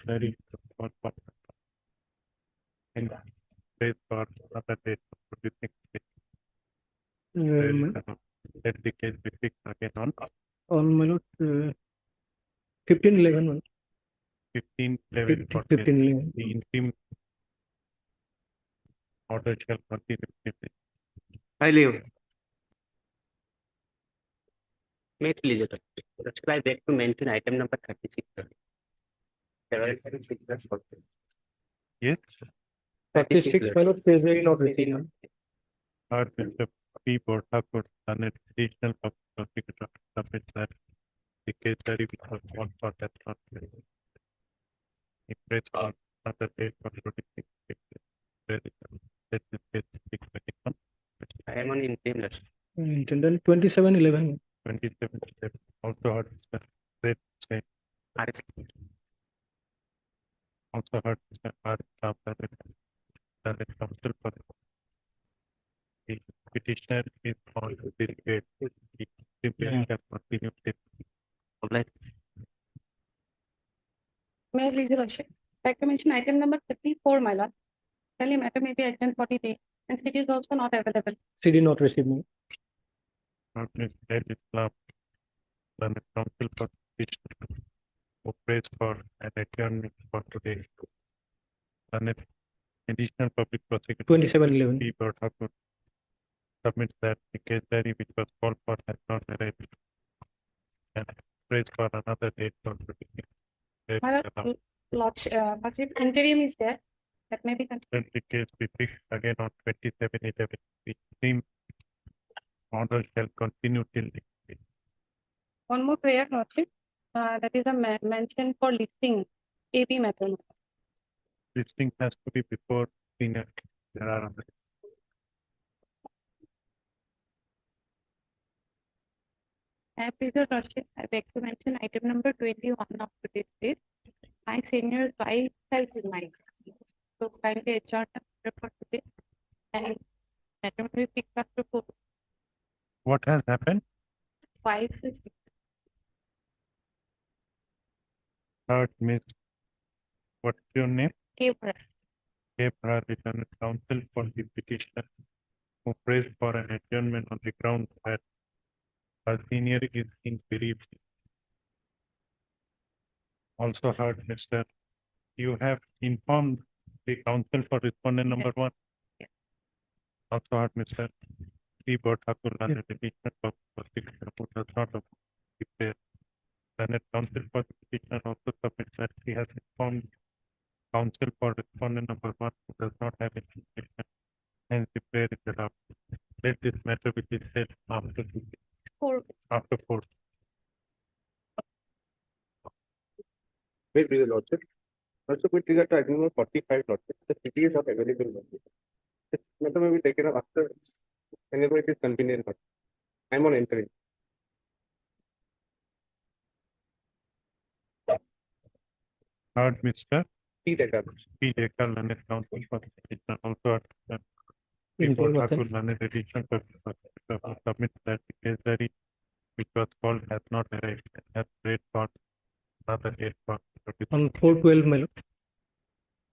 very for and praise for other days for producing let the case be fixed again on my lord, 1511. 1511 for 1511. the interim order shall continue. I leave. May please, that's why I beg to mention item number 36. Yes, 36, my lord, is very not received. or Mr. P. Borthakur, an additional prosecutor submit that the case study was called for that not in place on other date for producing let this case be fixed again on I am on interim. Intendant 2711. 27 also heard Mr. Said say RS. also heard Mr. R. Ram that the counsel for the petitioner is on the debate. He simply shall continue the Alright. May I please, Your Lordship? Like to mention item number 34, my lord. Tell matter may be adjourned 40 days, and CD is also not available. CD not received. Outlet Head Islam, then the counsel for petitioner who prays for an adjournment for today. Then an additional public prosecutor 2711. P. Borthakur submits that the case diary which was called for has not arrived and prays for another date for producing. My lordship, interim is there. That may be continued. Let the case be fixed again on 27/11. The same order shall continue till the One more prayer, lordship. That is a mention for listing AB method. listing has to be before senior. There are other. Please, Your Lordship, I beg to mention item number 21 of today's date. My senior's wife has denied. So kindly adjourn the matter for today. And matter may be picked up to court. What has happened? Wife is Third, Miss, what's your name? Gabriel. Kepra, the General Counsel for the petitioner who prays for an adjournment on the ground that her senior is in bereaved. Also heard, Mr. You have informed the counsel for respondent number one. Yes. Also heard, Mr. P. Borthakur, and the petitioner for prosecutor who does not prepare. Senate counsel for the petitioner also submits that he has informed counsel for respondent number one who does not have information. Hence, the prayer is adopted. Let this matter be said after 4. after 4. Wait, your lordship. Also, with regard to item number 45, lordship, the city is not available. Lordship. This matter may be taken up after whenever it is convenient. Lordship. I'm on entering. Heard, Mr. P. Dekar. P. Dekar, Learned Counsel for the petitioner also heard, P. Interim Borthakur, absence. Learned Edition for the petitioner submits that the case diary which was called has not arrived and has prayed for another date for On 412, my lord.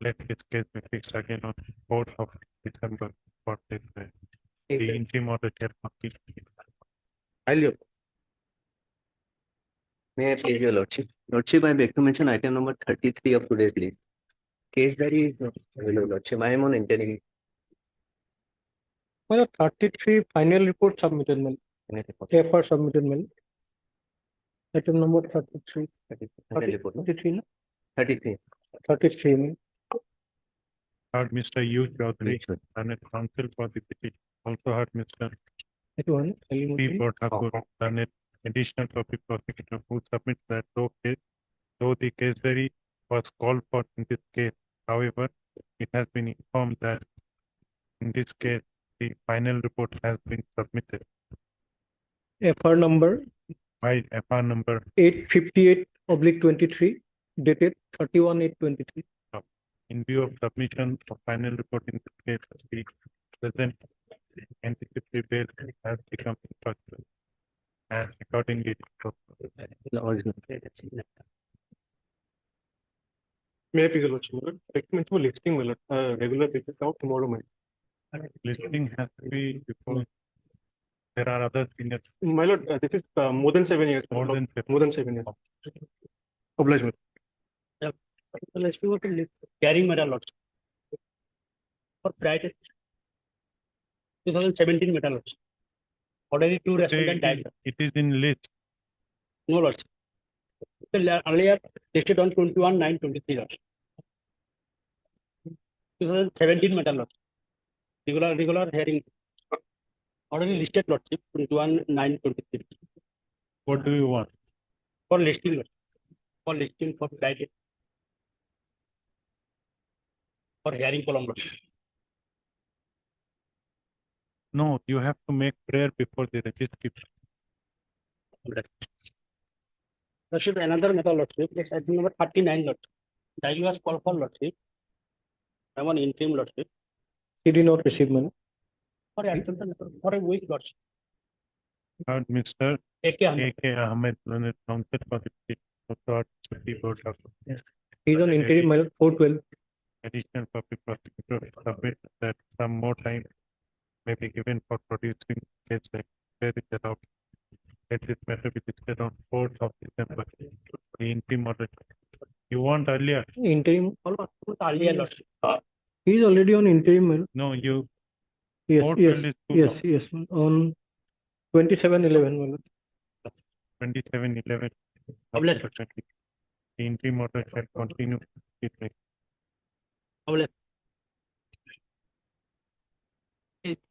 let this case be fixed again on 4th of December for this day. The interim order shall continue. I'll leave. May I please, Your Lordship? Lordship, I beg to mention item number 33 of today's list. Case diary is not available, Lordship. I am on interim. My lord, 33 final report submitted, my lord. FR submitted, my lord. Item number 33. Final report, no? 33, no? 33. 33, my lord. Heard Mr. U. Chaudhary, Yes, sir. Learned Counsel for the petition. Also heard Mr. That one, P. Salim Borthakur, Learned Additional Public Prosecutor who submits that though the case diary was called for in this case, however, it has been informed that in this case, the final report has been submitted FR number by FR number 858/23, dated 31/8/23. in view of submission of final report in this case, the present anticipatory bail has become impossible. And accordingly, The original. May I please, your lordship, my lord? Recommend for listing, my lord, regular basis now tomorrow, my lord. Listing has to be before. There are other seniors, My lord, this is more than 7 years. my more lord. than More than 7 years. Oblige, my lord. Let's do what carrying matter lots. For Friday. 2017 metal lots. Already two say respondent died. it is in list. No lots. Earlier listed on 21/9/23 lots. 2017 metal lots. Regular hearing. Already listed lots. 21/9/23. What do you want? For listing lots. For listing for Friday. For hearing column lots. No, you have to make prayer before the registry. There should be another metal lot. Let's add number 39 lot. Diary was called for lot. I want interim lot. He did not receive money. For a week lot. Heard Mr. AK Ahmed. A.K. Ahmed, Learned Counsel for the Petition Board of He is on interim mail 412. Additional public prosecutor submit that some more time may be given for producing case like where it is allowed. Let this matter be decided on 4th of December. The interim order. You want earlier? Interim. Earlier lot. He is already on interim mail. No, you. Yes, 412 yes, is too yes, yes. On 27/11. 27/11. Oblige. The interim order shall continue.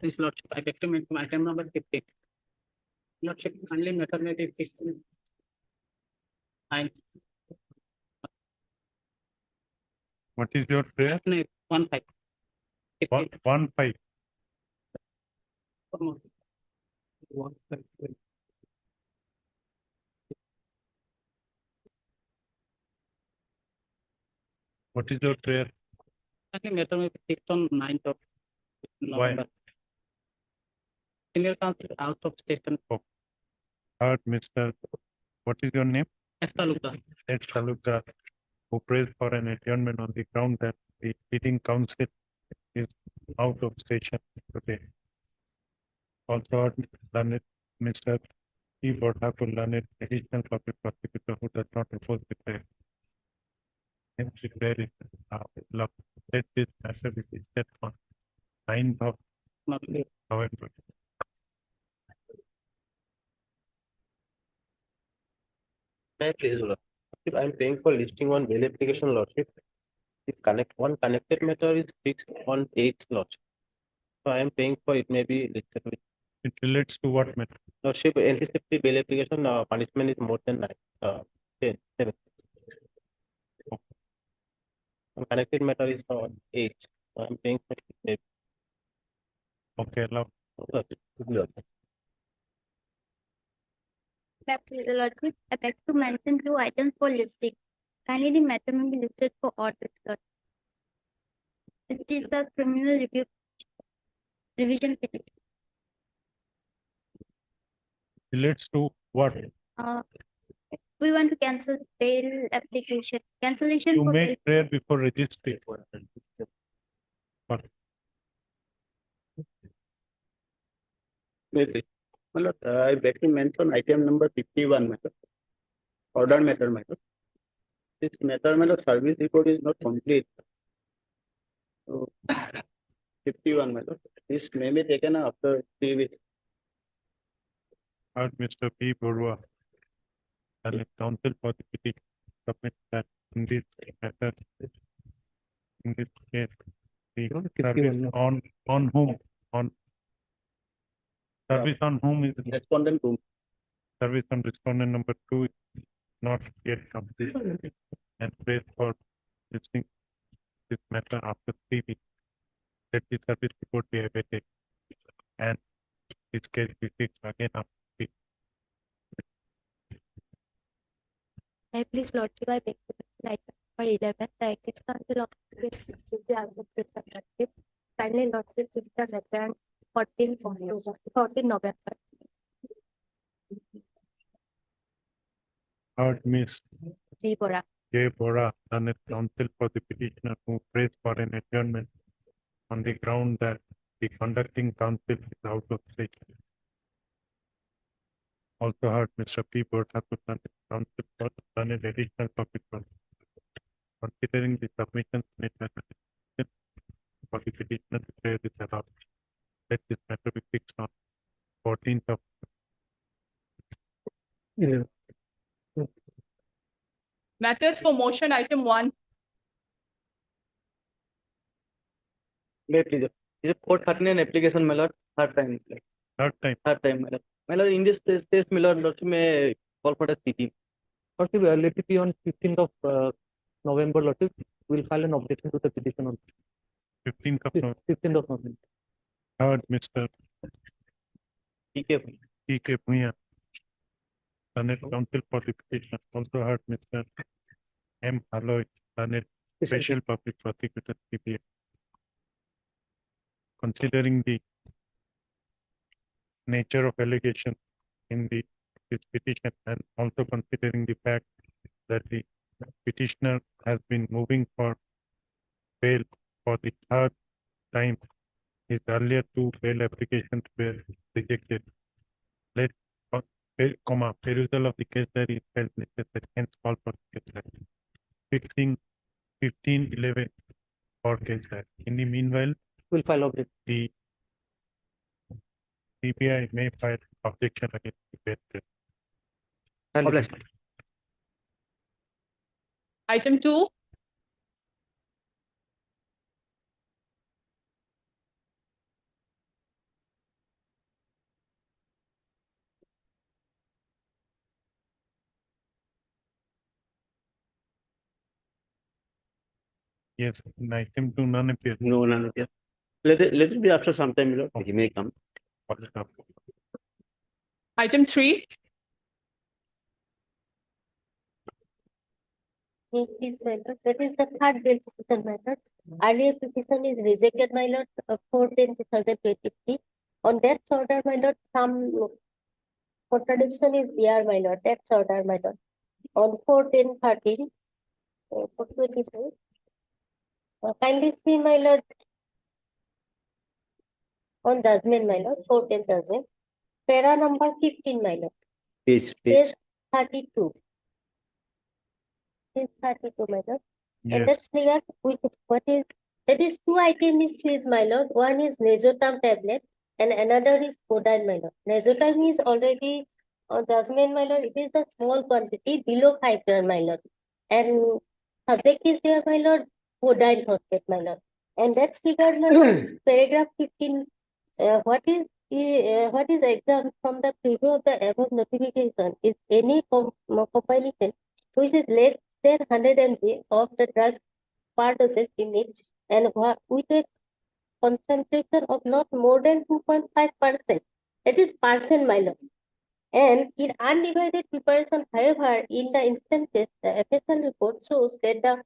This lot. I recommend item number 50. Not check only maternity petition. And What is your prayer? 1/5. 1/5. What is your prayer? I think maternity petition 9th of November. Senior counsel out of station. Heard Mr. What is your name? Estaluka. Ed Taluka, who prays for an adjournment on the ground that the leading counsel is out of station today. Also heard Learned Mr. P. Bodhaku, Learned additional public prosecutor who does not oppose the prayer. Hence the prayer is love. Let this matter be set on 9th of November. May I please, your lordship? If I am paying for listing on bail application, lordship, if one connected matter is fixed on 8th, lordship. So I am paying for it may be listed with It relates to what matter? lordship, anticipatory bail application, punishment is more than 10, 7. Connected matter is on 8th. So I am paying for it. Maybe. Okay, love. Lordship, I beg to mention 2 items for listing. Kindly the matter may be listed for audit. It is a criminal review revision petition. Relates to what? We want to cancel bail application. Cancellation You for bail. make prayer before registry. What? Maybe. My lord, I beg to mention item number 51 matter. Order matter matter. This matter service report is not complete. So 51 matter. This may be taken after 3 weeks. Heard Mr. P. Borua, and counsel for the petition submit that in this matter, in this case, the service on whom, on service on whom is Respondent room. service on respondent number 2 is not yet completed and prays for listing this matter after 3 weeks. Let the service report be awaited and this case be fixed again after 3 weeks. I please Lordship, I beg to mention item number 11. The case counsel of the case is the Lordship. Kindly Lordship is the letter 14 November. Heard Miss G. Bora. J. Bora, learned counsel for the petitioner who prays for an adjournment on the ground that the conducting counsel is out of station. Also heard Mr. P. Borthakur, learned counsel for learned additional topic one. Considering the submissions made by the petitioner for the petitioner to pray this allowed. Let this matter be fixed on 14th of 11. Matters for motion item 1. Wait, please. Is it court an application, my lord? Third time. third time. Third time, my lord. My lord, in this case, my lord, may call for a city. Lordship, let it be on 15th of November, Lordship. We'll file an objection to the petition on 15th of November. 15th of November. Heard Mr. TK. T.K. Bhuyan, learned counsel for the petitioner. Also heard Mr. M. Aloy, learned special public prosecutor, CBI. Considering the nature of allegation in this petition and also considering the fact that the petitioner has been moving for bail for the third time, his earlier two bail applications were rejected. Let perusal of the case diary is felt necessary, hence call for case diary. Fixing 15/11 for case diary. In the meanwhile, We'll file objection. the CBI may file objection against the bail. Objection. Item 2. Yes, in item 2, none appear. No, none of you. Let it be after some time, my lord. He may come. Item 3. Is method. That is the third bail petition method. Earlier petition is rejected, my lord, 4/10/2023. On that order, my lord, some contradiction is there, my lord. That's order, my lord. On 4/10/13, 4/23. Kindly see, my lord, on judgment, my lord, 4/10 judgment. Para number 15, my lord. Page. Page 32. Page 32, my lord. And Yes, that's clear with what is, that is two items is, my lord. One is Nasotam tablet and another is codeine, my lord. Nasotam is already on judgment, my lord. It is a small quantity below 5 gram, my lord. And subject is there, my lord, codeine phosphate, my lord. And that's figured, my lord, paragraph 15. What is exam from the preview of the above notification is any combination which is less than 100 mg of the drug's per dosage unit and with a concentration of not more than 2.5%. That is percent, my lord. And in undivided preparation, however, in the instances, the official report shows that the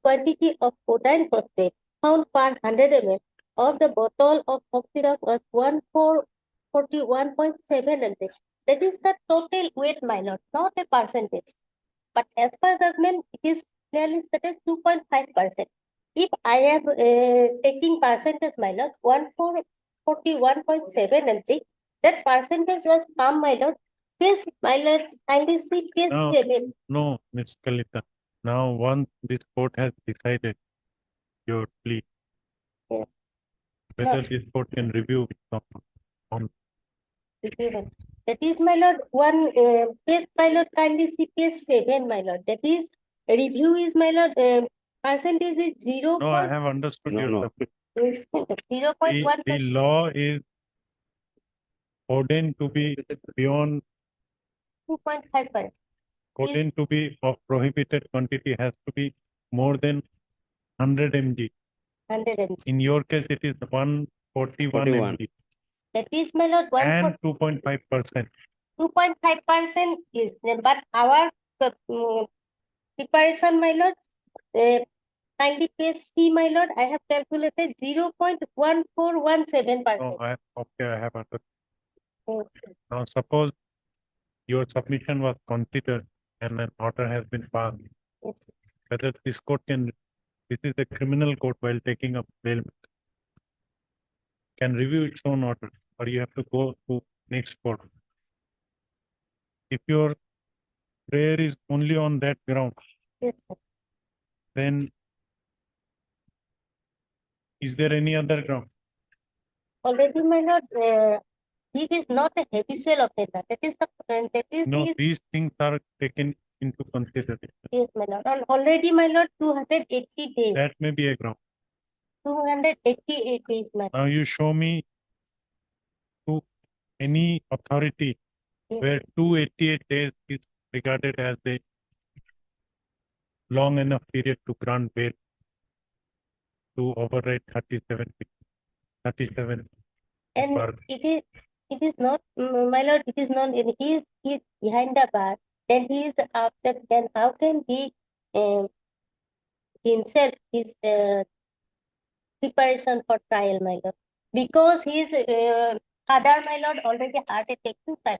quantity of codeine phosphate found per 100 ml of the bottle of cough syrup was 41.7 mg. That is the total weight, my lord, not a percentage. But as per judgment, it is clearly set as 2.5%. If I am taking percentage, my lord, 41.7 mg, that percentage was come, my lord. Please, my lord, kindly see page No. 7. no, Ms. Kalita. Now, once this court has decided your plea, Yeah. whether No. this court can review it on That is, my lord, one page, my lord, kindly see page 7, my lord. That is, review is, my lord, percentage is 0. No, I have understood No, your no. subject. 0.1%. The law is ordained to be beyond, 2.5%. ordained to be of prohibited quantity has to be more than 100 mg. 100 mg. In your case, it is 141 41. mg That is, my lord, and 2.5%. 2.5% is, but our preparation, my lord, kindly page C, my lord, I have calculated 0.1417%. No, okay, I have understood. Now, suppose your submission was considered and an order has been passed. Yes. whether this court can, this is a criminal court while taking up bail, can review its own order, or you have to go to next court. If your prayer is only on that ground, Yes, sir. then is there any other ground? Already, my lord, he is not a habitual offender. That is that is No, his, these things are taken into consideration. yes, my lord. And already, my lord, 280 days. That may be a ground. 288 days, my lord. Now you show me to any authority Yes. where 288 days is regarded as a long enough period to grant bail to override 37. And per- it is not, my lord, it is not, he is behind the bar, then he is after, then how can he himself is preparation for trial, my lord? Because his father, my lord, already heart attack 2 times.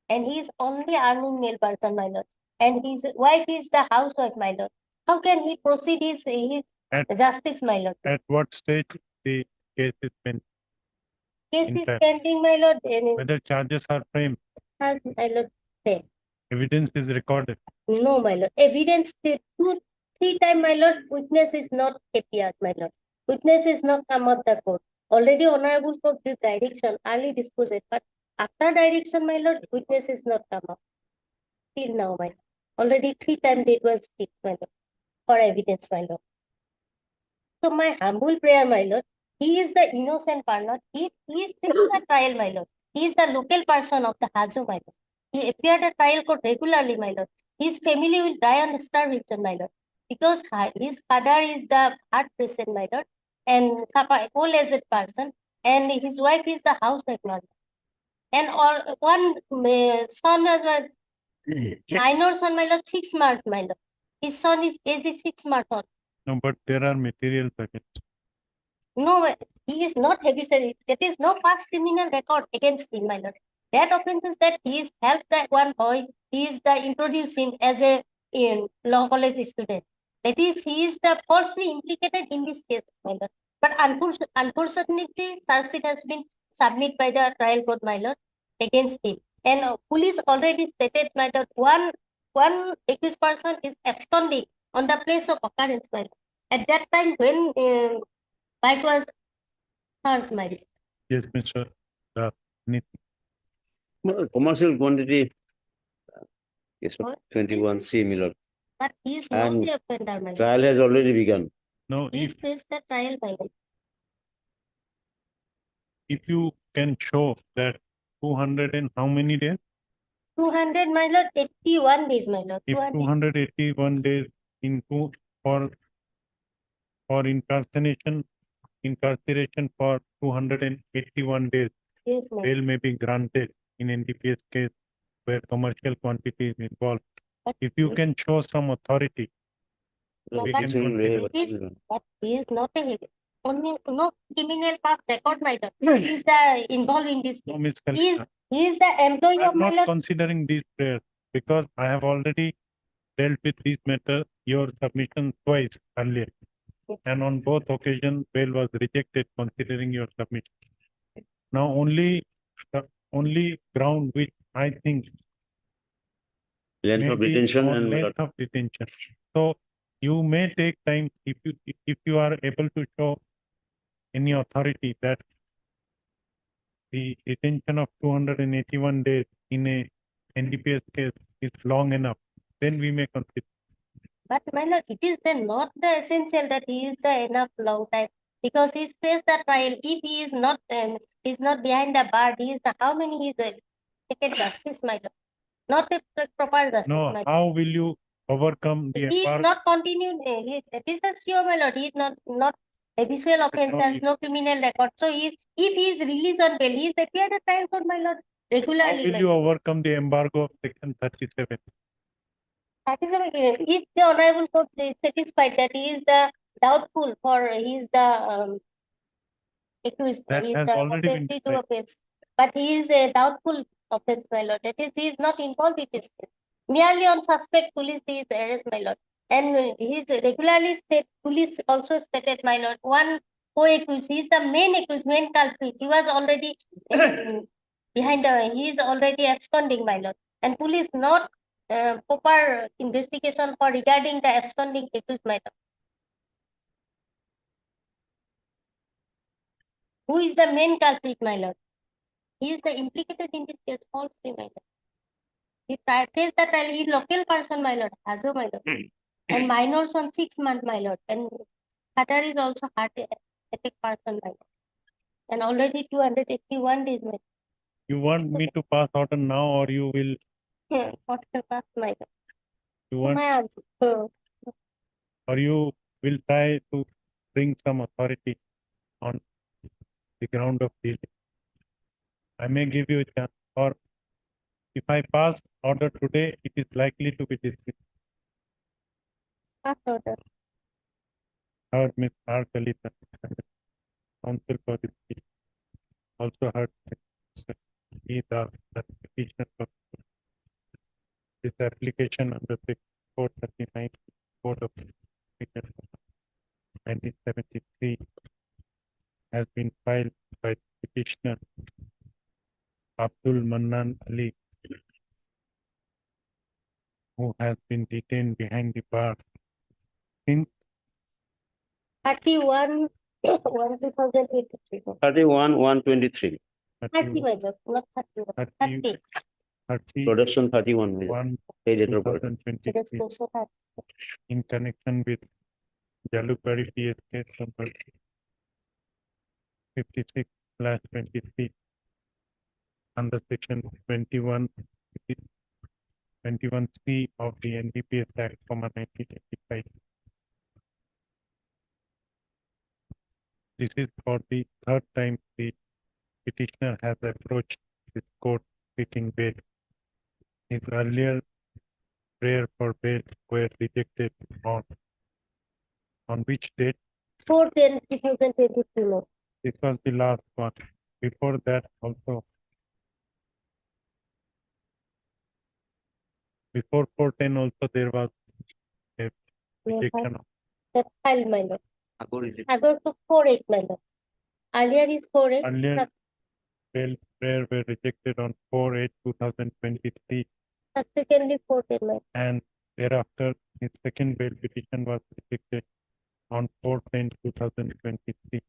And he is only earning male person, my lord. And his wife is the housewife, my lord. How can he proceed his At- justice, my lord? At what stage the case is pending? Case in is fact- pending, my lord, and Whether charges are framed, has, my lord, said. evidence is recorded. No, my lord. Evidence, 3 times, my lord, witness is not appeared, my lord. Witness is not come up the court. Already honorable court give direction, early dispose it, but after direction, my lord, witness is not come up. Till now, my lord. Already 3 times date was fixed, my lord, for evidence, my lord. So my humble prayer, my lord, he is the innocent partner. He is taking a trial, my lord. He is the local person of the Hajo, my lord. He appeared at trial court regularly, my lord. His family will die on starvation, my lord. Because his father is the heart patient, my lord, and old aged person, and his wife is the housewife, my lord. And or one son as well, minor son, my lord, 6 months, my lord. His son is age is 6 months old. No, but there are materials against. No, he is not habitually. There is no past criminal record against him, my lord. That offense is that he is helped that one boy. He is the introduce him as a law college student. That is, he is the falsely implicated in this case, my lord. But unfortunately, charge sheet has been submitted by the trial court, my lord, against him. And police already stated, my lord, one accused person is absconding on the place of occurrence, my lord. At that time, when bike was hers, my lord. Yes, Mr. Anything. Commercial quantity. Yes, What? 21C, my lord. But he is not And the offender, my lord. Trial has already begun. No, He is faced the trial, my lord. if you can show that 200 and how many days? 200, my lord, 81 days, my lord. If 200. 281 days into for incarceration for 281 days, Yes, my lord. bail may be granted in NDPS case where commercial quantity is involved. But If you he- can show some authority, No, we but can Petition consider. way, he is, what- but he is not a only no criminal past record, my lord. He is the involved in this No, case. Ms. He is, Kalina, he is the employee of I'm my not lord. considering these prayers because I have already dealt with this matter, your submission twice earlier. Yes. And on both occasions, bail was rejected considering your submission. Now the only ground which I think length may of be detention on and my lord, length of detention. So you may take time if you are able to show any authority that the detention of 281 days in a NDPS case is long enough, then we may consider. But my lord, it is then not the essential that he is the enough long time because he's faced the trial. If he is not, he's not behind the bar. He is the how many he is taken justice, my lord, not a proper justice, No, my lord. how will you overcome the He is embargo? not continued. That is the sure, my lord. He is not habitual offences, no criminal record. So if he is released on bail, he is appeared at trial court, my lord, How regularly. will my you lord. overcome the embargo of section 37? That is is the honorable court satisfied that he is the doubtful for he is the accused. That He is has the already been offense to decided. offense, but he is a doubtful offense, my lord. That is, he is not involved with this case. Merely on suspect police he is arrest, my lord. And he's regularly police also stated, my lord, one co-accused, he's the main accused, main culprit. He was already behind he is already absconding, my lord. And police not proper investigation for regarding the absconding accused, my lord. Who is the main culprit, my lord? He is the implicated in this case falsely, my lord. He faced the trial, he local person, my lord, Hazo, my lord. And minors on 6 months, my lord. And father is also heart attack person, my lord. And already 281 days, my You want me to pass order now, or you will, lord. What the past, my lord. you want, Ma'am, or you will try to bring some authority on the ground of dealing? I may give you a chance, or if I pass order today, it is likely to be dismissed. past order. Heard Ms. R. Kalita, counsel for the petition. Also heard Mr. E. Das, the petitioner for this application under the 439 Code of Procedure 1973 has been filed by the petitioner Abdul Mannan Ali, who has been detained behind the bar since 31, 1, 2023. 31/1/23. 30, my lord, not 31. 30. 30 Production 31. my lord. 1 Page date of birth. It is 2023 closer to in connection with Jalukbari PS case number 56/23 under section 21C of the NDPS Act, 1985. This is for the third time the petitioner has approached this court seeking bail. His earlier prayer for bail were rejected on which date? 4/10/2023, no. This was the last one. Before that also, before 410 also there was a rejection. That file, my lord. Agor is it? Ago to 4/8, my lord. Earlier is 4/8. Earlier bail prayer were rejected on 4/8/2023, Subsequently 4/10, my lord. and thereafter his second bail petition was rejected on 4/10/2023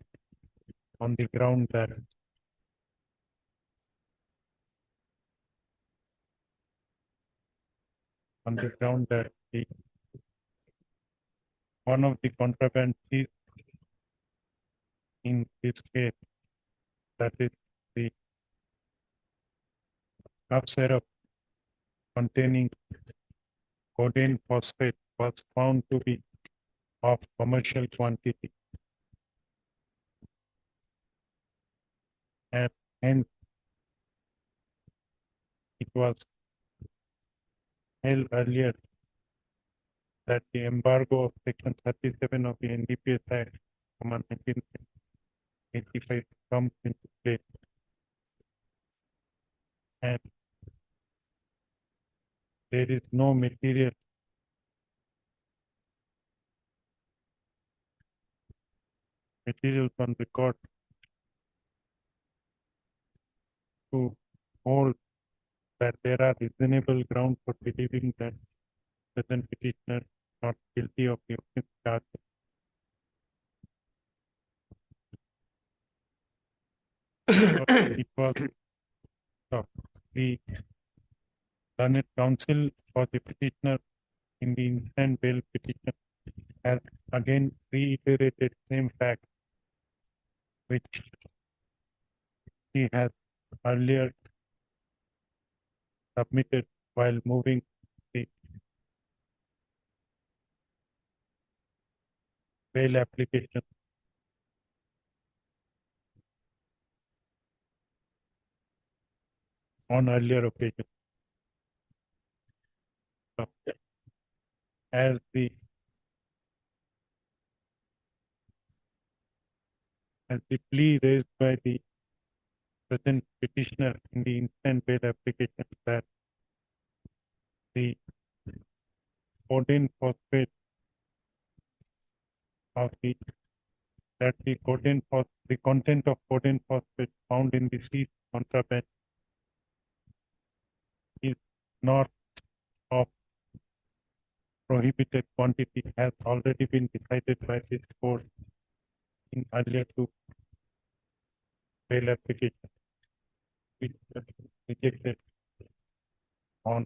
on the ground that the one of the contraventions in this case, that is the cough syrup containing codeine phosphate, was found to be of commercial quantity, and hence it was held earlier that the embargo of section 37 of the NDPS Act, 1985 comes into play. And there is no materials on record to hold that there are reasonable grounds for believing that present petitioner is not guilty of the offense charged. It was the learned counsel for the petitioner in the instant bail petition has again reiterated same fact which he has earlier submitted while moving the bail application. On earlier occasion. So, as the plea raised by the present petitioner in the instant bail application that the codeine phosphate of the that the the content of codeine phosphate found in the seed contraband is not of prohibited quantity has already been decided by this court in earlier two bail applications, which were rejected on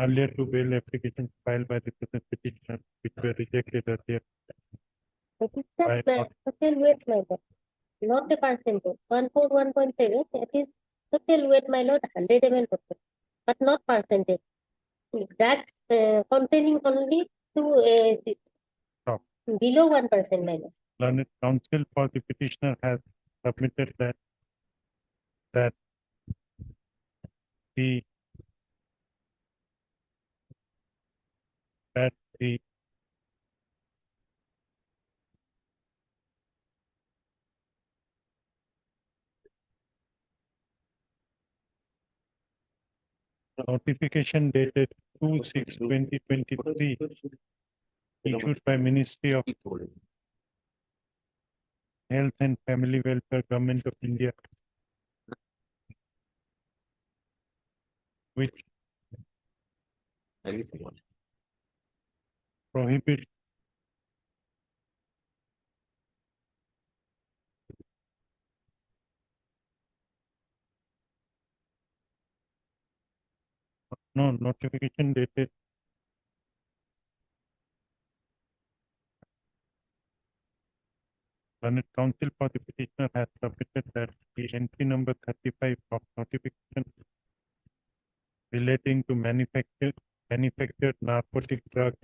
earlier two bail applications filed by the present petitioner, which were rejected earlier. It is By the total weight, my lord, not the percentage. 141.7, it is total weight, my lord, 100 ml, but not percentage. That's containing only Stop. below 1%, my lord. Learned counsel for the petitioner has submitted that the that the notification dated 2/6/2023 issued by Ministry of Health and Family Welfare, Government of India, which prohibits notification dated Learned counsel for the petitioner has submitted that the entry number 35 of notification relating to manufactured narcotic drug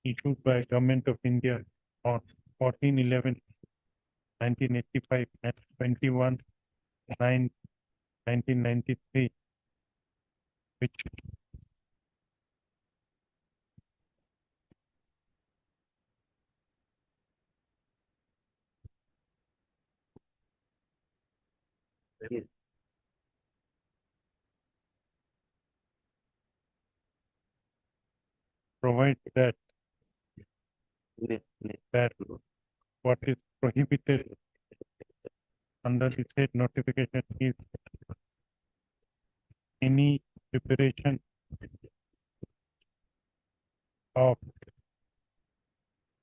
issued by Government of India on 14/11/1985 and 21/9/1993, which provides that what is prohibited under the said notification is any preparation of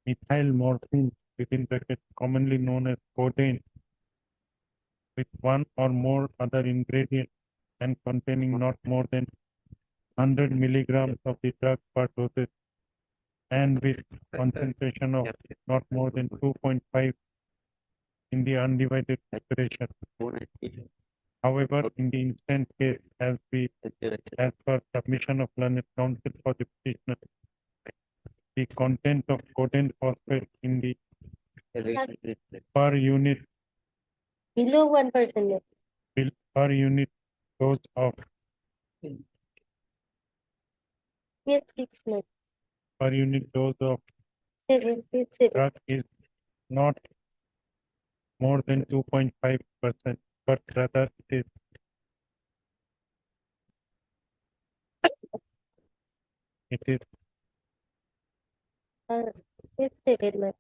methyl morphine within brackets commonly known as codeine with one or more other ingredient and containing not more than 100 milligrams of the drug per dosage and with concentration of not more than 2.5 in the undivided preparation. However, in the instant case, as per submission of learned counsel for the petitioner, the content of codeine phosphate in the per unit Below 1%. per unit dose of Yes, it's not. per unit dose of 7, it's 7. drug is not more than 2.5%, but rather it is It's 7, ma'am.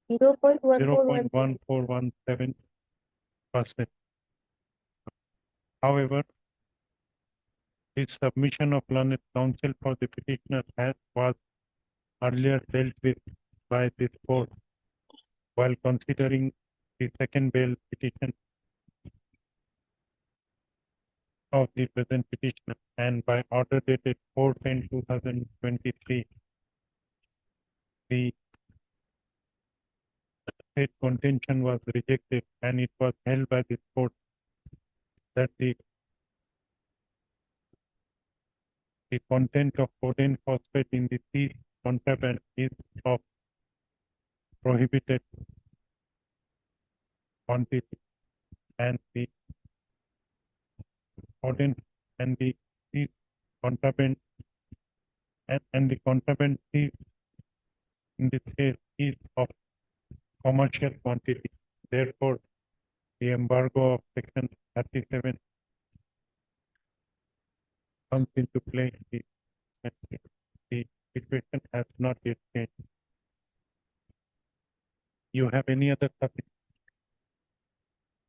0.1417. 0.1417%. However, the submission of learned counsel for the petitioner was earlier dealt with by this court while considering the second bail petition of the present petitioner, and by order dated 4/10/2023, the said contention was rejected, and it was held by this court that the content of codeine phosphate in the seed contraband is of prohibited quantity, and the codeine and the seed contraband and the contraband seed in this case is of commercial quantity. Therefore, the embargo of section 37 comes into play. and the situation has not yet changed. You have any other topic?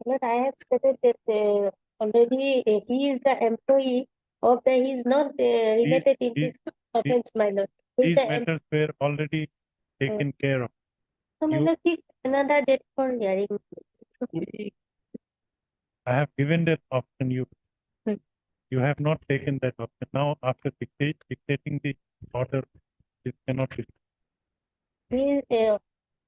But I have stated that already he is the employee of the, he is not related in these- this offense, my lord. He is These the matters were already taken care of. my you- lord, fix another date for hearing. I have given that option you. Hmm. You have not taken that option. Now, after dictating the order, it cannot be. He is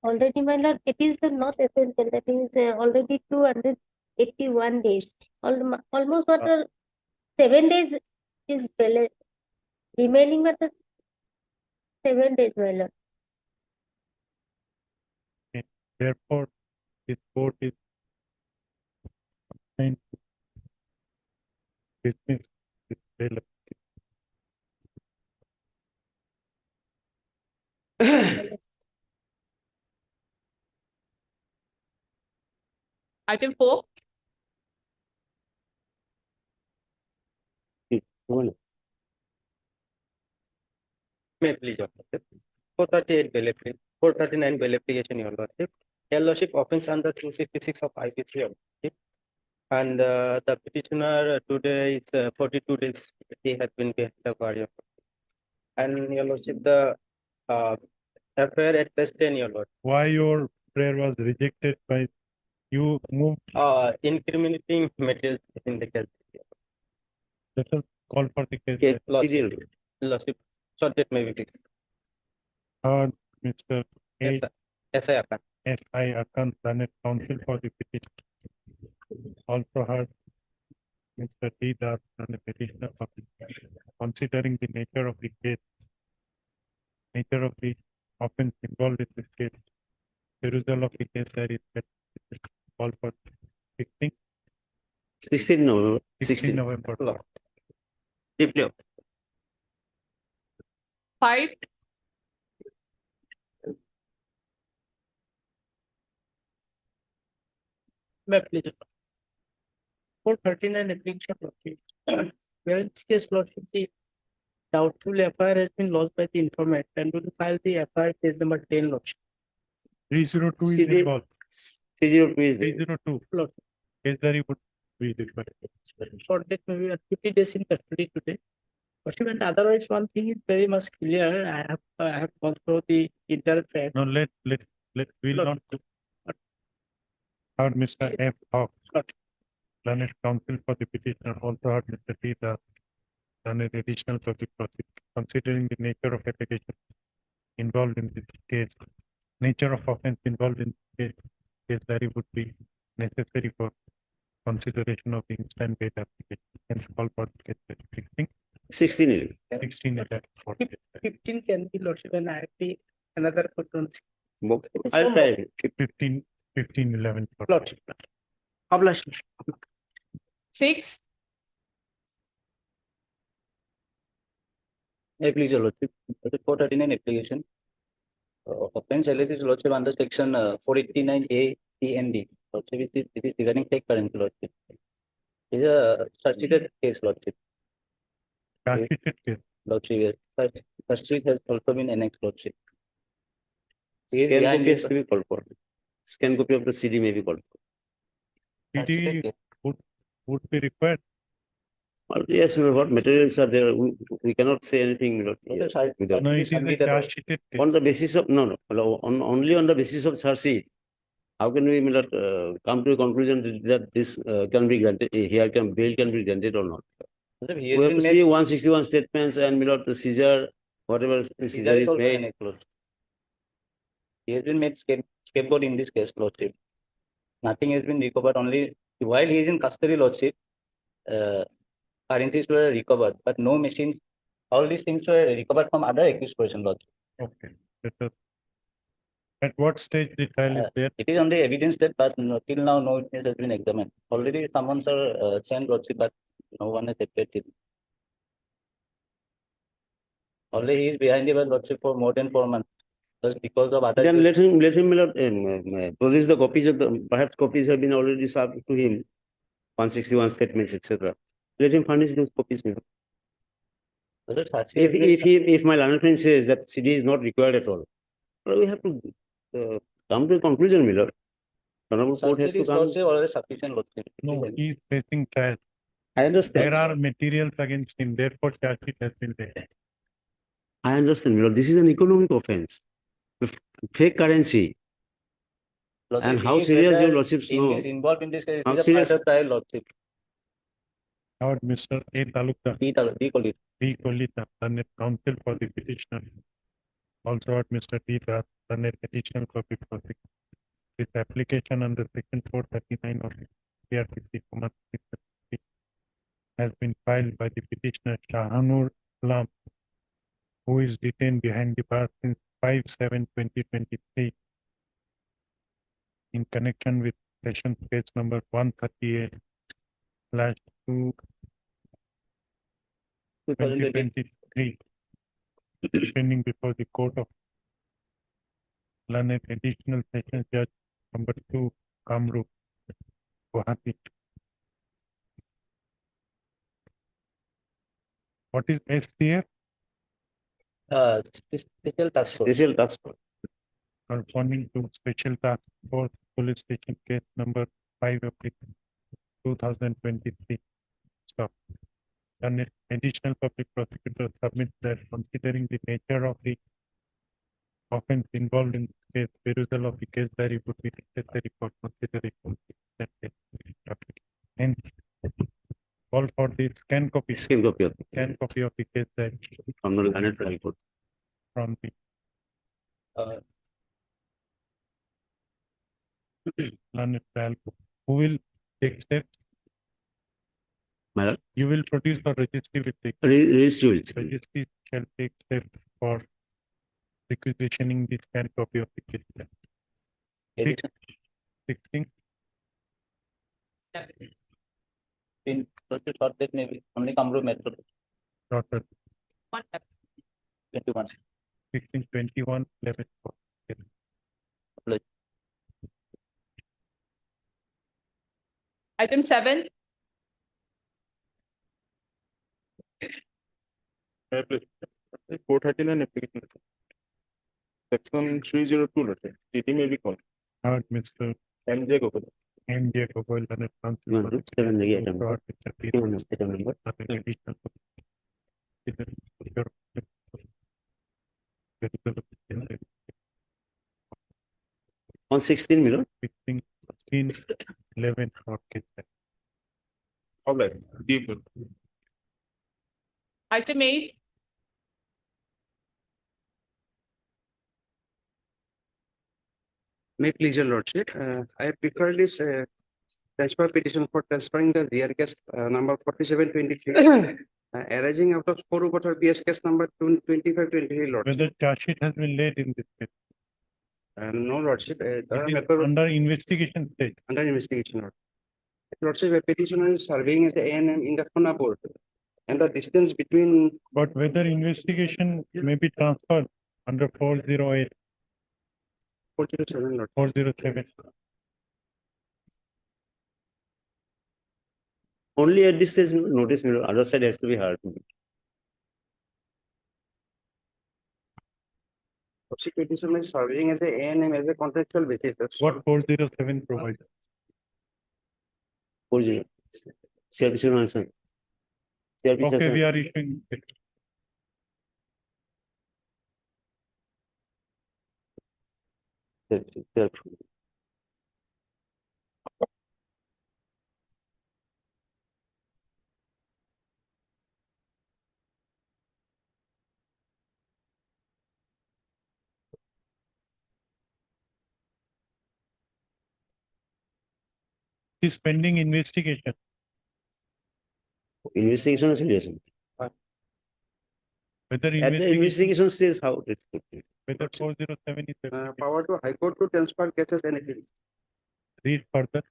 already, my lord, it is the not essential, that is already 281 days. Almost matter 7 days is remaining matter 7 days, my lord. Therefore, this court is trying to dismiss this bail. Item 4, May I please, your lordship. 438 bail application, 439 bail application, your lordship. Your lordship offense under 266 of IPC, your lordship. And the petitioner today is 42 days, he has been behind the bar, your lordship. And your lordship, the affair at best 10, your lord. Why your prayer was rejected by you moved? Incriminating materials in the case. Let us call for the case. Case lordship, lordship, short date maybe please. Mr. Yes, A. sir. Yes, I have. S.I. Akan, Senate Counsel for the petition. Also heard Mr. D. Das and the petitioner of the considering the nature of the case, nature of the offense involved in this case, the result of the case that is call for 16 November. 16 November. Lord. Deeply. 5, May I please. 439 application lordship. Where in this case lordship, the doubtful FIR has been lodged by the informant and will file the FIR case number 10 lordship. 302 is CD involved. 302 is there. 302. Lord. Case very would be required. Short date maybe 50 days in custody today. But even otherwise, one thing is very much clear. I have gone through the entire fact. No, we'll Lord. not. Heard Mr. F. Hawk, Lord. Senate Counsel for the petitioner, also heard Mr. T. Das, and an additional public prosecutor, considering the nature of application involved in this case, nature of offense involved in this case that it would be necessary for consideration of the instant bail application. And call for the case 16. 16 for 15 can be lordship and I have the another potency. I'll try. 15, 11 for Lordship. Obliged. 6, May I please, your lordship. 439 application. Offense alleged lordship under section 489A TND. Lordship, it is regarding fake currency, lordship. It is a charged case, lordship. charged case. Lordship, yes. First street has also been annexed, lordship. He is Scan behind copy it. has to be called for. Scan copy of the CD may be called for. PD would be required. Well, yes, what materials are there? We cannot say anything without. No, it is a charge sheeted case. On the basis of, no, only on the basis of charge sheet. How can we come to a conclusion that this can be granted, bail can be granted or not? He We has have to been see made. 161 statements and the seizure, whatever seizure is also made. annexed, lordship. He has been made scapegoat in this case, lordship. Nothing has been recovered, only while he is in custody, lordship, currencies were recovered, but no machines. All these things were recovered from other accused person, lordship. Okay. At what stage the trial is there? It is on the evidence that, but till now no witness has been examined. Already someone are sent, lordship, but no one has appeared till. Only he is behind the bar, lordship, for more than 4 months. Just because of other. Then let him produce the copies of the, perhaps copies have been already served to him. 161 statements, etc. Let him furnish those copies. If my learned friend says that CD is not required at all, well, we have to come to a conclusion, my lord. Honorable court has to come. already sufficient, Lordship. No, he is facing trial. I understand. There are materials against him, therefore charge sheet has been laid. I understand, my lord. This is an economic offense. Fake currency. Lordship, And he how is serious your whether lordships he know? is involved in this case, How it is a serious? further trial, Lordship. Now, Mr. A. Talukdar, D. Colleague. D. Kolita, learned counsel for the petitioner. Also at Mr. D. Das, learned additional copy prosecutor. This application under section 439 of CRPC has been filed by the petitioner Shahanur Alam, who is detained behind the bar since 5/7/2023 in connection with session case number 138/2 2023 pending before the court of learned additional session judge number 2 Kamrup, Guwahati. What is STF? Special task force. Special task force. Corresponding to Special Task Force Police Station Case number 5 of the 2023. Stop. An additional public prosecutor submits that considering the nature of the offense involved in this case, perusal of the case diary would be necessary for considering that case. Hence, call for the scan copy of the case diary From the learned trial court. from the learned trial court. Who will take steps? My lord, You will produce or registry will take. registry. Registry shall take steps for requisitioning the scan copy of the case diary. Edition. 16. In Lordship, short date maybe only Kamru Metro Daughter 21. 16, 21, 11. Item 7, 439 application. Section 302, Lordship. TT may be called. Heard Mr. MJ Gopal. M.J. Gopal and a council. You want to tell them the item? Heard Mr. P. You want to tell them the- Additional. 116, my lord. 16, 11 short case. All right. Deep. item 8, May please your lordship, I have prepared this transfer petition for transferring the ZR case number 4723 arising out of 4 over BS case number 2523 lordship. Whether charge sheet has been laid in this case. No lordship, It is under investigation stage. under investigation. Lordship, a petitioner is serving as the ANM in the Khona board. And the distance between But whether investigation may be transferred under 408, 407 lordship. 407. Only at this stage, notice, my lord, other side has to be heard. Lordship, petitioner is serving as a ANM as a contractual basis. That's What 407 provides? 40. CRPC will answer. CRPC Okay, answer. we are issuing it. CRPC. This pending investigation. Investigation is liaison. Whether At the investigation, investigation stage, how it's put. whether 407 is power to High Court to transfer cases anything. read further.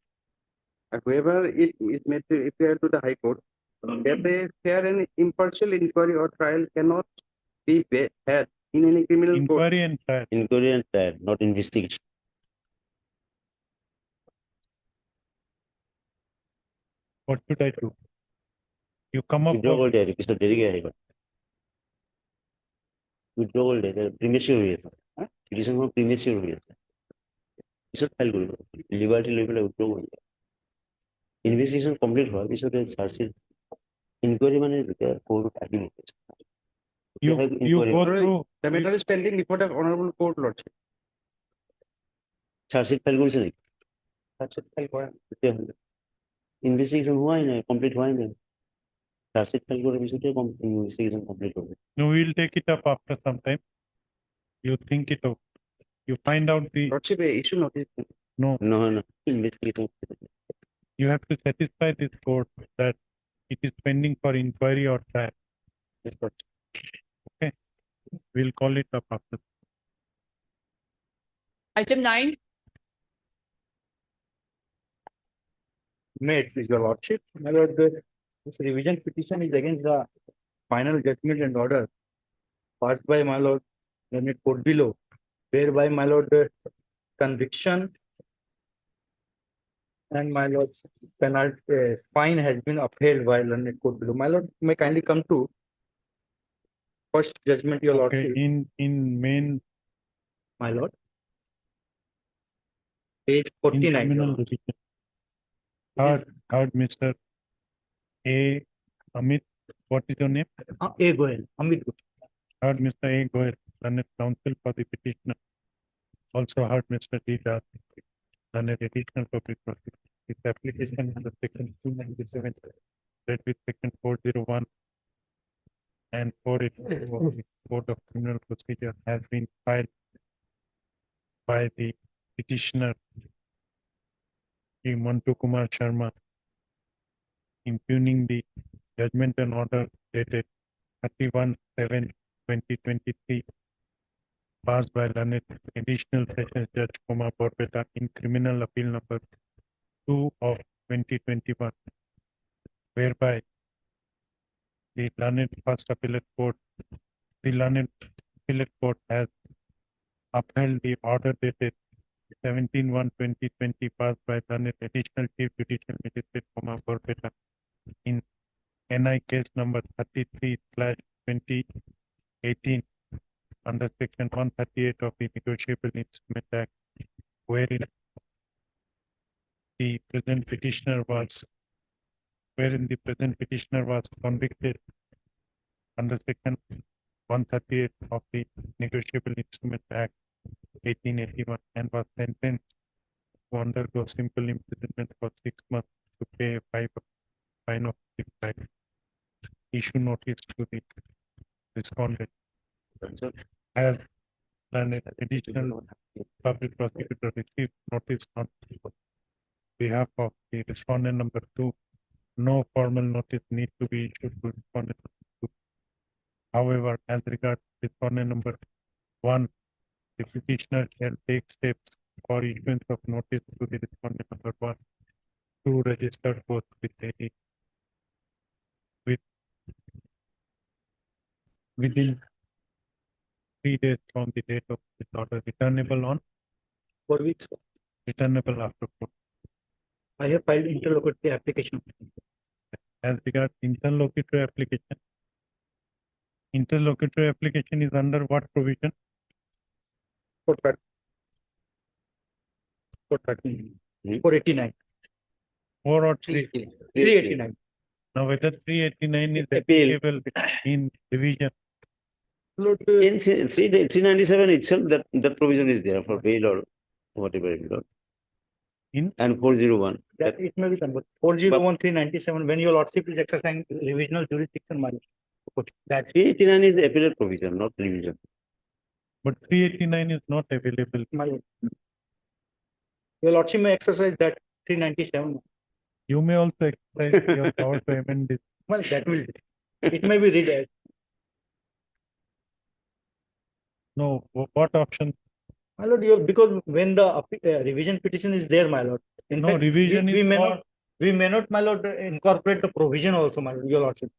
Whoever it is made to appear to the High Court, that a fair and impartial inquiry or trial cannot be had in any criminal court. Inquiry and trial. Inquiry and trial, not investigation. What should I do? You come up Withdraw with all diary, Mr. Derrick, withdrawal date premature হৈ আছে petition premature হৈ আছে পিছত file কৰিব liberty লৈ পেলাই withdraw কৰিব investigation complete হোৱাৰ পিছতে চাৰ্জশিট ইনকুৱাৰী মানে যেতিয়া কোৰ্টত আহিব You go through, The matter is pending before the honorable court, lordship. Chargesheet file কৰিছে নেকি তেতিয়াহ'লে ইনভেষ্টিগেশ্যন হোৱাই নাই কমপ্লিট হোৱাই নাই চাৰ্জশিট ফাইল কৰাৰ পিছতে ইনভেষ্টিগেশ্যন কমপ্লিট হ'ব no, we'll take it up after some time. You think it out. You find out the, Lordship, issue notice. নহয় নহয় investigation you have to satisfy this court that it is pending for inquiry or trial. Okay, we'll call it up after. Item 9, May it please your lordship, my lord, this revision petition is against the final judgment and order passed by my lord, learned court below, whereby my lord, the conviction and my lord, penalty, fine has been upheld by learned court below. My lord, may kindly come to first judgment, your Okay, lordship, in main, my lord. Page in 49. criminal division. Heard Mr. A. Amit, what is your name? A Goel, Amit Goel. Heard Mr. A. Goel, learned counsel for the petitioner. Also heard Mr. D. Das, learned additional public prosecutor. This application under section 297, read with section 401 and 482 of the Code of Criminal Procedure has been filed by the petitioner, Sri Mantu Kumar Sharma, impugning the judgment and order dated 31/7/2023 passed by learned additional sessions judge Kumar Borbeta in criminal appeal number 2 of 2021, whereby the learned first appellate court, the learned appellate court has upheld the order dated 17/1/2020 passed by learned additional chief judicial magistrate Kumar Borbeta in NI case number 33/2018 under section 138 of the Negotiable Instrument Act, wherein the present petitioner was convicted under section 138 of the Negotiable Instrument Act 1881 and was sentenced to undergo simple imprisonment for 6 months to pay a fine of 65. Issue notice to the respondent. As an additional public prosecutor received notice on behalf of the respondent number 2, no formal notice need to be issued to respondent number 2. However, as regards respondent number 1, the petitioner shall take steps for issuance of notice to the respondent number 1 to register post within 3 days from the date of this order, returnable on 4 weeks. returnable after 4. I have filed interlocutory application. As regards interlocutory application is under what provision? 489. 4 or 3? 389. Now whether 389 is Appeal. applicable in division, In 397 itself, that provision is there for bail or whatever. In? And 401. That it may be converted. 401, 397, when your lordship is exercising revisional jurisdiction, my lord. That 389 is appellate provision, not revision. but 389 is not available. my lord. Your lordship may exercise that 397. You may also exercise your power to amend this. Well, that will, it may be read as. No, what option? My lord, because when the revision petition is there, my lord. In No, fact, revision we is may for- not, we may not, my lord, incorporate the provision also, my lord, your lordship.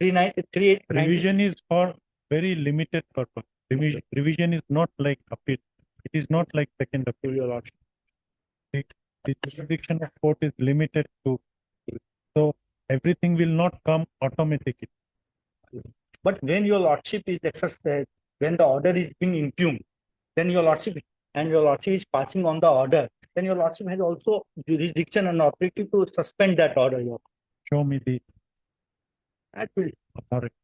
3890. Revision is for very limited purpose. Revision is not like appeal. It is not like second appeal, your lordship. The jurisdiction of court is limited to, so everything will not come automatically. But when your lordship is when the order is being impugned, then your lordship is passing on the order, then your lordship has also jurisdiction and authority to suspend that order. Show me the That will, authority.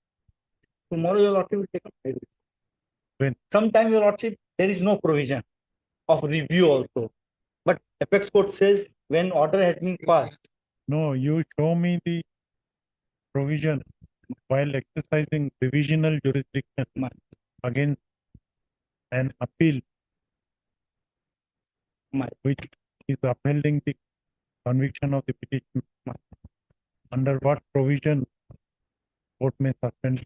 tomorrow your lordship will take up. When? Sometime your lordship, there is no provision of review also. But apex court says when order has been passed, No, you show me the provision while exercising divisional jurisdiction against an appeal which is upheld the conviction of the petition. Under what provision court may suspend?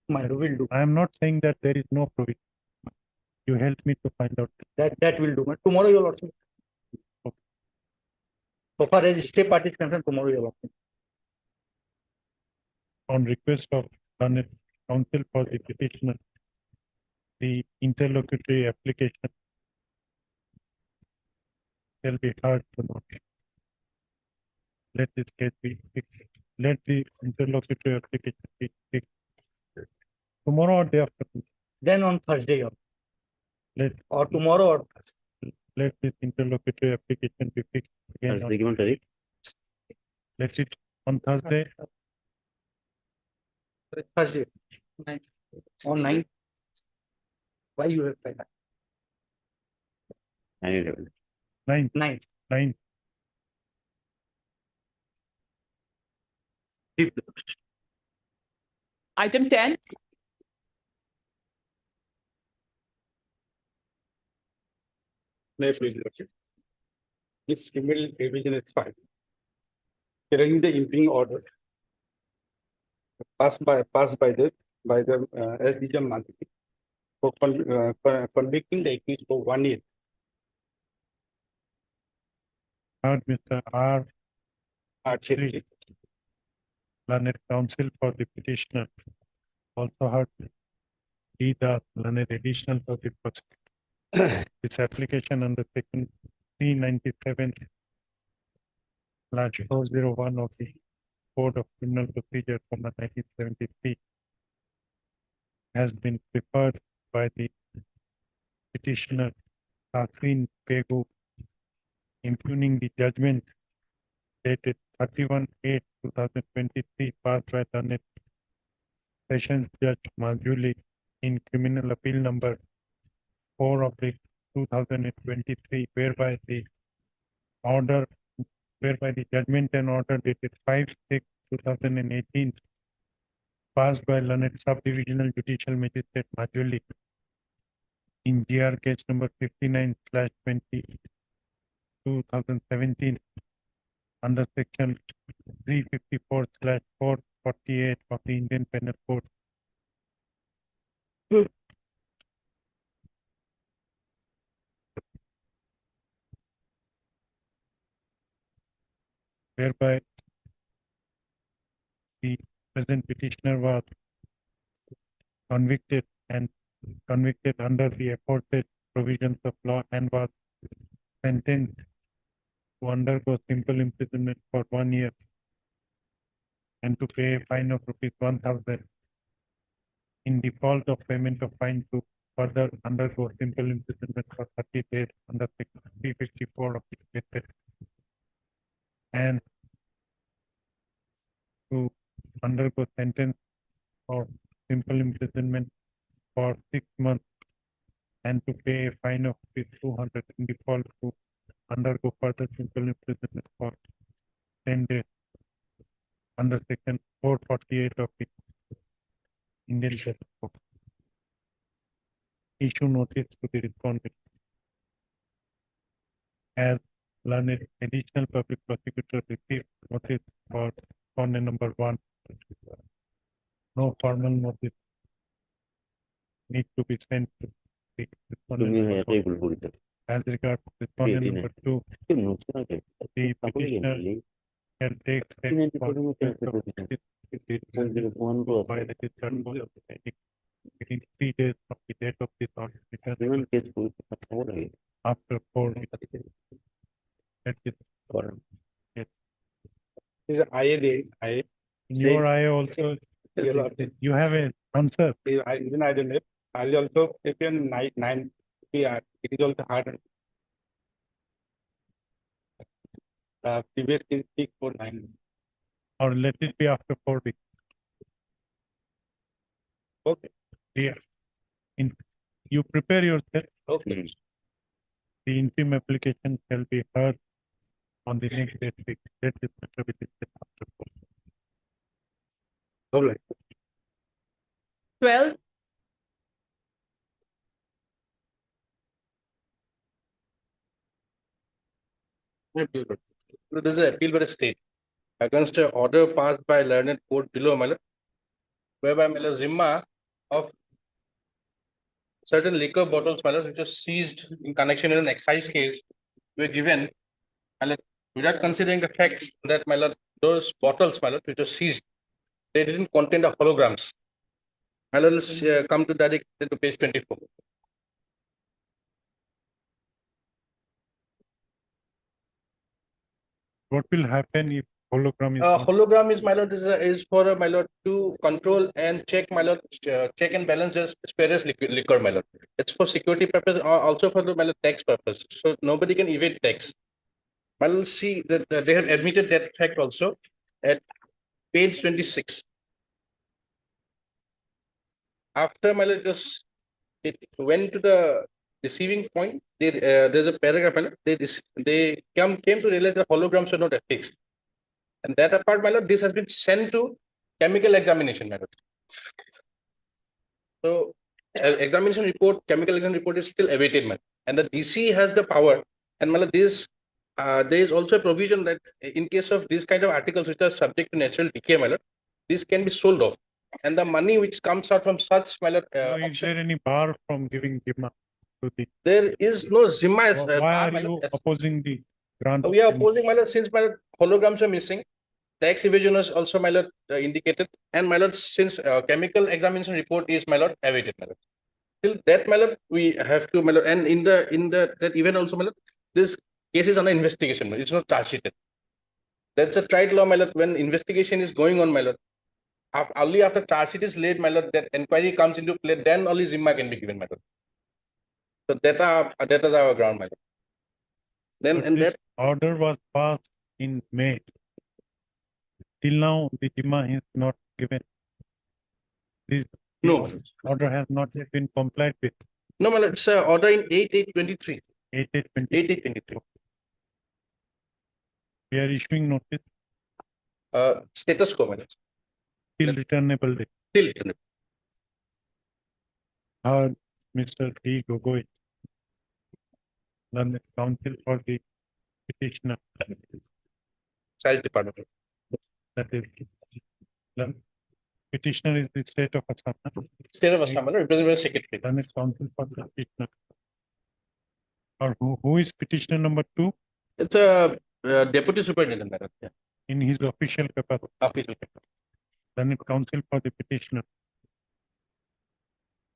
will do. I am not saying that there is no provision. You help me to find out. That will do. But tomorrow your lordship. So far as stay party is concerned, tomorrow your lordship. On request of learned counsel for the petitioner, the interlocutory application shall be heard tomorrow. Let this case be fixed. Let the interlocutory application be fixed. Tomorrow or day after. Then on Thursday Or tomorrow or Thursday. Let this interlocutory application be fixed again. Thursday given tarikh? Let it on Thursday. Thursday. On 9. Why you have said that? 9/11. 9. 9. Item 10. Please, Lordship. This criminal revision is fine. Carrying the impending order passed by the SDJ Manthi for convicting the accused for 1 year. Heard Mr. R. Archery. Learned counsel for the petitioner. Also heard D. Das, learned additional for the prosecutor. This application under section 397/401 of the Code of Criminal Procedure from 1973 has been preferred by the petitioner Tasrin Pegu, impugning the judgment dated 31/8/2023 passed by the Sessions Judge Majuli in criminal appeal number 4 of the 2023, whereby the judgment and order dated 5/6/2018 passed by learned subdivisional judicial magistrate Majuli in GR case number 59/20/2017 under section 354/448 of the Indian Penal Code. Whereby the present petitioner was convicted under the aforesaid provisions of law and was sentenced to undergo simple imprisonment for 1 year and to pay a fine of ₹1,000. In default of payment of fine, to further undergo simple imprisonment for 30 days under section 354 of the Code, and to undergo sentence of simple imprisonment for 6 months and to pay a fine of ₹200 in default, to undergo further simple imprisonment for 10 days under section 448 of the Indian Penal Code. Issue notice to the respondent. As learned additional public prosecutor received notice for respondent number 1, no formal notice need to be sent to the respondent number 1. As regards respondent number 2, the petitioner can take steps for by the discharge within 3 days of the date of this order. After 4 weeks. That is yes. Is IA there? In your eye also, you have an answer. Even I don't know. I'll also take in nine, yeah, it is also hard. Previous is 649. Or let it be after 4 weeks. Okay. Yeah. You prepare yourself. Okay. The interim application shall be heard on the next date. Let this matter be discussed after 4. All right. 12, So this is an appeal by the state against an order passed by learned court below, my lord, whereby my lord Zimma of certain liquor bottles, my lord, which was seized in connection with an excise case, were given, my lord, without considering the fact that, my lord, those bottles, my lord, which was seized, they didn't contain the holograms. My lord, let's come to that to page 24. What will happen if hologram is not- Hologram is, my lord, is for my lord to control and check, my lord, check and balance the spurious liquor, my lord. It's for security purpose or also for the, my lord, tax purpose. So nobody can evade tax. My lord, see that they have admitted that fact also at page 26. After, my lord, it went to the receiving point. There's a paragraph, my lord. They came to realize that holograms were not fixed. And that apart, my lord, this has been sent to chemical examination, my lord. So examination report, chemical examination report is still awaited, man. And the DC has the power. And my lord, there is also a provision that in case of these kind of articles which are subject to natural decay, my lord, this can be sold off. And the money which comes out from such, my lord, So is there any bar from giving Zimma to the? there is no Zimma as Why are you opposing the grant? we are opposing, my lord, since my lord, holograms are missing. Tax evasion is also, my lord, indicated, and my lord, since chemical examination report is, my lord, awaited, my lord. Till that, my lord, we have to, my lord, and in the that event also, my lord, this case is under investigation. It's not charge sheeted. That's a tried law, my lord. When investigation is going on, my lord, only after charge sheet is laid, my lord, that inquiry comes into play, then only Zimma can be given, my lord. So that is our ground, my lord. Then But and this that order was passed in May. Till now, the Zimma is not given. This no, order has not yet been complied with. no, my lord, it's order in 8/8/23. 8/8/20. 8/8/23. We are issuing notice Status quo, my lord. till returnable date. Till Mr. D. Gogoi, the counsel for the petitioner, size department. that is, the petitioner is the state of Assam. State of Assam, my lord, represented by secretary. Then it's counsel for the petitioner. Or who is petitioner number 2 It's a deputy superintendent, my lord. Yeah. in his official capacity? Official. Then it counsel for the petitioner.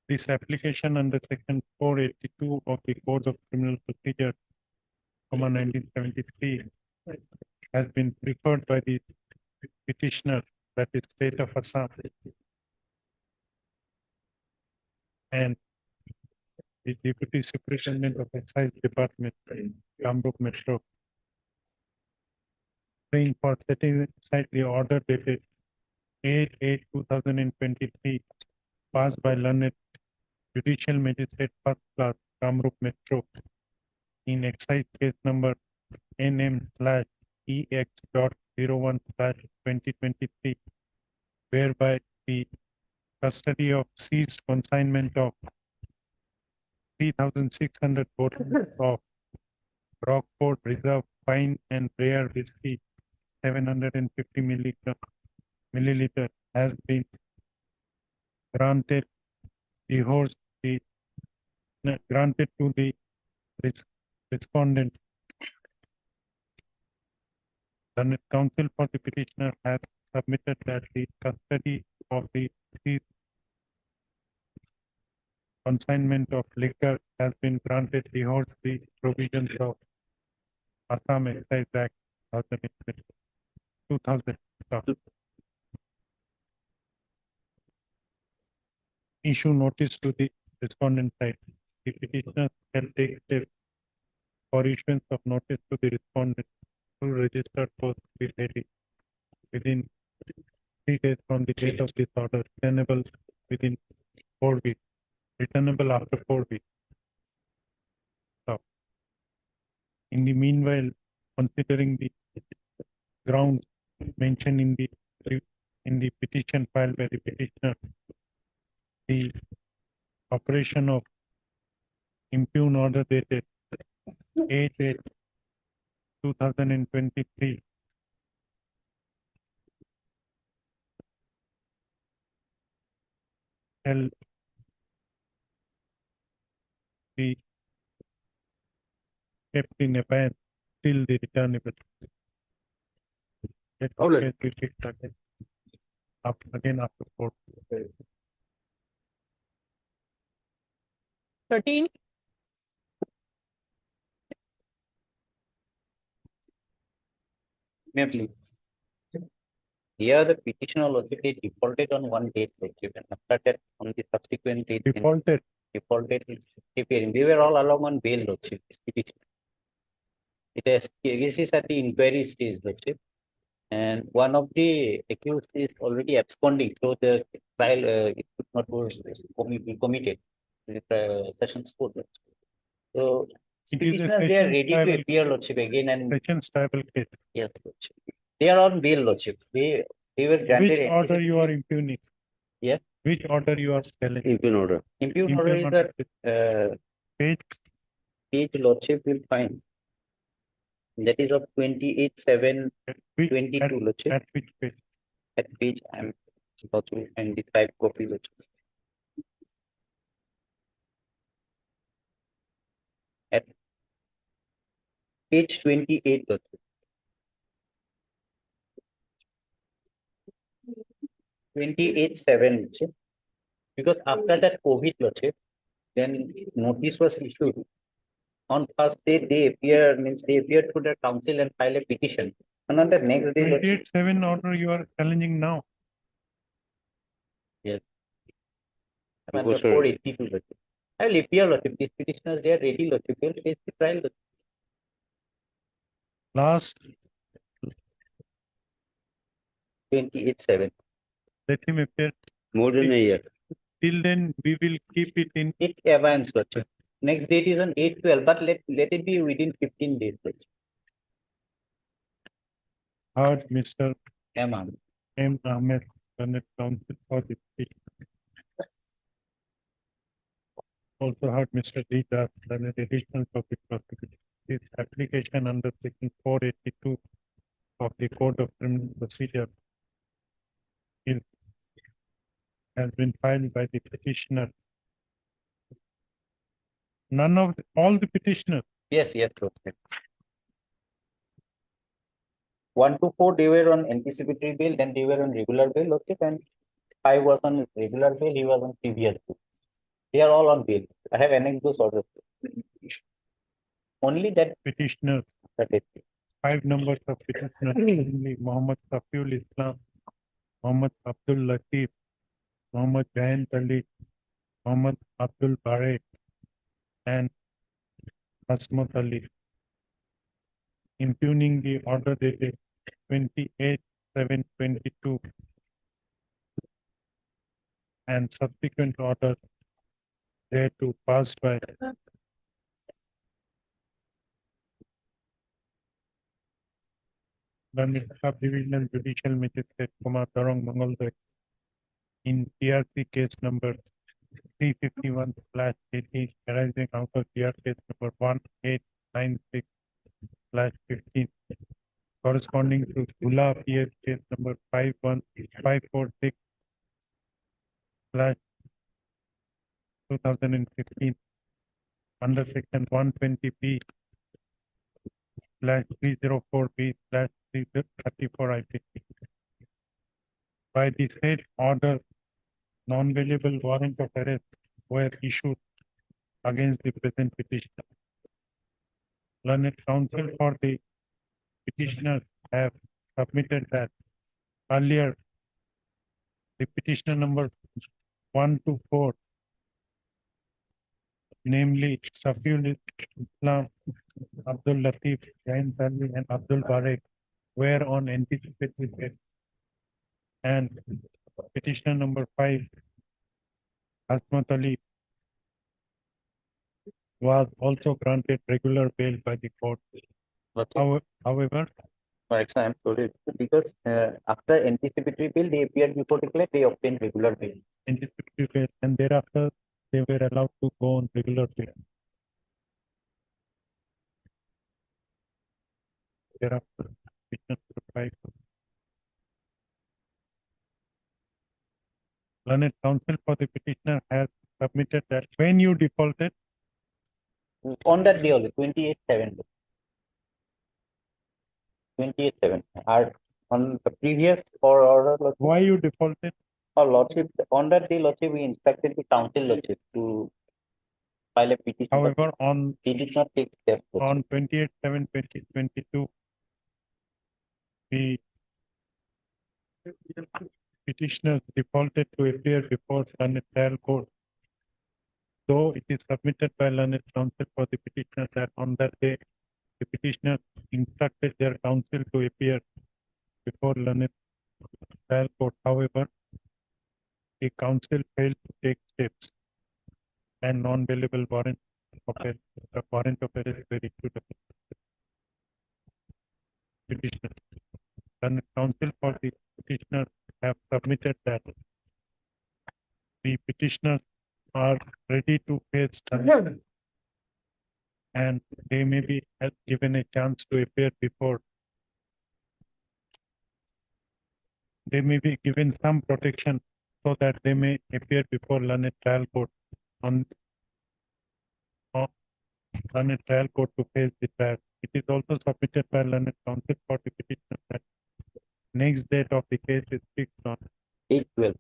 This application under section 482 of the Code of Criminal Procedure, 1973, has been preferred by the petitioner, that is state of Assam. And the Deputy Superintendent of Excise Department, Kamrup Metro, praying for setting aside the order dated 8/8/2023, passed by learned Judicial Magistrate First Class, Kamrup Metro, in excise case number NM/EX.01/2023, whereby the custody of seized consignment of 3,600 bottles of Rockport Reserve Fine and Rare Whiskey, 750 milliliter, has been granted granted to the respondent. The counsel for the petitioner has submitted that the custody of the consignment of liquor has been granted the provisions of Assam Excise Act 2000. Issue notice to the respondent side, the petitioner shall take steps for issuance of notice to the respondent through registered post be ready within 3 days from the date of this order, returnable within 4 weeks, returnable after 4 weeks. Stop. In the meanwhile, considering the grounds mentioned in the petition filed by the petitioner, the operation of impugn order dated 8/8/2023 shall be kept in abeyance till the returnable. Let the Alright. case be fixed again after court. 13, May I please? Here the petitioner logically defaulted on one date, Lordship, and after that on the subsequent date. Defaulted. Defaulted is disappearing. We were all along on bail, Lordship, this petition. This is at the inquiry stage, Lordship. And one of the accused is already absconding, so the trial it could not be committed with sessions court. So It is a petitioners, they are sessions ready to tribal- appear, Lordship, again, and Sessions tribal case. yes, Lordship. They are on bail, Lordship. They were granted. Which order you are impugning? Yes. Which order you are telling? Impugn order. Impugn order is order. that page Lordship will find. That is of 28/7/22, Lordship. At which page? At page I'm about to find the 5 copies, Lordship. At page 28, Lordship. 28/7, Lordship. Because after that COVID, Lordship, then notice was issued. On first day, they appear to the council and file a petition. And on the next day, Lordship, 28/7 order you are challenging now. I'm Go, under sir. 482, Lordship. I will appear, Lordship. These petitioners, they are ready, Lordship. They will face the trial, Lordship. Last, 28/7. let him appear. More than a year. Till then, we will keep it in. It advance, Lordship. Next date is on 8/12, but let it be within 15 days, Lordship. Heard Mr. M. Ahmed. M. Ahmed, Senate Council for the petition. Also heard Mr. D. Das, Senate Additional Public Prosecutor. This application under section 482 of the Code of Criminal Procedure has been filed by the petitioner. All the petitioners. Yes, Lordship. 1 to 4, they were on anticipatory bail, then they were on regular bail, Lordship, and 5 was on regular bail, he was on previous bail. They are all on bail. I have annexed those orders. Only that Petitioners, that is 5 numbers of petitioners, namely Muhammad Safiul Islam, Muhammad Abdul Latif, Muhammad Jayant Ali, Muhammad Abdul Bare, and Asmat Ali, impugning the order dated 28/7/22 and subsequent order thereto passed by the Subdivisional Judicial Magistrate Kumar Darong Mangalore in TRC case number 351/18 arising out of TR case number 1896/15 corresponding to Gula PS case number 51546/2015 under section 120B/304B/334 IPC. By the said order, non-bailable warrant of arrest were issued against the present petitioner. Learned counsel for the petitioners have submitted that earlier the petitioner number 1 to 4 namely Safiul Islam, Abdul Latif, Jain Salvi, and Abdul Barek, were on anticipatory bail. And petitioner number 5, Asmat Ali, was also granted regular bail by the court. However, For example, I'm sorry, because after anticipatory bill, they appeared before the court, they obtained regular bill. anticipatory bail, and thereafter they were allowed to go on regular bail. Thereafter, petitioner number 5. Learned counsel for the petitioner has submitted that when you defaulted, On that day only, 28/7. 28/7. Are on the previous or order, Lordship, why you defaulted, or Lordship, on that day, Lordship, we instructed the council, Lordship, to file a petition. but however, on He did not take steps. Lordship. on 28/7/2022, the petitioners defaulted to appear before learned trial court. Though it is submitted by learned counsel for the petitioner that on that day, the petitioner instructed their counsel to appear before learned trial court. However, the counsel failed to take steps and non-bailable warrant of arrest were issued against the petitioner. Learned counsel for the petitioner have submitted that the petitioners are ready to face trial and they may be given a chance to appear before. They may be given some protection so that they may appear before learned trial court on learned trial court to face the trial. It is also submitted by learned counsel for the petitioner that next date of the case is fixed on. 8/12.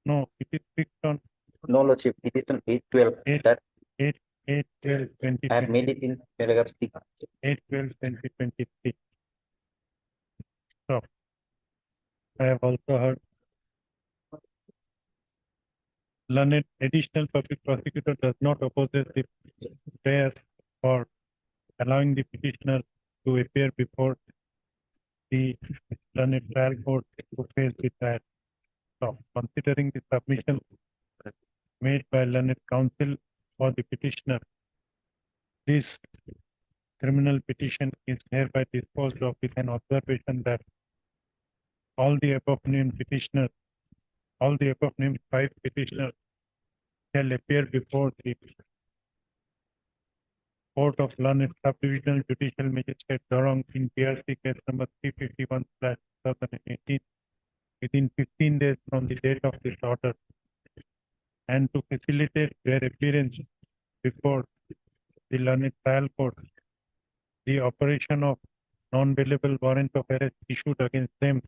No, it is fixed on No, Lordship, it is on 8/12. Eight. That 8/12/2023. I have made it in paragraph 6. 8/12/2023. So, I have also heard learned additional public prosecutor does not oppose the prayers for allowing the petitioner to appear before the learned trial court to face the trial. So, considering the submission made by learned counsel for the petitioner, this criminal petition is hereby disposed of with an observation that all the above named petitioners, all the above named 5 petitioners shall appear before the Court of Learned Subdivisional Judicial Magistrate Dorong in PRC case number 351/2018 within 15 days from the date of this order, and to facilitate their appearance before the learned trial court, the operation of non-bailable warrant of arrest issued against them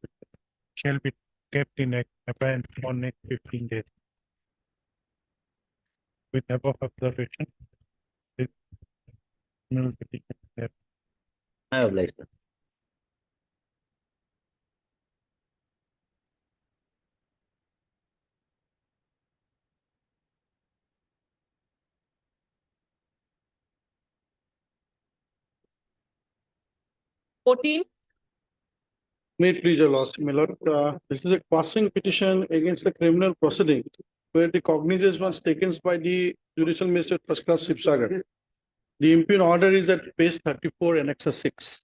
shall be kept in abeyance for next 15 days. With above observation, this criminal petition is there. I have obliged, sir. Fourteen, May it please your lordship, my lord, this is a passing petition against the criminal proceeding where the cognizance was taken by the judicial magistrate first class Sibsagar. The impugn order is at page 34 annexure 6.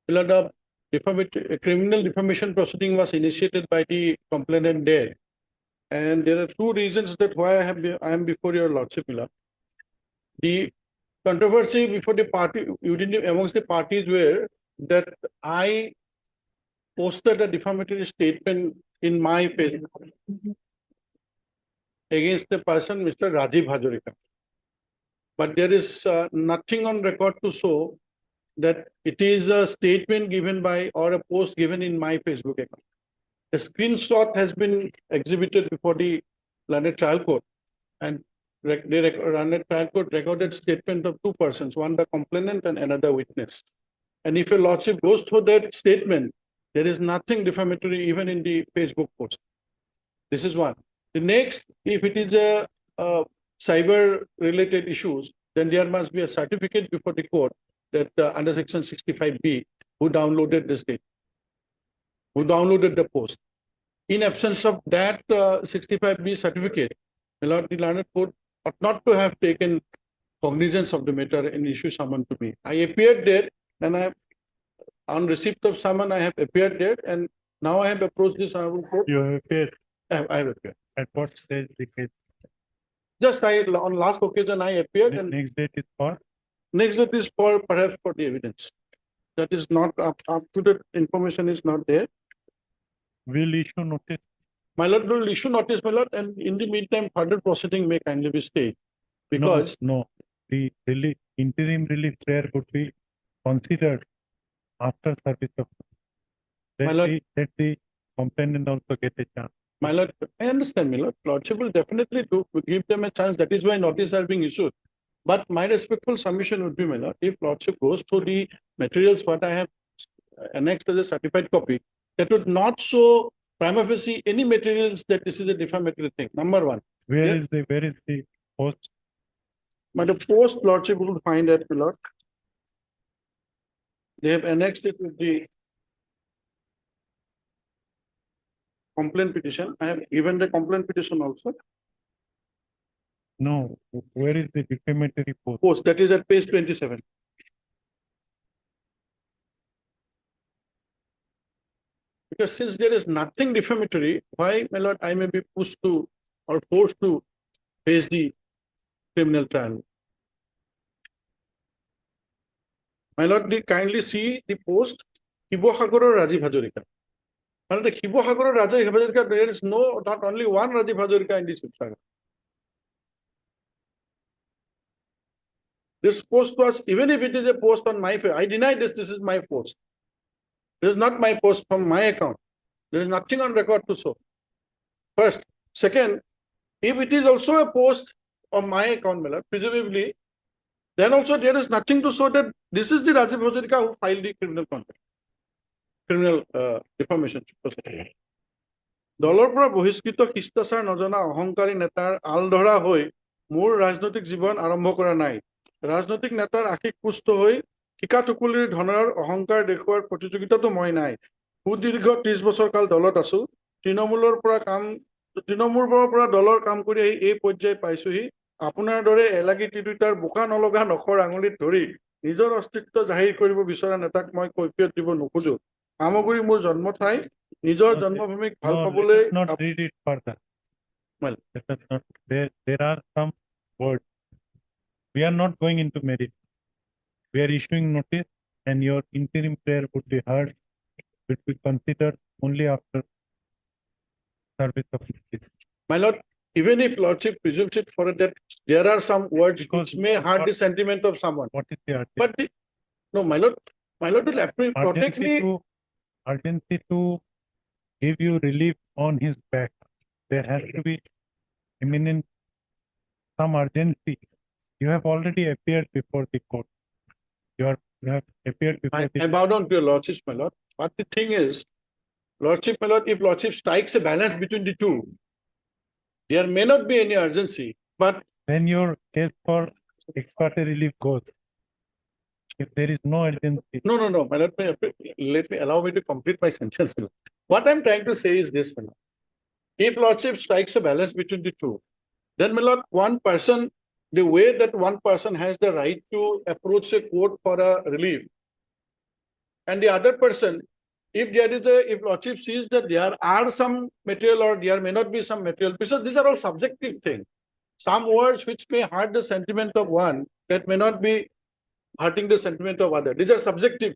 My lord, a criminal defamation proceeding was initiated by the complainant there. And there are 2 reasons that why I am before your lordship, my lord. The controversy before the party, amongst the parties were that I posted a defamatory statement in my Facebook against the person, Mr. Rajiv Hazarika. But there is nothing on record to show that it is a statement given by or a post given in my Facebook account. A screenshot has been exhibited before the learned trial court, and the learned trial court recorded statement of 2 persons, one the complainant and another witness. And if your lordship goes through that statement, there is nothing defamatory even in the Facebook post. This is one. The next, if it is a cyber related issues, then there must be a certificate before the court that under section 65B, who downloaded this data, who downloaded the post. In absence of that 65B certificate, my lord, the learned court ought not to have taken cognizance of the matter and issue summon to me. I appeared there, and on receipt of summon, I have appeared there, and now I have approached this honorable court. You have appeared. I have appeared. At what stage the case? Just on last occasion, I appeared, and Next date is for? next date is for perhaps for the evidence. That is not up to the information is not there. Will issue notice? My lord will issue notice, my lord, and in the meantime, further proceeding may kindly be stayed. Because No, the interim relief prayer would be considered after service of. My lord- Let the complainant also get a chance. my lord, I understand, my lord, lordship will definitely give them a chance. That is why notice are being issued. But my respectful submission would be, my lord, if lordship goes through the materials what I have annexed as a certified copy, that would not show prima facie any materials that this is a defamatory thing. Number one. Where Yeah. is the post? But the post lordship will find that, my lord. They have annexed it with the complaint petition. I have given the complaint petition also. No, where is the defamatory post? Post, that is at page 27. Because since there is nothing defamatory, why, my lord, I may be pushed to or forced to face the criminal trial. My lord, kindly see the post, Hibohagoro Rajiv Hazarika. My lord, the Hibohagoro Rajiv Hazarika, there is not only one Rajiv Hazarika in this Sibsagar. This post was, even if it is a post on my, I deny this is my post. This is not my post from my account. There is nothing on record to show. First. Second, if it is also a post on my account, my lord, presumably, then also there is nothing to show that this is the Rajiv Hazarika who filed the criminal contempt, criminal defamation. দলৰ পৰা বহিষ্কৃত শিষ্টাচাৰ নজনা অহংকাৰী নেতাৰ আলধৰা হৈ মোৰ ৰাজনৈতিক জীৱন আৰম্ভ কৰা নাই ৰাজনৈতিক নেতাৰ আশিক পুষ্ট হৈ ঠিকা টুকুলিৰ ধনৰ অহংকাৰ দেখুৱাৰ প্ৰতিযোগিতাটো মই নাই সুদীৰ্ঘ 30 বছৰ কাল দলত আছো তৃণমূলৰ পৰা দলৰ কাম কৰি এই পৰ্যায় পাইছোহি আপোনাৰ দৰে এলাগি টিটুটাৰ বোকা নলগা নখৰ আঙুলিত ধৰি নিজৰ অস্তিত্ব জাহিৰ কৰিব বিচৰা নেতাক মই কৈফিয়ত দিব নোখোজো সামগ্ৰী মোৰ জন্ম ঠাই নিজৰ জন্মভূমিক ভাল পাবলৈ Not read it further. Well, let us not, there are some words. We are not going into merit. We are issuing notice and your interim prayer would be heard, would be considered only after service of justice. My lord, even if lordship presumes it for that, there are some words Because which may hurt the sentiment of someone. What is the urgency? But no, my lord will protect me. Urgency to give you relief on his back. There has to be imminent, some urgency. You have already appeared before the court. You have appeared before I the bow down to your lordship, my lord. But the thing is, lordship, my lord, if lordship strikes a balance between the two, there may not be any urgency, but then your case for ex parte relief goes. If there is no urgency. No, my lord, allow me to complete my sentence. My lord. What I'm trying to say is this, my lord. If lordship strikes a balance between the two, then, my lord, one person, the way that one person has the right to approach a court for a relief, and the other person, if lordship sees that there are some material or there may not be some material, because these are all subjective things. Some words which may hurt the sentiment of one, that may not be hurting the sentiment of other. These are subjective.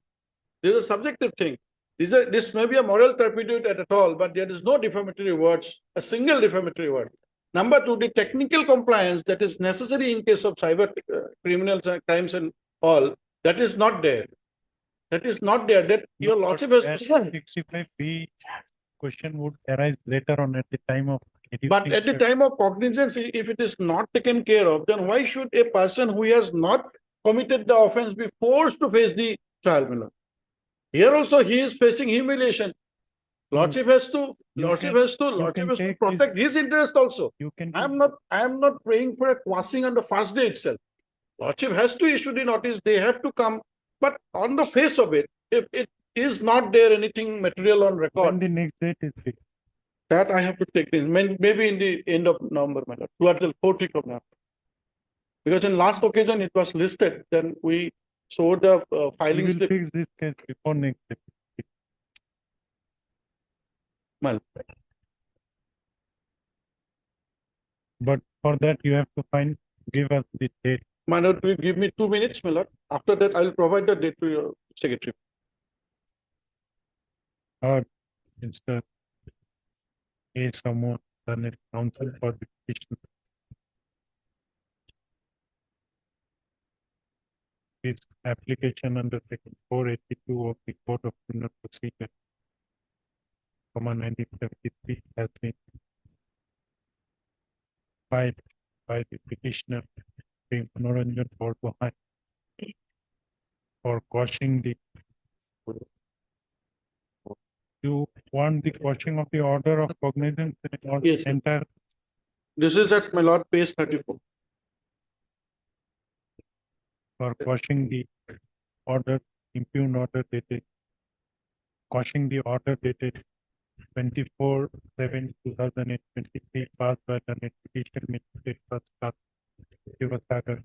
These are subjective thing. This may be a moral turpitude at all, but there is no defamatory words, a single defamatory word. Number two, the technical compliance that is necessary in case of cyber criminals crimes and all, that is not there. That is not there. That your lordship has. 65B question would arise later on at the time of. But at the time of cognizance, if it is not taken care of, then why should a person who has not committed the offense be forced to face the trial? Here also he is facing humiliation. Lordship has to, You Lordship can- has to, you Lordship can has to take this- protect his interest also. You can. I am not praying for a quashing on the first day itself. Lordship has to issue the notice, they have to come, but on the face of it, if it is not there anything material on When record, the next date is fixed. that I have to take this, maybe in the end of November, my lord, towards the 4th of November. Because in last occasion it was listed, then we showed the We filing will slip. fix this case before next date. Well, But for that, you have to give us the date. my lord, will you give me 2 minutes, my lord? After that, I will provide the date to your secretary. Or Mr. A. Someone done it counsel for the petition. This application under section 482 of the Code of Criminal Procedure, 1973 has been filed by the petitioner Sri Manoranjan Borgohain for quashing the. You want the quashing of the order of cognizance or Yes, sir. entire This is at my lord, page 34. for quashing the order, impugned order dated, quashing the order dated 24/7/2023 passed by the petition magistrate first class Shivasagar,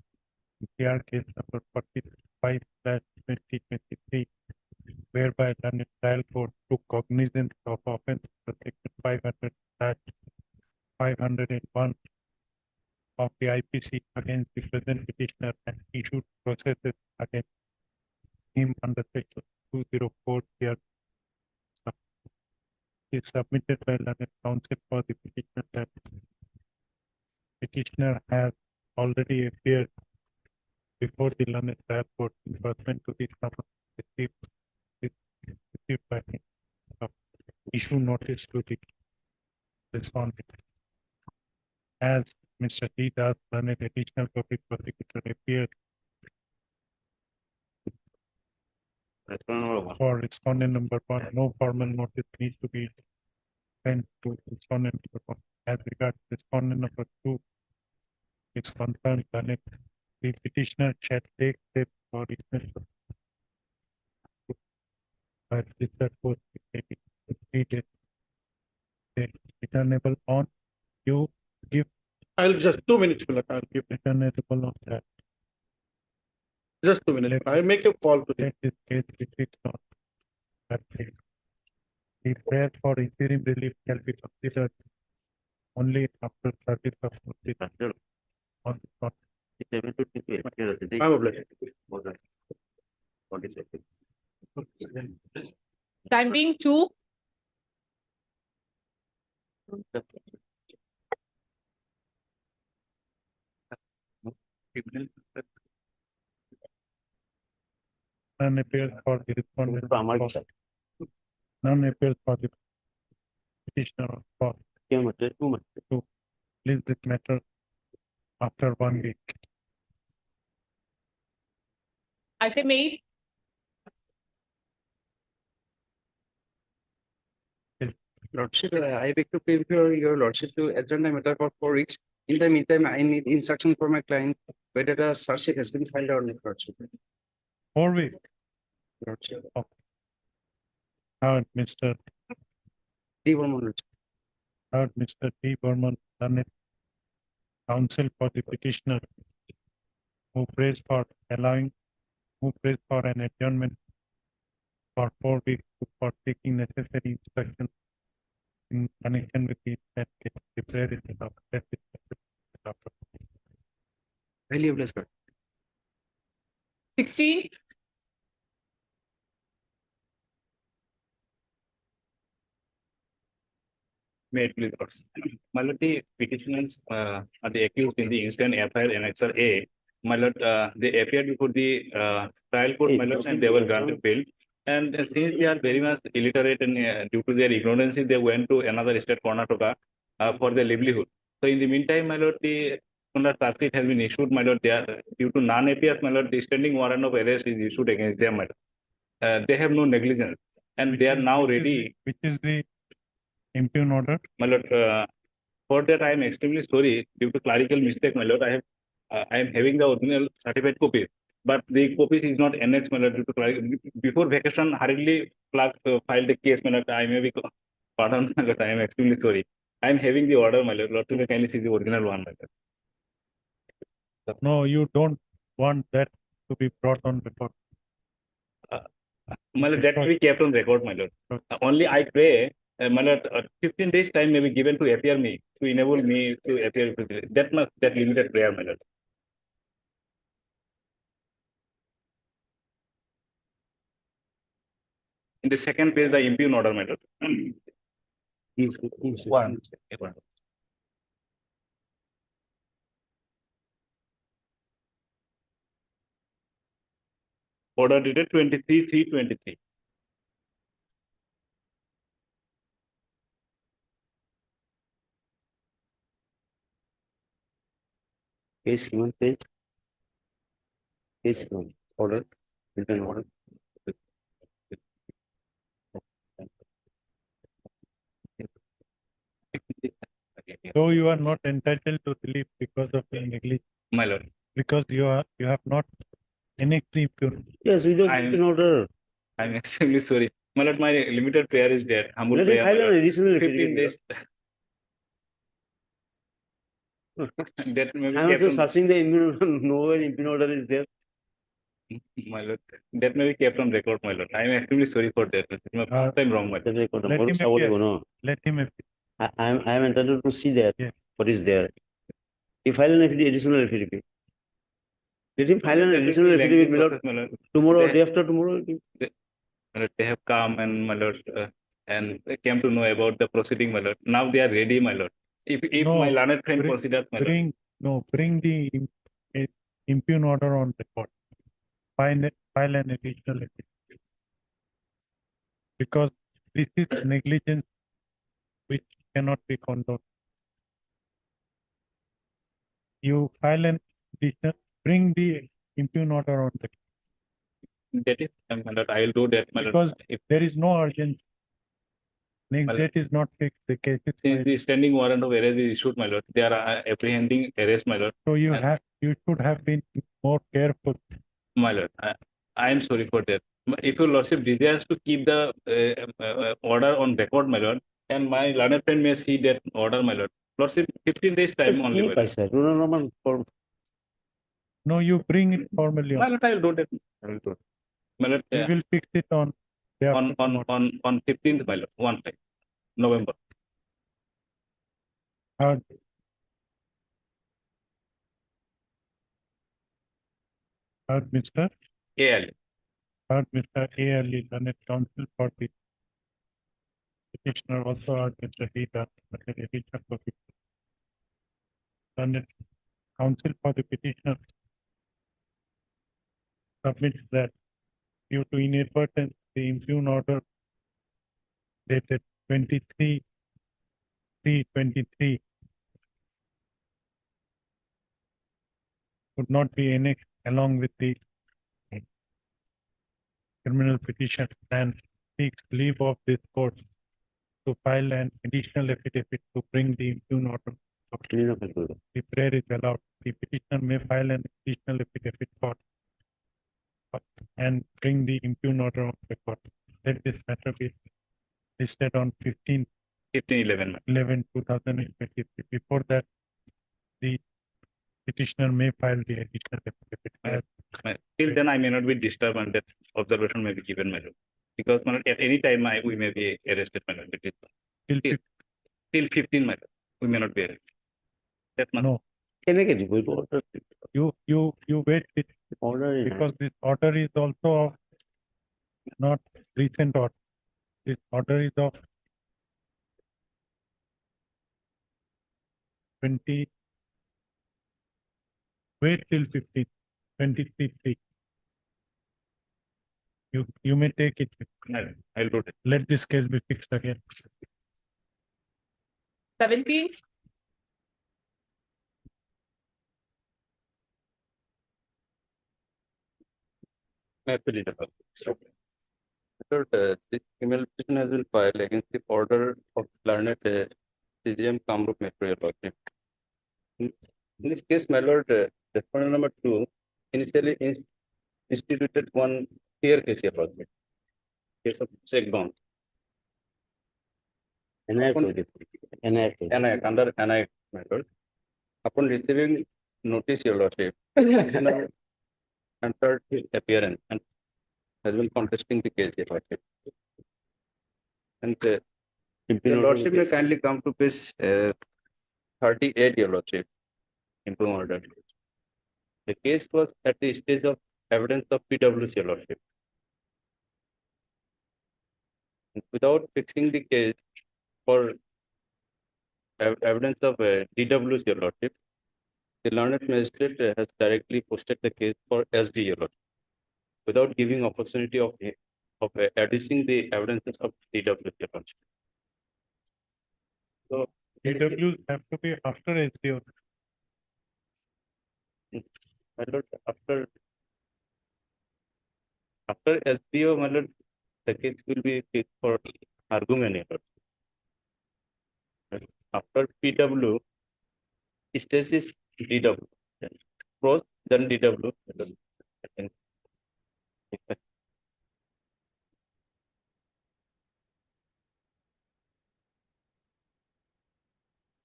PR case number 45/2023, whereby the trial court took cognizance of offense for section 500/501 of the IPC against the present petitioner and issued processes against him under section 204 here. Is submitted by learned counsel for the petitioner that petitioner has already appeared before the learned trial court in pursuant to the summons received by him. Issue notice to the respondent. As Mr. D. Das, learned additional public prosecutor appeared for respondent number 1, no formal notice needs to be sent to respondent number 1. As regards respondent number 2, it's concerned that the petitioner shall take steps for dismissal. But this court completed returnable on you give I'll just 2 minutes, my lord, I'll give it. returnable on that. Just 2 minutes. I'll make a call today. Let this case be fixed on that date. The prayer for interim relief shall be considered only after 30th of November. On the spot. I'm a blessing. Time being 2. None appears for the respondent. None appears for the petitioner or for to leave this matter after 1 week. Item 8. Lordship, I beg to prepare your lordship to adjourn the matter for 4 weeks. In the meantime, I need instruction from my client whether the search sheet has been filed or not, lordship. 4 weeks. Lordship. Heard Mr. D. Burman, lordship. Heard Mr. T. Burman, done it. Counsel for the petitioner who prays for allowing, who prays for an adjournment for 4 weeks for taking necessary instructions in connection with the case. The prayer is adopted. Highly blessed, Lord. 16. May it please Lords. My lord, the petitioners are the accused in the incident FIR Annexer A. My lord, they appeared before the trial court, my lord, and they were granted bail. And since they are very much illiterate and due to their ignorance, they went to another state, Karnataka, for their livelihood. So in the meantime, my lord, the task sheet has been issued, my lord. They are due to non-appearance, my lord, the standing warrant of arrest is issued against them, my lord. They have no negligence, and they are now ready. Which is the Impugn order. My lord, for that I am extremely sorry due to clerical mistake, my lord. I am having the original certified copy, but the copy is not annexed, my lord, due to before vacation, hurriedly clerk filed a case, my lord. I may be pardoned, my lord. I am extremely sorry. I am having the order, my lord. Lord, kindly see the original one, my lord. No, you don't want that to be brought on record. My lord, that will be kept on record, my lord. Only I pray, my lord, 15 days time may be given to appear me, to enable me to appear. That limited prayer, my lord. In the second page, the impugn order, my lord. One. Order dated 23/3/23. Case given page. Case given order, written order. Though you are not entitled to relief because of your negligence, My lord. because you have not annexed the impugn. Yes, without impugn order. I am extremely sorry. My lord, my limited prayer is there. Humble Let him prayer, my file an lord. additional 15 days. That may be I'm kept also on, searching the impugn order, nowhere impugn order is there. my lord. That may be kept on record, my lord. I am extremely sorry for that. It's my first time wrong, my lord. Let him appear. Let him appear. I am entitled to see that. Yes. What is there? He file an additional affidavit. Let him file an That will additional be lengthy affidavit, my lord. process, my lord. Tomorrow or They- day after tomorrow. My lord, they have come and my lord, and they came to know about the proceeding, my lord. Now they are ready, my lord. If No, my learned friend bring- considers, my lord. Bring the impugn order on record. File an additional affidavit. Because this is negligence which cannot be condoned. You file an additional, bring the impugn order on record. That is, my lord, I will do that, my lord. Because If there is no urgency. Next Well, date is not fixed, the case is since filed. the standing warrant of arrest is issued, my lord, they are apprehending arrest, my lord. So you And- should have been more careful. My lord, I am sorry for that. If your lordship desires to keep the order on record, my lord, and my learned friend may see that order, my lord. Lordship, 15 days time only, my lord. No, you bring it formally My on. lord, I will do that. I will do it. My lord, We will fix it on day after tomorrow. on 15th, my lord, 1/5, November. Heard. Heard, Mr. AL. Heard, Mr. A.L.E. Learned Counsel for the petitioner, also heard Mr. Hida, Learned Counsel for the petitioner submits that due to inadvertence, the impugn order dated 23/3/23 would not be annexed along with the criminal petition and seeks leave of this court to file an additional affidavit to bring the impugn order. The prayer is allowed. The petitioner may file an additional affidavit for and bring the impugn order of the court. Let this matter be listed on 15/11/2023. Before that, the petitioner may file the additional affidavit. Till then, I may not be disturbed and that observation may be given, my lord. Because my lord, at any time, we may be arrested, my lord. Till 15, my lord, we may not be arrested. That much. No. You wait it because this order is also of not recent order. This order is of 20. Wait till 15, 23/3. You may take it. I'll do it. Let this case be fixed again. 17. May I please, Third, the criminal petition has been filed against the order of learned CGM Kamrup Metro Lordship. In this case, my lord, respondent number 2 initially instituted one clear case here, Lordship. Case of check bounce. Upon- under NI, my lord. Upon receiving notice, your lordship, entered his appearance and has been contesting the case, your lordship. And your lordship may kindly come to page 38, your lordship. Improvement order. The case was at the stage of evidence of PWC, your lordship. Without fixing the case for evidence of DWC, your lordship, the learned magistrate has directly posted the case for SD, your lordship, without giving opportunity of adducing the evidences of DWC, your lordship. So DWs have to be after SDO. my lord, after SDO, my lord, the case will be fixed for argument, your lordship. After PW, stage is DW. Cross, then DW.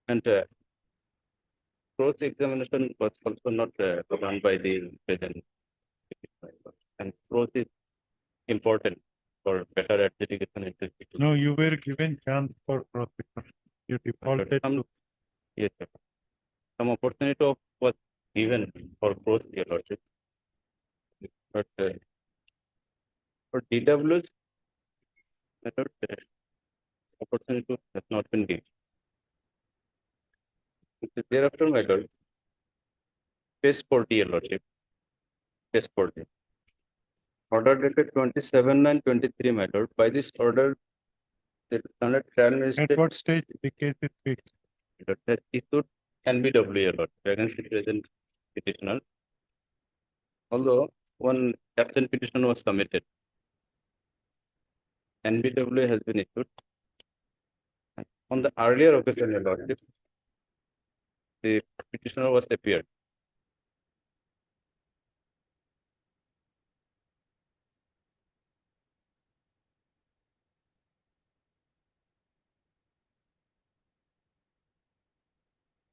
And cross examination was also not done by the present. And cross is important for better adjudication. No, you were given chance for prosecution. You defaulted to. Yes, sir. Some opportunity was given for cross, your lordship. But for DWs, method, opportunity has not been given. Thereafter, my lord, page 40, your lordship. Page 40. Order dated 27/9/23, my lord. By this order, the Learned Trial Magistrate At what stage the case is fixed? has issued NBW, your lord, against the present petitioner. Although one absent petition was submitted, NBW has been issued. On the earlier occasion, your lordship, the petitioner was appeared.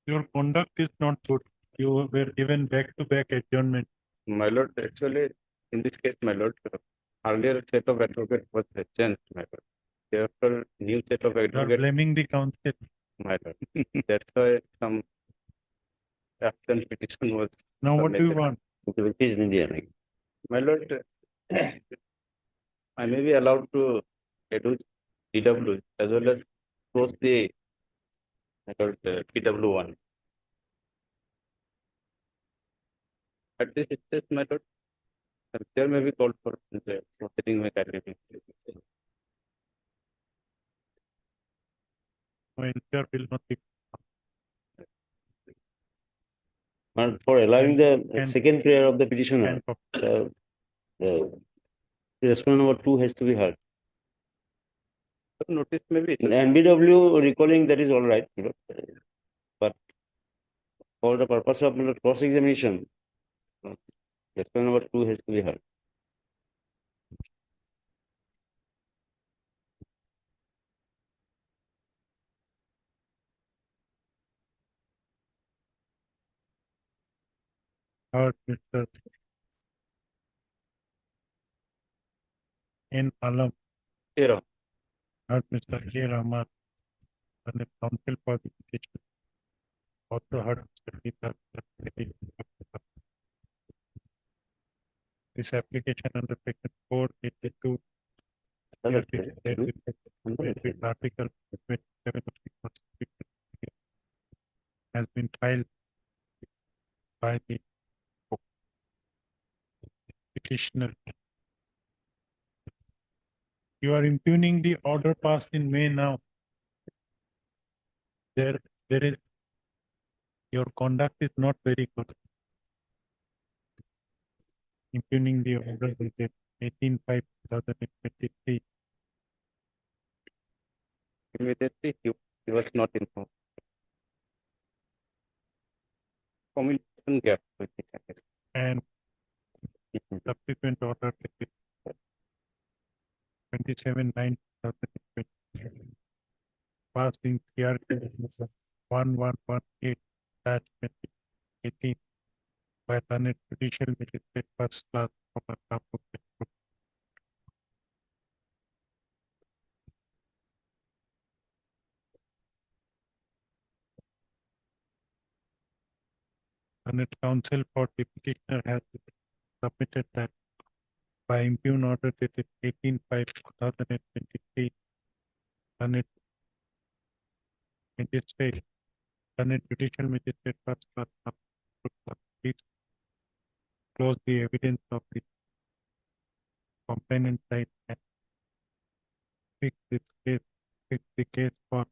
Your conduct is not good. You were given back-to-back adjournment. My lord, actually, in this case, my lord, earlier set of advocate was changed, my lord. Therefore, new set of You are advocate, blaming the council. my lord. That's why some absent petition was. Now what do you want? My lord, I may be allowed to reduce DW as well as close the PW1. At this stage, my lord, there may be called for proceeding my calculation. No, NCR will not be. And for allowing the Can- second prayer of the petitioner, can- the respondent number 2 has to be heard. Notice maybe. NBW recalling that is all right, but for the purpose of cross examination, respondent number 2 has to be heard. Heard Mr. N. Alam. Here, Heard Mr. K. Rahman. And the council for the petition. Also heard Mr. Peter. This application under section 482. Article 27 of the Constitution has been filed by the petitioner. You are impugning the order passed in May now. There is, your conduct is not very good. Impugning the order. 18/5/2023. Immediately he was not informed. Communication gap with the candidates. And subsequent order 27/9/2023 passed in CRK 1118/2018 by the Judicial Magistrate First Class of Nagpur. The counsel for the petitioner has submitted that by impugn order dated 18/5/2023, the magistrate, the judicial magistrate first class please close the evidence of the complainant side and fix the case for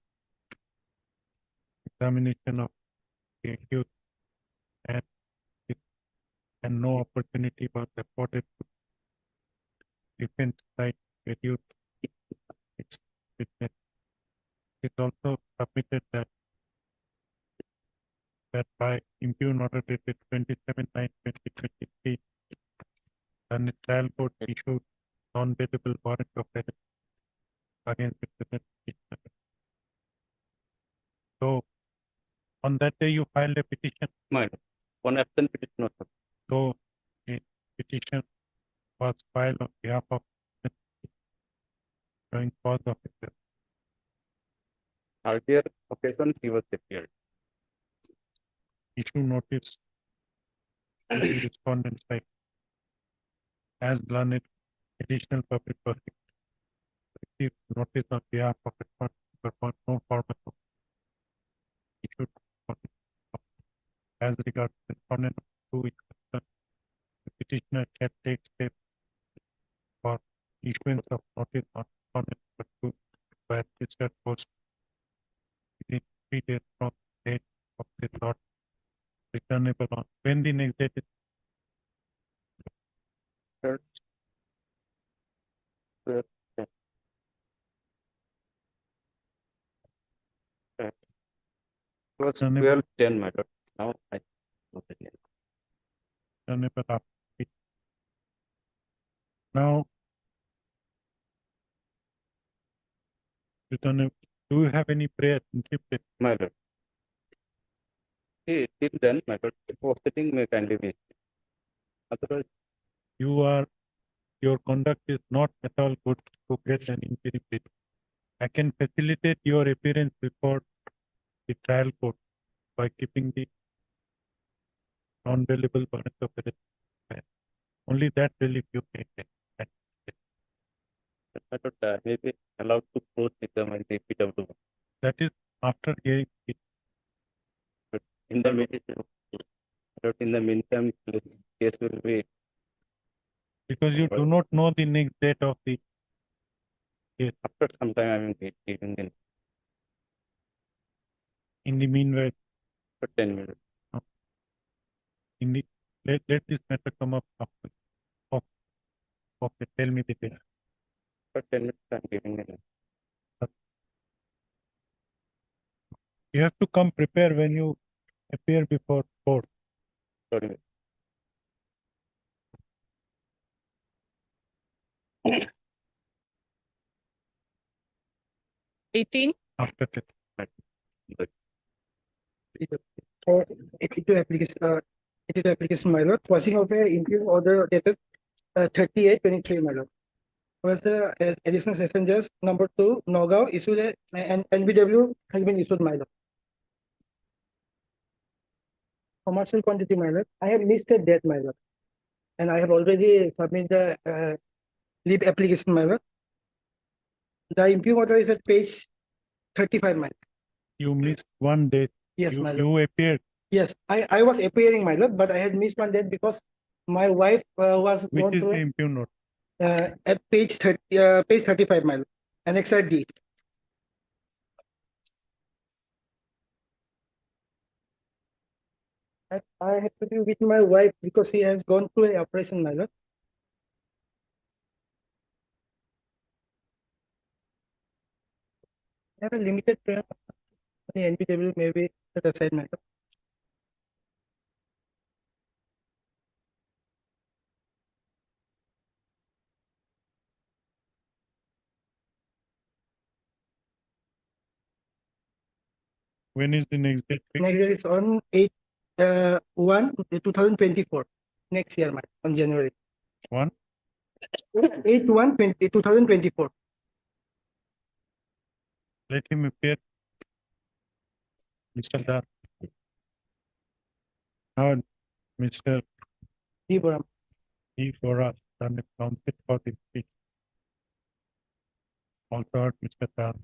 examination of the accused and and no opportunity was afforded to defense side to reduce its witness. It also submitted that by impugn order dated 27/9/2023, the trial court issued non-bailable warrant of arrest against the present petitioner. So on that day you filed a petition. One absent petition was filed. So a petition was filed on behalf of showing cause of it. Earlier occasion he was appeared. Issue notice to the respondent side as learned additional public prosecutor received notice on behalf of respondent but for no formal issued as regards respondent who is concerned, the petitioner shall take steps for issuance of notice on respondent but to by registered post within 3 days from the date of the thought returnable on when the next date is Third. It was Returnable. 12/10, my lord. Now I know the name. returnable after it. Now returnable. Do you have any prayer encrypted? My lord. Hey, till then, my lord, proceeding may kindly be. Otherwise, Your conduct is not at all good to get an interim plea. I can facilitate your appearance before the trial court by keeping the non-bailable warrant of arrest. Only that relief you may take. my lord, may be allowed to close the term and the PW. That is after hearing it. But in the meantime, the case will be. Because you do not know the next date of the case. After some time, I will be giving In the meanwhile, for 10 minutes. let this matter come up after. Okay, tell me the date. For 10 minutes, I'm giving it. You have to come prepare when you appear before court. Sorry. After that. For 82 application, my lord, crossing of a impugn order dated 38/23, my lord. Whereas the additional session judge number 2, Nogao, issued an NBW has been issued, my lord. Commercial quantity, my lord. I have missed a date, my lord. And I have already submitted the leave application, my lord. The impugn order is at page 35, my lord. You missed one date. Yes, my lord. You appeared. Yes, I was appearing, my lord, but I had missed one date because my wife was Which gone is to the impugn note? at page 35, my lord, Annex D. I had to be with my wife because she has gone through an operation, my lord. have a limited term. The NBW may be set aside matter. When is the next date? Next year is on 8/1/2024. Next year, on January. 8/1/2024. Let him appear. Mr. Dar. Now, Mr. Deeparam. For us, done a counsel for the speech. Also, heard Mr. Das,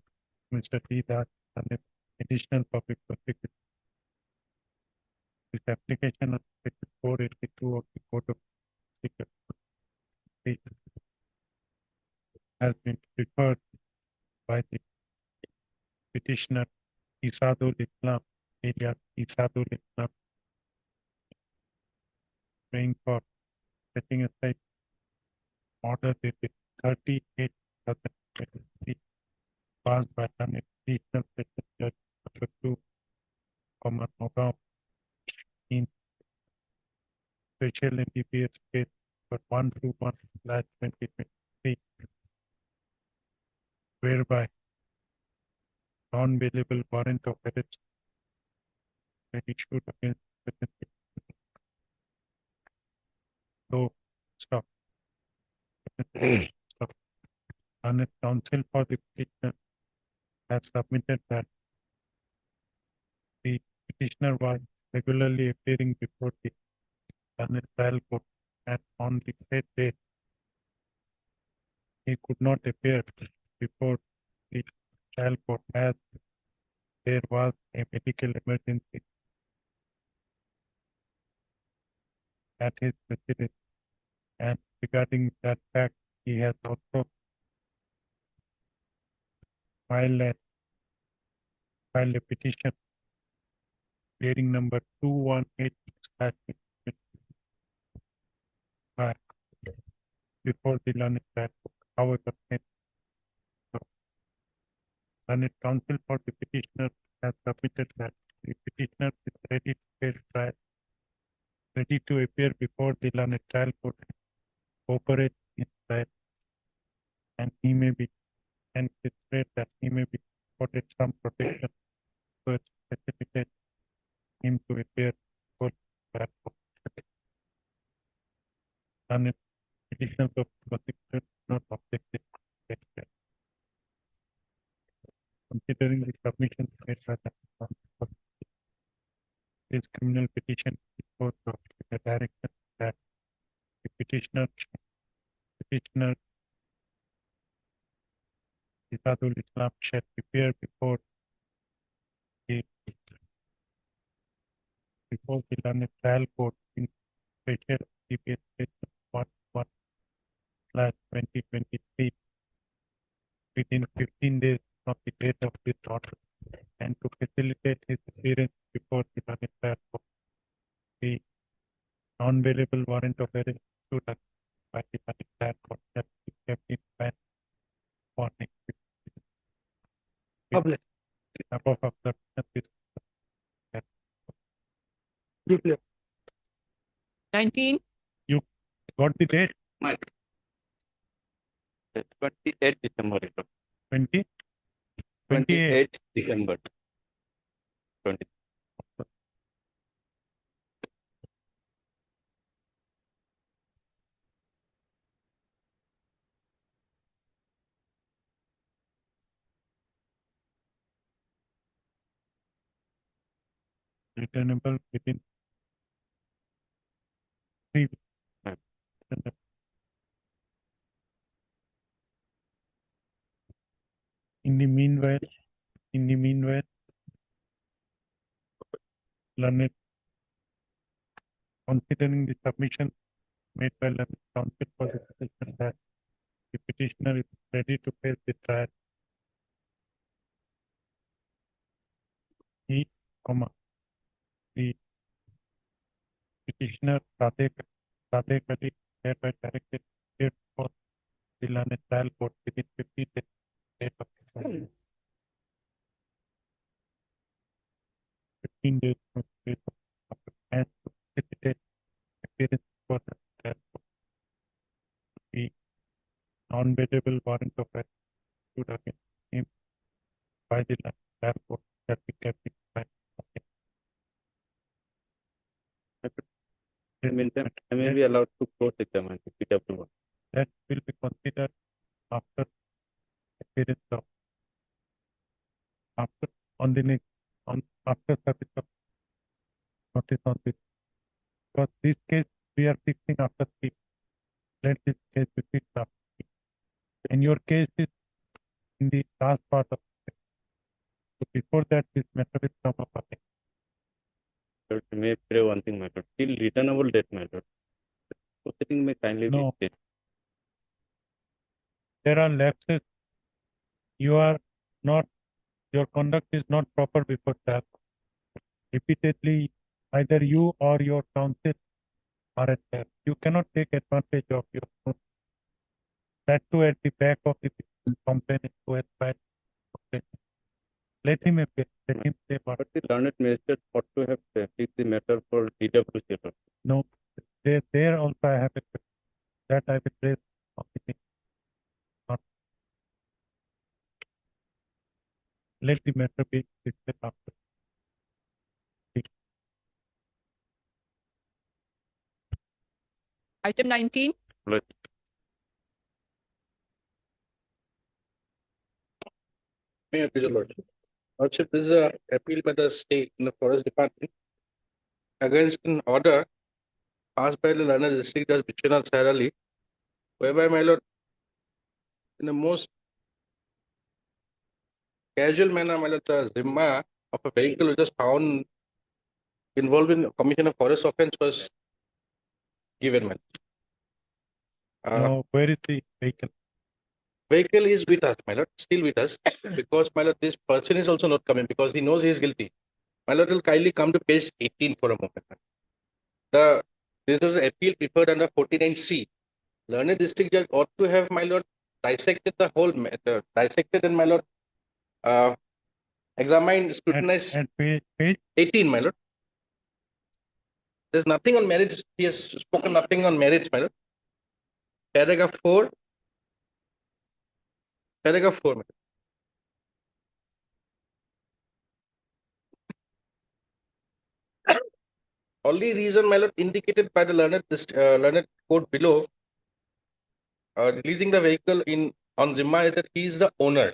Mr. T. Das, done a additional public prosecutor. This application of section 482 of the Code of Procedure has been preferred by the petitioner Isadul Islam, alias Isadul Islam, praying for setting aside order dated 38/2023 passed by an additional session judge number 2, Nogam in special NDPS case for 121/2023, whereby non-bailable warrant of arrest were issued against the stop. And a counsel for the petitioner has submitted that the petitioner was regularly appearing before the trial court, and on the said day he could not appear before the trial court as there was a medical emergency at his facility, and regarding that fact he has also filed a petition bearing number 218/5 before the learned trial court. However, learned counsel for the petitioner has submitted that the petitioner is ready to face trial, ready to appear before the learned trial court, cooperate in trial, and he may be, and it's great that he may be afforded some protection to facilitate him to appear before the trial court. And petitions of prosecutor not objected. Considering the submission made by this criminal petition before the direction that the petitioner Isadul Islam shall appear before the learned trial court in special CPS station 1/2023 within 15 days from the date of this order, and to facilitate his appearance before the learned trial court, the non-bailable warrant of arrest issued by the learned trial court shall be kept in hand for next week. Public. Above observation is Deeply. 19. You got the date? 28 December. 20? 28 December. 20. Returnable within 3 weeks. In the meanwhile, learned, considering the submission made by learned counsel for the petition that the petitioner is ready to face the trial, he, the petitioner Sadek Ali hereby directed appeared for the learned trial court within 50 days date of the trial. days from date of and precipitate appearance for the therefore the non-bailable warrant of arrest issued against him by the therefore that be kept in mind. I may be allowed to cross-examine if we have to. That will be considered after appearance of after on the next on after service of notice on this. Because this case we are fixing after 3. Let this case be fixed after 3. And your case is in the last part of it. So before that, this matter will come up again. But may pray one thing, my lord. Till returnable date, my lord. Proceeding may kindly be No. stayed. There are lapses. You are not, your conduct is not proper before that. Repeatedly, either you or your counsel are at that. You cannot take advantage of your own. That too at the back of the complaint to aspire. Let him appear. Let him say what. But the learned magistrate ought to have fixed the matter for DWC. No, there also I have a that I will raise on the thing. Not let the matter be fixed after. Item 19. Let May I please, your lordship? Lordship, this is a appeal by the state in the forest department against an order passed by the learned district judge Vishwanath Sairali, whereby my lord, in the most casual manner, my lord, the zimma of a vehicle which was found involved in commission of forest offence was given, man. Now, where is the vehicle? Vehicle is with us, my lord, still with us, because my lord, this person is also not coming because he knows he is guilty. My lord will kindly come to page 18 for a moment. This was an appeal preferred under 49C. Learned district judge ought to have, my lord, dissected the whole matter, dissected and my lord, examined, scrutinized. At page 18, my lord. There's nothing on marriage. He has spoken nothing on marriage, my lord. Paragraph 4. Paragraph 4, my lord. Only reason, my lord, indicated by the learned court below, releasing the vehicle on Zimma is that he is the owner.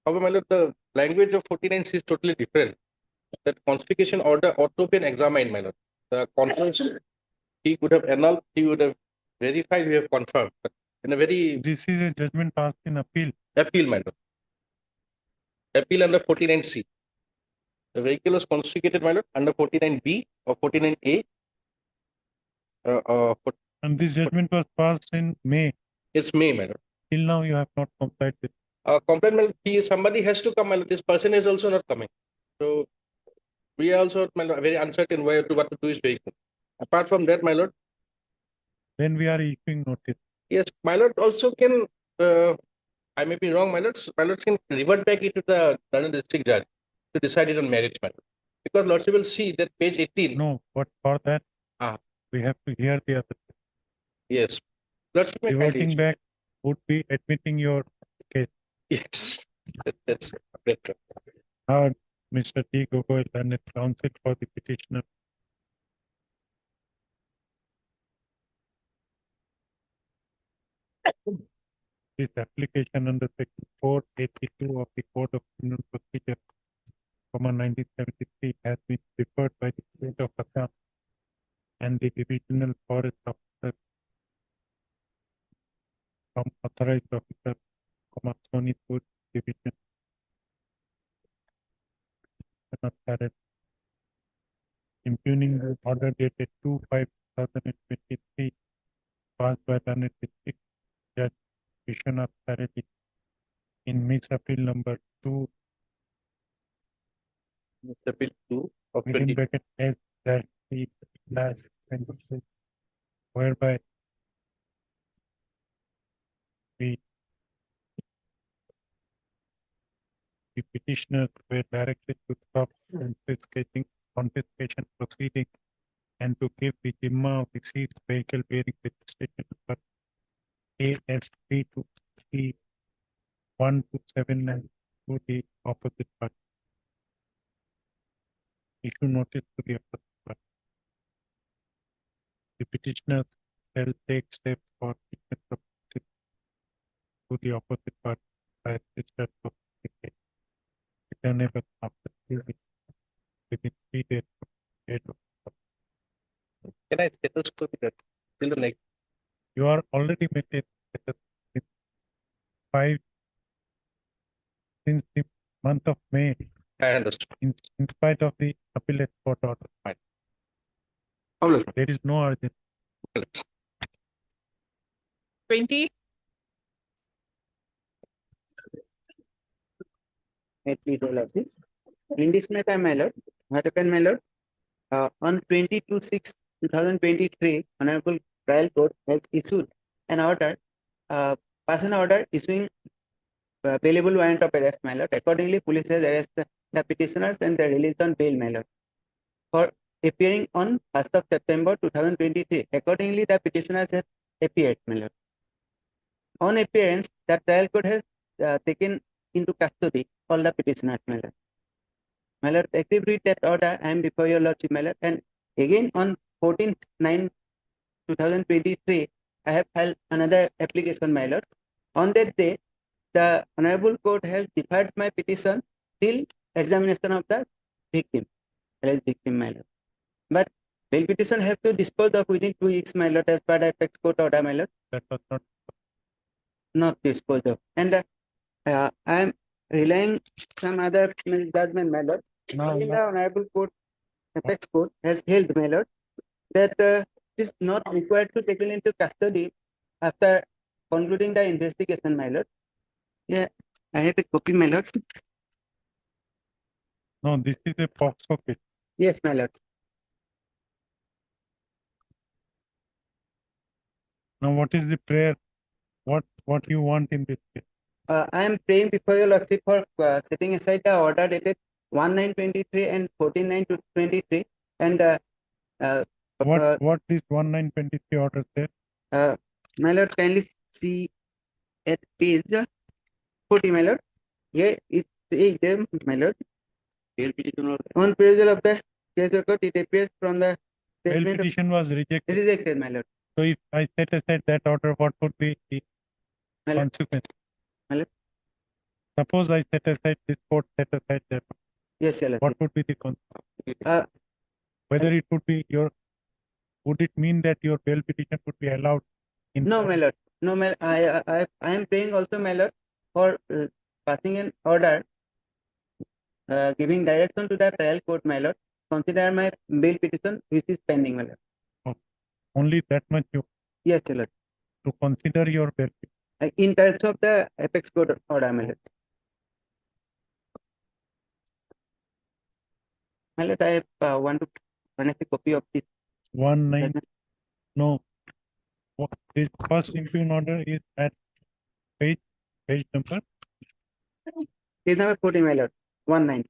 However, my lord, the language of 49C is totally different. That conspicuation order ought to be examined, my lord. The conference he could have annulled, he would have verified, we have confirmed. But in a very This is a judgment passed in appeal. appeal, my lord. Appeal under 49C. The vehicle was consticated, my lord, under 49B or 49A. And this judgment was passed in May. It's May, my lord. Till now, you have not complied with. Complaint, my lord, somebody has to come, my lord. This person is also not coming. So we are also, my lord, very uncertain what to do his vehicle. Apart from that, my lord. Then we are issuing notice. Yes, my lord also can, I may be wrong, my lord. My lord can revert back into the London district judge to decide it on marriage, my lord. Because lordship will see that page 18. No, but for that, we have to hear the other. Yes. Lordship may reverting back would be admitting your case. Yes. That's better. Mr. T. Gogoi, then counsel for the petitioner. This application under section 482 of the Code of Criminal Procedure, 1973, has been preferred by the state of Assam and the divisional forest officer from authorized officer, Sonipur division. Impugning the order dated 2/5/2023 passed by the district judge Vishwanath Sairali in Miss Appeal number 2 Appeal 2 of within bracket S-3/26, whereby the petitioners were directed to stop confiscation proceeding and to give the Jimma of the seized vehicle bearing registration number AS 3231279 to the opposite party. Issue notice to the opposite party. The petitioners shall take steps for to the opposite party by registered returnable after 3 weeks within 3 days from date of. Can I stethoscope that? Children like You are already maintained five since the month of May. I understood. In spite of the appellate court order. Right. There is no urgency. 20, May please roll up, please. In this matter, my lord, what happened, my lord? On 22/6/2023, Honorable Trial Court has issued an order, person order issuing bailable warrant of arrest, my lord. Accordingly, police has arrested the petitioners and they released on bail, my lord, for appearing on 1st of September 2023. Accordingly, the petitioners have appeared, my lord. On appearance, the trial court has taken into custody all the petitioners, my lord. My lord, agreed with that order, I am before your lordship, my lord. And again on 14/9/2023, I have filed another application, my lord. On that day, the Honorable Court has deferred my petition till examination of the victim, alleged victim, my lord. But bail petition have to dispose of within 2 weeks, my lord, as per the apex court order, my lord. That was Not disposed of. And I am relying some other judgment, my lord. No, In no. the Honorable Court, apex court has held, my lord, that it is not required to take into custody after concluding the investigation, my lord. Yeah, I have a copy, my lord. No, this is a POXO case. Yes, my lord. Now, what is the prayer? What you want in this case? I am praying before your lordship for setting aside the order dated 1/9/23 and 14/9/23 and What this 1923 order says? my lord, kindly see at page 40, my lord. Here it is there, my lord. On perusal of the case record, it appears from the Bail statement of petition was rejected. rejected, my lord. So if I set aside that order, what would be the My lord. consequence? My lord. Suppose I set aside this court set aside that. Yes, your What lordship. would be the consequence? Whether it would be would it mean that your bail petition would be allowed in No, my lord. No, my I am praying also, my lord, for passing an order giving direction to the trial court, my lord. Consider my bail petition which is pending, my lord. only that much you Yes, your lord. to consider your bail petition. In terms of the apex court order, my lord. My lord, I want to furnish a copy of this. 19 no. This first impugned order is at page number. Page number 40, my lord. 19.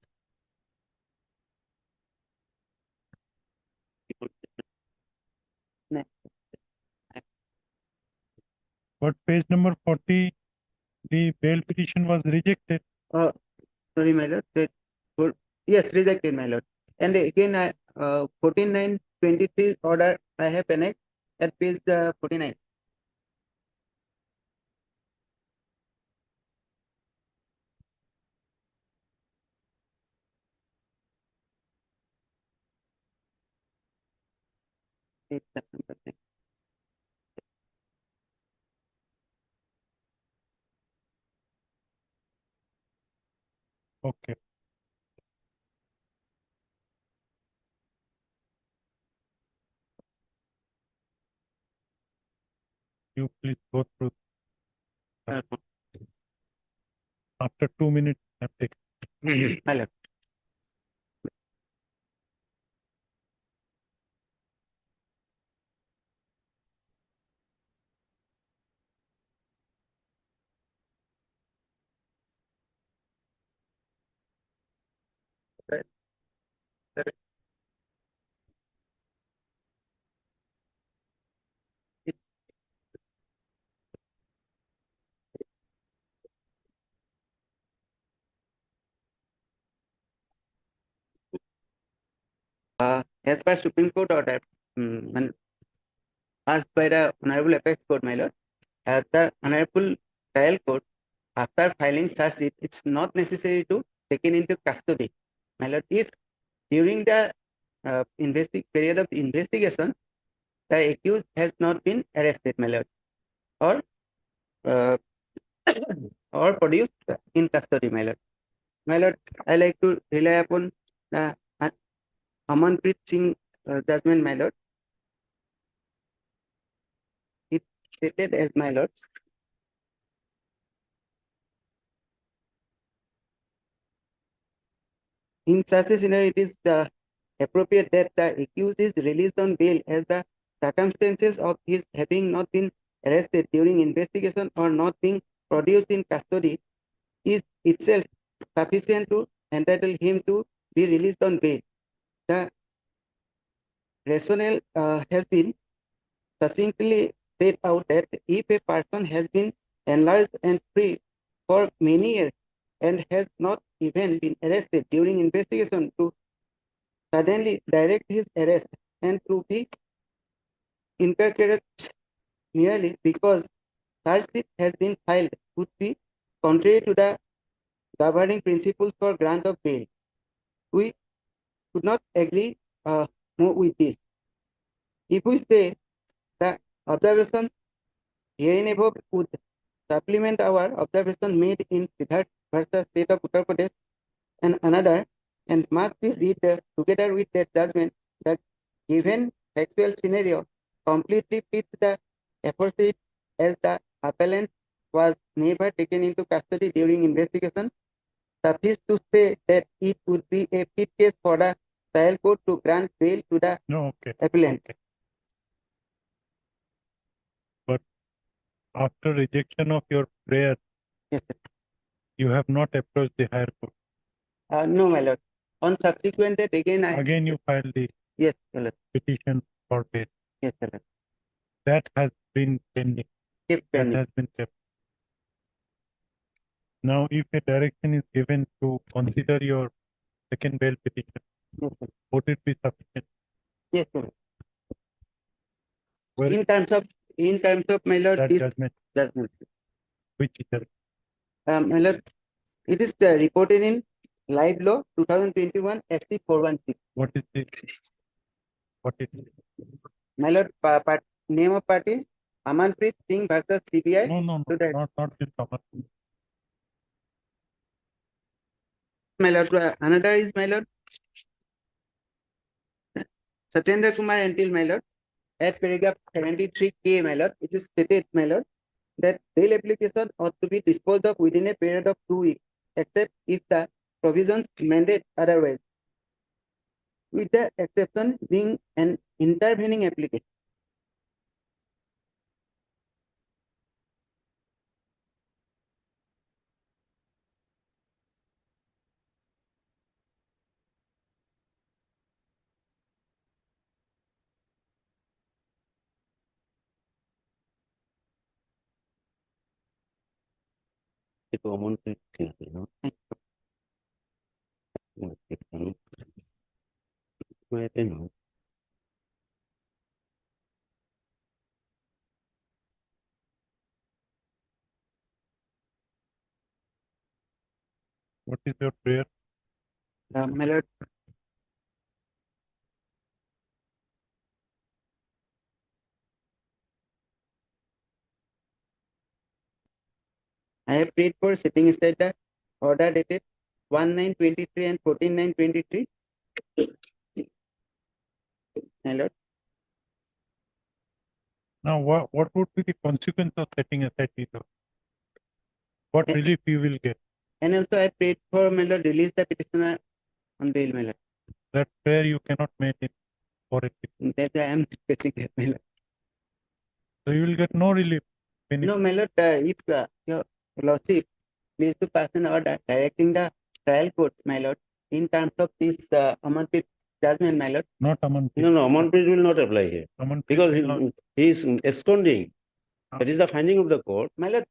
But page number 40, the bail petition was rejected. Sorry, my lord. Yes, rejected, my lord. And again, I 14/9/23 order I have annexed at page 49. Okay. You please go through. After 2 minutes, I take. My lord. As per Supreme Court order, when passed by the Honorable Apex Court, my lord, at the Honorable Trial Court, after filing charge sheet, it's not necessary to taken into custody, my lord. If during the period of investigation, the accused has not been arrested, my lord, or uh, or produced in custody, my lord. My lord, I like to rely upon the Amanpreet Singh judgment, my lord. It stated as, my lord, in such a scenario, it is appropriate that the accused is released on bail as the circumstances of his having not been arrested during investigation or not being produced in custody is itself sufficient to entitle him to be released on bail. The rationale has been succinctly set out that if a person has been enlarged and free for many years and has not even been arrested during investigation, to suddenly direct his arrest and to be incarcerated merely because charge sheet has been filed would be contrary to the governing principles for grant of bail. We could not agree more with this. If we say the observation herein above would supplement our observation made in Siddharth versus State of Uttar Pradesh and another, and must be read together with that judgment, that given factual scenario completely fits the aforesaid, as the appellant was never taken into custody during investigation. Suffice to say that it would be a fit case for the trial court to grant bail to the appellant. But after rejection of your prayer, yes, you have not approached the higher court. No, my lord. On subsequent date, again you filed the yes, my lord. petition for bail. Yes, my lord. That has been pending. Kept pending. That has been kept. Now, if a direction is given to consider your second bail petition, yes, would it be sufficient? Yes, sir. Well, in terms of my lord, that this judgment. Which judgment? My lord, it is reported in Live Law 2021 SC 416. What is it? What is it? My lord, name of party Amanpreet Singh versus CBI. No, not this Amanpreet. My lord, another is, my lord, Satyendra Kumar until, my lord, at paragraph 73K, my lord, it is stated, my lord, that bail application ought to be disposed of within a period of 2 weeks, except if the provisions mandate otherwise, with the exception being an intervening application. itu Amanpreet Singh, no? No. What is your prayer? My lord, I have prayed for setting aside the order dated 1/9/23 and 14/9/23. My lord. Now, what would be the consequence of setting aside these orders? What relief you will get? And also I prayed for, my lord, release the petitioner on bail, my lord. That prayer you cannot make it for a that I am getting that, my lord. So you will get no relief. No, my lord, if your lordship please to pass an order directing the trial court, my lord, in terms of this Amanpreet judgment, my lord. Not Amanpreet. No, Amanpreet will not apply here Amanpreet because will not. he is absconding. That is the finding of the court. My lord,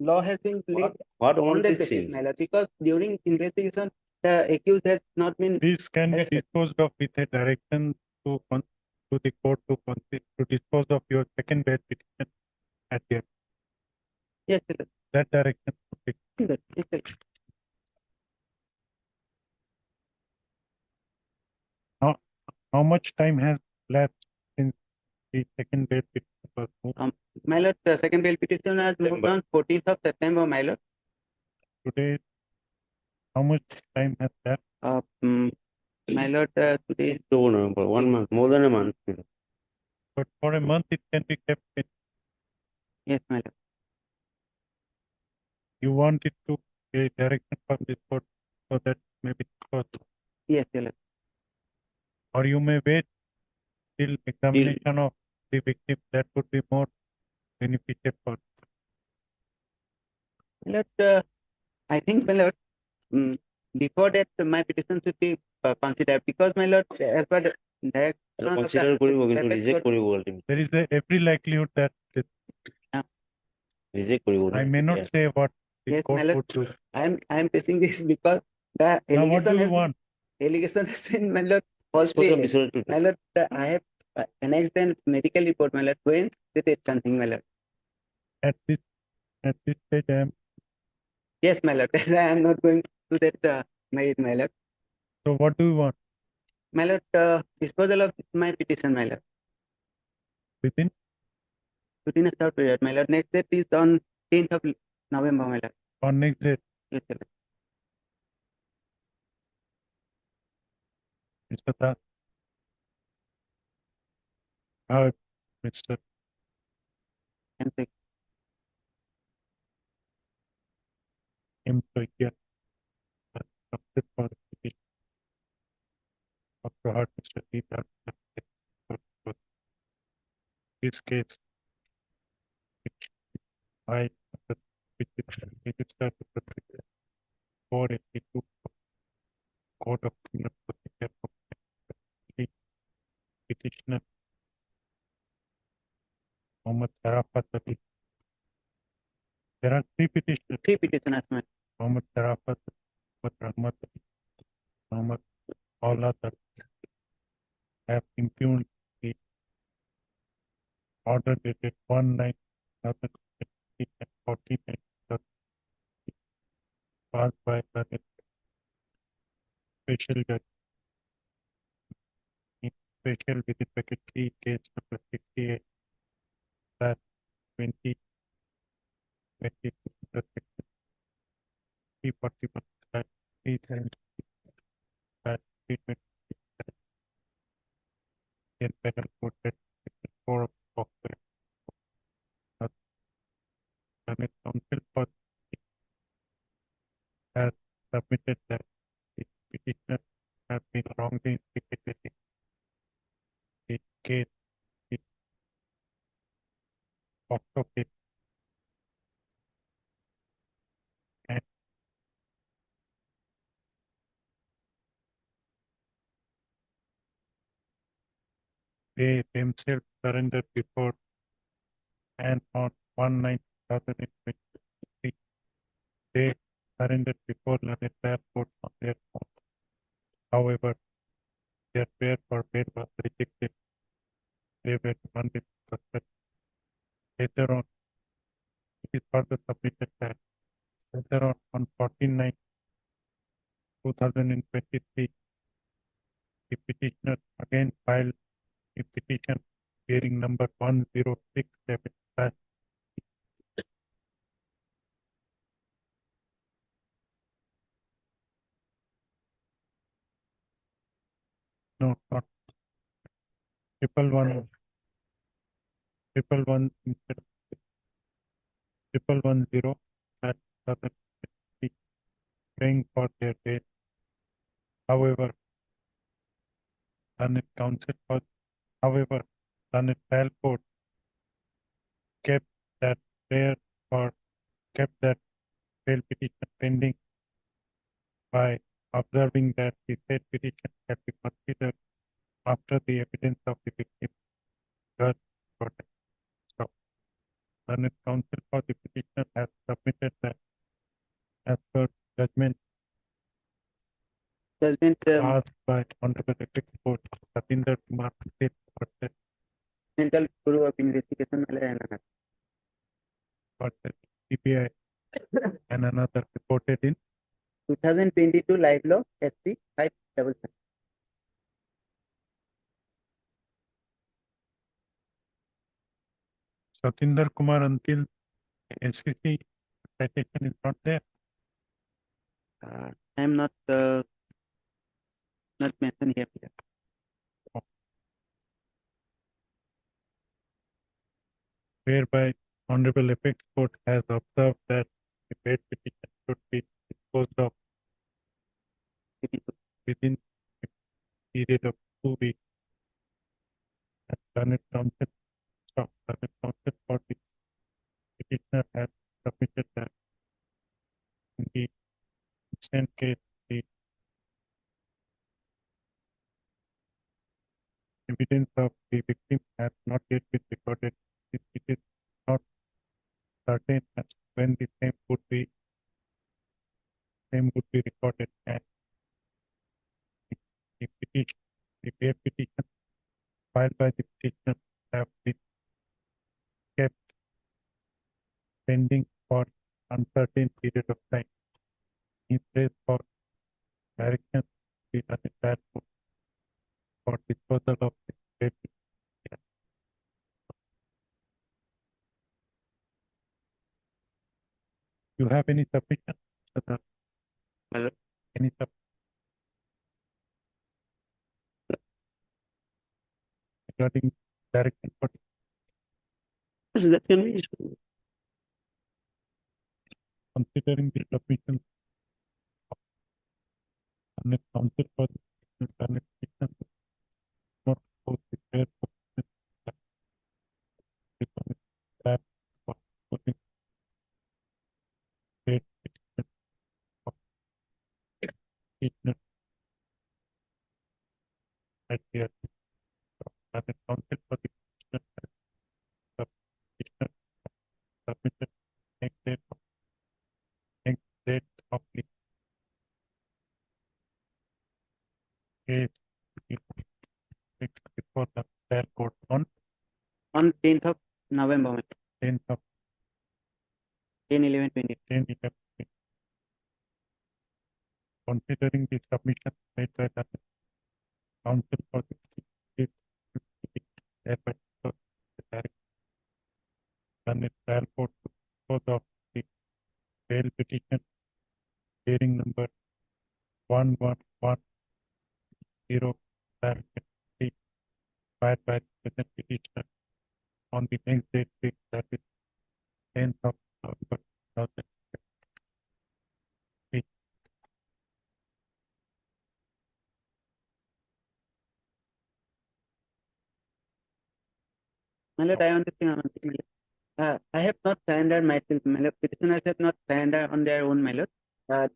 law has been played What on that Amanpreet basis, says. my lord, because during investigation, the accused has not been. This can be arrested. disposed of with a direction to the court to dispose of your second bail petition at the Yes, sir. that direction. Okay. Yes, sir. How much time has lapsed since the second bail petition was moved? My lord, the second bail petition has moved on 14th of September, my lord. Today, how much time has lapsed? My lord, today is So, November, 1 month, more than a month. But for a month, it can be kept in. yes, my lord. You want it to a direction from this court so that maybe disposed. Yes, your lord. Or you may wait till examination of the victim. That would be more beneficial for. My lord, I think, my lord, before that, my petition should be considered because, my lord, as per the direction of the Consider করিব কিন্তু apex reject court- করিব ultimately. There is every likelihood that reject করিব I may not say what the Yes, court my lord. would do. I am facing this because the Now, what allegation do you has want? allegation has been, my lord, falsely Disposal alleged. বিচার My lord, I have annexed the medical report, my lord, when stated something, my lord. At this stage, I am. Yes, my lord, that's why I am not going to that merit, my lord. So what do you want? My lord, disposal of my petition, my lord, Within within a short period, my lord. Next date is on 10th of November, my lord. or next date? Yes, sir. Mr. Das. Mr. I'm sorry. Employee. Accepted for the petition. After heard Mr. D. This case, which I, which is registered to the 482 Code of Criminal Procedure for the petitioner Mohammed Sarafat Ali. There are three petitioners. Three petitioners, my lord. Mohammed Sarafat, Mohammed Rahmat Ali, Mohammed Aulad Ali have impugned the order dated 1/9/2020 and 14/9/2020 passed by the special judge in special within bracket 3 case number 68 20 section 341 320 in penal code that 4 of October. Senate Council for has submitted that the petitioner has been wrongly implicated in the case in October and they themselves surrendered before and on 1/9/2023 they surrendered before the entire court on their own. However, their prayer for bail was rejected. They were demanded custody. Later on, it is further submitted that later on 14/9/2023, the petitioner again filed a petition bearing number 1067 no, not 111 instead of 1110 at 2023, praying for their bail. However, Senate Council for Senate trial court kept that prayer or kept that bail petition pending by observing that the said petition can be considered after the evidence of the victim does protect. So, learned counsel for the petitioner has submitted that as per judgment passed by Honorable Apex Court, Satinder Kumar State Court, mental Bureau of Investigation matter CBI and another reported in 2022 live law SC 577. Satinder Kumar until SCC citation is not there. I am not mentioned here. Whereby Honorable Apex Court has observed that the paid petition should be disposed of within a period of 2 weeks. And Learned counsel for the petitioner has submitted that in the instant case, the evidence of the victim has not yet been recorded. It is not certain as when the same would be recorded, and the petition, the bail petition filed by the petitioner have been kept pending for uncertain period of time in place for direction to be done in that for disposal of the bail petition. You have any submission? Any regarding direction for That can be issued. considering the submission and counsel for the petition not supposed to declare that for putting state petition of petitioner at the and counsel for the petitioner the petitioner submitted next date of the case before the trial court on 10th of November. 10th of 10/11/20. 10/11. Considering the submission made by the counsel for the case, thereby the direct and the trial court to dispose of the bail petition hearing number 1110 filed by the present petitioner on the next date, that is 10th of November 2023. My lord, I want to say one thing, my lord. I have not surrendered myself, my lord. Petitioners have not surrendered on their own, my lord.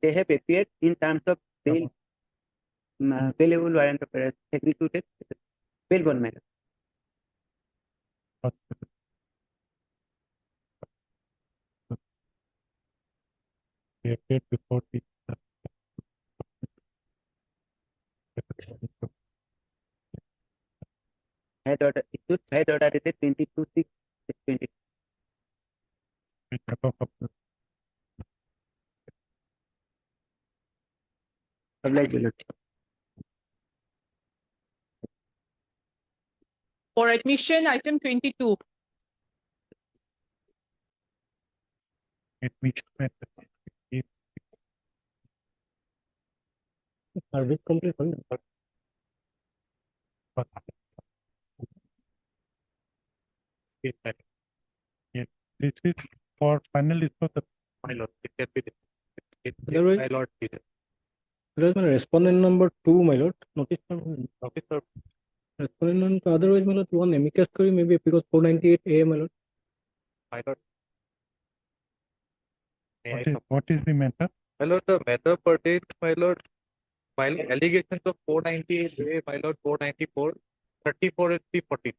They have appeared in terms of bail, bailable warrant of arrest executed, bail bond, my lord. They appeared before the Head order issued, head order dated 22/6/20. Obliged, my lord. For admission, item 22. Service complete হল না? Yes, this is for final disposal. My lord, it can be Otherwise- my lord. Otherwise, my respondent number 2, my lord, notice Officer, respondent otherwise, my lord, one amicus query maybe because 498A, my lord. my lord. What is the matter? My lord, the matter pertains, my lord, filing allegations of 498A, my lord, 494, 34 and 340.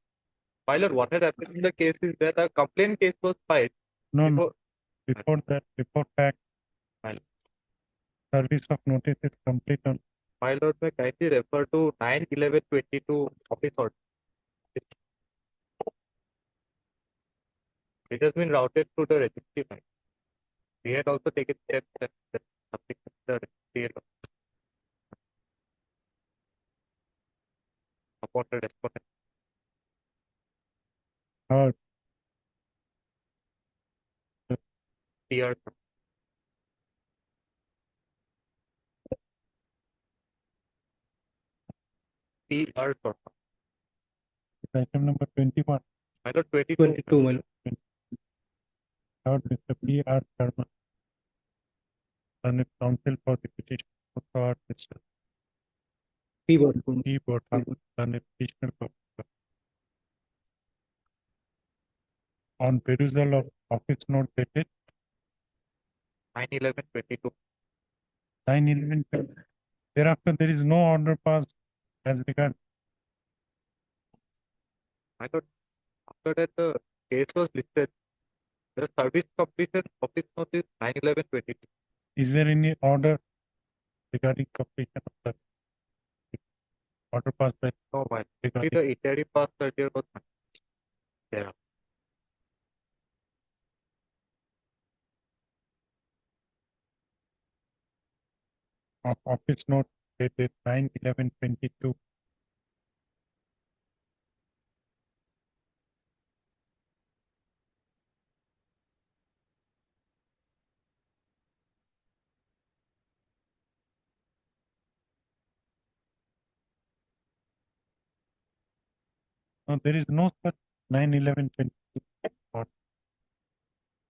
My lord, what had happened in the case is that a complaint case was filed. No, before, before that, before fact, My service of notice is complete on my lord, may kindly refer to 9/11/22 office order. It has been routed to the registry. My lord. We had also taken steps that subject to the registry upon the respondent. third, TR. TR. item number 21. My lord, 22. 22, my lord. Third, Mr. P.R. Sharma, Senate Counsel for the petition. Third, Mr. Keyboard. P. Thakur, Senate Petitioner for on perusal of office note dated 9/11/22. 9/11. Thereafter, there is no order passed as regard. My lord, after that the case was listed. The service completion office notice 9/11/22. Is there any order regarding completion of the order passed by? No, my lord. Only regarding the interim pass earlier was there. of office note dated 9/11/22. No, there is no such 9/11/22 order.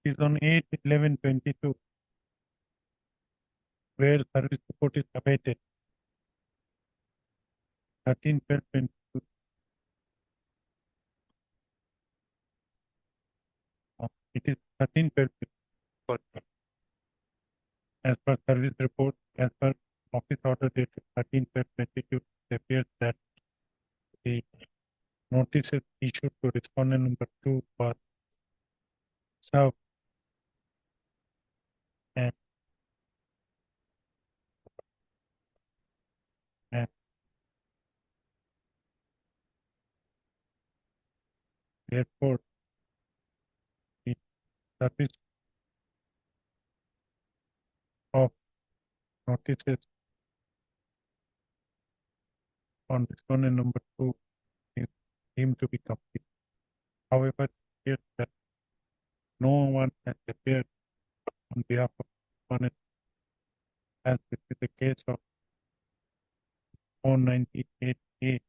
It is on 8/11/22 where service report is abated. 13/12/22. It is 13/12/22. As per service report, as per office order dated 13/12/22, it appears that the notices issued to respondent number 2 was served and therefore the service of notices on respondent number 2 is deemed to be complete. However, it appears that no one has appeared on behalf of respondent, as this is the case of 498A,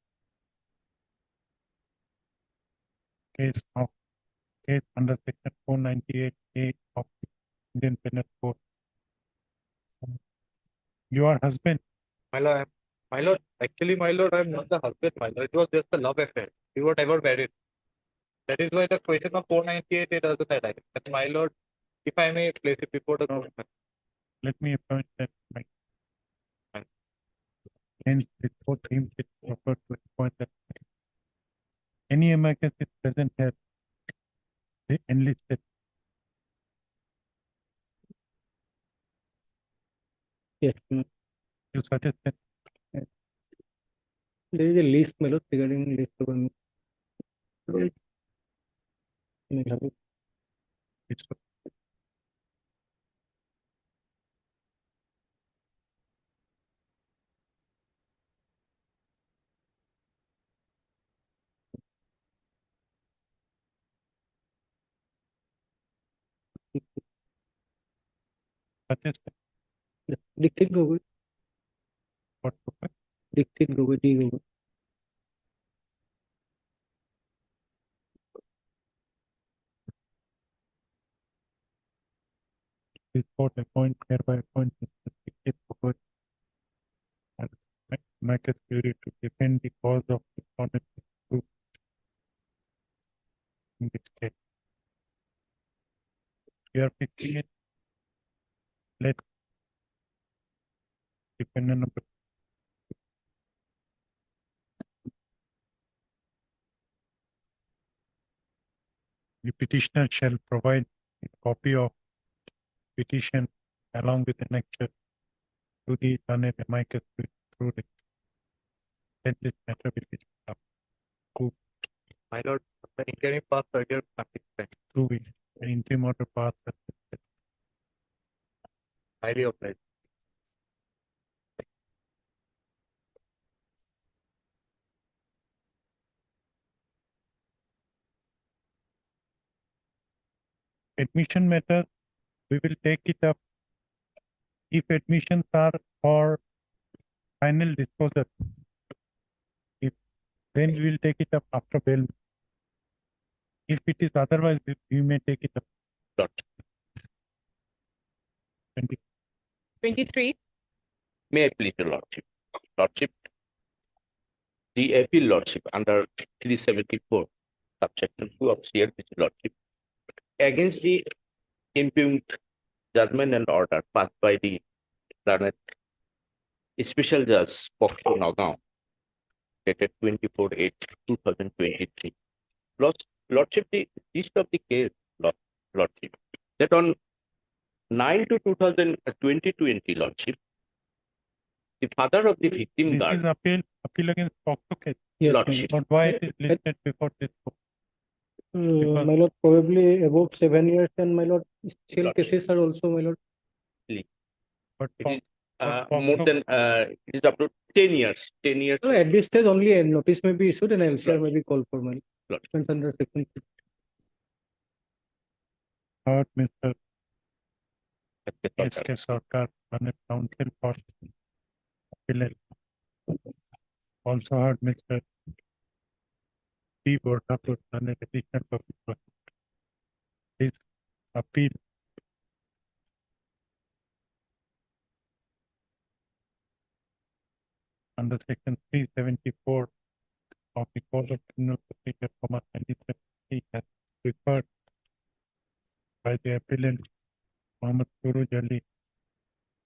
case under section 498A of the Indian Penal Code. Your husband, My lord, actually, my lord, I am not the husband, my lord. It was just a love affair. We were never married. That is why the question of 498 it doesn't arise. And my lord, if I may place it before the court. let me appoint that my hence report him it proper to appoint that any amicus is present here, they enlisted. Yes. You suggest that There is a list, my lord, regarding list of it's suggest Dixit Gogoi. what purpose? Dixit Gogoi, D Gogoi. This court hereby appoint Mr. Dikshit Gogoi as amicus curiae to defend the cause of respondent group in this case. You are fixing it. Let Defendant number the petitioner shall provide a copy of petition along with annexure to the learned amicus through the then this matter will be approved My lord, the interim pass earlier participant, through it. An interim order passed highly obliged. admission matter, we will take it up if admissions are for final disposal. If then we will take it up after bail. If it is otherwise, we may take it up. Lord, 23, may I please your lordship? Lordship, the appeal lordship under 374, subsection 2 of CLPC lordship, against the impugned judgment and order passed by the learned special judge Pokso Nagaon, dated 24/8/2023. Lordship, the gist of the case, Lordship, that on 9/2/2020, Lordship, the father of the victim This guard, is appeal against POCSO case. Yes, Lordship, But why it is listed before this court? Because- my lord, probably about 7 years, and my lord, still Lord. cases are also, my lord. But it is but more POCSO than it is up to 10 years. 10 years. No, at this stage, only a notice may be issued and LCR may be called for, my Lord. lord. Under section. heard Mr. Yes, S.K. Sarkar, Learned Counsel for appellate. Also heard Mr. P. Bortapur, Learned Additional Public Prosecutor. This appeal under section 374 of the Code of Criminal Procedure, 1970 has referred by the appellant Mohammed Suraj Ali,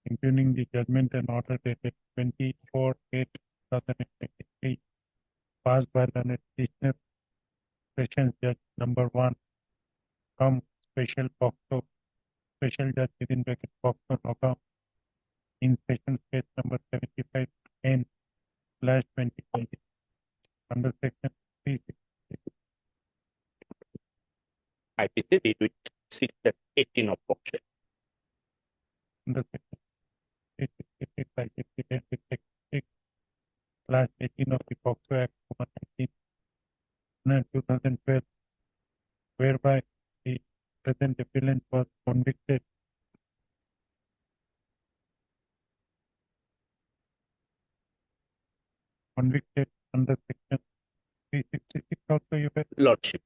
impugning the judgment and order dated 24/8/2023, passed by the Petitioner Sessions Judge number 1, special POCSO, special judge within bracket POCSO Nagaon, in sessions case number 75N/2020 under section 366. IPC did with 6/18 of POCSO. Under section 366, IPC did with section 6/18 of the POCSO Act 2012, whereby the present appellant was convicted under section 366 also you were Lordship.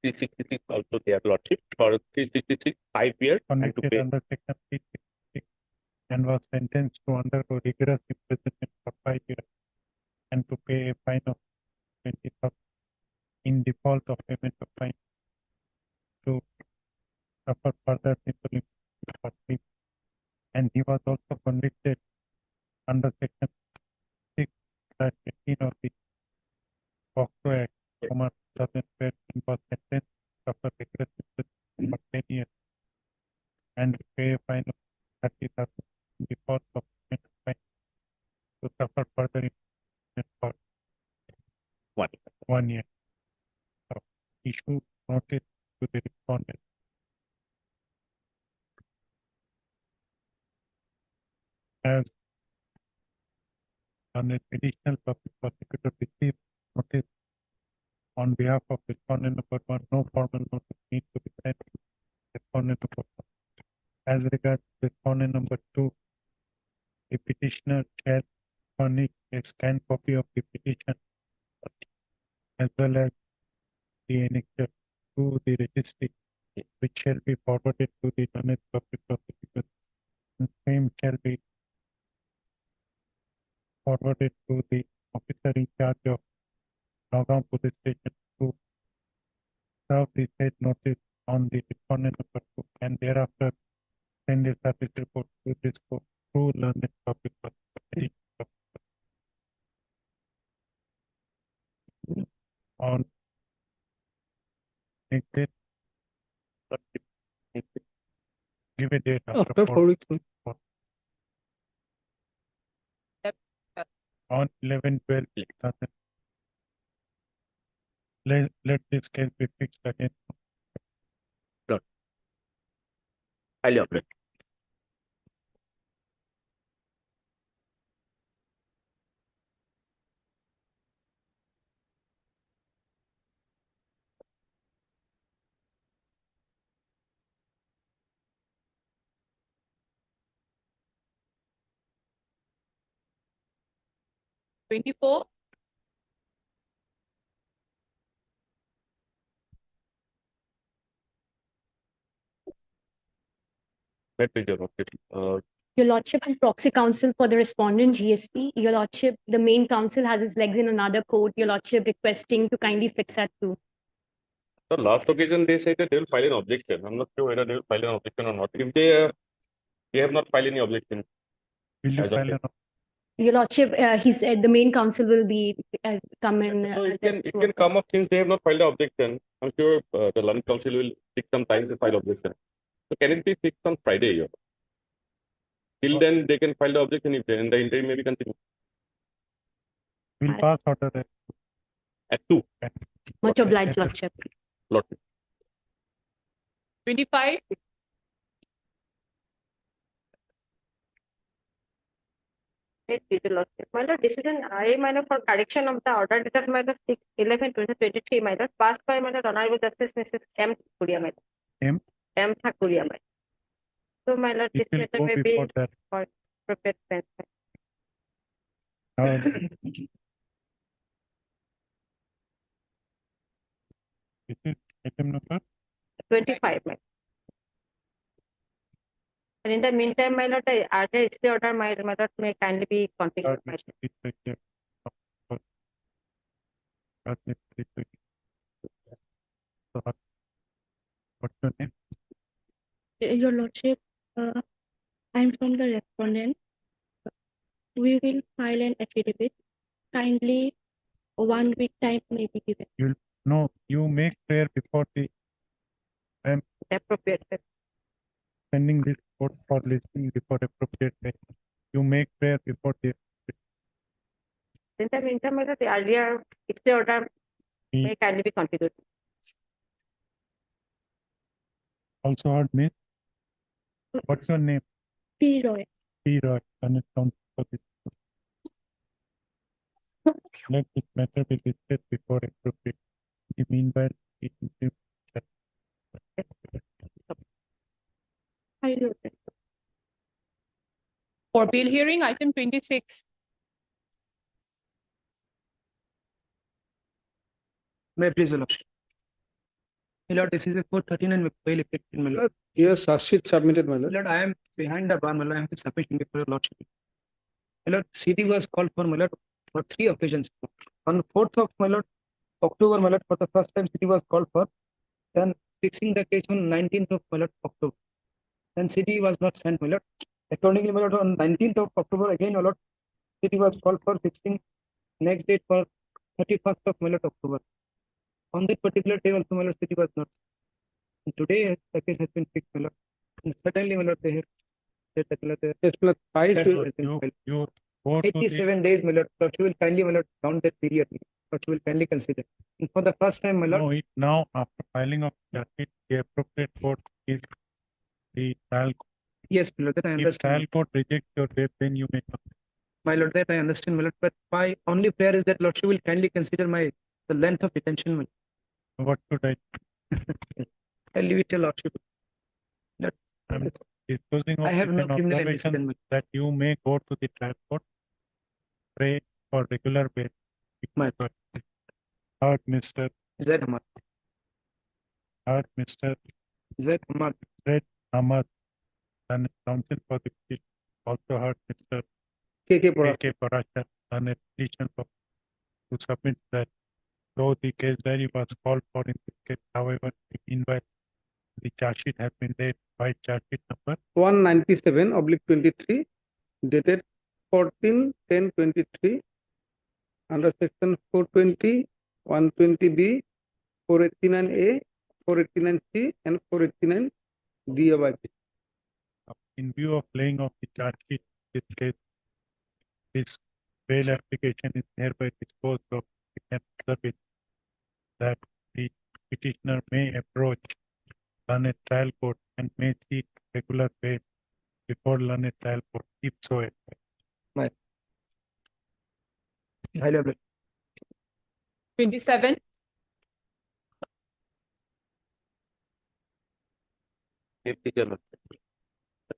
366 also their lordship for 366 5 years and to convicted pay under section 366 and was sentenced to undergo rigorous imprisonment for 5 years and to pay a fine of 20,000 in default of payment of fine to suffer further simple for 3. And he was also convicted under section 6/18 of the POCSO Act 2012 and was sentenced to suffer rigorous imprisonment for 10 years and to pay a fine of 30,000 in default of payment of fine to suffer further imprisonment for 1 year. So, issue notice to the respondent. As an additional public prosecutor received notice on behalf of respondent number 1, no formal notice needs to be sent to respondent number 1. As regards respondent number 2, the petitioner shall furnish a scanned copy of the petition as well as the annexure to the registry, which shall be forwarded to the learned public prosecutor. And same shall be forwarded to the officer in charge of Nagaon Police Station to serve the said notice on the respondent number 2 and thereafter send a service report to this court. true learned public on next date. Give a date After 4 weeks. on 11/12. Let this case be fixed again. Highly operate. Twenty-four. Your Lordship and proxy counsel for the respondent GSP. Your Lordship, the main counsel has his legs in another court. Your Lordship requesting to kindly fix that too. The last occasion they said that they will file an objection. I'm not sure whether they will file an objection or not. If they have not filed any objection. Will you As of file yet. Your Lordship, he said the main counsel will be come in. So it can come up since they have not filed an objection. I'm sure the learned counsel will take some time to file objection. So can it be fixed on Friday? Here? Till then they can file the objection if they, and the interim may be continued. Will pass order At 2. Much obliged, Lordship. Lot. 25. My lord, decision I, my lord, for correction of the order dated my lord 6/11/2023, my lord, passed by my lord Honorable Justice Mrs. M. Thakuria, my lord. M. Thakuria, my lord. So, my lord, this It will matter go may before be that. for appropriate bench. This is item number 25, my lord. And in the meantime, my lord, the other stay order, my lord, may kindly be continued, my lord. What's your name? Your Lordship, I'm from the respondent. We will file an affidavit. Kindly 1 week time may be given. You make prayer before the appropriate. Sending this court for listening before appropriate time. You make prayer before the In the meantime, my lord, the earlier stay order may kindly be continued. also heard me. What's your name? P. Roy. P. Roy. And it counts for this. Let this matter be listed before appropriate. You meanwhile, it will be For bail hearing, item 26. May I please, Your Lordship. My lord, this is a 439 bail effective, my lord. Yes, sheet submitted, my My lord. lord, I am behind the bar, my lord. I am submitting it for Your Lordship. My lord, CD was called for, my lord, for 3 occasions. On the 4th of, my lord, October, my lord, for the first time CD was called for. Then fixing the case on 19th of, my lord, October. Then CD was not sent, my lord. Accordingly, my lord, on 19th of October, again, my lord, CD was called for fixing next date for 31st of, my lord, October. On that particular day also, my lord, CD was not. And today, the case has been fixed, my lord. And certainly, my lord, they have. Yes, plus 5 you go to 87 days, my lord. But you will kindly, my lord, count that period. But you will kindly consider. And for the first time, my lord. No, now after filing of charge, the appropriate court is the trial. Yes, my lord, that I If understand. trial court rejects your bail, then you may come. My lord, that I understand, my lord. But my only prayer is that lordship will kindly consider the length of detention. My lord. What should I? I leave it to lordship. Lord, Disposing of I have no criminal observation antecedent. that you may go to the trial court, pray for regular bail. Heard, Mr. Z. Ahmad. Heard, Mr. Z. Ahmad. Z. Ahmad. And counsel for the petition. Also heard Mr. K.K. Parashar and a petition to submit that though the case diary was called for in this case, however, meanwhile, the charge sheet has been laid by charge sheet number 197/23 dated 14/10/23 under section 420, 120B, 489A, 489C, and 489D of IP. In view of laying of the charge sheet, this case, this bail application is hereby disposed of. We can observe it that the petitioner may approach learned trial court and may seek regular bail before learned trial court if so applied. Highly object. 27, May please your lordship.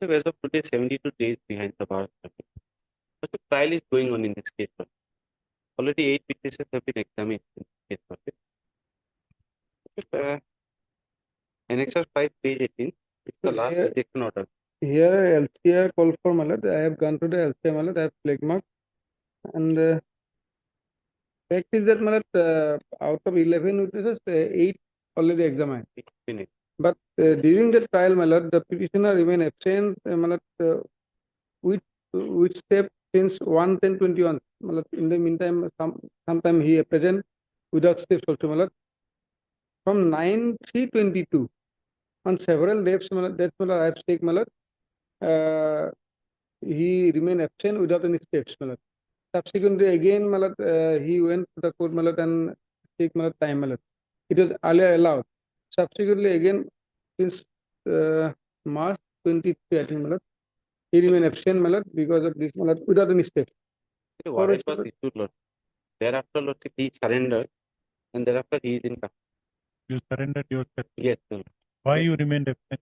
As of today, 72 days behind the bar. But the trial is going on in this case. Already 8 witnesses have been examined in this case. Annexure 5, page 18, it's the last Here- rejection order. Here LCR call for malad. I have gone to the LCR malad. I have flag mark. And fact is that malad, out of 11 witnesses, 8 already examined. Finished. But during the trial, malad, the petitioner remain absent, malad, which step since 1/10/21. Malad, in the meantime, sometime he present without steps also, malad. From 9/3/22, on several days, malad, that's malad, I have stake, malad. He remained absent without any steps, malad. Subsequently, again, malad, he went to the court, malad, and take malad time, malad. It was earlier allowed. Subsequently, again, since March 23, I think, malad, he remained absent, malad, because of this, malad, without any steps. The warrant was issued, Lord. Thereafter, Lordship, he surrendered, and thereafter he is in custody. You surrendered yourself. Yes, sir. Why you remained absent?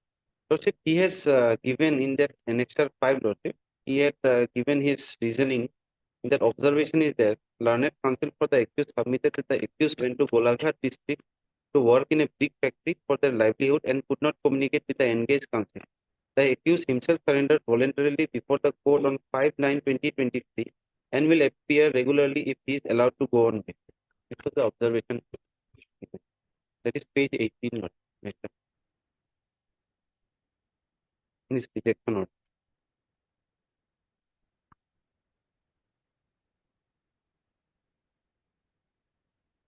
Lordship, he has given in that Annexure 5, Lordship, he had given his reasoning. In that observation is there, learned counsel for the accused submitted that the accused went to Golaghat district to work in a brick factory for their livelihood and could not communicate with the engaged counsel. The accused himself surrendered voluntarily before the court on 5/9/2023 and will appear regularly if he is allowed to go on bail. This was the observation. That is page 18, Lord. In this rejection order.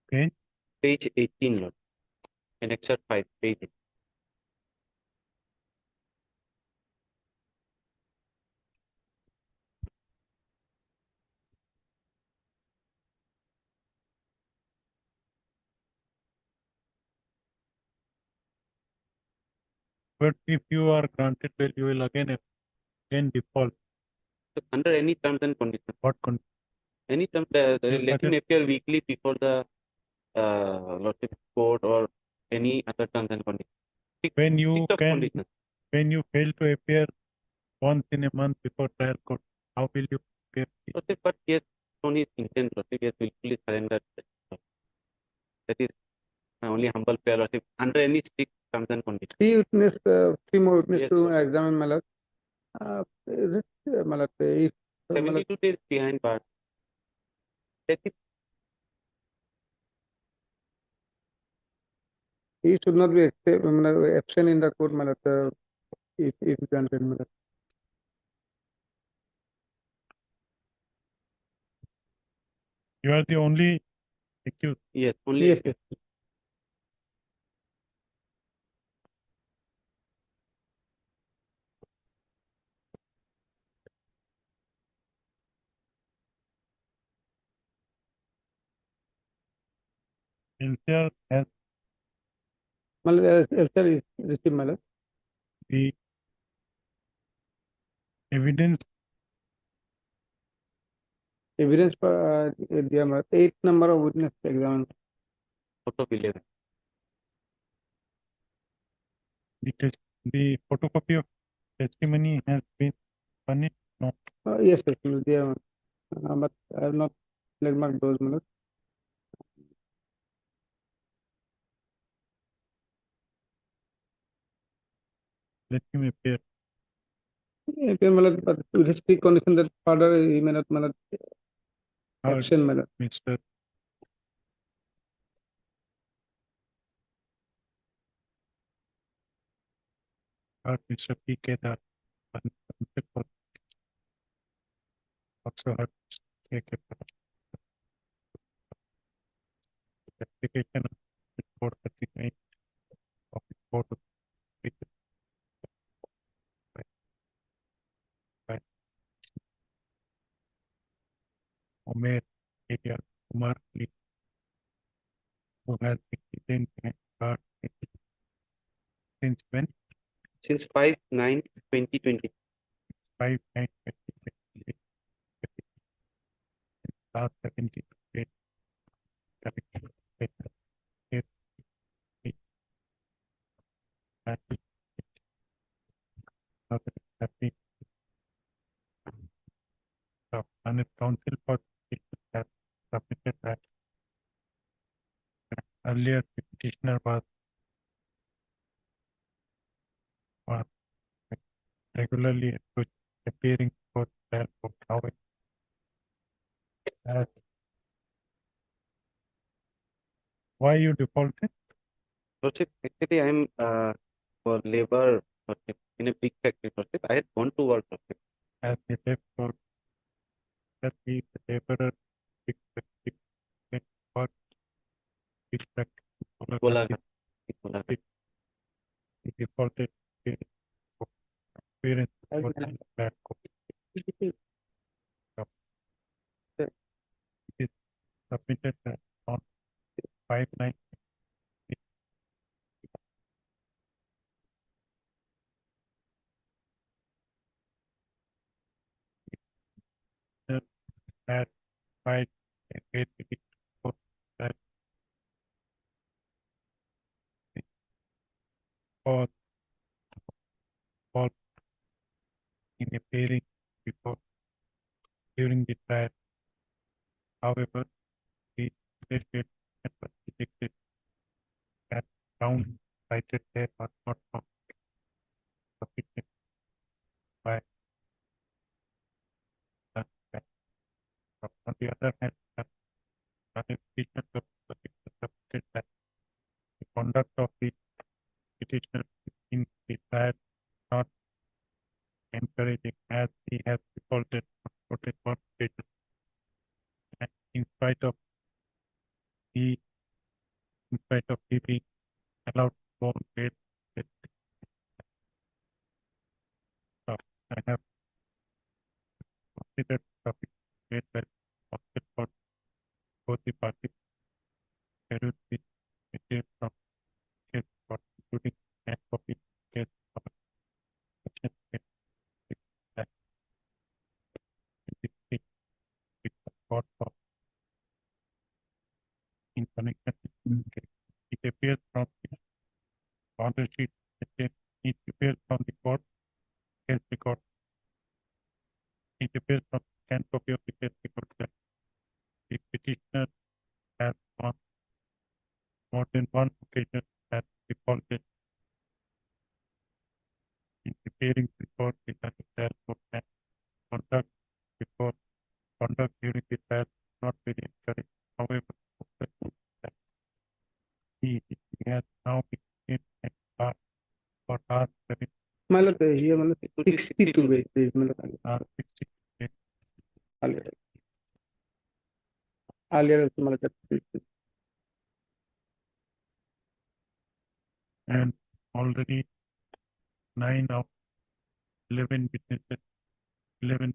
Okay. Page 18, Lord. Annexure 5, page 18. But if you are granted bail, you will again default. So under any terms and conditions. What condition? Any terms, You let him appear weekly before the lordship court or any other terms and conditions. When you Strict of can, conditions. when you fail to appear once in a month before trial court, how will you appear? Lordship, but he has shown his intent, Lordship, he has willfully surrendered. That is my only humble prayer, Lordship, under any strict terms and conditions. Three more witness Yes, to Lord. examine, malad. Malad, if 72 days behind bar. Let him he should not be absent in the court, malad, if granted, malad. You are the only accused. Yes, only. Yes, yes. LCR has Malad, LCR is received, malad. the evidence Evidence for the 8 number of witness examined. Out of 11. the photocopy of testimony has been furnished. No. Yes, yes, they are, but I have not marked those, malad. Let him appear. Appear, malad, but with a strict condition that further he may not, malad, absent, malad. Mr. Mr. P. Kedar. also have to take a application of report 39 of report of by Omer Area Kumar Lee, who has been detained and guard since when? Since 5/9/2020. 5/9/2020. Last 70 days. Correct. Yes. Yes. That is not happy. And if counsel for petition has submitted that earlier the petitioner was regularly appearing for trial for how why you defaulted? Lordship, actually, I'm for labor, Lordship, in a big factory, Lordship. I had gone to work, Lordship. As a labor, that he the laborer big factory for big factory. Golaghat. He defaulted appearance for bad copy. It is submitted on 5/9. Had filed a great petition for that for for in appearing before during the trial. However, the state was rejected as ground cited there was not found sufficient by the fact. On the other hand, the petitioner submitted that the conduct of the petitioner in the trial not encouraging as he has defaulted on protected occasions. And in spite of he being allowed to go on bail, I have considered the topic made by opted for both the parties. There will be a case from case for including and copy case for section that with the court for in connection with the case. It appears from the order sheet that it appears from the court case record. It appears from the scanned copy of the case record that the petitioner has on more than one occasion has defaulted in preparing before the trial court and conduct before conduct during the trial is not very encouraged. However, he has now become a part for last 7 My lord, here, my lord, 62 days, my lord. 60 days. Earlier, my lord, 62. And already 9 of 11 witnesses, 11%.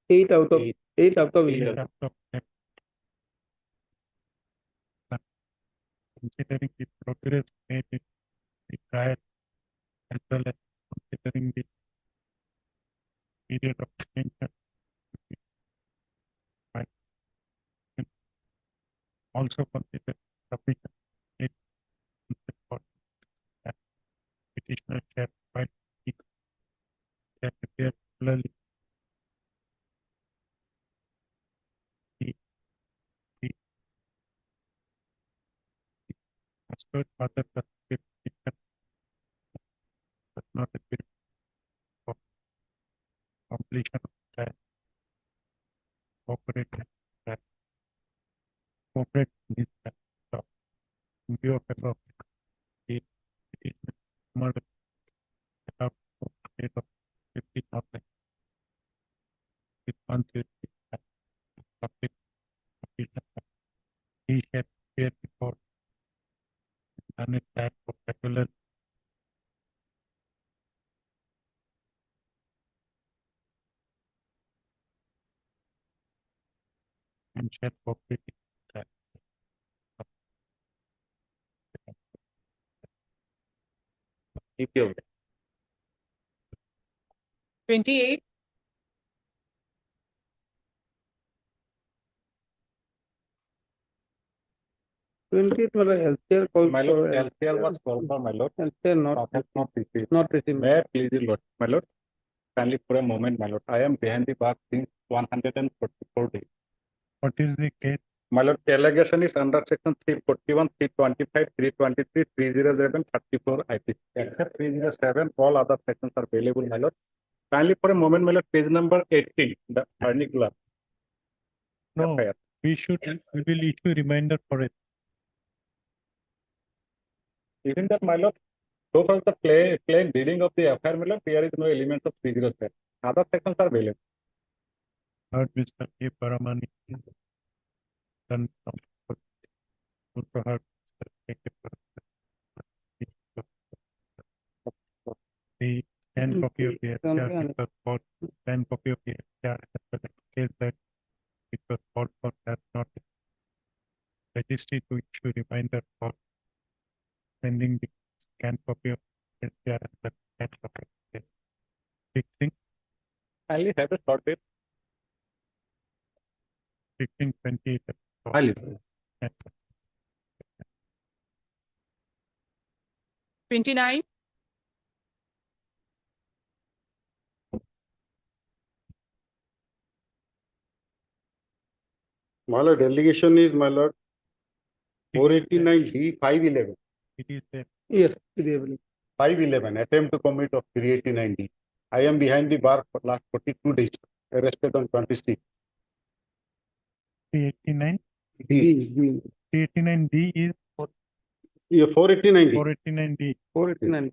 8 out of 8 out of 8 11. out of 10. Considering the progress made in the trial as well as considering the period of detention. Also consider submission it for that petitioner shall file it shall appear regularly the expert other petitioner does not appear for completion of trial. Cooperate that cooperate in this trial. In view of above, the petitioner murder without date of 50,000 once you public petition, he shall appear before and it that for regular and shall cooperate that EPO. 28, Twentieth, healthcare call My for. lord, LCR was called for, my lord. Healthcare not, Not received. not received. May I please, your lord, my lord? Kindly for a moment, my lord. I am behind the bar since 144 days. what is the case? My lord, allegation is under section 341, 325, 323, 307, 34 IPC. Except 307, all other sections are available, my lord. Kindly for a moment, my lord, page number 18, the particular. No, FIR. we will issue reminder for it. Even that, my lord, so far as the plain reading of the FIR, my lord, there is no element of 307. Other sections are available. Heard Mr. A. Paramani. Then also heard Mr. A. The scanned copy of the FCR which was called scanned copy of the FCR as well as case that it was called for has not registry to issue reminder for sending the scanned copy of FCR as well as scanned copy of the fixing Kindly have a short bit. 1528. I listen. 29, My lord, delegation is, my lord, 489D 511. It is there. Yes, agreeable. 511, attempt to commit of 389D. I am behind the bar for last 42 days, arrested on 26. 389. B. 389D is Yeah, 489D. 489D. 489.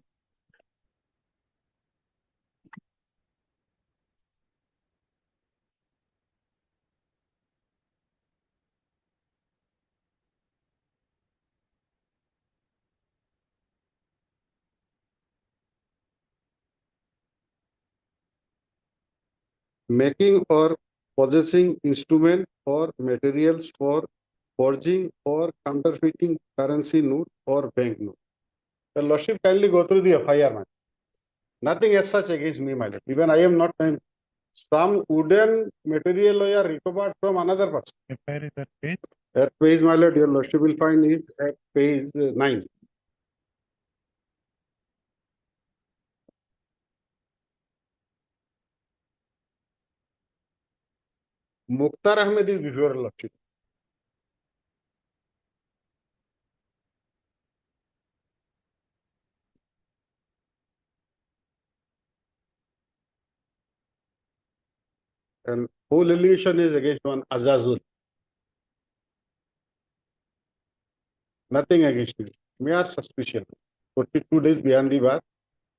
Making or possessing instrument or materials for forging or counterfeiting currency note or bank note. The lordship kindly go through the FIR, man. Nothing as such against me, my lord. Even I am not, some wooden material are recovered from another person. FIR is that page. That page, my lord, your lordship will find it at page 9. Mukhtar Ahmed is before your lordship. And whole allegation is against one Azazul. Nothing against you. Mere suspicion. 42 days behind the bar.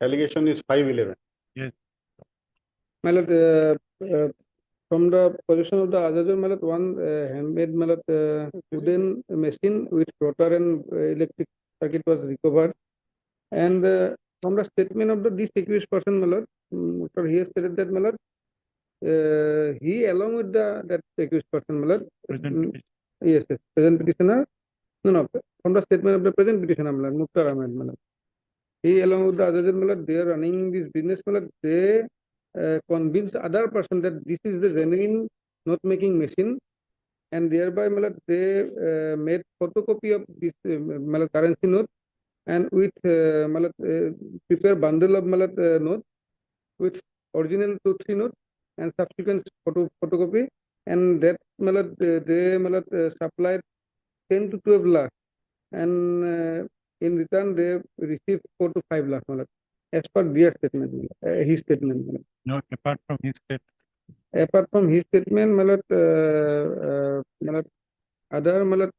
Allegation is 511. Yes. My lord, from the position of the Azazul, my lord, one handmade, my lord, wooden machine with rotor and electric circuit was recovered. And from the statement of this accused person, my lord, he has stated that, my lord, he along with that accused person, my lord, yes, present petitioner, no, from the statement of the present petitioner, my lord, Mukhtar Ahmed, my lord, he along with the other, my lord, they are running this business, my lord, they convinced other person that this is the genuine note making machine, and thereby, my lord, they made photocopy of this my lord, currency note, and with my lord, prepare bundle of my lord, note with original 2-3 note and subsequent photocopy, and that my lord, they my lord, supplied 10 to 12 lakh, and in return they received 4 to 5 lakh, my lord, as per their statement, his statement. My lord. No, apart from his statement. Apart from his statement, my lord, other my lord,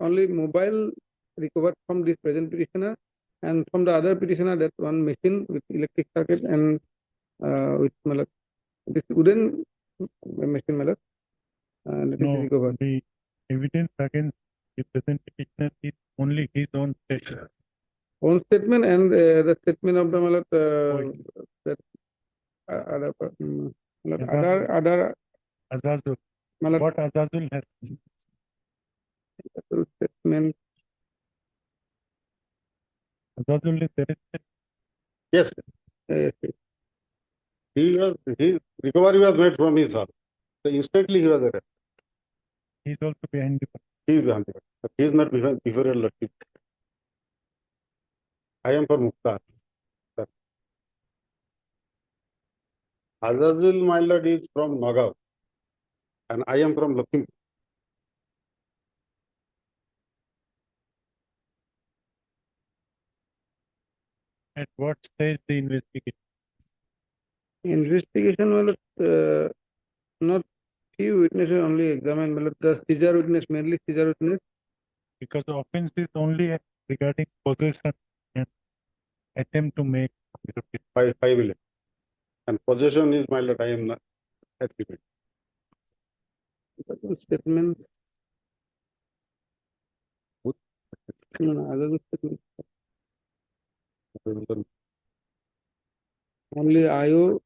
only mobile recovered from this present petitioner, and from the other petitioner that one machine with electric circuit and with my lord, this wooden machine, my lord. And it is No, recovered. the evidence against the present petitioner is only his own statement. Own statement and the statement of the my lord, that other, my lord, other Azazul. my lord, What Azazul has statement. Azazul is arrested. Yes, Yes, his recovery was made from his house. So instantly he was arrested. He is also behind the He is behind the bar. But he is not before your lordship. I am for Mukhtar. Sir. Azazul, my lord, is from Nagav. And I am from Lakhimpur. At what stage the investigation? investigation, my lord, not few witnesses only examined, my lord, the Caesar witness, mainly Caesar witness. Because the offense is only regarding possession and attempt to make 5 and possession is my lord, I am not agreement. Statement. No, other statement. Only IO,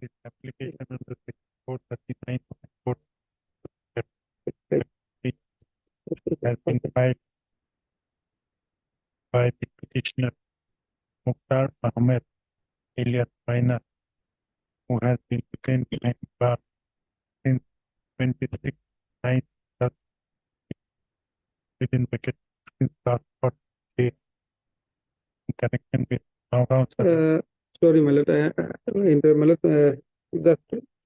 his application under section 439 has been filed by the petitioner Mukhtar Ahmed alias Raina, who has been detained behind bar since 26/9 within bracket since last 40 days in connection with Nagaon sorry, my lord, my lord, the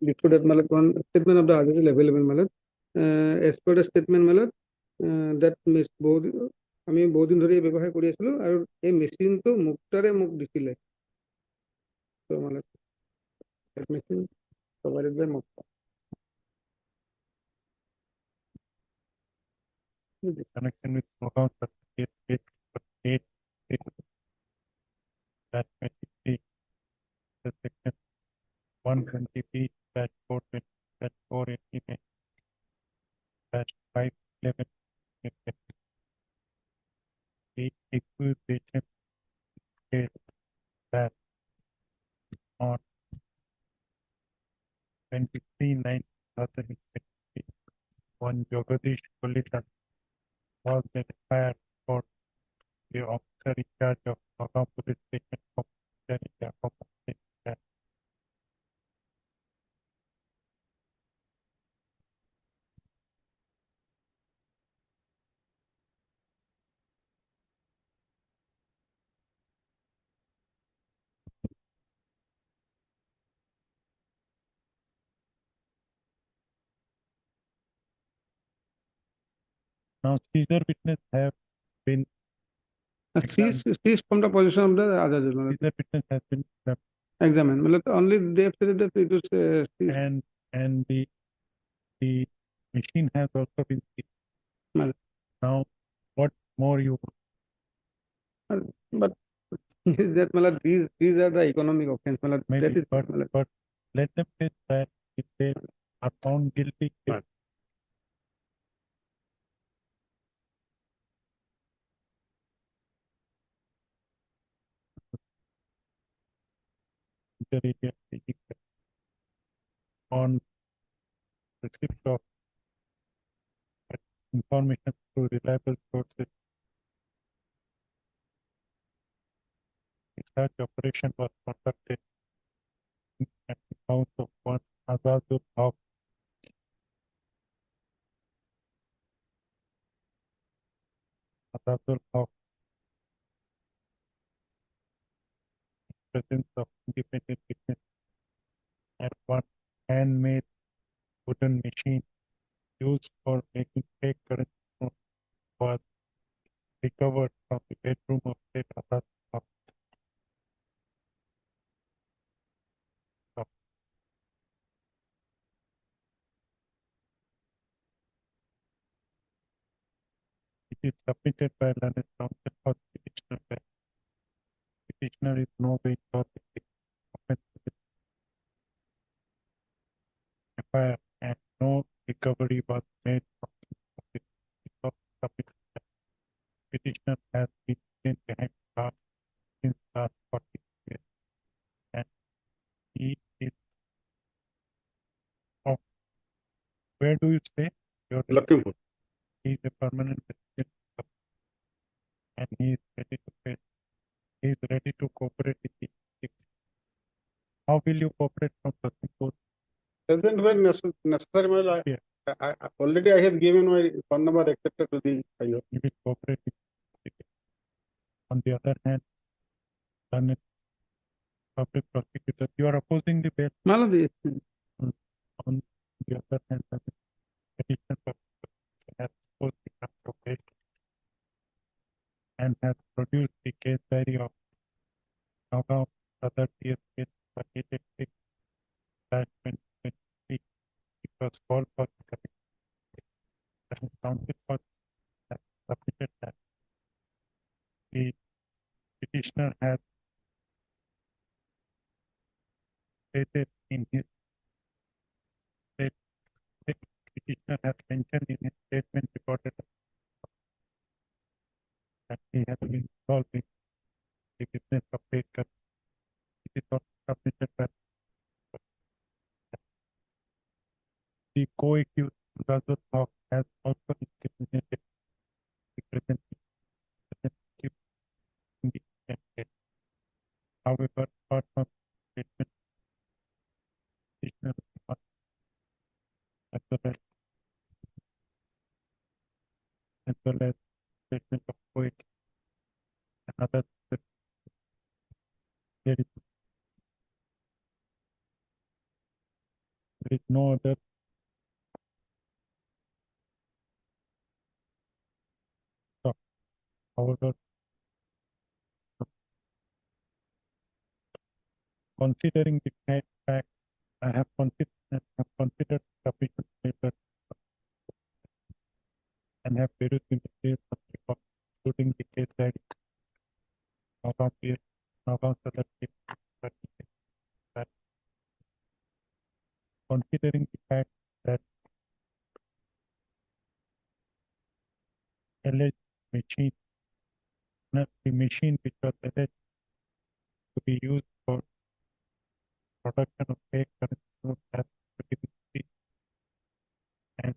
before that, my lord, one statement of the other is available, my lord. As per the statement, my lord, that miss both, আমি বহুদিন ধরে এই ব্যৱসায় কৰি আছিলো আৰু এই মেচিনটো মুক্তাৰে মোক দিছিলে তো মানে machine provided by Mukta. connection with Nagaon certificate that 23 the section 120B that 420 that 480 that 511 the equipation is that on 23/9/2020 one Jagadish Kolita was expired for the officer in charge of Nagaon police station for that now Caesar witness have been Cease from the position of the other Caesar witness has been examined. Only they have said that it was and the machine has also been seized. Now what more you but is that my lord, these are the economic offense, my lord. That Maybe, is, my lord. but let them say that if they are found guilty, on receipt of information through reliable sources, such operation was conducted at the house of one Azazul Haq, presence of independent witness, and one handmade wooden machine used for making fake currency notes was recovered from the bedroom of State Azazul Haq. It is submitted by learned counsel for the petitioner. Petitioner is no way thought the offense is FIR and no recovery was made from the submitted. Petitioner has been detained behind bars since last 40 years and he is of where do you stay? Your Luckily, he is a permanent resident and he is ready to pay. He is ready to cooperate with the How will you cooperate from Supreme Court? doesn't when necessary, my lord. Already I have given my phone number etc. to the IO. You will cooperate with the On the other hand, learned public prosecutor, you are opposing the bail. My lord, yes. On the other hand, the petitioner has opposed the grant of bail and has produced the case diary of Nagaon other PS case for 886/2023. It was called for the correction. The counsel for has submitted that the petitioner has stated in his state, petitioner has mentioned in his statement reported that he has been solving the business of fake currency. It is also submitted by the co-accused Zazul Haq has also incriminated the representative in the same case. However, apart from statement, petitioner as well as statement of co-accused and others, there is no other stop. However, considering the fact I have considered sufficient papers and have perused in the case of record, including the case diary, Nagaon PS, Nagaon Sadar case, that considering the fact that alleged machine, the machine which was alleged to be used for production of fake currency notes has already been seized and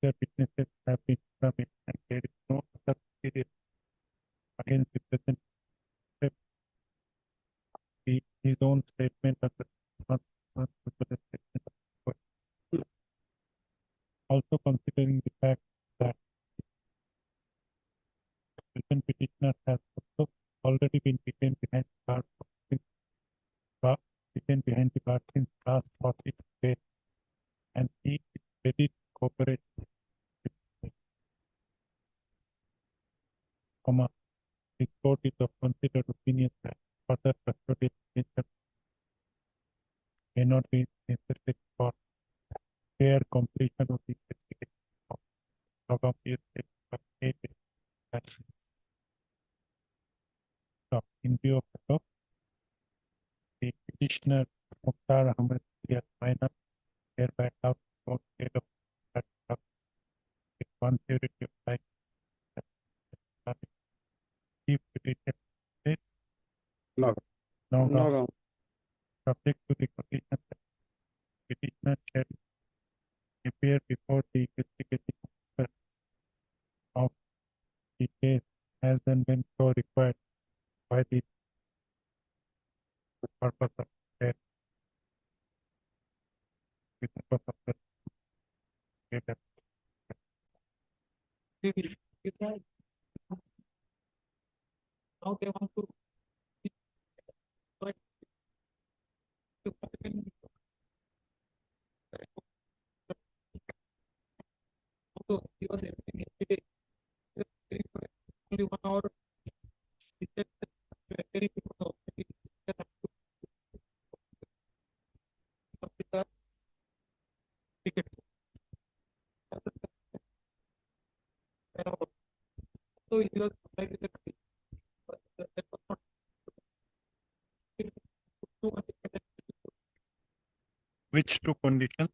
the witnesses have been examined and there is no other serious against the present except his own statement of the statement of the court. Also considering the fact that the present petitioner has also already been detained behind the bar since last 40 days and he is ready to cooperate with the court is of considered opinion that further custodial detention may not be necessary for fair completion of the investigation of Nagaon PS case for 8 days. in view of the law, the petitioner Mukhtar Ahmed Yat Minor hereby allows the court state of Karnataka with one surety of life chief petition state No. now subject to the condition that petitioner shall appear before the investigating officer of the case as and when so required by the purpose of fair with the purpose of fair. Now they want to. So he was everything every day. Only 1 hour. He said that very people ticket. So he was like with the Which two conditions?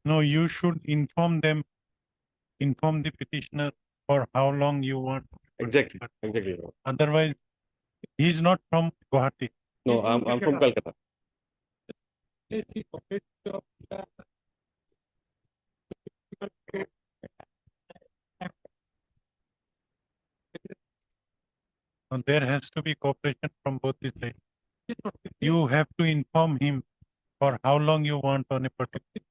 No, you should inform them, inform the petitioner for how long you want. Exactly. Otherwise, he is not from Guwahati. No, I'm from Calcutta. And there has to be cooperation from both the sides. You have to inform him for how long you want on a particular.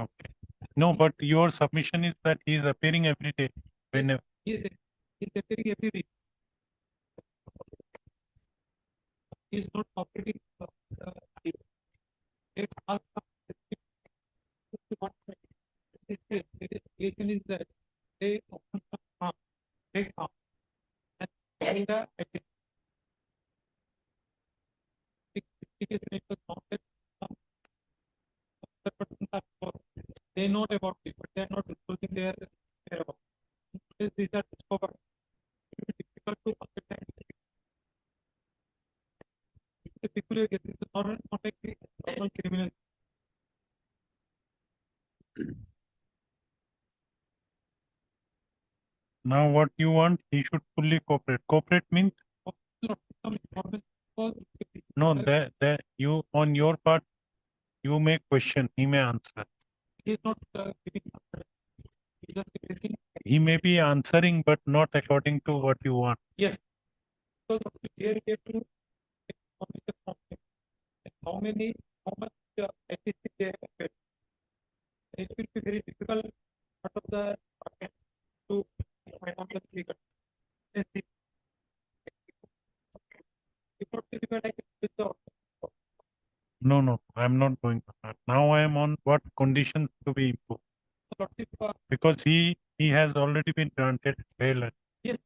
Okay. No, but your submission is that he is appearing every day. Whenever. He's appearing every week. He's not operating. Relation is that they open the farm, big farm, and they know about it, but they are not disclosing their about. These are discovered. It is difficult to understand. It's a peculiar case. It's not a normal criminal. Now what you want, he should fully cooperate. Cooperate means? No, that you, on your part, you may question, he may answer. He is not giving answer. He just guessing. He may be answering, but not according to what you want. Yes. Because of the clear to how much statistics they have. It will be very difficult part of the market to find out the figure. No, I'm not going to that. Now I am on what conditions to be imposed. Because he has already been granted bail. Yes.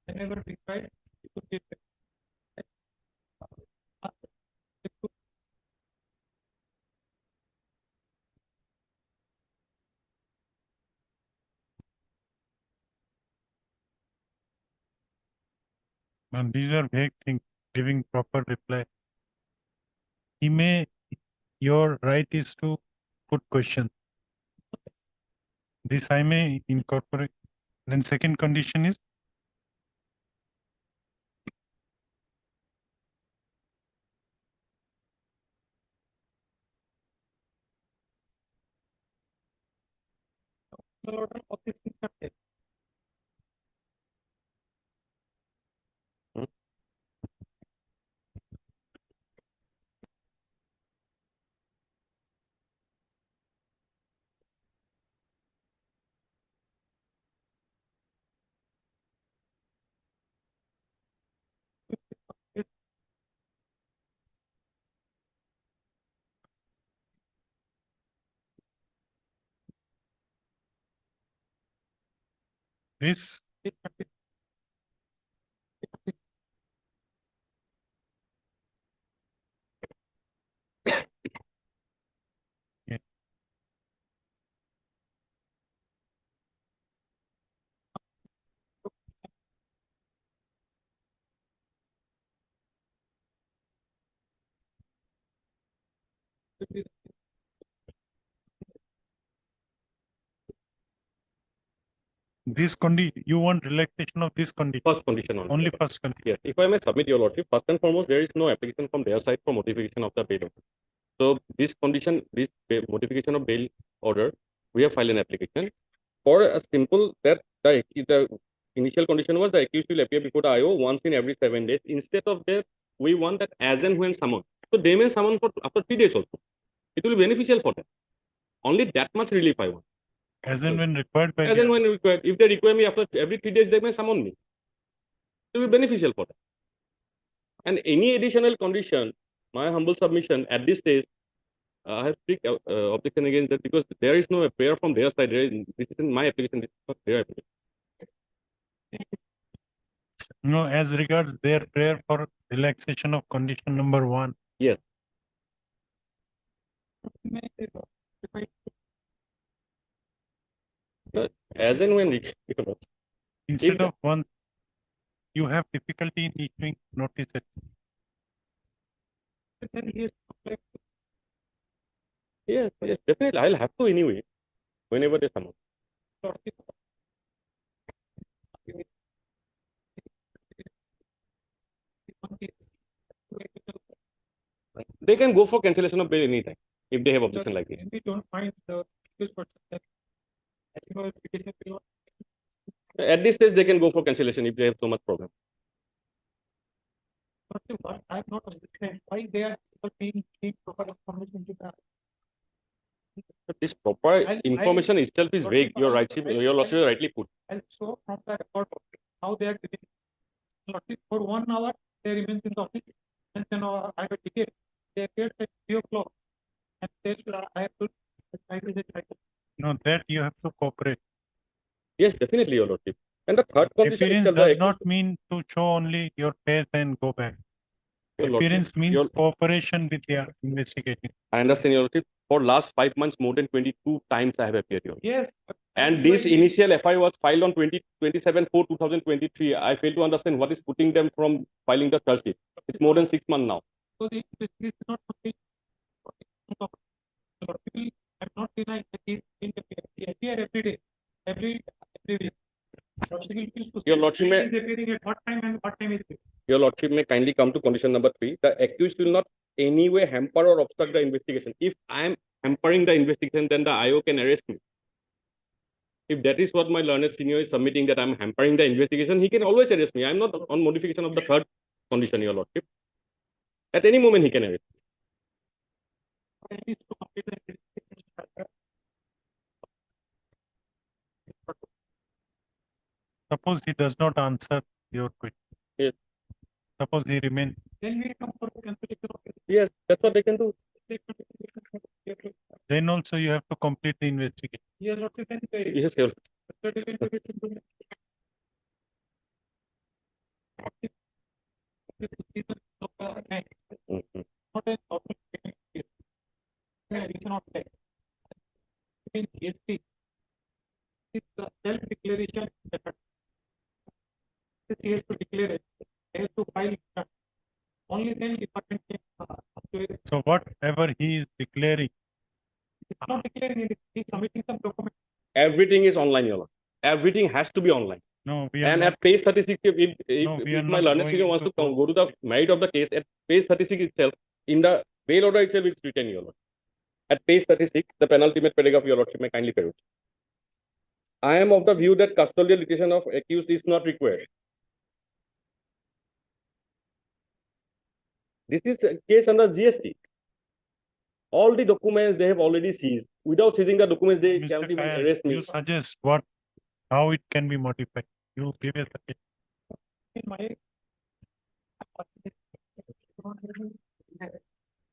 Whenever required, it could be. And these are vague things, giving proper reply. Your right is to put questions. This I may incorporate. Then second condition is? This This you want relaxation of this condition? First condition Only first condition. Yes, if I may submit your lordship, first and foremost, there is no application from their side for modification of the bail order. So this condition, this modification of bail order, we have filed an application for a simple that the initial condition was the accused will appear before the IO once in every 7 days. Instead of that, we want that as and when summoned. So they may summon for after 3 days also. It will be beneficial for them. Only that much relief I want. As and when required by As and when required. If they require me after every 3 days, they may summon me. It will be beneficial for them. And any additional condition, my humble submission at this stage, I have strict objection against that because there is no prayer from their side. This is in my application, this is not their application. No, as regards their prayer for relaxation of condition number 1. Yes. As and when Instead of one, you have difficulty in issuing notices. Yes, yes, definitely. I'll have to anyway, whenever they summon. They can go for cancellation of bail anytime if they have objection like this. We don't find the person that At this stage, they can go for cancellation if they have so much problem. But I have not understand why they are being proper information to that. This proper information itself is vague. Your lordship rightly put. And so from the record how they are giving for 1 hour, they remain in the office, and then I have a ticket. They appeared at 3 o'clock, and they I have to. No, that you have to cooperate. Yes, definitely, your lordship. And the third condition appearance does not mean to show only your face and go back. Appearance means cooperation with the investigating. I understand, your lordship. For last 5 months, more than 22 times I have appeared here. Yes. And this initial FI was filed on 27/4/2023. I fail to understand what is putting them from filing the charge sheet. It's more than 6 months now. So this is not something. I'm not denying that he appear every day, every week. Your lordship may. Appearing at what time and what time is it? Your lordship may kindly come to condition number 3. The accused will not anyway hamper or obstruct the investigation. If I am hampering the investigation, then the IO can arrest me. If that is what my learned senior is submitting, that I am hampering the investigation, he can always arrest me. I am not on modification of the third condition, your lordship. At any moment, he can arrest me. Suppose he does not answer your question. Yes. Suppose he remains. Then we come for cancellation. Yes, that's what they can do. Then also you have to complete the investigation. Yes, yes, sir. Self-declaration method. He has to declare it. He has to file it. Only then department can. So whatever he is declaring. It's not declaring, he's submitting some document. Everything is online, your lord. Everything has to be online. No, we are and not. At page 36, if my learned senior wants to go to the merit of the case, at page 36 itself, in the bail order itself, it's written, your lord. At page 36, the penultimate paragraph, your lordship may kindly peruse. I am of the view that custodial detention of accused is not required. This is a case under GST. All the documents they have already seized. Without seizing the documents, they can't even arrest me. You suggest how it can be modified. You give a suggestion.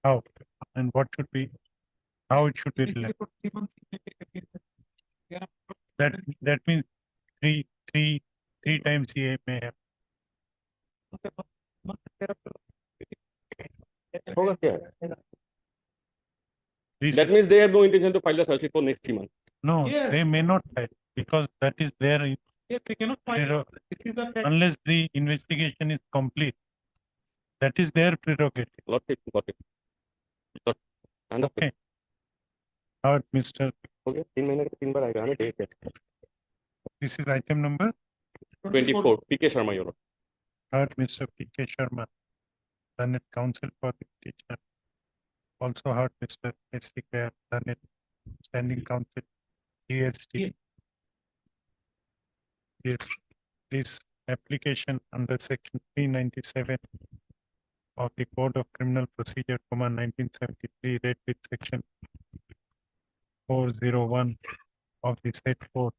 How and what should be, how it should be relaxed. That means three times he may have. That means they have no intention to file a search sheet for next 3 months. No, Yes. they may not file because that is their. Yes, we cannot file. This is the fact. Unless the investigation is complete. That is their prerogative. Got it. Understood. Okay. Heard, Mr. Okay, 3 महीने के 3 बार आएगा ना date है. This is item number 24, PK Sharma, Your Honor. heard, Mr. P.K. Sharma, learned counsel for the petitioner. Also heard, Mr. S.C. Kair, learned standing counsel, DST. Yes, this application under section 397 of the Code of Criminal Procedure, 1973, read with section 401 of the said code.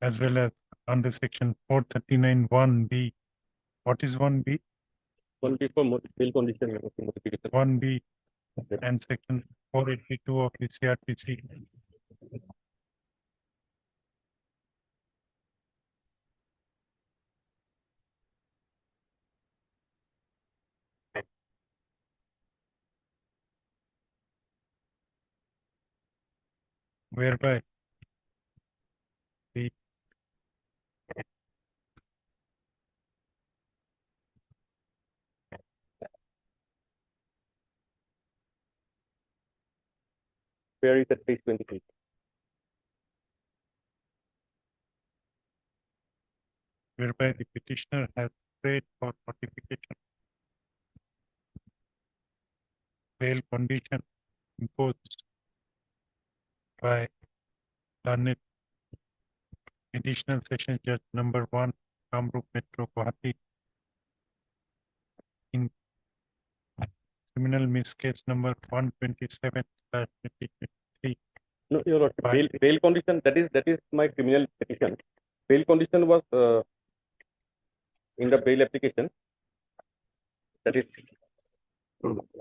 As well as under section 439(1)(b). What is 1(b)? 1B for bail condition modification. 1(b) and section 482 of the CRPC. Whereby the Where is at page 23? whereby the petitioner has prayed for notification bail condition imposed by learned additional session judge number 1, Kamrup Metro, Guwahati, in criminal miss case number 127/2023. No, Your Lord, By- bail condition, that is my criminal petition. Bail condition was in the bail application. That is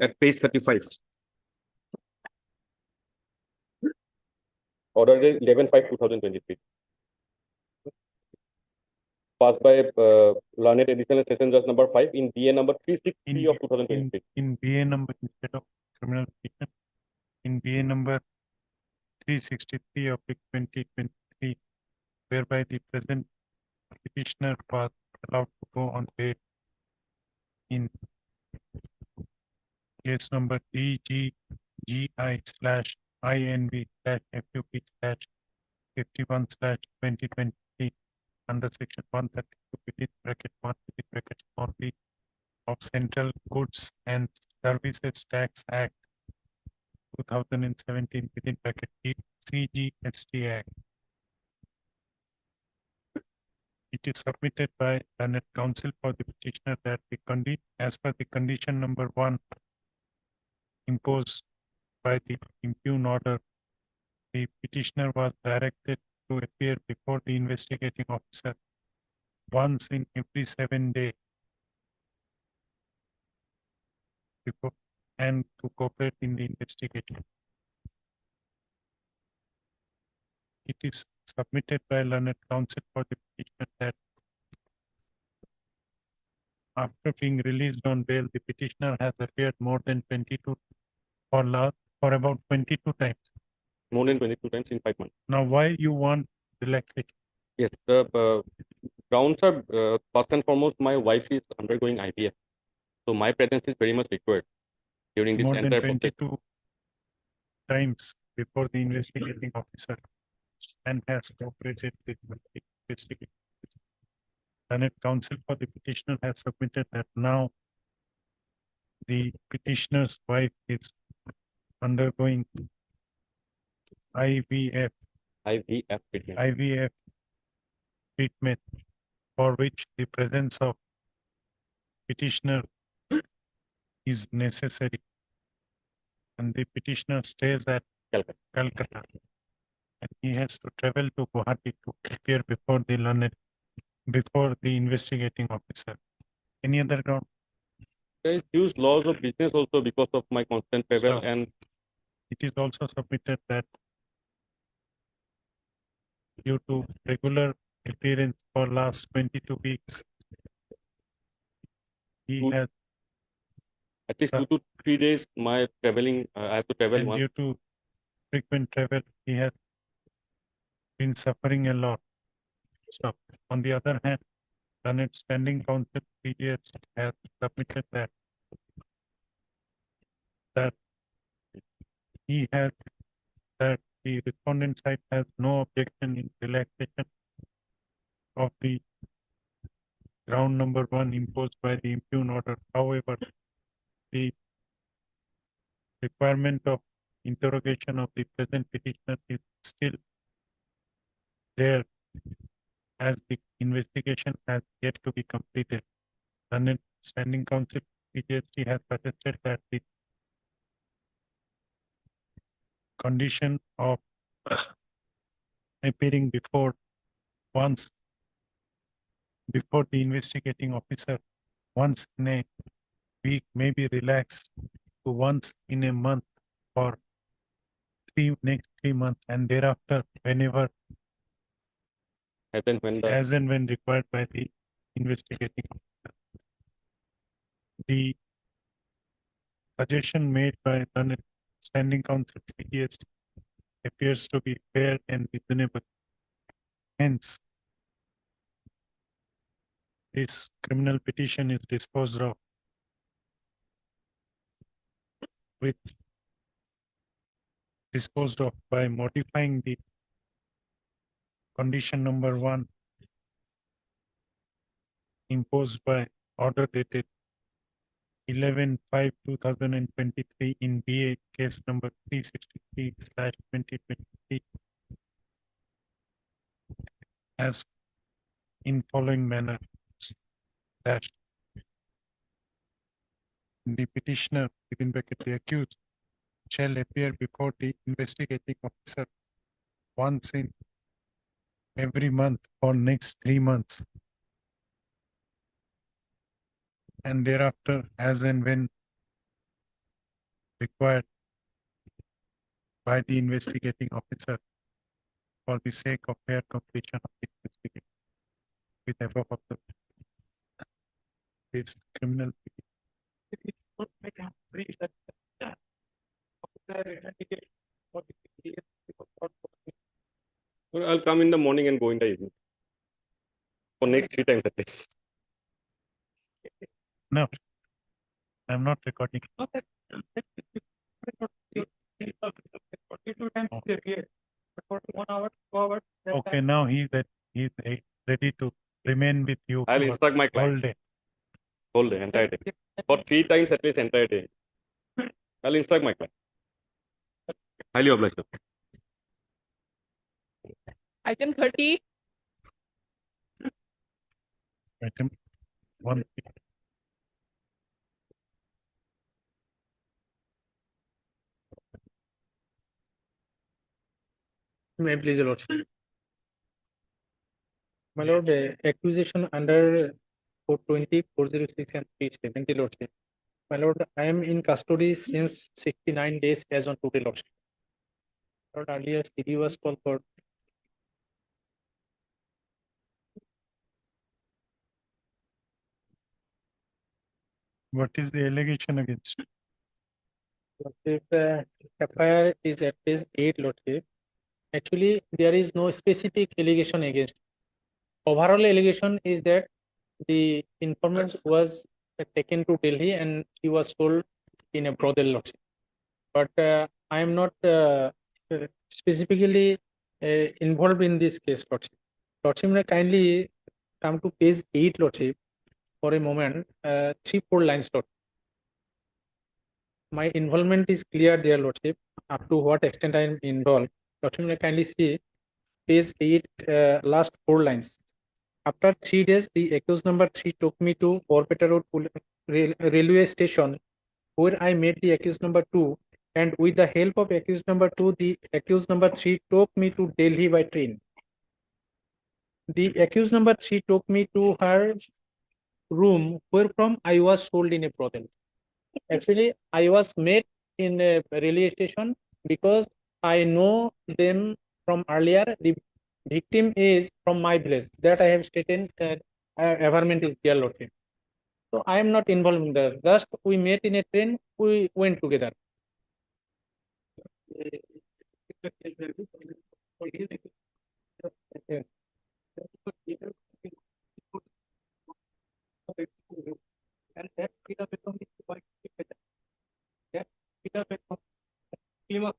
at page 35. Order 11/5/2023. Passed by learned additional session judge number 5 in BA number 363 of 2023. in BA number instead of criminal petition, in BA number 363 of 2023, whereby the present petitioner was allowed to go on bail in case number DGGI/INV/FUP/51/2023 under section 132 within bracket 1 within bracket small b of Central Goods and Services Tax Act 2017 within bracket CGST Act. It is submitted by learned counsel for the petitioner that as per the condition number 1 imposed by the impugn order, the petitioner was directed to appear before the investigating officer once in every 7 days and to cooperate in the investigation. It is submitted by learned counsel for the petitioner that after being released on bail, the petitioner has appeared more than 22 for about 22 times. More than 22 times in 5 months. Now, why you want relaxation? Yes, the grounds are first and foremost, my wife is undergoing IVF. So my presence is very much required during this More than entire process. 22 times before the investigating officer and has cooperated with the investigating officer. Learned counsel for the petitioner has submitted that now the petitioner's wife is undergoing IVF treatment for which the presence of petitioner is necessary, and the petitioner stays at Calcutta, and he has to travel to Guwahati to appear before the investigating officer. Any other ground? There is huge loss of business also because of my constant travel, So, and it is also submitted that due to regular appearance for last 22 weeks, he has at least 2 to 3 days my traveling, I have to travel and once. due to frequent travel, he has been suffering a lot. So, on the other hand, then its standing counsel PGS has submitted that he has, that the respondent side has no objection in relaxation of the ground number 1 imposed by the impugn order. However, the requirement of interrogation of the present petitioner is still there, as the investigation has yet to be completed. Then standing counsel PGST has suggested that the condition of appearing before the investigating officer once in a week may be relaxed to once in a month for next 3 months, and thereafter whenever as and when required by the investigating officer. The suggestion made by the standing counsel PGST appears to be fair and reasonable. Hence, this criminal petition is disposed of by modifying the condition number 1 imposed by order dated 11/5/2023 in BA case number 363/2023 as in following manner. Dash. The petitioner, within bracket the accused, shall appear before the investigating officer once in every month for next 3 months, and thereafter as and when required by the investigating officer for the sake of fair completion of the investigation. With above of this criminal Well, I'll come in the morning and go in the evening. For next 3 times at least. No, I'm not recording. Okay, now he's ready to remain with you. I'll for instruct my client. whole day. Whole day, entire day. For 3 times at least, entire day. I'll instruct my client. Highly obliged. Sir. Item 30, Item 1. May I please, your lordship. My lord, accusation under 420, 406 and 370, lordship. My lord, I am in custody since 69 days as on today, lordship. Lord, earlier CD was called for. What is the allegation against you? Lordship, FIR is at least 8, lordship. Actually, there is no specific allegation against. Overall allegation is that the informant was taken to Delhi and he was sold in a brothel, lordship. But I am not specifically involved in this case, lordship. Lordship, may kindly come to page 8, lordship, for a moment. 3-4 lines, lordship. My involvement is clear there, lordship. Up to what extent I am involved, lordship, may kindly see page 8, last 4 lines. After 3 days, the accused number 3 took me to Borpeta Road railway station, where I met the accused number 2, and with the help of accused number 2, the accused number 3 took me to Delhi by train. The accused number 3 took me to her room, where from I was sold in a brothel. Actually, I was met in a railway station because I know them from earlier. The victim is from my village, that I have stated. Environment is there, lordship. So I am not involved in that. Just we met in a train, we went together. claim of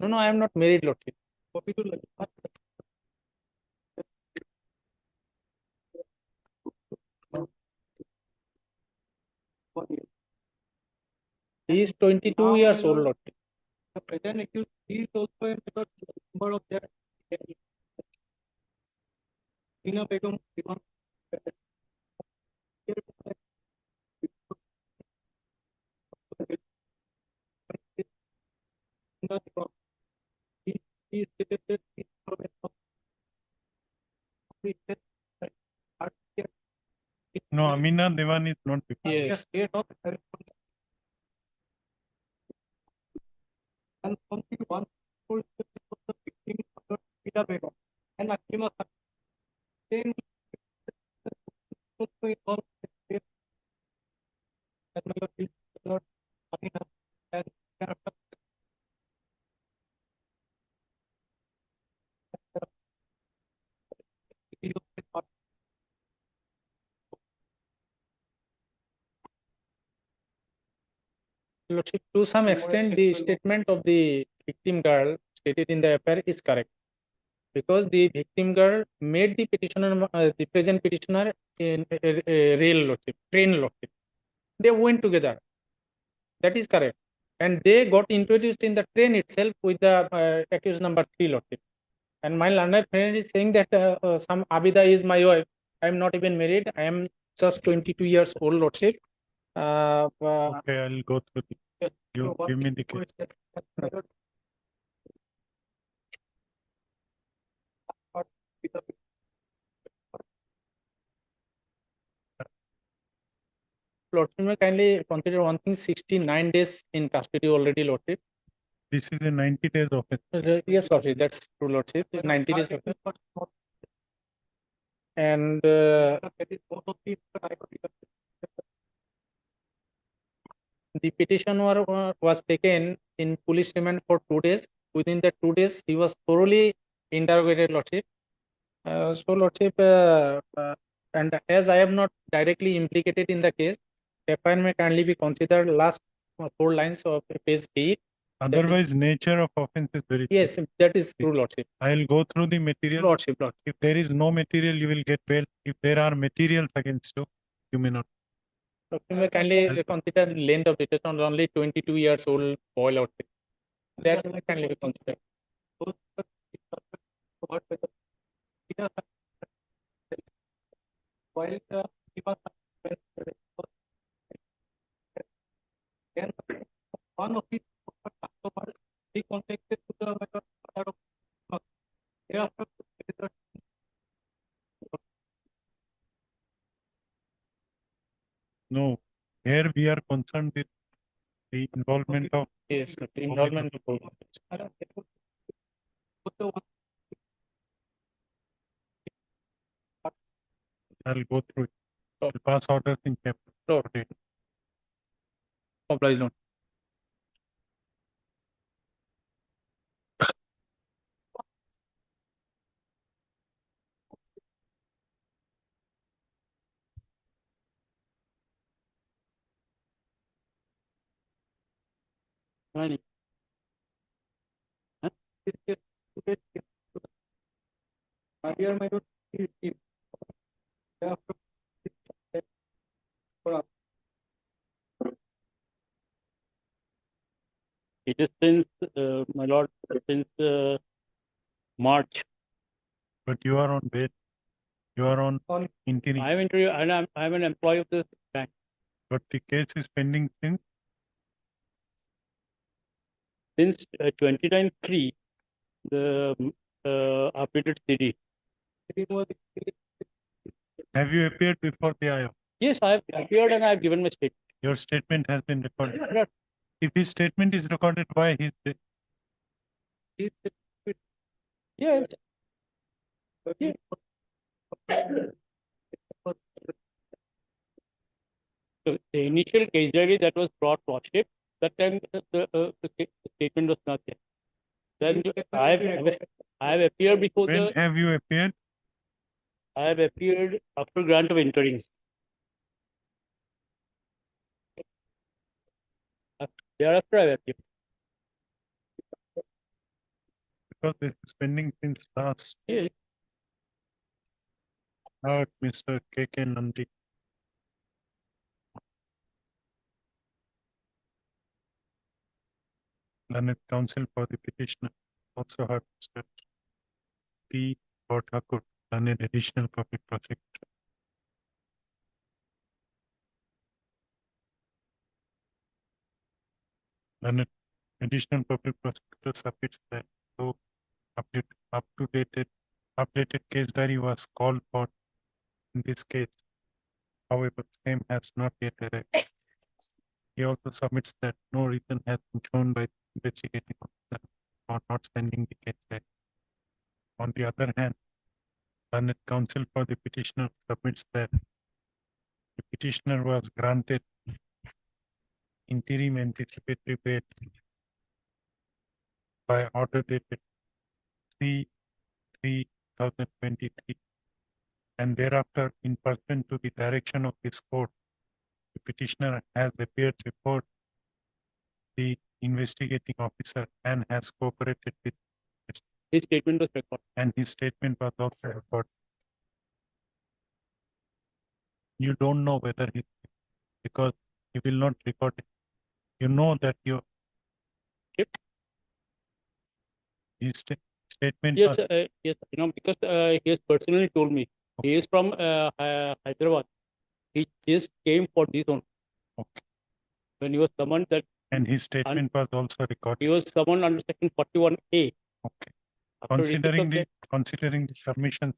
No, no, I am not married, Lordship. He is 22 years old, Lordship. the present accused is also a member of that. Tina Begum, he stated that he No, Amina Devan is not. Yes. state of and something one for the victim of Tina Begum and Akima then and Lordship, to some extent, the statement of the victim girl stated in the affair is correct, because the victim girl made the petitioner, the present petitioner, in a rail Lordship, train Lordship. They went together. That is correct, and they got introduced in the train itself with the accused number 3 Lordship. And my learned friend is saying that some Abida is my wife. I am not even married. I am just 22 years old, Lordship. Okay, I'll go through the, you give me the case. Lordship, may kindly consider one thing, 69 days in custody already, Lordship. This is a 90 days offense. Yes, Lordship, that's true, Lordship. 90 days offense. And the petition was taken in police remand for 2 days. Within the 2 days, he was thoroughly interrogated, Lordship. So, Lordship, and as I am not directly implicated in the case, FIR may kindly be considered last 4 lines of page 8. Otherwise, nature of offense is very. Yes, that is true, Lordship. I'll go through the material. Lordship, Lordship. If there is no material, you will get bail. If there are materials against you, you may not. Lordship, may kindly consider the length of detention, only 22 years old boy, Lordship. That may kindly be considered. while one of his customers he contacted to the method of thereafter No, here we are concerned with the involvement of. Yes, the involvement of. I'll go through it. I'll pass orders in chapter. Oblige, Lord. Right. Here my road is It is since, my lord, since March. But you are on bail. You are on interim. I am interview and I'm an employee of this bank. But the case is pending since. Since 2023, the updated CD. Have you appeared before the IO? Yes, I have appeared and I have given my statement. Your statement has been recorded. If his statement is recorded, why his. Yes. Yeah. So the initial case diary that was brought lordship, that time the statement was not there. Then I have appeared before When the, have you appeared? I have appeared after grant of interim. Thereafter I have appeared. Because this is pending since last. Yes. Mr. K.K. Nandi. Learned counsel for the petitioner also heard Mr. P. Thakur, learned additional public prosecutor. Learned additional public prosecutor submits that though updated case diary was called for in this case. However, same has not yet arrived. He also submits that no reason has been shown by the investigating officer for not sending the case diary. On the other hand, learned counsel for the petitioner submits that the petitioner was granted interim anticipatory bail by order dated 3/3/2023, and thereafter, in pursuant to the direction of this court, the petitioner has appeared before the investigating officer and has cooperated with his statement was recorded. And his statement was also recorded. You don't know whether he, because he will not record it. You know that his statement Yes, was, yes, because he has personally told me. He is from Hyderabad. He just came for this one. Okay. When he was summoned that. And his statement was also recorded. He was summoned under section 41A. Okay. After Considering the submissions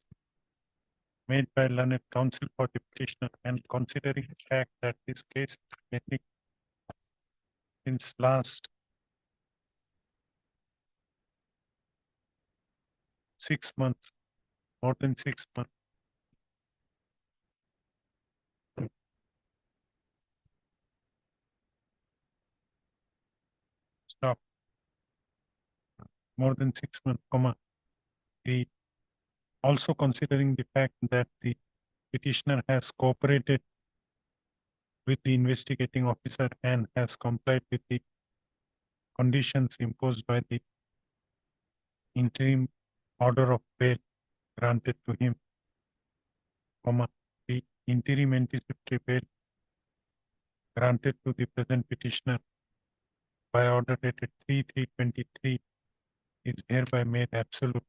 made by learned counsel for the petitioner and considering the fact that this case is pending since last 6 months, more than 6 months. Stop. More than 6 months, the also considering the fact that the petitioner has cooperated with the investigating officer and has complied with the conditions imposed by the interim order of bail granted to him, the interim anticipatory bail granted to the present petitioner by order dated 3/3/23 is hereby made absolute,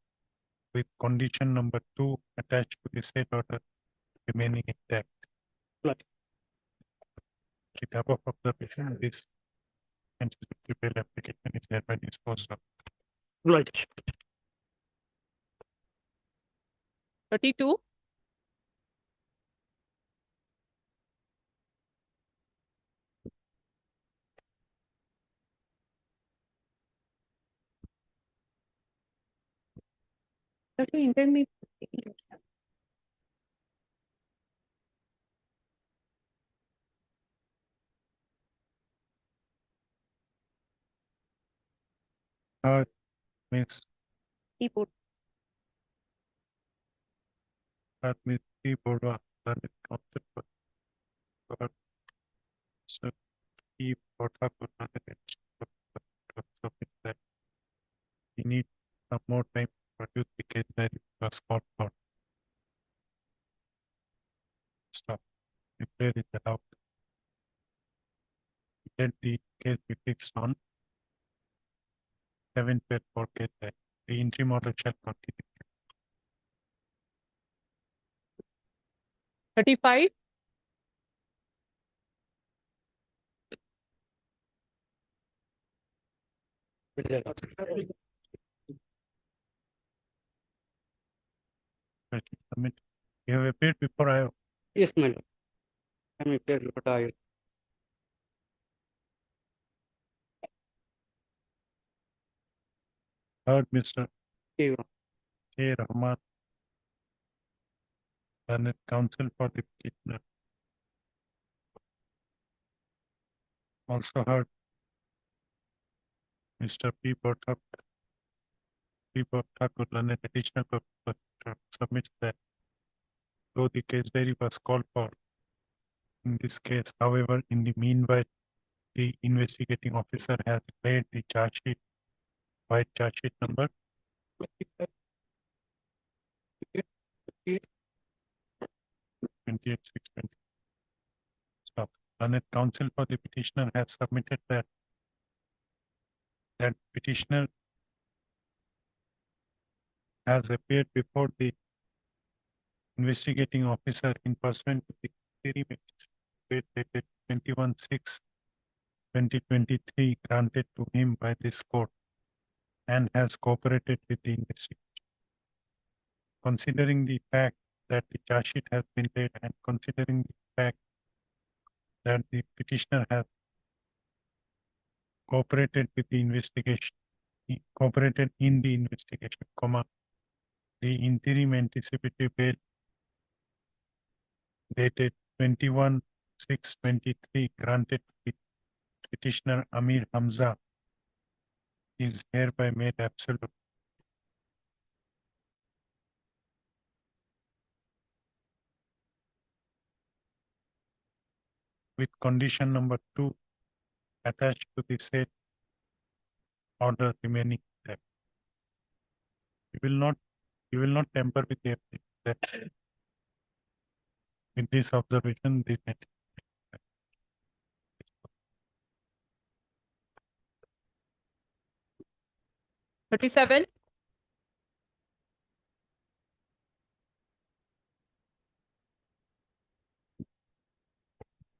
with condition number 2 attached to the said order remaining intact. Right. The above observation, this anticipatory bail application is hereby disposed of. Right. 32, Intermediate. Miss Keyboard. Miss P. Borwa, learned counsel for Sir P. Thakur, that we need some more time to produce the case that it was called for. Stop. If there is allowed, let the case be fixed on 7/4 case that the interim order shall continue. 35, Submit. You have appeared before I. Yes, my lord. I am appeared before I. Heard Mr. K. K. Rahman, learned counsel for the petitioner, Also heard Mr. P. Thakur, learned additional submits that though the case diary was called for in this case, however, in the meanwhile, the investigating officer has laid the charge sheet, white charge sheet number 28,620. Stop. Learned counsel for the petitioner has submitted that petitioner has appeared before the investigating officer in pursuant to the theory dated 21/6/2023 granted to him by this court and has cooperated with the investigation. Considering the fact that the charge sheet has been laid and considering the fact that the petitioner has cooperated with the investigation, cooperated in the investigation, the interim anticipatory bail dated 21/6/23 granted to the petitioner Amir Hamza is hereby made absolute. With condition number 2 attached to the said order remaining there. You will not tamper with the that with this observation, this 37,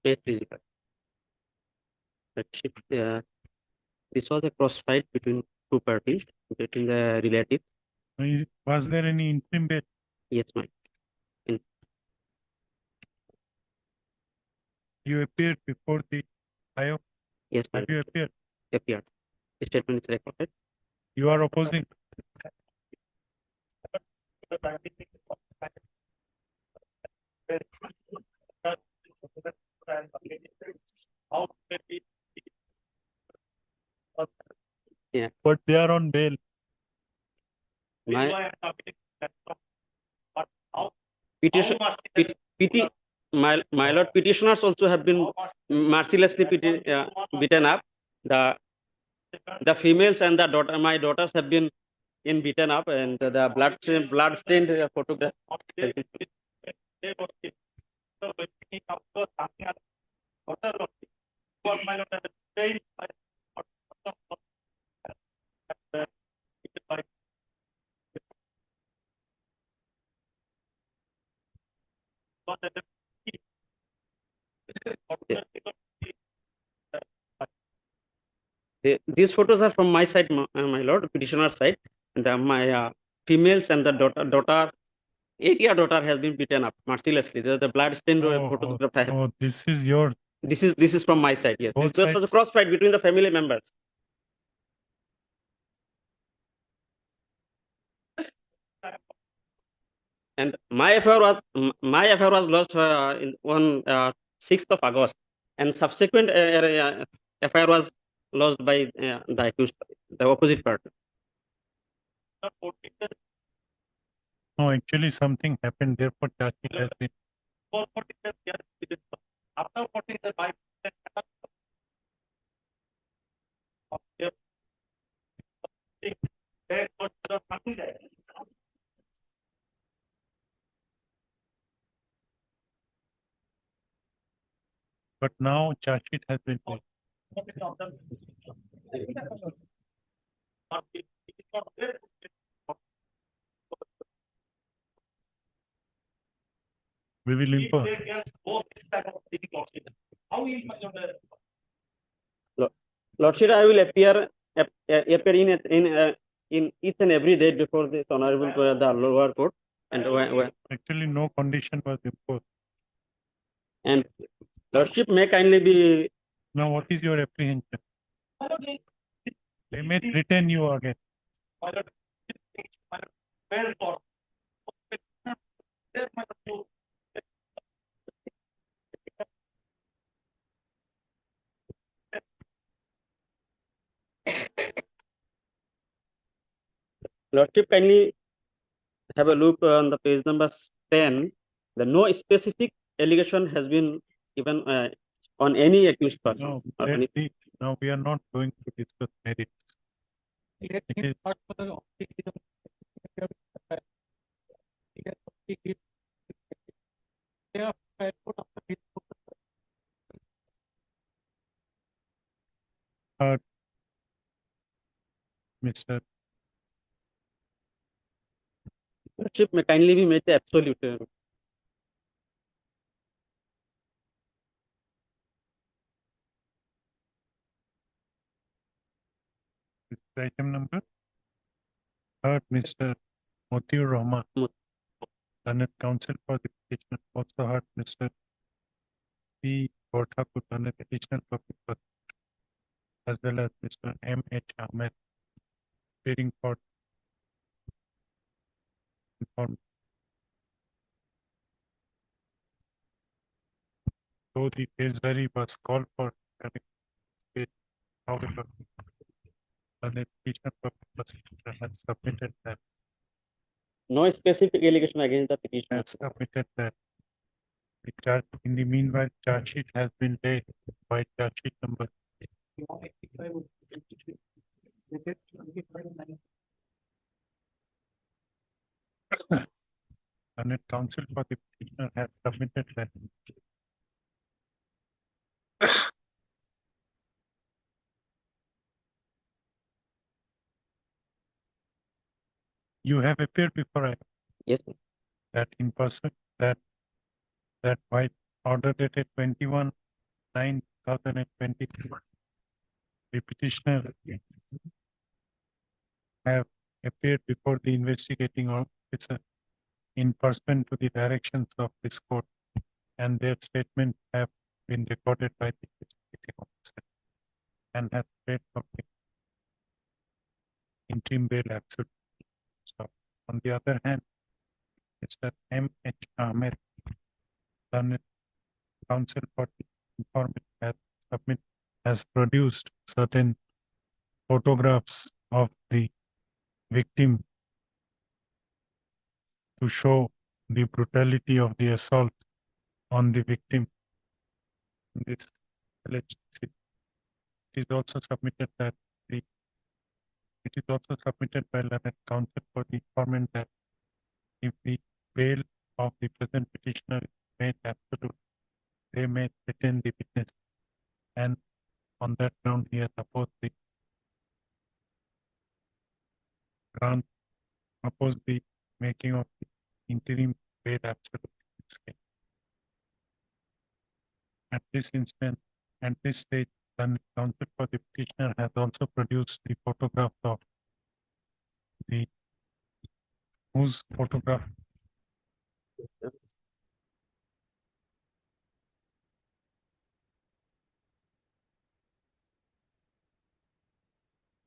Yes, please. This was a cross fight between two parties, between the relatives. Was there any interim bail? Yes, ma'am. You appeared before the IO? Yes, ma'am. Have you appeared? Appeared. The statement is recorded. You are opposing? Yeah. But they are on bail. My petition, my lord, petitioners also have been mercilessly beaten up. The females and the daughter, my daughters have been beaten up, and the blood stained photograph. These photos are from my side, my lord, petitioner side. My females and the daughter, 8-year daughter has been beaten up mercilessly. The blood stained photograph. Oh, this is your. This is from my side. Yes, Both this was a cross fight between the family members. And my affair was lost on 6th of August, and subsequent affair was lost by the accused, the opposite party. No, actually something happened. Therefore, charge sheet has been. But now charge sheet has been made. We will impose. Lordship, I will appear in each and every day before this honorable the lower court, and actually no condition was imposed. And Lordship may kindly be. Now, what is your apprehension? They may threaten you again. Lordship, kindly have a look on the page number 10. The no specific allegation has been given on any accused person. No, or let any- the, no, we are not going to discuss merits. Let It him is- start for the object. They are prepared for the Mr. Lordship, may kindly be made the absolute. This is item number. Third, Mr. Motiur Rahman, Learned Counsel for the petitioner, also heard Mr. P. Borthakur, Learned Petitioner for the prosecution, as well as Mr. M. H. Ahmed, appearing for inform. Though the Forgery was called for correct state, however, Learned Petitioner for the prosecution has submitted that. No specific allegation against the petitioner. Has submitted that. The charge, in the meanwhile, charge sheet has been laid by charge sheet number. Learned Counsel for the petitioner has submitted that. You have appeared before I. Yes. That in person, that by order dated 21/9/2023, the petitioner have appeared before the investigating officer in person to the directions of this court, and their statement have been recorded by the investigating officer and has paid for the interim bail absolute. So, on the other hand, Mr. M. H. Ahmed, Learned Counsel for the informant, has produced certain photographs of the victim to show the brutality of the assault on the victim. This alleged it is also submitted that it is also submitted by Learned Counsel for the informant that if the bail of the present petitioner is made absolute, they may retain the witness, and on that ground he has opposed the grant, opposed the making of the interim bail absolute in this case. At this instant, at this stage, the counsel for the petitioner has also produced the photograph of the whose photograph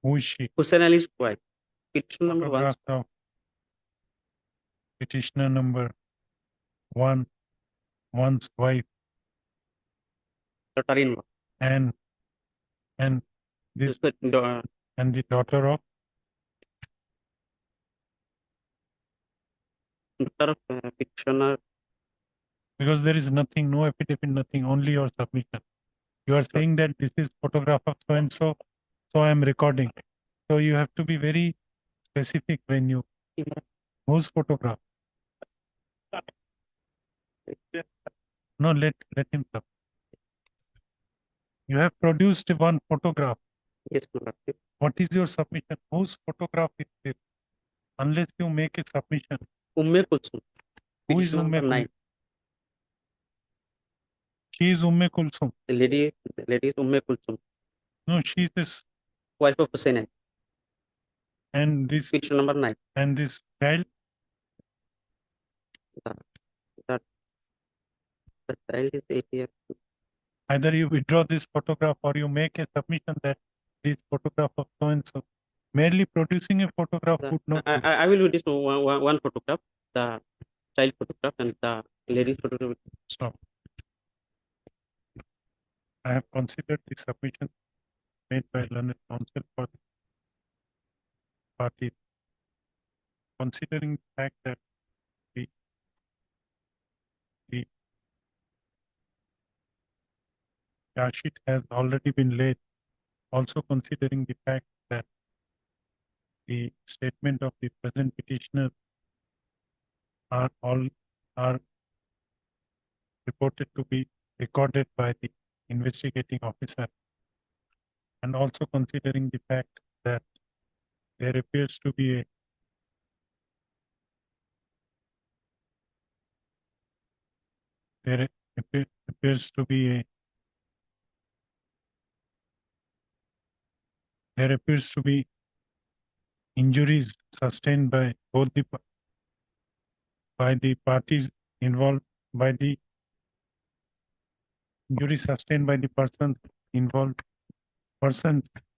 who is she? Hussain Ali's wife. Petition number one. Photograph of petitioner number one, one's wife, Daughter-in-law. and this and the daughter of petitioner. because there is nothing, no affidavit, nothing, only your submission. You are saying that this is photograph of so and so, so I am recording. So you have to be very specific when you whose photograph. No, let him talk. You have produced one photograph. Yes, Lord. What is your submission? Whose photograph is this? Unless you make a submission. Umme Kulsum. Who is Umme Kulsum? She is Umme Kulsum. The lady is Umme Kulsum. No, she is this. Wife of Hussain Ali. And this. Petition number 9. And this child. The child is 8 years. Either you withdraw this photograph or you make a submission that this photograph of so and so. Merely producing a photograph would not. I will do this one photograph, the child photograph and the lady photograph. Stop. I have considered the submission made by Learned Counsel for the party considering the fact that the charge sheet has already been laid, also considering the fact that the statement of the present petitioner are reported to be recorded by the investigating officer, and also considering the fact that there appears to be a appears to be a there appears to be injuries sustained by both by the parties involved, by the injuries sustained by the persons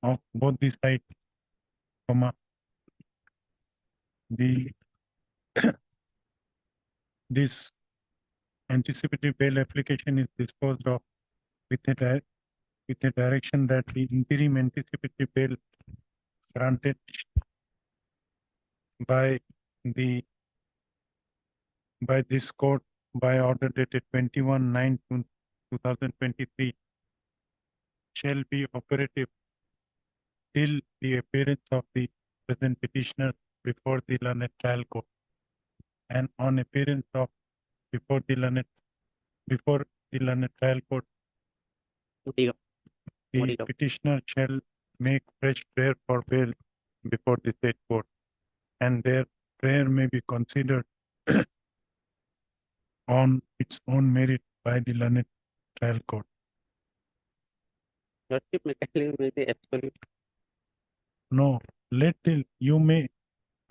of both the sides, comma, the this anticipatory bail application is disposed of with a direction that the interim anticipatory bail granted by this court by order dated 21/9/2023 shall be operative till the appearance of the present petitioner before the learned trial court, and on appearance of before the learned trial court, the petitioner shall make fresh prayer for bail before the state court, and their prayer may be considered on its own merit by the learned trial court. Lordship, mechanically may be absolute. No,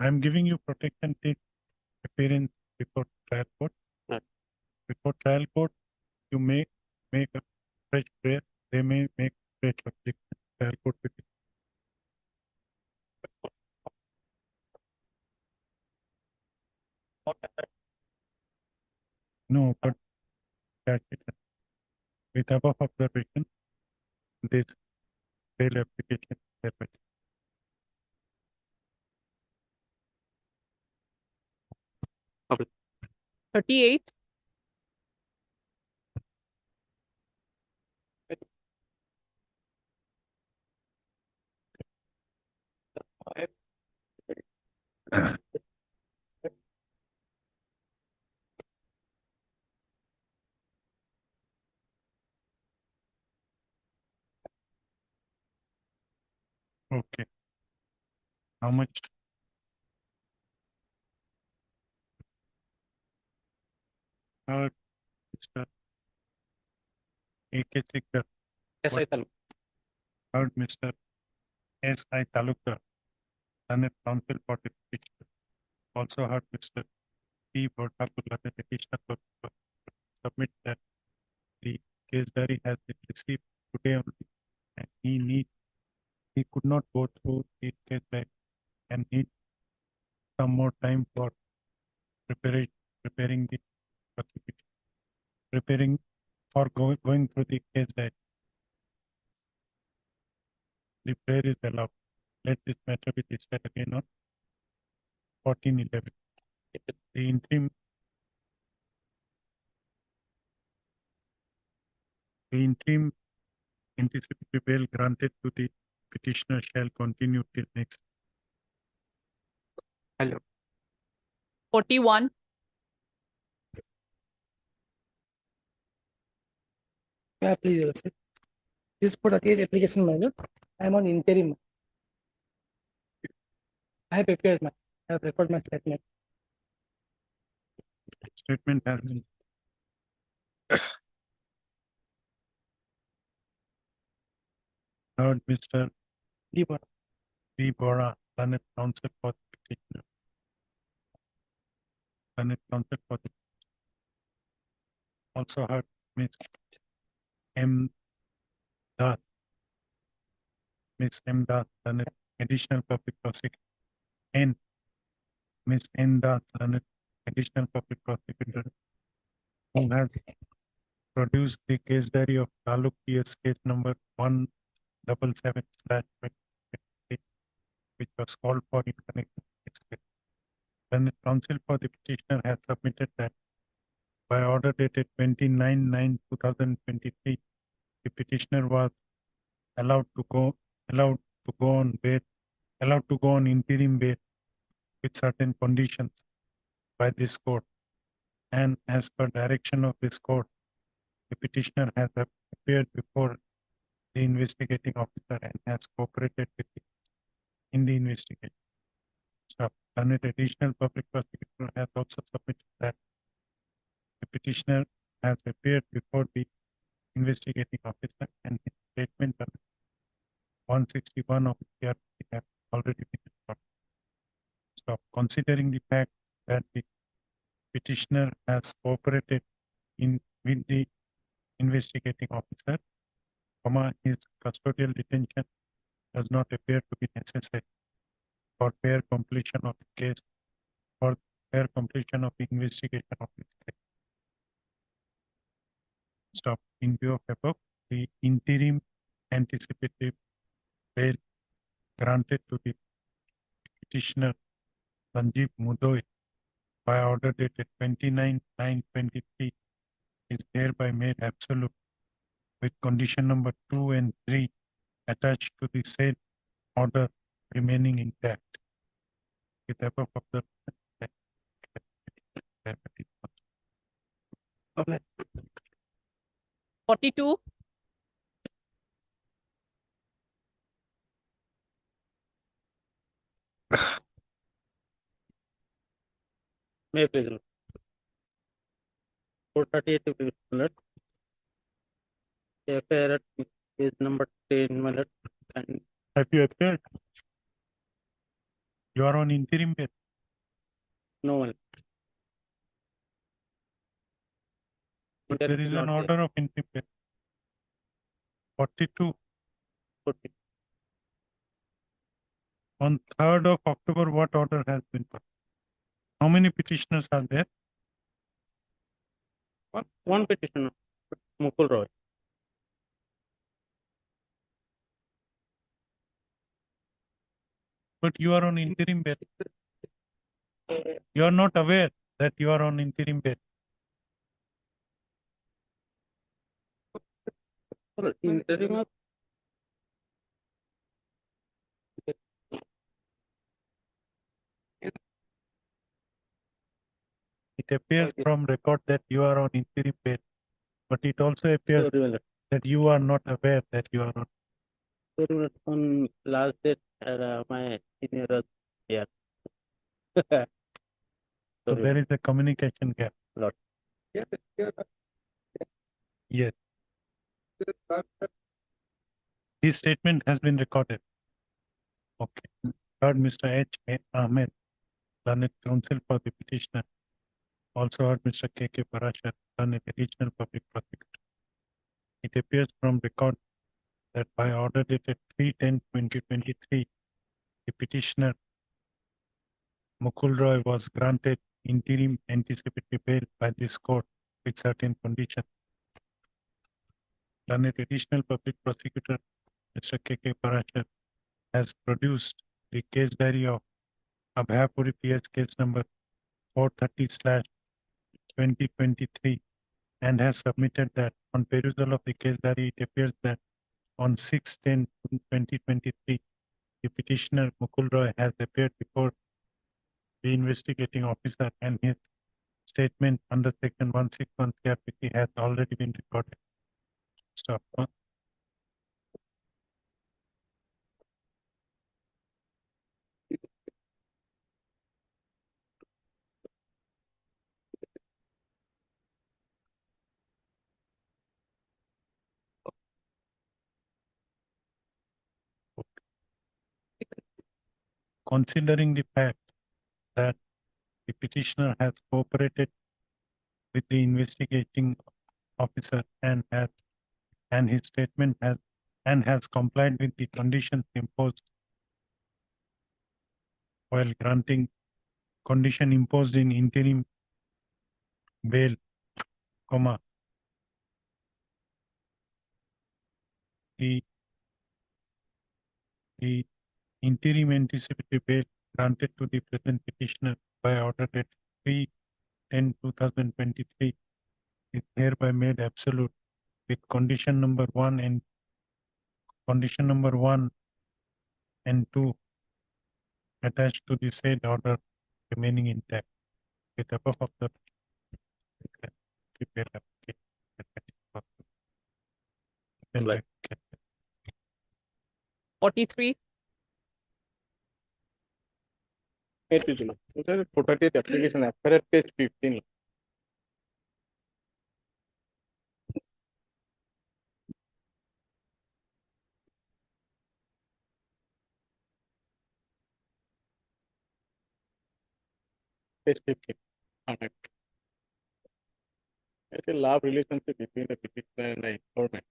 I'm giving you protection till appearance before trial court. Before trial court, you may make a fresh prayer. They may make fresh objection. Trial court petition. No, but with above observation, this bail application is 38, okay. How much? Mr. A.K. Sikdar. SI Taluk. Heard Mr. S.I. Talukdar, Senate Council for the petitioner. Also heard Mr. P. Bhattakullar, the petitioner, to submit that the case diary has been received today only, and he could not go through the case diary and need some more time for preparing the prosecution, going through the case diary. The prayer is allowed. Let this matter be decided again on 14/11. The interim anticipatory bail granted to the petitioner shall continue till next. 41, Yeah, please, Your Worship. This for the case application, my lord. I am on interim. I have recorded my statement. Statement has been heard, Mr. D. Bora. B. Bora, Senate Council for the petitioner. Senate Council for the also heard Ms. M. Das. Ms. M. Das, Senate Additional Public Prosecutor. N. Ms. N. Das, Senate Additional Public Prosecutor, who has produced the case diary of Taluk PS case number 177/2023, which was called for in connection with this case. Then counsel for the petitioner has submitted that by order dated 29/9/2023, the petitioner was allowed to go on bail, allowed to go on interim bail with certain conditions by this court. And as per direction of this court, the petitioner has appeared before the investigating officer and has cooperated with in the investigation. So, an additional public prosecutor has also submitted that the petitioner has appeared before the investigating officer and his statement on 161 of the CRPC have already been recorded. So, considering the fact that the petitioner has cooperated with the investigating officer, his custodial detention does not appear to be necessary for fair completion of the case or fair completion of the investigation of this case. Stop. In view of above, the interim anticipatory bail granted to the petitioner Sanjeev Mudoi by order dated 29/9/23 is thereby made absolute with condition number 2 and 3 attached to the said order remaining intact. With above observation, 42, May I please? 438 to be minute. FIR is number 10 minute and have you appeared? You are on interim bail. no one. But there is an order of interim bail. 42. 40. On 3rd of October, what order has been put? How many petitioners are there? One petitioner, Mukul Roy. But you are on interim bail. You are not aware that you are on interim bail. Interim of It appears from record that you are on interim bail, but it also appears that you are not aware that you are on. on last date, my senior was here. So there is a communication gap. Lot. Yes. His statement has been recorded. Okay. Heard Mr. H. A. Ahmed, learned counsel for the petitioner. Also heard Mr. K. K. Parashar, learned additional public prosecutor. It appears from record that by order dated 3/10/2023, the petitioner Mukul Roy was granted interim anticipatory bail by this court with certain conditions. Learned additional public prosecutor Mr. K. K. Parashar has produced the case diary of Abhayapuri PS case number 430/2023 and has submitted that on perusal of the case diary, it appears that on 6/10/2023, the petitioner Mukul Roy has appeared before the investigating officer and his statement under section 161 CRPC has already been recorded. Stop. Considering the fact that the petitioner has cooperated with the investigating officer and his statement has complied with the conditions imposed while granting condition imposed in interim bail, the interim anticipatory bail granted to the present petitioner by order date 3/10/2023 is hereby made absolute with condition number 1 and 2 attached to the said order remaining intact with above of the prepare application. Then Like- 43, May please, Your Lordship. For 38 application, apparent page 15. Page 15. Alright. It's a love relationship between the petitioner and the informant.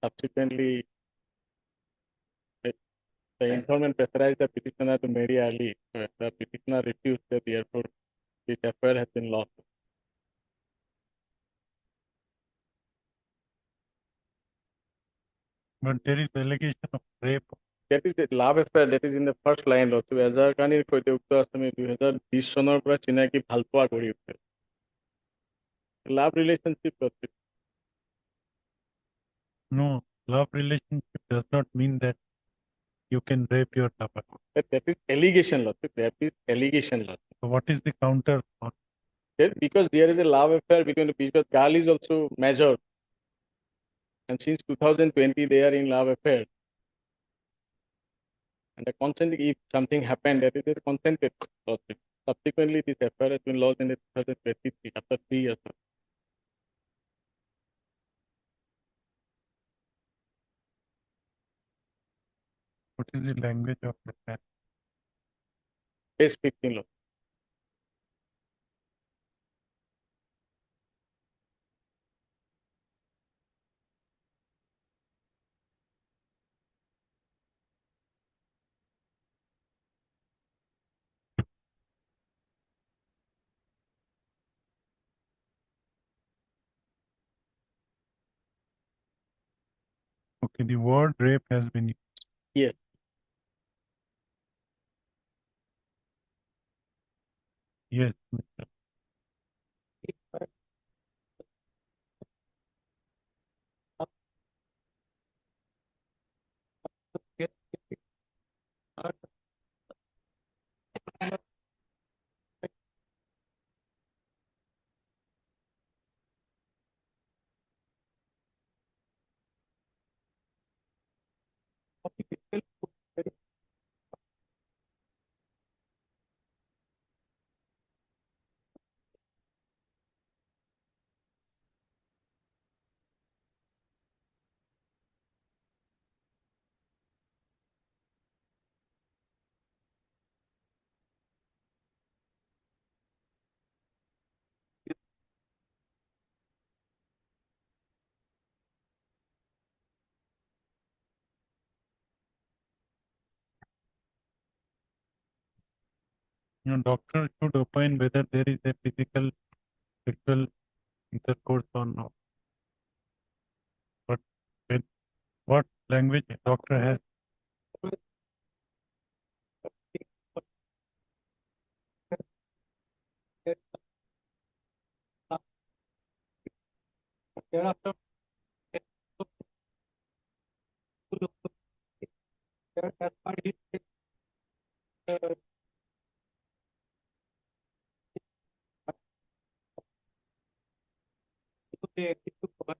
Subsequently, the informant pressurized the petitioner to marry early. The petitioner refused, therefore, this affair has been lost. But there is allegation of rape. That is the love affair, that is in the first line also. এজাৰকানীৰ সৈতে উক্ত আসামী 2020 চনৰ পৰা চিনাকি ভালপোৱা গঢ়ি উঠে। Love relationship লক্ষিত। No, love relationship does not mean that you can rape your lover. That is allegation lawsuit. That is allegation lawsuit. So what is the counter on? Because there is a love affair between the people. Girl is also measured. And since 2020, they are in love affair. And the consent, if something happened, that is a consented lawsuit. Subsequently, this affair has been lost in the 2023 after 3 years. What is the language of the fact? Page 15 law. Okay, the word rape has been used. Yes. Yes, Mr. Doctor should opine whether there is a physical sexual intercourse or not. But with what language doctor has? Thereafter, as per his, they execute one.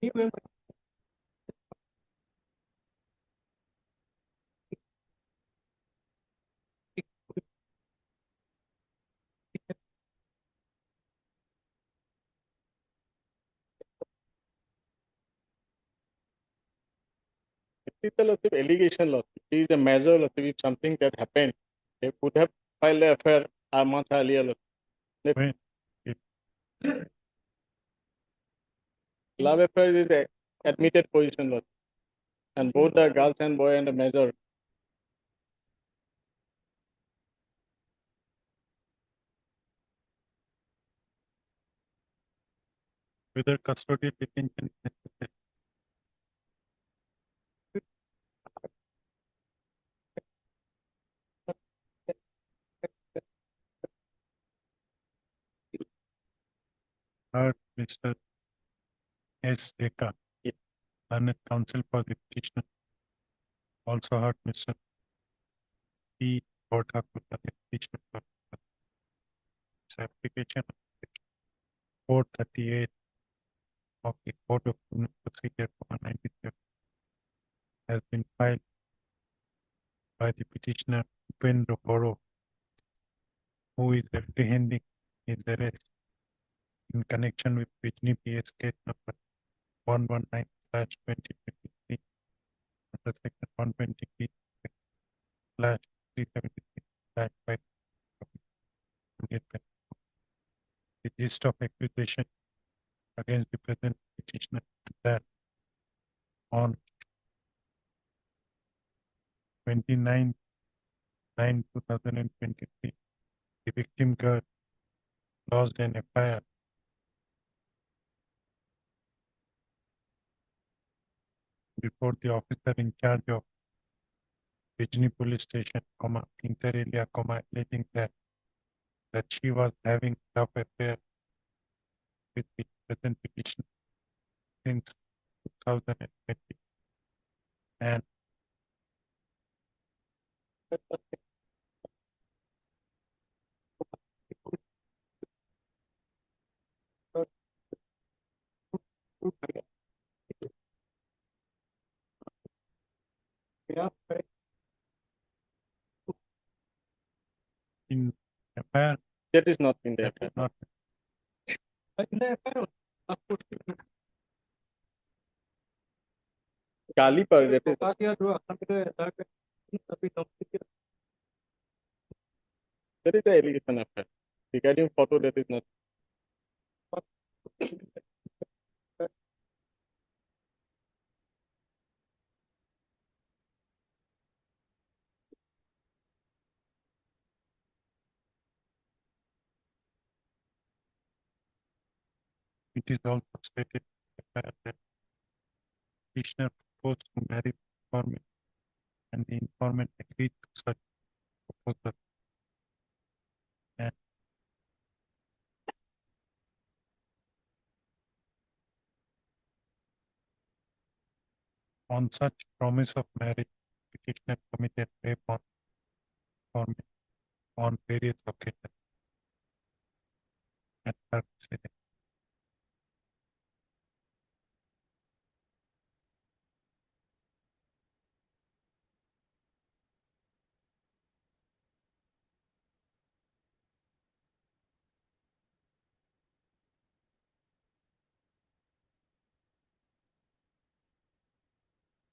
He will It's a lawsuit, allegation lawsuit. It is a major lawsuit. If something that happened, they could have filed an affair a month earlier. Wait, Love affair is a admitted position lawsuit. And both the girls and boy and the major whether custodial detention is necessary. Heard Mr. S. Deka, learned counsel for the petitioner. Also heard Mr. P. Bodhakur, the petitioner for this application. 438 of the Code of Criminal Procedure 497 has been filed by the petitioner Upendra Boro, who is apprehending his arrest in connection with Bijni PS case number 119/2023 under section 120 slash 373 slash 5. The gist of accusation against the present petitioner is that on 29/9/2023, the victim girl lodged an FIR before the officer in charge of Bijni police station, inter alia, alleging that she was having love affair with the present petitioner since 2020 and in FIR. That is not in the That is not Kali par that is that is the allegation of her. Regarding photo, that is not. It is also stated that petitioner proposed to marry the informant and the informant agreed to such proposal. And on such promise of marriage, petitioner committed rape on informant on various occasions at her residence.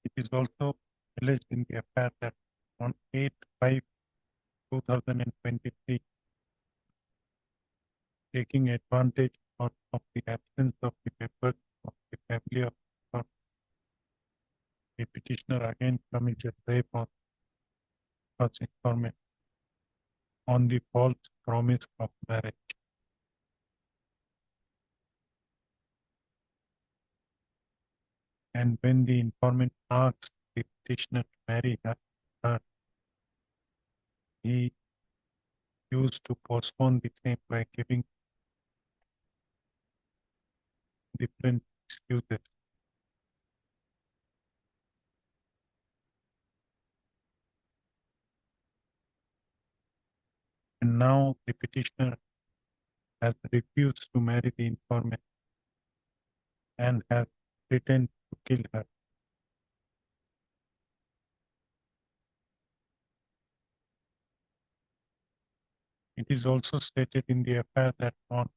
It is also alleged in the affair that on 8/5/2023, taking advantage of the absence of the members of the family of the petitioner again committed rape on such informant on the false promise of marriage. And when the informant asked the petitioner to marry her, he used to postpone the same by giving different excuses. And now the petitioner has refused to marry the informant and has threatened to kill her. It is also stated in the affair that on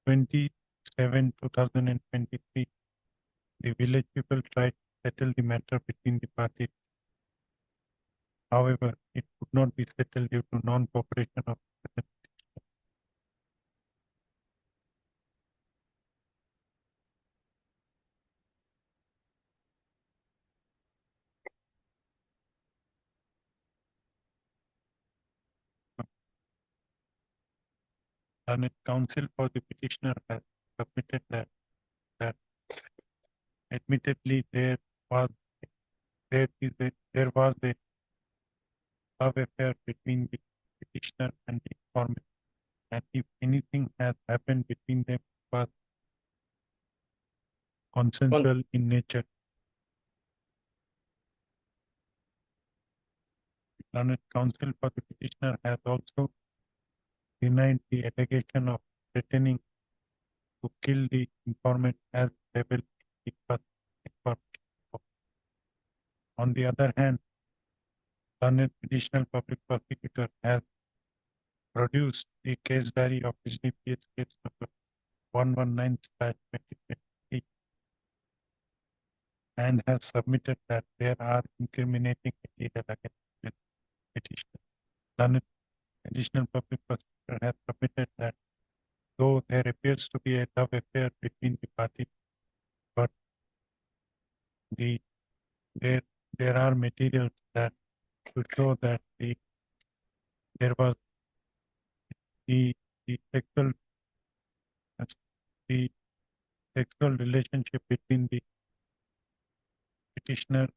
27/2023, the village people tried to settle the matter between the parties. However, it could not be settled due to non-cooperation of the learned counsel for the petitioner has submitted that that admittedly was there was a love affair between the petitioner and the informant, and if anything has happened between them, it was consensual in nature. Learned counsel for the petitioner has also denied the allegation of threatening to kill the informant as labeled in the first information. On the other hand, learned additional public prosecutor has produced the case diary of HDPS case number 119/2023 and has submitted that there are incriminating material against the petitioner. Learned additional public prosecutor has submitted that though there appears to be a love affair between the parties, but there are materials that to show that there was the sexual the sexual relationship between the petitioner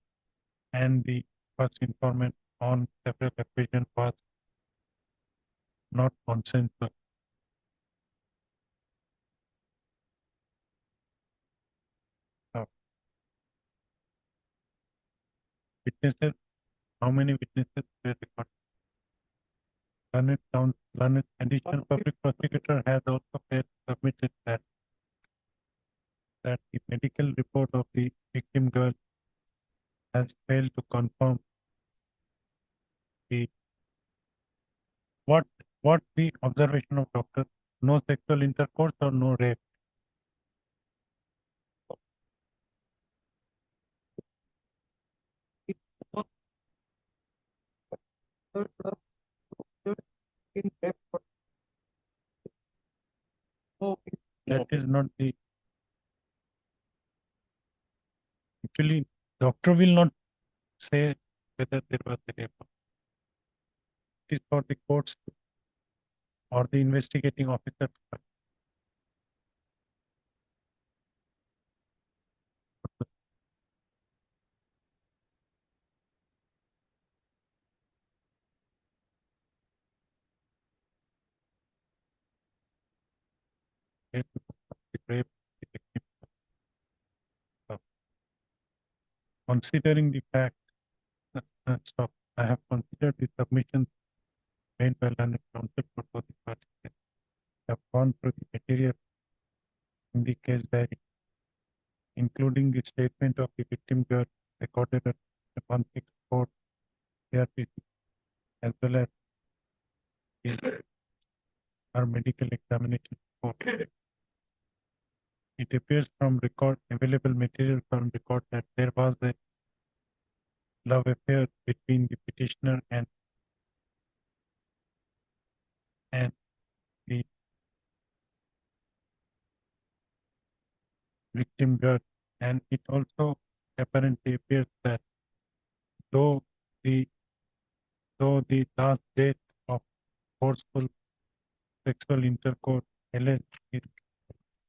and the first informant on several occasions was not consensual. Witnesses, how many witnesses were recorded? Learned additional public prosecutor has also submitted that the medical report of the victim girl has failed to confirm the what the observation of doctor, no sexual intercourse or no rape. That is not the actually doctor will not say whether there was a rape. It is for the courts or the investigating officer. Rape the victim. Considering the fact stop. I have considered the submissions made by learned counsel for both the parties. I have gone through the material in the case diary, including the statement of the victim girl recorded at 164 CRPC, as well as her medical examination report. It appears from available material from record that there was a love affair between the petitioner and the victim girl, and it also apparently appears that though the last date of forceful sexual intercourse alleged is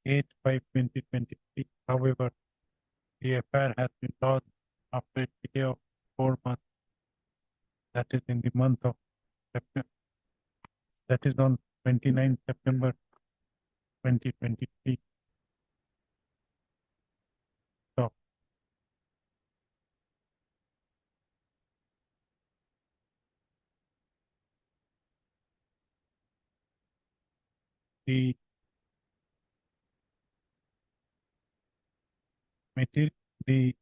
8/5/2023, however, the affair has been lost after a delay of 4 months. That is in the month of September. That is on 29 September 2023. So, the material,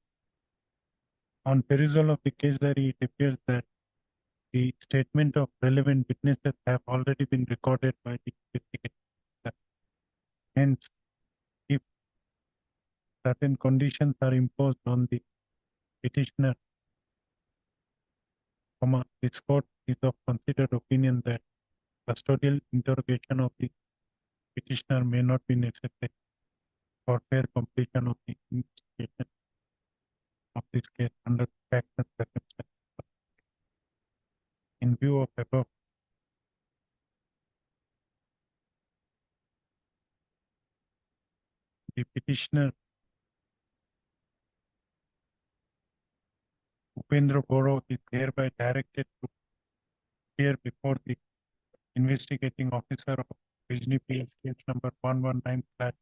on perusal of the case diary, it appears that the statement of relevant witnesses have already been recorded by the investigator. Hence, if certain conditions are imposed on the petitioner, this court is of considered opinion that custodial interrogation of the petitioner may not be necessary for fair completion of the investigation of this case under facts and circumstances. In view of above, the petitioner Upendra Goro is hereby directed to appear before the investigating officer of Bijni PS case number 119/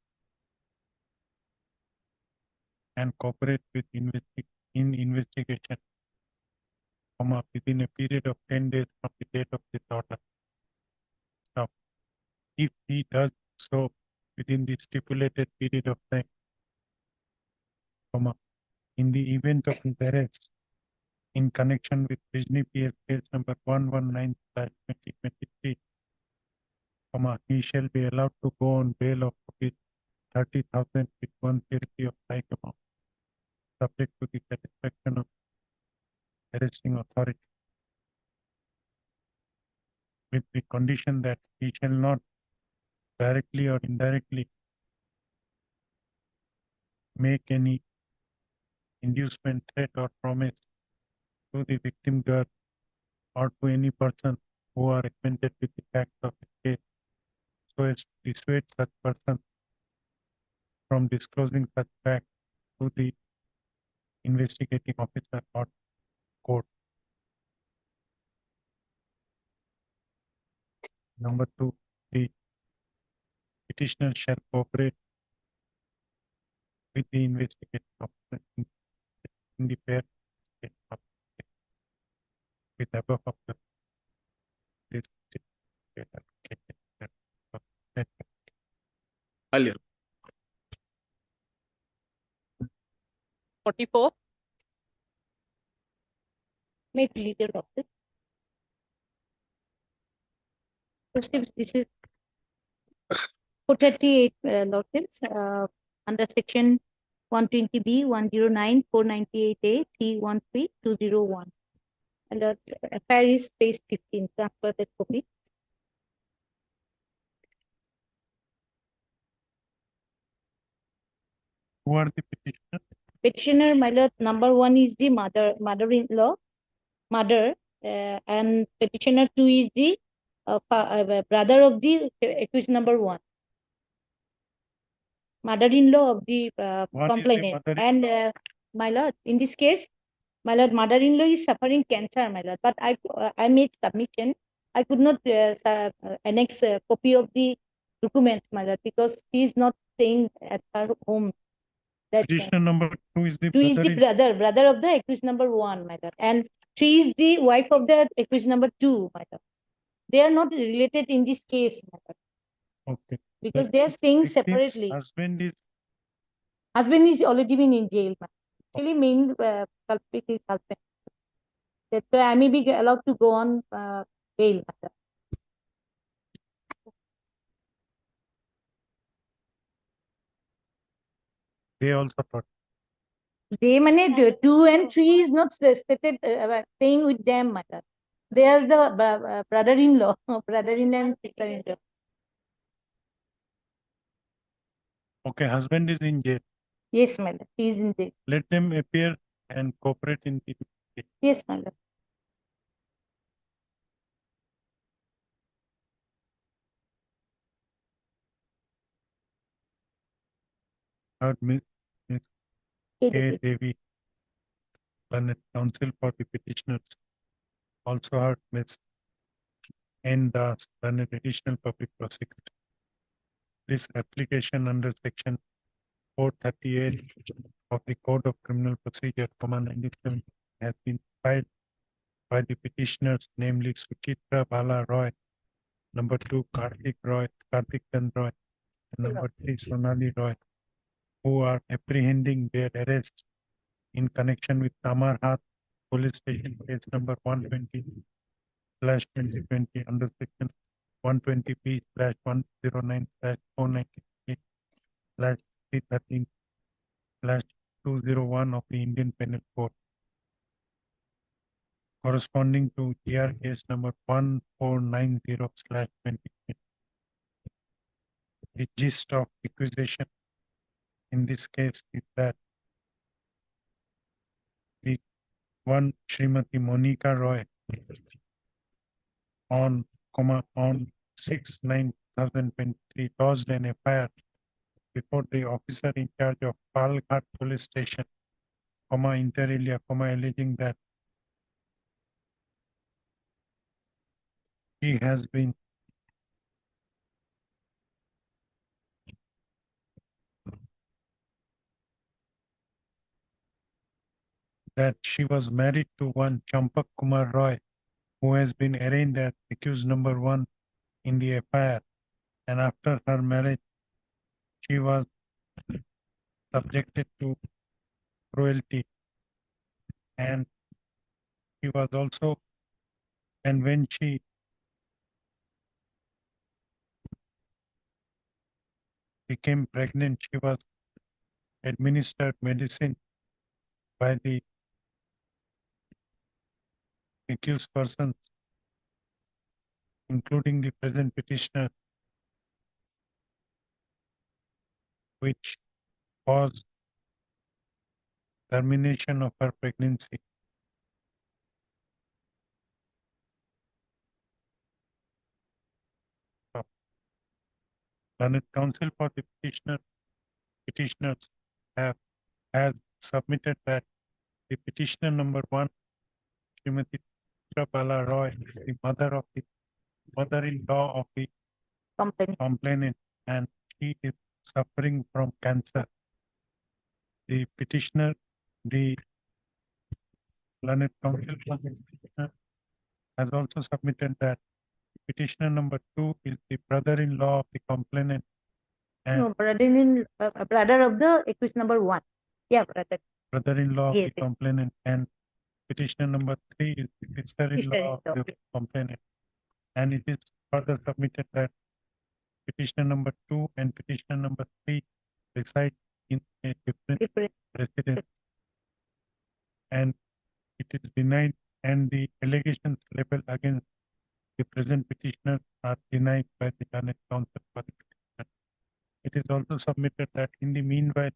and cooperate with in investigation, within a period of 10 days from the date of this order. Now, if he does so within the stipulated period of time, in the event of his arrest in connection with Bijni PS case number 119/2023, he shall be allowed to go on bail of 30,000 with 150 of like amount, subject to the satisfaction of arresting authority, with the condition that he shall not directly or indirectly make any inducement, threat, or promise to the victim girl or to any person who are acquainted with the facts of the case, so as to dissuade such person from disclosing such fact to the investigating officer or court. Number 2, the petitioner shall cooperate with the investigating officer in the fair with above of the Earlier. 44. May it please your lordship. Lordships, this is 438 lordships, under section 120B, 109, 498A, 313, 201. And the FIR is page 15, transfer that copy. Who are the petitioner? Petitioner, my lord, number 1 is the mother-in-law, and petitioner 2 is the brother of the accused number 1. Mother-in-law of the complainant. And my lord, in this case, my lord, mother-in-law is suffering cancer, my lord. But I made submission. I could not annex a copy of the documents, my lord, because she is not staying at her home. Petitioner number 2 is the brother of the accused number 1, my lord. And she is the wife of the accused number 2, my lord. They are not related in this case, my lord. Okay. Because they are staying separately. Husband is already been in jail. Actually, main culprit is husband. That's why I may be allowed to go on bail. They also thought. They manage 2 and 3 is not stated staying with them, mother. They are the brother-in-law, brother-in-law and sister-in-law. Okay, husband is in jail. Yes, madam. He is in jail. Let them appear and cooperate in the case. Yes, madam. Heard Miss A. Devi, Learned Counsel for the petitioners. Also heard Miss N. Das, Learned Additional Public Prosecutor. This application under section 438 of the Code of Criminal Procedure, 97, has been filed by the petitioners, namely Suchitra Bala Roy, number 2 Karthik Chand Roy, and number 3 Sonali Roy, who are apprehending their arrests in connection with Tamar Hath Police Station case number 120/2020 under section 120B/498/313/201 of the Indian Penal Code, corresponding to GR case number 1490/2020. The gist of accusation in this case is that the one Srimati Monica Roy on 6/9/2023 lodged an FIR before the officer in charge of Palghat Police Station, inter alia, alleging that he has been that she was married to one Champak Kumar Roy, who has been arraigned as accused number 1 in the FIR, and after her marriage, she was subjected to cruelty, and she was also, and when she became pregnant, she was administered medicine by the accused persons, including the present petitioner, which caused termination of her pregnancy. Learned counsel for the petitioners has submitted that the petitioner number 1, Srimati Bala Roy, is the mother-in-law of the complainant, and she is suffering from cancer. The petitioner, the learned counsel for the petitioner, has also submitted that petitioner number 2 is the brother-in-law of the complainant. And No, brother of the accused number 1. Yeah, brother. Brother-in-law of Yes, the complainant, and petitioner number 3 is the sister-in-law of the complainant. And it is further submitted that petitioner number 2 and petitioner number 3 reside in a different residence. And it is denied, and the allegations leveled against the present petitioner are denied by the learned counsel for the petitioner. It is also submitted that in the meanwhile,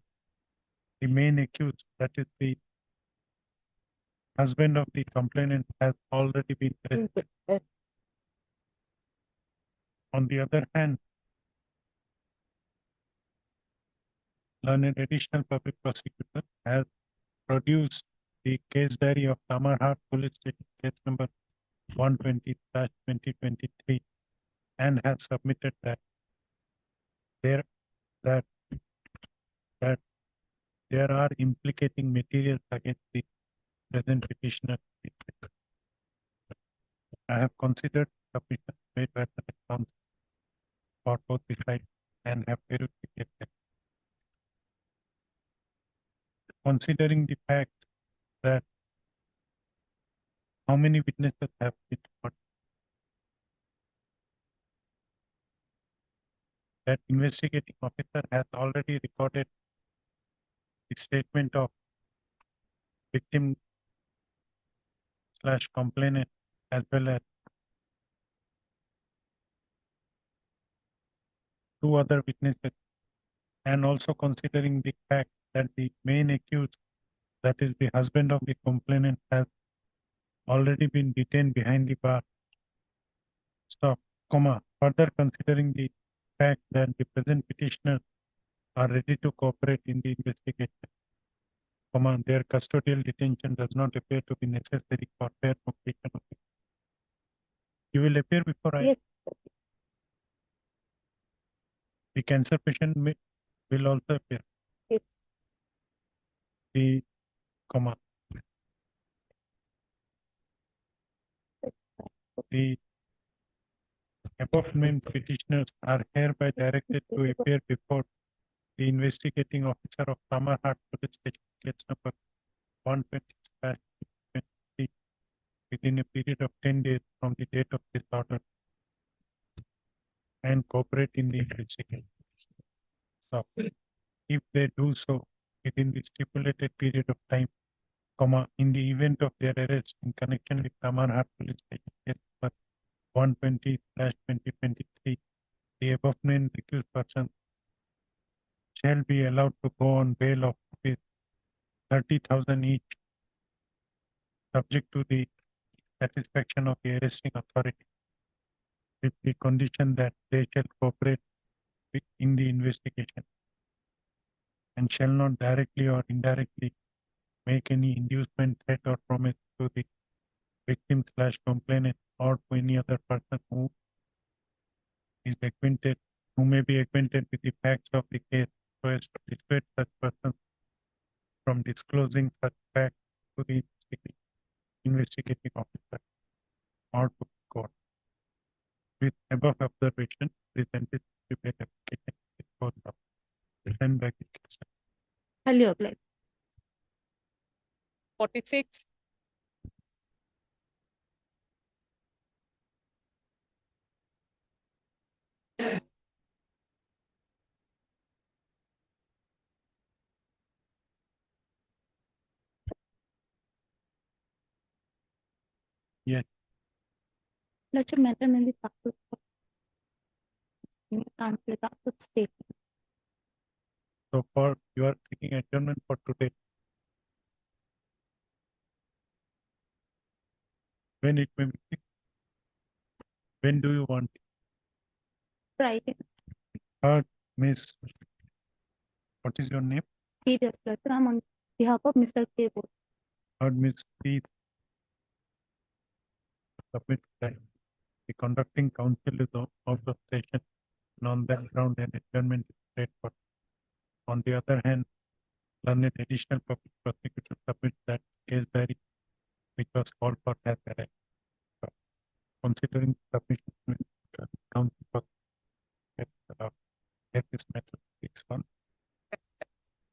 the main accused, that is the husband of the complainant, has already been arrested. On the other hand, learned additional public prosecutor has produced the case diary of Tamarhat Police Station case number 120/2023 and has submitted that there are implicating materials against the present petitioner. I have considered submissions made by the counsel for both the sides and have verified them. Considering the fact that how many witnesses have been heard, that investigating officer has already recorded the statement of victim / complainant as well as 2 other witnesses, and also considering the fact that the main accused, that is the husband of the complainant, has already been detained behind the bar. Further considering the fact that the present petitioners are ready to cooperate in the investigation, their custodial detention does not appear to be necessary for fair completion of it. You will appear before I. Yes. The cancer patient will also appear. Yes. The the above named petitioners are hereby directed to appear before the investigating officer of Tamarhat Police Station case number 120/2023 within a period of 10 days from the date of this order and cooperate in the investigation. If they do so within the stipulated period of time, in the event of their arrest in connection with Tamarhat Police Station case number 120/2023, the above named accused person shall be allowed to go on bail of 30,000 each, subject to the satisfaction of the arresting authority, with the condition that they shall cooperate in the investigation. and shall not directly or indirectly make any inducement, threat, or promise to the victim slash complainant or to any other person who is acquainted, who may be acquainted with the facts of the case, so as to dissuade such person from disclosing such facts to the investigating officer or to the court. With above observation, this anticipated application is both of the time back in case. Shall you apply? 46, Yes. Lordship, matter may be passed in conflict of statement. So for you are seeking adjournment for today. When it may be? When do you want it? Friday. Miss, what is your name? Yes, Lordship, I'm on behalf of Mr. K. Bose. Miss, please submit that the conducting counsel is out of session, and on that ground an adjournment is prayed for. On the other hand, learned additional public prosecutor submits that case diary which was called for has arrived. Considering submission, counsel for this matter fixed on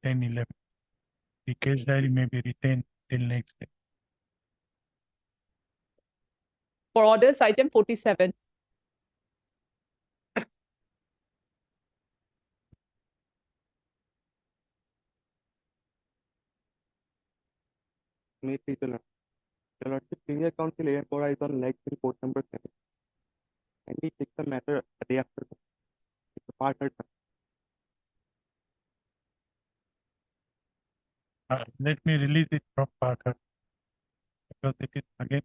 10/11. The case diary may be retained till next day. for orders, item 47. May please the Lordship, senior counsel A4 is on next report number 7. And we take the matter a day after. It's a partner. Let me release it from Parker because it is again.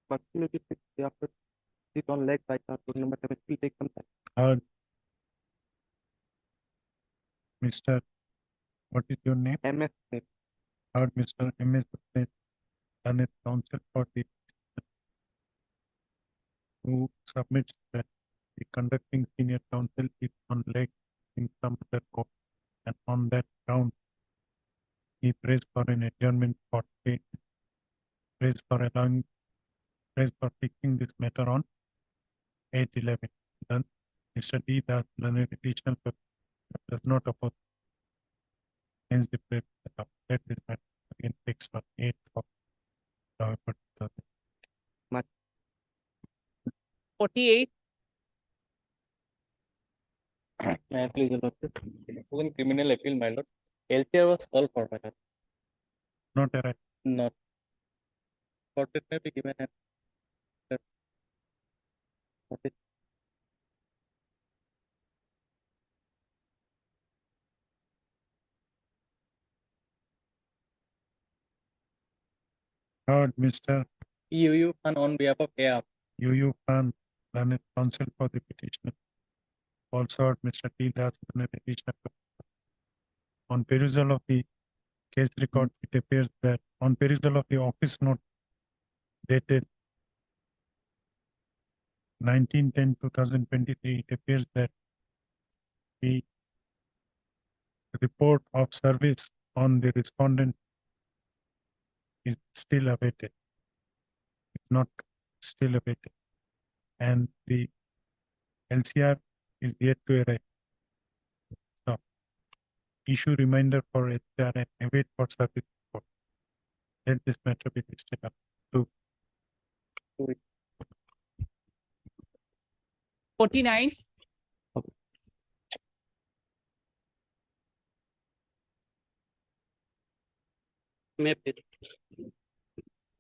But maybe it's day after. It's on leg right now. Report number 7 will take some time. Mr. What is your name? MS. Mr. MS. Learned counsel for the who submits that the conducting senior counsel is on leg in some other court, and on that ground he prays for an adjournment for today. Prays for fixing this matter on 8/11. Then Mr. D. Das learned additional does not oppose. Hence the prayer let this matter again fixed on 8th of November 2000. 48, May I please, Your Lordship? It was in criminal appeal, my lord. LCR was called for, my lord. Not arrived. Not. Court it may be given an. What is Mr. UU and on behalf of AR. UU Khan, learned counsel for the petitioner. Also heard Mr. T. Das, learned additional. On perusal of the case record, it appears that on perusal of the office note dated 19/10/2023, it appears that the report of service on the respondent is still awaited. It's not still awaited. And the LCR is yet to arrive. So, issue reminder for LCR and await for service report. Let this matter be listed up to 49, May please.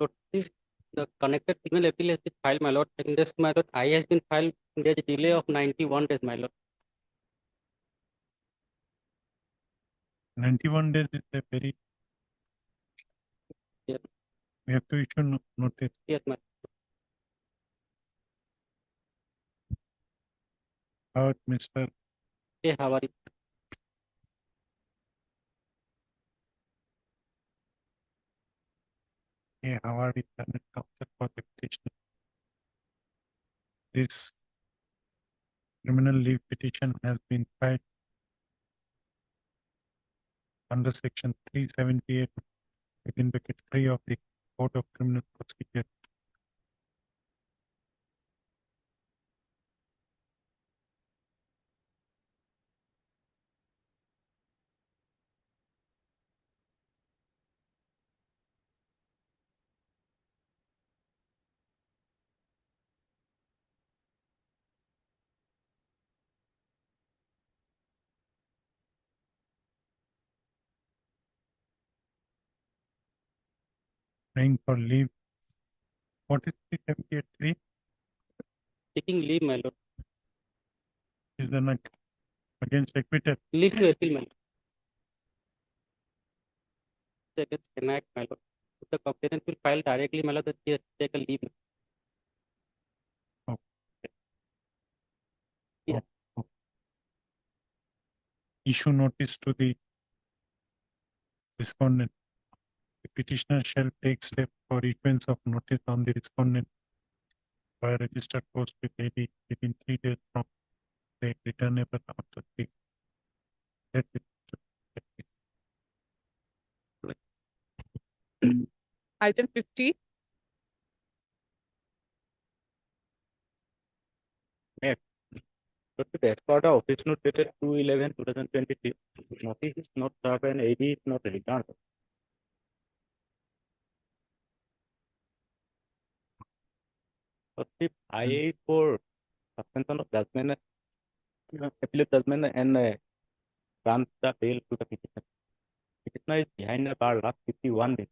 So this the connected criminal appeal has been filed, my lord. In this, my lord, I has been filed. There's a delay of 91 days, my lord. 91 days is a very. Yeah. We have to issue notice. Yes, my. Mr. Hey, how are you? A. Howard is the counsel for the petitioner. This criminal leave petition has been filed under section 378 within bracket 3 of the Code of Criminal Procedure. Praying for leave. What is 378.3? Taking leave, my lord. Is the not against acquittal? Leave to appeal, my lord. Against connect, my lord. If the complainant will file directly, my lord, then take a leave. Yeah. Issue notice to the respondent. The petitioner shall take step for issuance of notice on the respondent by registered post with AD within 3 days from the returnable after the that is- Item 50. But as per the office note dated 2/11/2023, notice is not served and AD is not returned. But if IA is for suspension of judgment, appellate judgment and grant the bail to the petitioner. Petitioner is behind the bar last 51 days.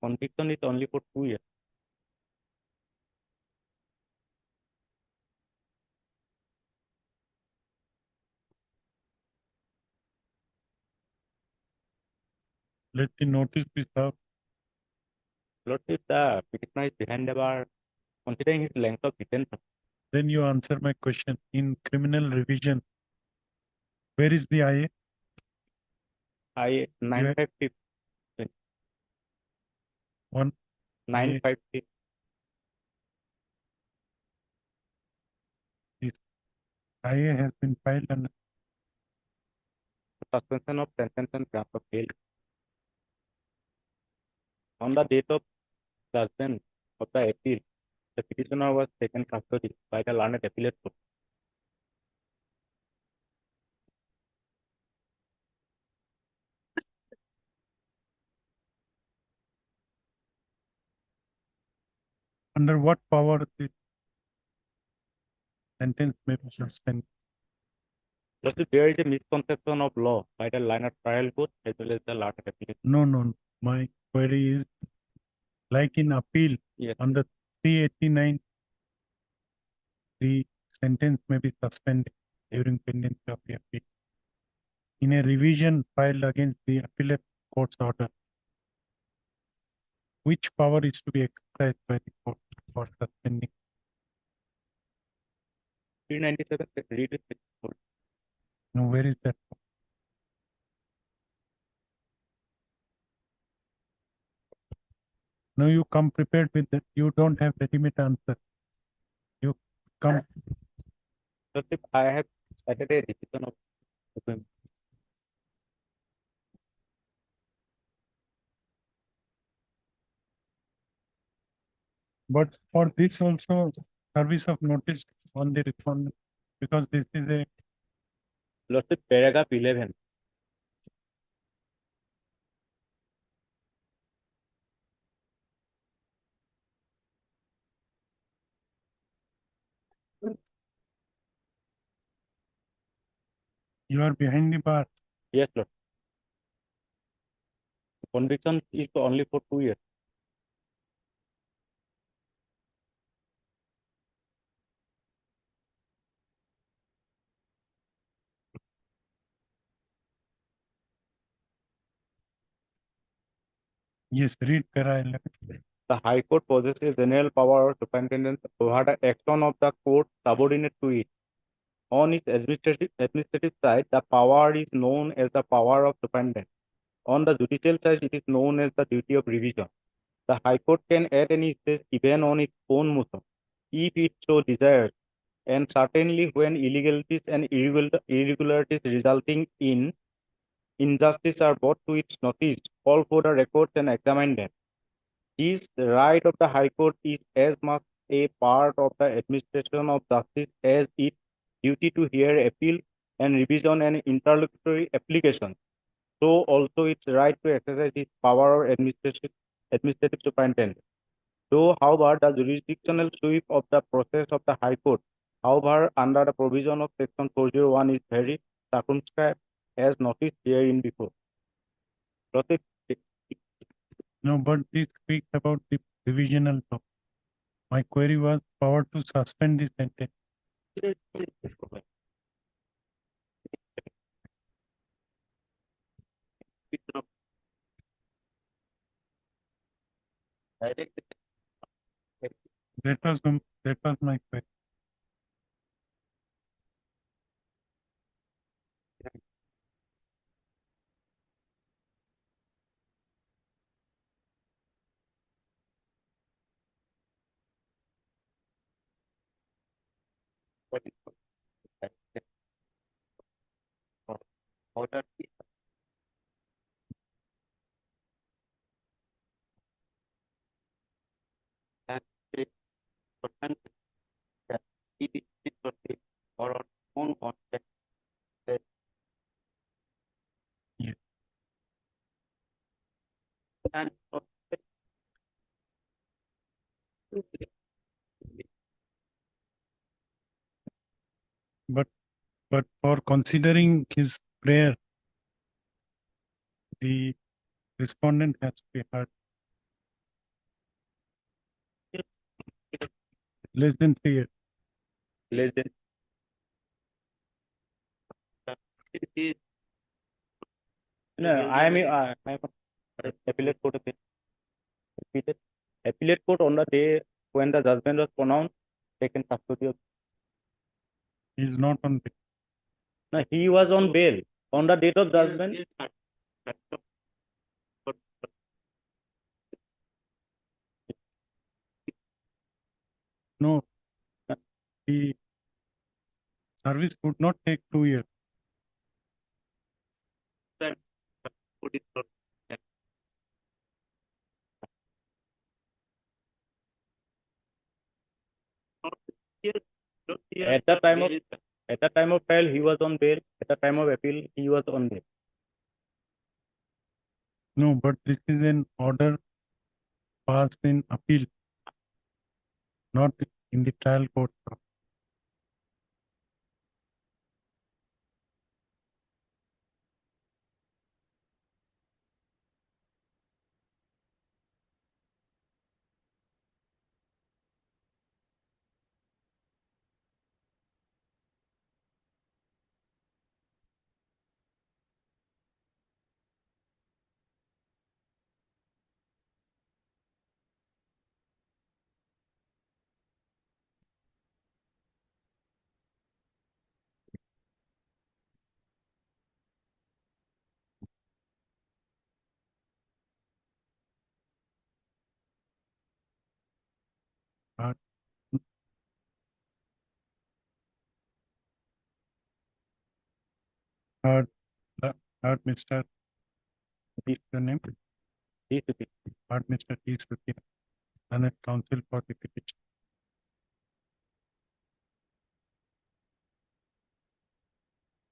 Conviction is only for 2 years. let the notice be served. Lord, if the petitioner is behind the bar, considering his length of detention, Then you answer my question. In criminal revision, where is the IA? IA 950 One 950. IA has been filed and Suspension of sentence and grant of bail. On the date of judgment of the appeal, the petitioner was taken custody by the learned appellate court. under what power the sentence may be suspended? Just there is a misconception of law by the learned trial court as well as the learned appellate. No, no. My query is like in appeal Yes. under 389, the sentence may be suspended during pendency of the appeal. In a revision filed against the appellate court's order, which power is to be exercised by the court for suspending? 397 read it. Now, where is that? Now you come prepared with that. You don't have ready-made answer. You come. Just if I have cited a decision of Supreme. But for this also, service of notice on the respondent, because this is a Lordship, paragraph 11. you are behind the bar. Yes, Lord. Conviction is only for 2 years. Yes, read para 11. The High Court possesses general power of superintendence over the action of the court subordinate to it. On its administrative side, the power is known as the power of superintendent. On the judicial side, it is known as the duty of revision. the High Court can add any stage even on its own motion, if it so desires, and certainly when illegalities and irregularities resulting in injustice are brought to its notice, call for the records and examine them. This right of the High Court is as much a part of the administration of justice as its duty to hear appeal and revision and interlocutory application. So also its right to exercise its power of administrative superintendent. Though, however, the jurisdictional sweep of the process of the High Court, however, under the provision of Section 401 is very circumscribed as noticed herein before. Proceed. No, but this speaks about the divisional law. My query was power to suspend the sentence. That was my query. Order and it that it is or on own contact. Yeah. And But for considering his prayer, the respondent has to be heard. Less than 3 years. less than no, I am appellate court repeated. Appellate court on the day when the judgment was pronounced, taken custody of. He is not on bail. No, he was on bail on the date of judgment. No, the service could not take 2 years. At the time of trial, he was on bail. At the time of appeal, he was on bail. No, but this is an order passed in appeal, not in the trial court. Heard, heard, heard Mr. What's your name? Heard Mr. T. Suthi, Senate Counsel for the petition.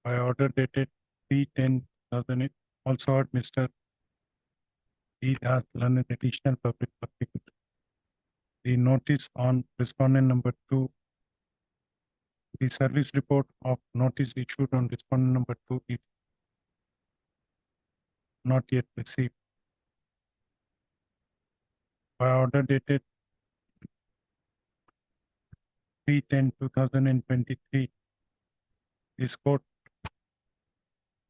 By order dated 3/10/2008, also heard Mr. E. Das, learned additional public prosecutor. The notice on respondent number 2, the service report of notice issued on respondent number 2 is not yet received. By order dated 3/10/2023, this court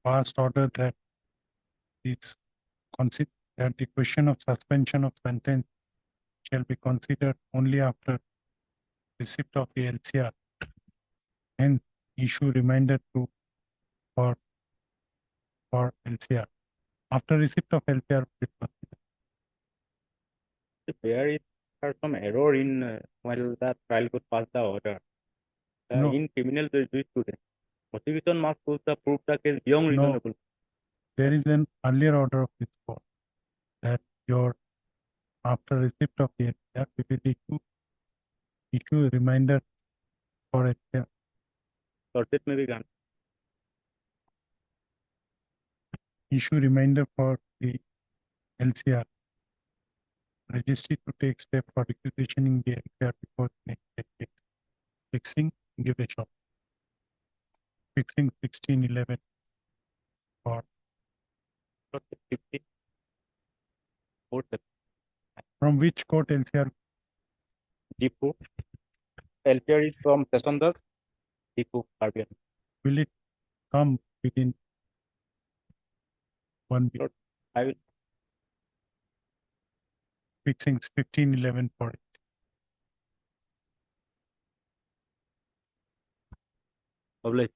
passed order that that the question of suspension of sentence shall be considered only after receipt of the LCR, and issue reminder to for LCR. After receipt of LCR, There is some error in while the trial could pass the order. No. In criminal jurisprudence, prosecution must prove the case beyond No. reasonable. There is an earlier order of this court that your after receipt of the FIR, we will issue a reminder for FIR. Shortcut may be granted. Issue reminder for the LCR registry to take step for requisitioning the FIR before the next case. Fixing, give a shot. Fixing 1611 for 50. from which court LCR? Depo. LPR is from Sesondas. Depo, RBI. Will it come within 1 week? I will. Fixing 1511 for it. Publish.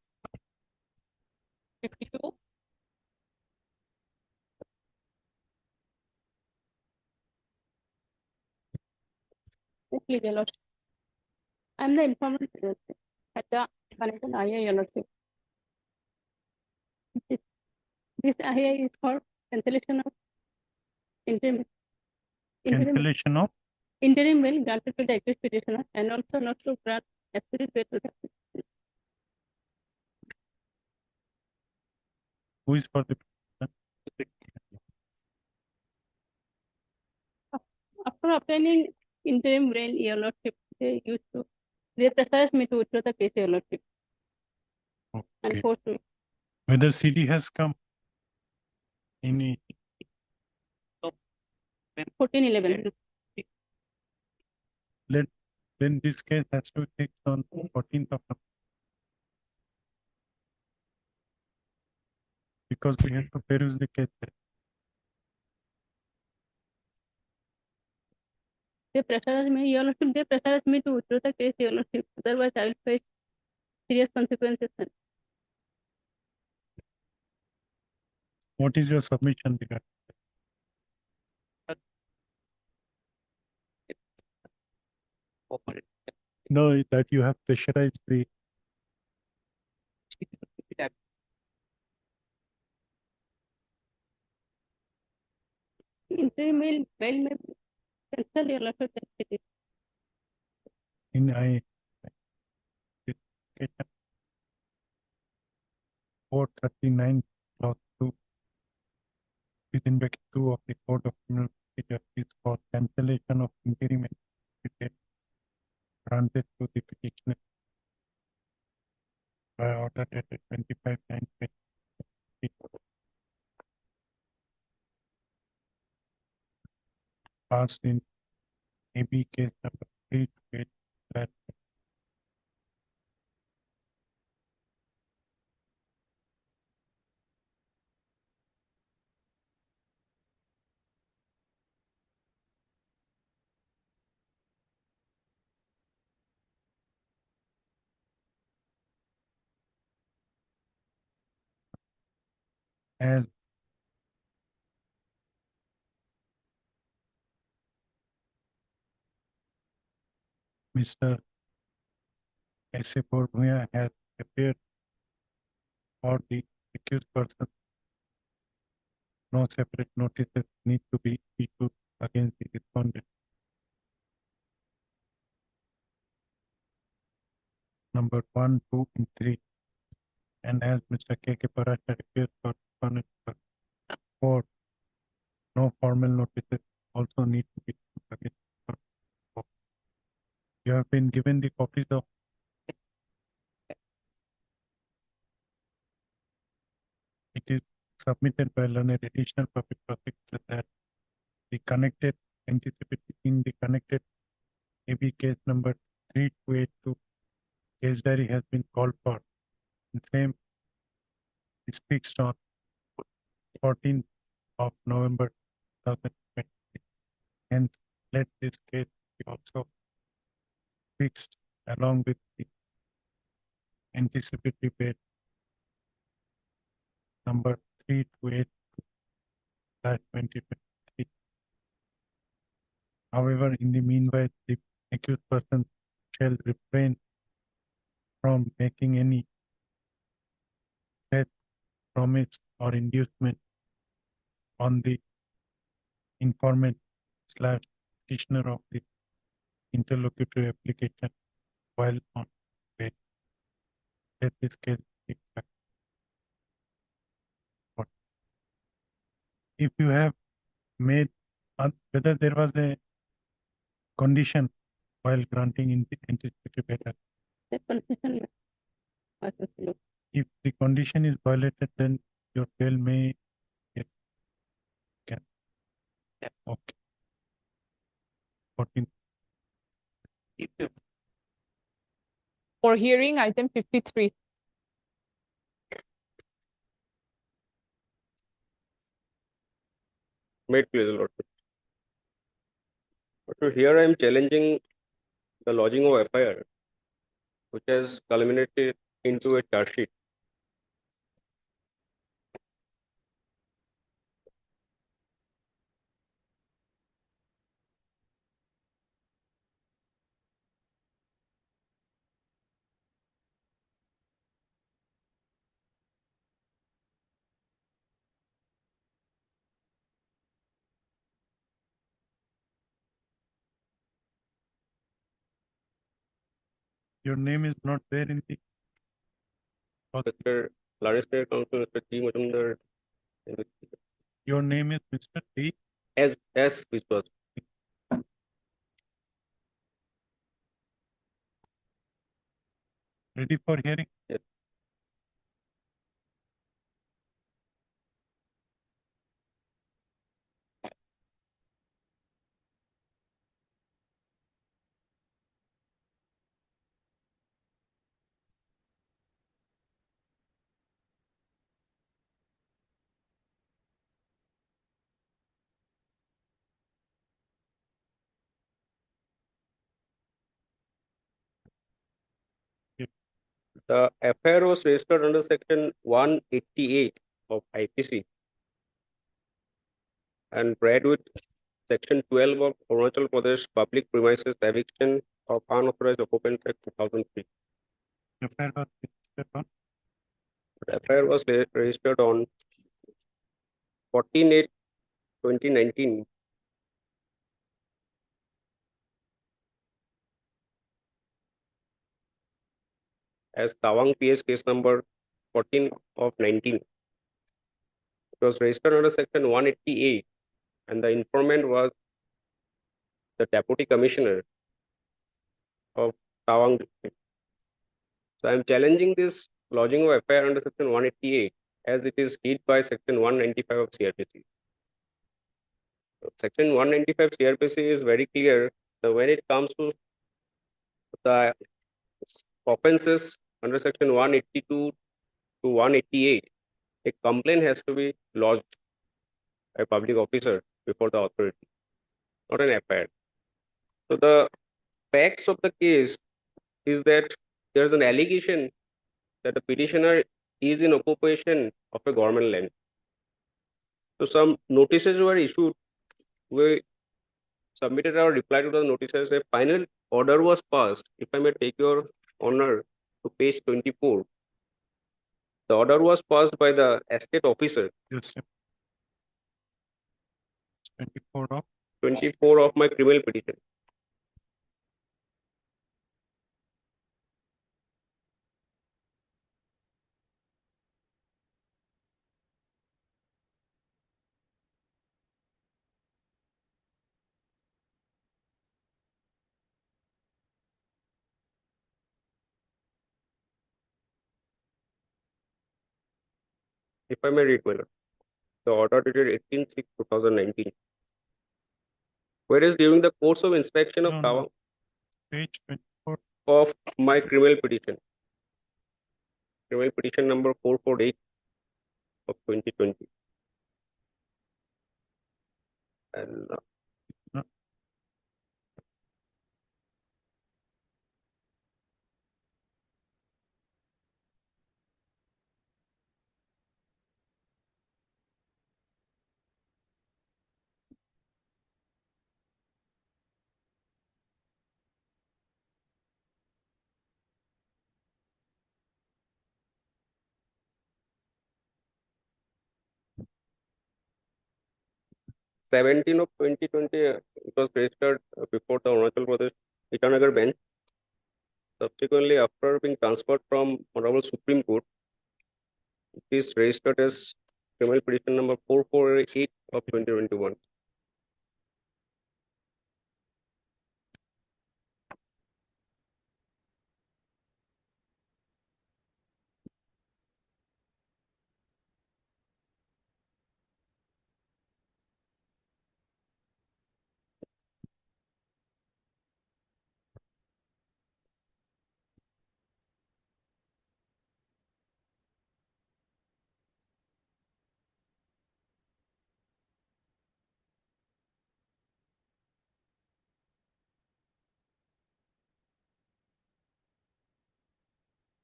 52. Please, Your Lordship. I am the informant at the connected IA, Your Lordship. This IA is for cancellation of interim Cancellation of interim bail granted to the accused petitioner and also not to grant absolute bail to the petitioner. who is for the After obtaining interim bail, Your Lordship, they pressurize me to withdraw the case, Your Lordship. And force me. whether CD has come in 1411. then this case has to take on 14th of November. Because we have to peruse the case. They pressurize me, Your Lordship, they pressurize me to withdraw the case, Your Lordship. Otherwise, I will face serious consequences. What is your submission regarding? No, that you have pressurized the Interim bail may be cancelled, Your Lordship. in 439 clause 2 within bracket 2 of the Code of Criminal Procedure is for cancellation of interim granted to the petitioner by order dated 25/9/2020. Passed in AB case number 328 as Mr. S.A. Borgmia has appeared for the accused person. No separate notices need to be issued against the respondent. Number 1, 2, and 3. And as Mr. K.K. Parashar appears for respondent 4, no formal notices also need to be issued against the respondent. You have been given the copies of it is submitted by learned additional public prosecutor that the connected anticipated in the connected AB case number 3282 case diary has been called for. The same is fixed on 14th of November 2020. Hence, let this case be also fixed along with the anticipatory bail number 328/2023. However, in the meanwhile, the accused person shall refrain from making any threat, promise, or inducement on the informant slash petitioner of the interlocutory application while on bail. Let this case be fact. If you have made whether there was a condition while granting anticipatory bail. That condition. If the condition is violated, then your bail may get cancelled. Okay. 14. For hearing, item 53. Made please, Lordship. So here I am challenging the lodging of FIR, which has culminated into a charge sheet. Your name is not there in the. Mr. Lawrence State Council, Mr. T. Majumdar. Your name is Mr. T. S. Vishwas. Ready for hearing? Yes. The FIR was registered under section 188 of IPC and read with section 12 of Arunachal Pradesh Public Premises Eviction of Unauthorized Occupants Act 2003. The FIR was registered on 14/8/2019 as Tawang PS case number 14 of 19. It was registered under section 188 and the informant was the Deputy Commissioner of Tawang district. So I am challenging this lodging of FIR under section 188 as it is hit by section 195 of CRPC. Section 195 CRPC is very clear that when it comes to the offenses under section 182 to 188, a complaint has to be lodged by a public officer before the authority, not an FIR. So the facts of the case is that there is an allegation that the petitioner is in occupation of a government land. So some notices were issued. We submitted our reply to the notices. A final order was passed. If I may take your honor to page 24. The order was passed by the estate officer. Yes. 24 of? 24 of my criminal petition. If I may read, my lord. The order dated 18/6/2019. Whereas during the course of inspection of Tawang, page 24 of my criminal petition number 448 of 2020. And 17 of 2020, it was registered before the Arunachal Pradesh Itanagar bench. Subsequently, after being transferred from Honorable Supreme Court, it is registered as criminal petition number 448 of 2021.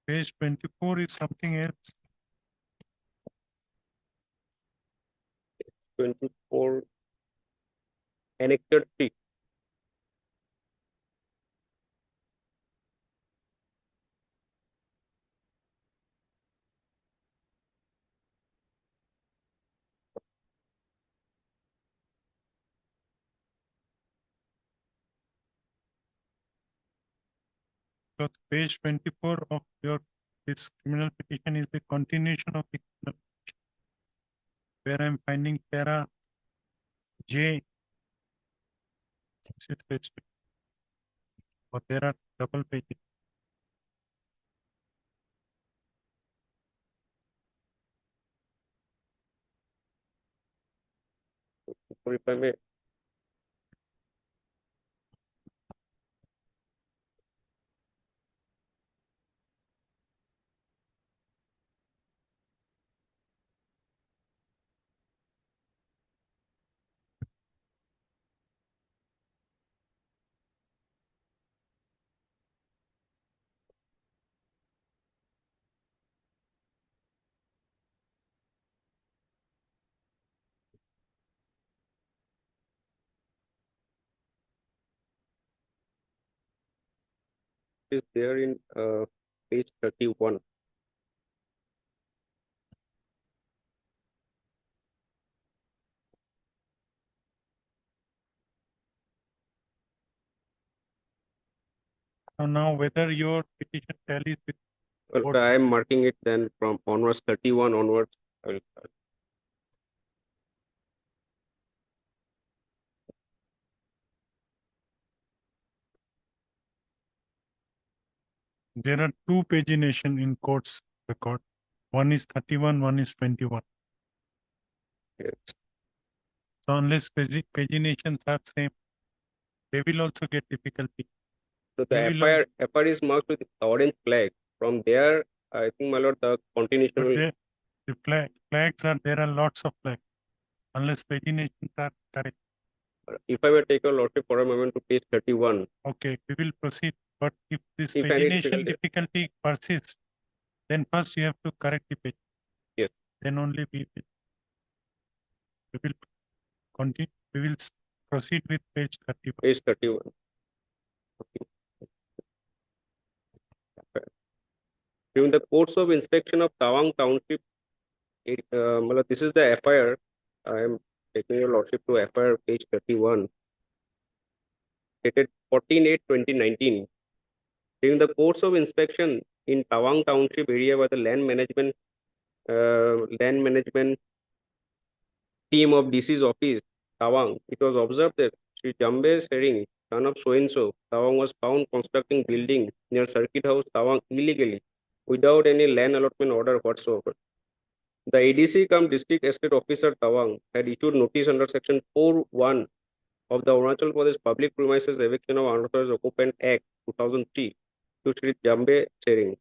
Page 24 is something else. 24 annexed 3. So page 24 of your this criminal petition is the continuation of the criminal petition, where I'm finding para J. This is page 24. But there are double pages. So if I may, it is there in page 31. So now whether your petition tallies with Well, I am marking it then from onwards 31 onwards. I will start. there are two pagination in court's record. One is 31, one is 21. Yes. So unless paginations are same, they will also get difficulty. So They the will FIR is marked with orange flag. From there, I think, my lord, the continuation But will. the flags are, there are lots of flags, unless paginations are correct. If I may take a lordship for a moment to page 31. Okay, we will proceed. But if this If any pagination difficulty persists, then first you have to correct the page. Yes. Then only we will continue. We will proceed with page 31. Page 31. During the course of inspection of Tawang Township, this is the FIR. I am taking your lordship to FIR page 31, dated 14/8/2019. During the course of inspection in Tawang Township area by the land management team of DC's office, Tawang, it was observed that Sri Jambe Sering, son of so-and-so, Tawang, was found constructing building near Circuit House, Tawang, illegally without any land allotment order whatsoever. The ADC cum District Estate Officer Tawang had issued notice under Section 4(1) of the Arunachal Pradesh Public Premises Eviction of Unauthorized Occupant Act 2003 to Sri Jambe Sering,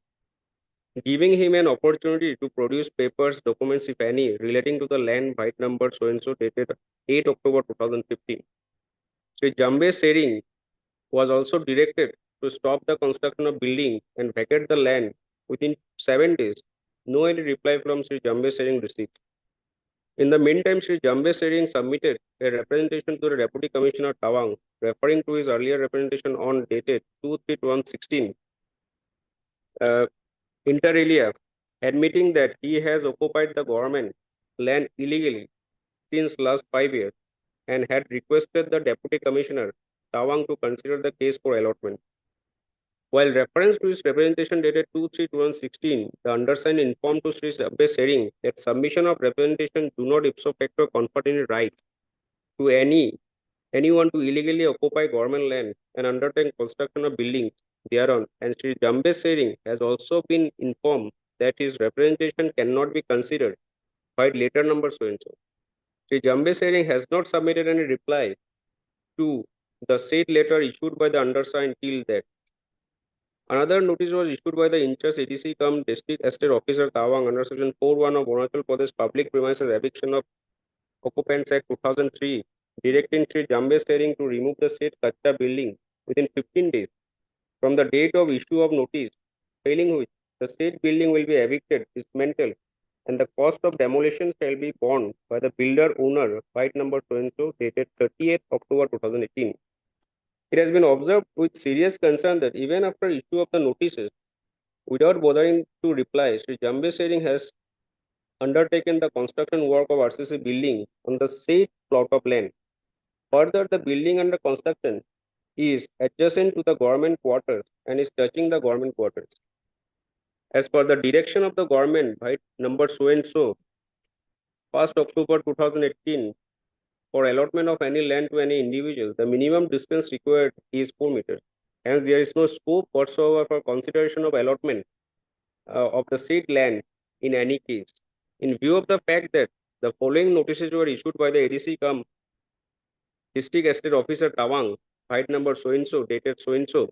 giving him an opportunity to produce papers, documents, if any, relating to the land byte number so-and-so dated 8 October 2015. Sri Jambe Sering was also directed to stop the construction of building and vacate the land within 7 days. No any reply from Sri Jambe Sering received. In the meantime, Sri Jambe Sering submitted a representation to the Deputy Commissioner Tawang, referring to his earlier representation on dated 2/3/2016, inter alia, admitting that he has occupied the government land illegally since last 5 years and had requested the Deputy Commissioner, Tawang, to consider the case for allotment. While reference to his representation dated 2/3/2016, the undersigned informed to Sri Abbe Sering that submission of representation do not ipso facto confer any right to anyone to illegally occupy government land and undertake construction of buildings thereon, and Sri Jambe Sering has also been informed that his representation cannot be considered by letter number so and so. Sri Jambe Sering has not submitted any reply to the said letter issued by the undersigned till that. Another notice was issued by the in-charge ADC cum District Estate Officer Tawang under Section 4(1) of Arunachal Pradesh Public Premises Eviction of Occupants Act 2003, directing Sri Jambe Sering to remove the said Kacha building within 15 days from the date of issue of notice, failing which the said building will be evicted, dismantled, and the cost of demolition shall be borne by the builder owner, file number so and so, dated 30th October 2018. It has been observed with serious concern that even after issue of the notices, without bothering to reply, Sri Jambe Sering has undertaken the construction work of RCC building on the said plot of land. Further, the building under construction is adjacent to the government quarters and is touching the government quarters. As per the direction of the government by number so and so, 1st October 2018, for allotment of any land to any individual, the minimum distance required is 4 meters. Hence, there is no scope whatsoever for consideration of allotment of the said land in any case. In view of the fact that the following notices were issued by the ADC cum District Estate Officer Tawang, file number so and so, dated so and so,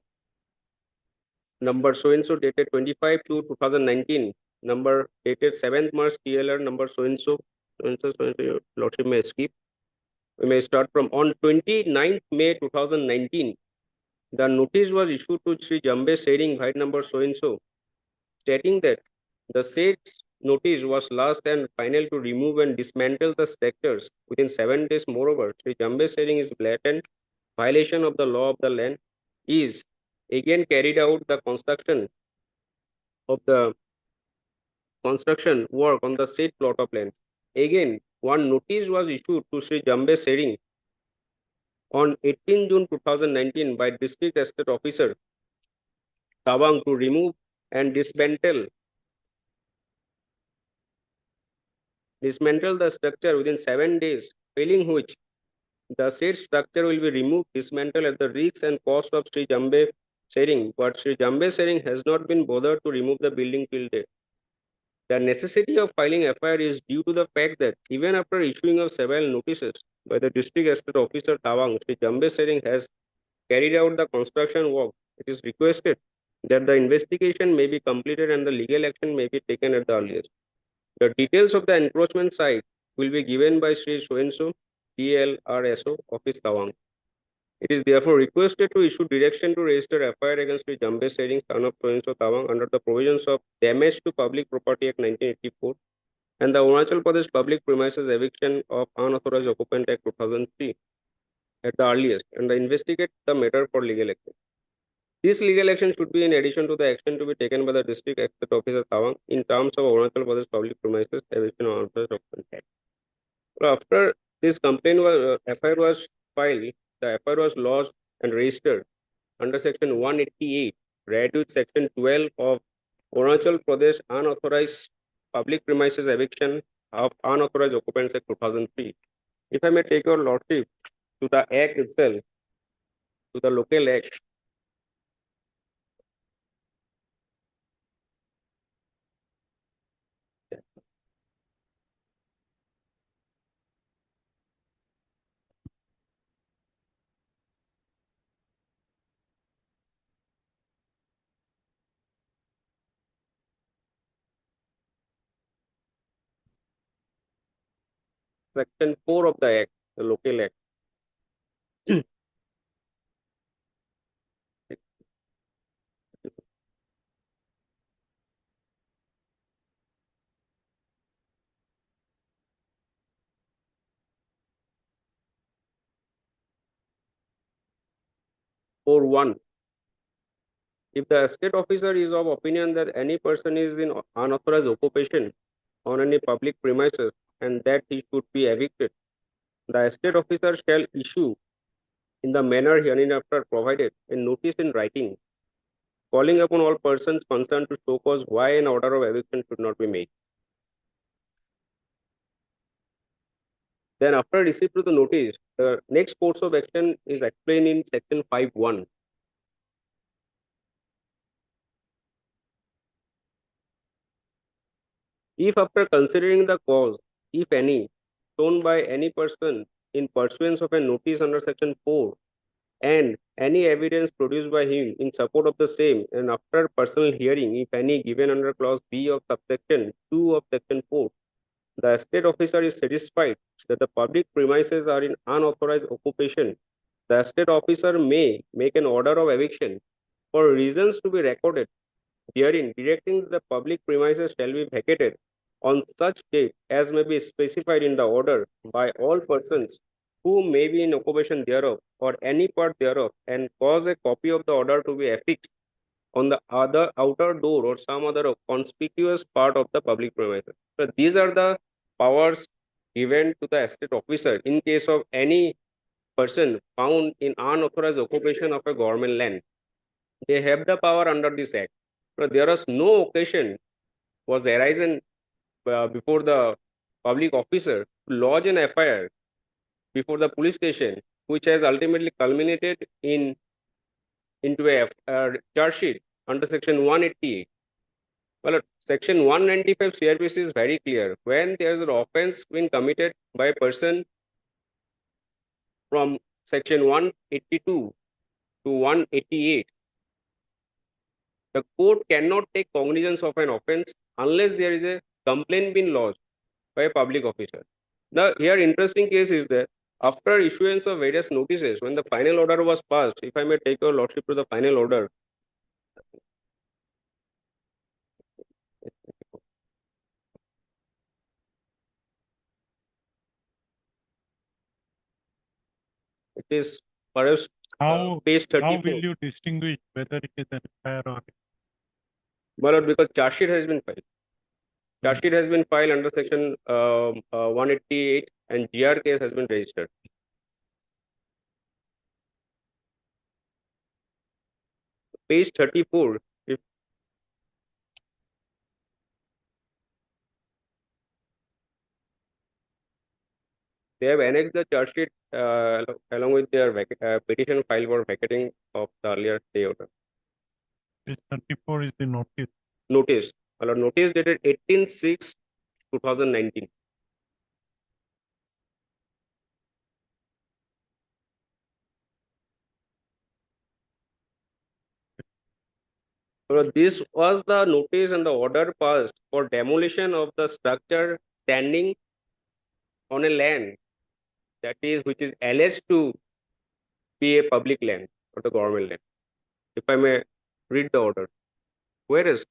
number so and so, dated 25/2/2019, number dated 7th March, TLR number so and so, your lordship may skip. We may start from on 29th May 2019. The notice was issued to Sri Jambe Sering, file number so and so, stating that the said notice was last and final to remove and dismantle the structures within 7 days. Moreover, Sri Jambe Sering is blatant violation of the law of the land is again carried out the construction work on the said plot of land. Again, one notice was issued to Sri Jambe Sering on 18 June 2019 by District Estate Officer Tawang to remove and dismantle the structure within 7 days, failing which the said structure will be removed, dismantled at the risk and cost of Sri Jambe Sering, but Sri Jambe Sering has not been bothered to remove the building till date. The necessity of filing FIR is due to the fact that even after issuing of several notices by the District Estate Officer Tawang, Sri Jambe Sering has carried out the construction work. It is requested that the investigation may be completed and the legal action may be taken at the earliest. The details of the encroachment site will be given by Sri So-and-so, DLRSO, Office Tawang. It is therefore requested to issue direction to register FIR against Sri Jambe Sering, son of So-and-so Tawang, under the provisions of Damage to Public Property Act 1984 and the Arunachal Pradesh Public Premises Eviction of Unauthorized Occupant Act 2003 at the earliest, and investigate the matter for legal action. This legal action should be in addition to the action to be taken by the District Estate Officer Tawang in terms of Arunachal Pradesh Public Premises Eviction of Unauthorized Occupant Act. So after this complaint was FIR was filed, the FIR was lodged and registered under Section 188, read with Section 12 of Arunachal Pradesh Unauthorized Public Premises Eviction of Unauthorized Occupants Act 2003. If I may take your lordship to the Act itself, to the local Act. Section 4 of the Act, the local Act. Or 1. If the estate officer is of opinion that any person is in unauthorized occupation on any public premises and that he should be evicted, the estate officer shall issue in the manner hereinafter provided a notice in writing, calling upon all persons concerned to show cause why an order of eviction should not be made. Then after receipt of the notice, the next course of action is explained in section 5.1. If after considering the cause, if any, shown by any person in pursuance of a notice under section 4, and any evidence produced by him in support of the same, and after personal hearing, if any, given under clause B of subsection 2 of section 4, the estate officer is satisfied that the public premises are in unauthorized occupation, the estate officer may make an order of eviction for reasons to be recorded herein, directing that the public premises shall be vacated on such date as may be specified in the order by all persons who may be in occupation thereof or any part thereof, and cause a copy of the order to be affixed on the other outer door or some other conspicuous part of the public premises. So these are the powers given to the estate officer in case of any person found in unauthorized occupation of a government land. They have the power under this act. But there was no occasion was arisen before the public officer to lodge an FIR before the police station, which has ultimately culminated into a charge sheet under section 188. Well, section 195 CRPC is very clear. When there is an offense being committed by a person from section 182 to 188, the court cannot take cognizance of an offense unless there is a complaint being lodged by a public officer. The here interesting case is that after issuance of various notices, when the final order was passed, if I may take your lordship to the final order, it is perhaps page 34. How will you distinguish whether it is an FIR or? Well, because charge sheet has been filed. Charge sheet has been filed under section 188 and GR case has been registered. Page 34. If they have annexed the charge sheet along with their petition file for vacating of the earlier stay order. Page 34 is the notice. Notice. Notice dated 18/6/2019. So this was the notice and the order passed for demolition of the structure standing on a land that is which is alleged to be a public land or the government land. If I may read the order. Whereas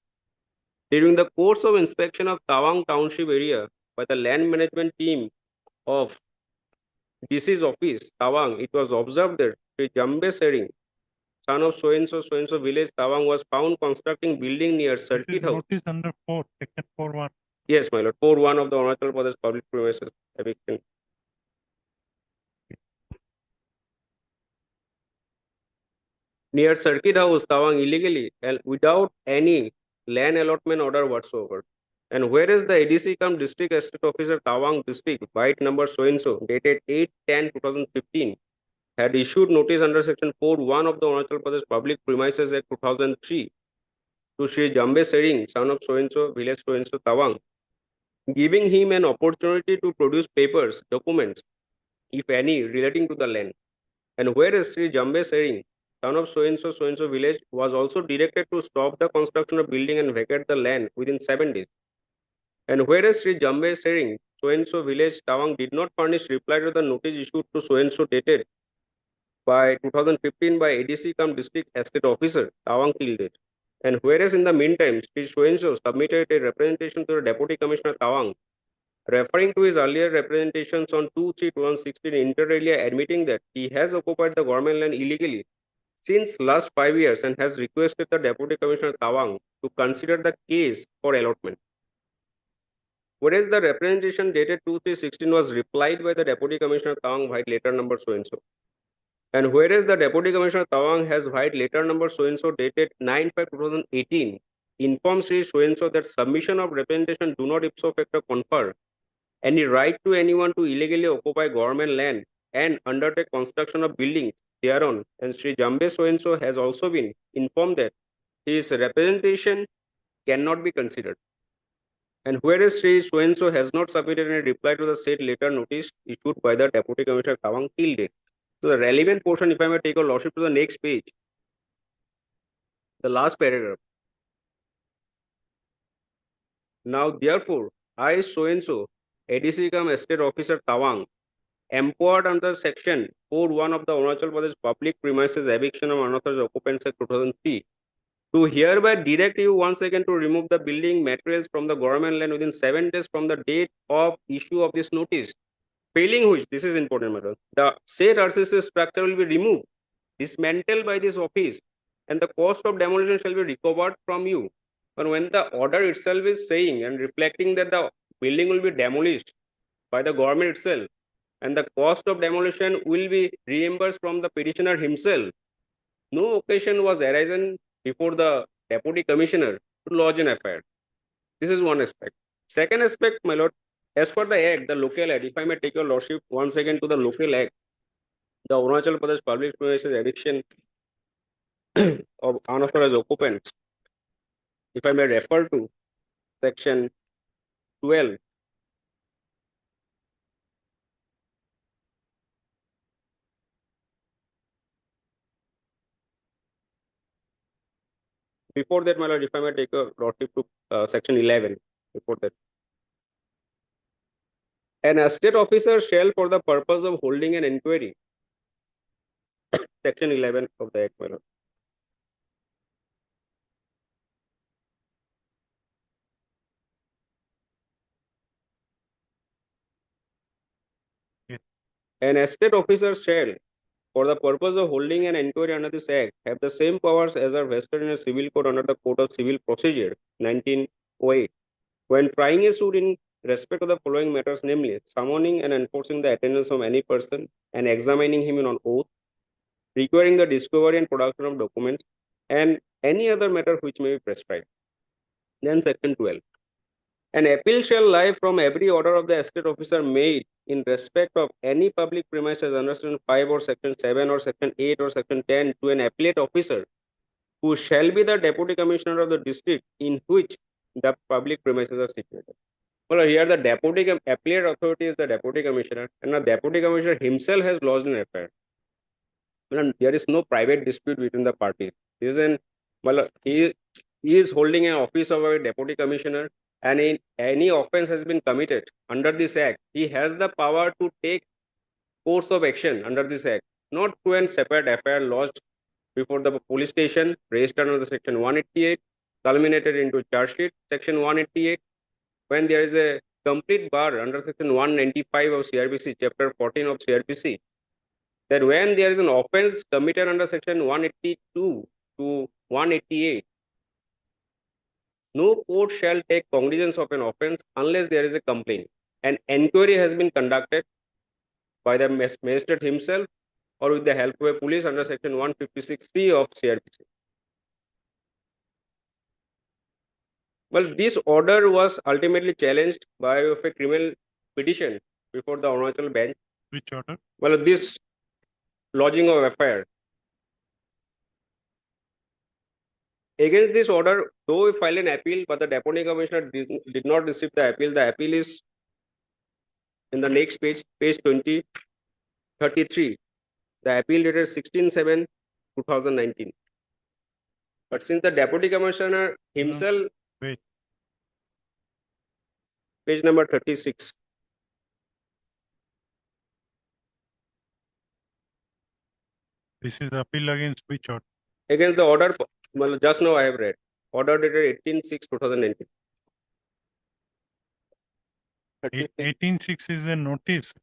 during the course of inspection of Tawang Township area by the land management team of DC's office, Tawang, it was observed that Sri Jambe Sering, son of so and so village, Tawang, was found constructing building near Circuit House. Notice under 4, section 4.1. Yes, my lord. 4.1 of the Arunachal Pradesh public premises eviction. Near Circuit House, Tawang, illegally and without any land allotment order whatsoever. And whereas the ADC cum district estate officer Tawang district, byte number so and so, dated 8/10/2015, had issued notice under section 4.1 of the Arunachal Pradesh Public Premises Act 2003 to Sri Jambe Sering, son of so and so, village so and so, Tawang, giving him an opportunity to produce papers, documents, if any, relating to the land. And whereas Sri Jambe Sering, son of so and so village, was also directed to stop the construction of building and vacate the land within 7 days. And whereas Sri Jambe Sering, so and so village, Tawang, did not furnish reply to the notice issued to so and so dated by 2015 by ADC cum district estate officer, Tawang till date. And whereas in the meantime, Sri so and so submitted a representation to the Deputy Commissioner Tawang, referring to his earlier representations on 2/3/2016, inter alia admitting that he has occupied the government land illegally since last 5 years and has requested the Deputy Commissioner Tawang to consider the case for allotment. whereas the representation dated 2/3/16 was replied by the Deputy Commissioner Tawang via letter number so and so. And whereas the Deputy Commissioner Tawang has via letter number so and so dated 9/5/2018 informs Sri so and so that submission of representation do not ipso facto confer any right to anyone to illegally occupy government land and undertake construction of buildings thereon. And Sri Jambe so and so has also been informed that his representation cannot be considered. And whereas Sri so and so has not submitted any reply to the said letter notice issued by the Deputy Commissioner Tawang till date. So the relevant portion, if I may take a lordship to the next page, the last paragraph. Now, therefore, I so and so, ADC cum Estate Officer Tawang, empowered under Section 4(1) of the Arunachal Pradesh Public Premises Eviction of Unauthorized Occupants Act 2003, to hereby direct you once again to remove the building materials from the government land within 7 days from the date of issue of this notice. Failing which, this is important matter, the said RCC structure will be removed, dismantled by this office, and the cost of demolition shall be recovered from you. But when the order itself is saying and reflecting that the building will be demolished by the government itself, and the cost of demolition will be reimbursed from the petitioner himself, no occasion was arisen before the Deputy Commissioner to lodge an FIR. This is one aspect. Second aspect, my lord, as per the Act, the local Act, if I may take your lordship once again to the local Act, the Arunachal Pradesh Public Premises Eviction of Unauthorized Occupants, if I may refer to Section 12. Before that, my lord, if I may take a lordship to Section 11, before that. An estate officer shall, for the purpose of holding an inquiry, Section 11 of the Act, my lord. An estate officer shall, for the purpose of holding an inquiry under this Act, have the same powers as are vested in a civil code under the Code of Civil Procedure, 1908, when trying a suit in respect of the following matters, namely, summoning and enforcing the attendance of any person and examining him on oath, requiring the discovery and production of documents, and any other matter which may be prescribed. Then Section 12. An appeal shall lie from every order of the estate officer made in respect of any public premises under Section 5 or Section 7 or Section 8 or Section 10 to an appellate officer who shall be the Deputy Commissioner of the district in which the public premises are situated. Well, here the Deputy Appellate Authority is the Deputy Commissioner, and the Deputy Commissioner himself has lodged an FIR. Well, there is no private dispute between the parties. Well, he is holding an office of a Deputy Commissioner, and in any offense has been committed under this Act, he has the power to take course of action under this Act, not through a separate FIR lodged before the police station, registered under the Section 188, culminated into charge sheet, Section 188, when there is a complete bar under Section 195 of CRPC, Chapter 14 of CRPC, that when there is an offense committed under Section 182 to 188, no court shall take cognizance of an offense unless there is a complaint. An inquiry has been conducted by the magistrate himself or with the help of a police under Section 156(3) of CRPC. Well, this order was ultimately challenged by a criminal petition before the Arunachal bench. Which order? Well, this lodging of FIR. Against this order, though we filed an appeal, but the Deputy Commissioner did not receive the appeal. The appeal is in the next page, page 33. The appeal dated 16/7/2019. But since the Deputy Commissioner himself, Wait. page number 36. This is appeal against which order? Against the order, well, just now I have read. Order dated 18/6/2019. 18.6 is a notice.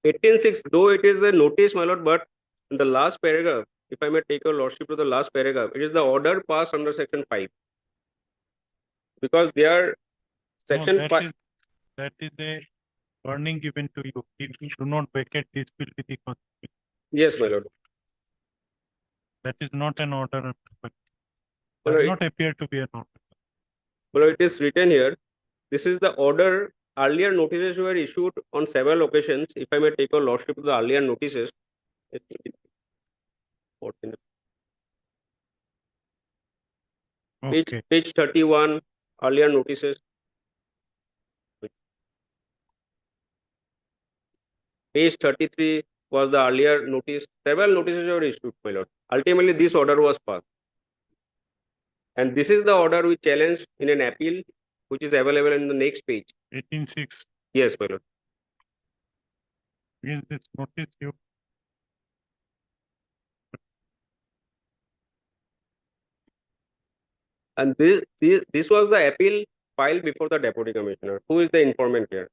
18.6, though it is a notice, my lord, but in the last paragraph, if I may take your lordship to the last paragraph, it is the order passed under Section 5. Because they are Section 5. That is a warning given to you. If you do not vacate, this will be the consequence. Yes, my lord. That is not an order. But My does lord, not appear to be an order. my lord, it is written here. This is the order. Earlier notices were issued on several occasions. If I may take your lordship to the earlier notices. Okay. Page 31, earlier notices. Page 33 was the earlier notice. Several notices were issued, my lord. Ultimately, this order was passed. And this is the order we challenged in an appeal, which is available in the next page. 18.6. Yes, my lord. Is this notice you? And this was the appeal filed before the deputy commissioner. Who is the informant here?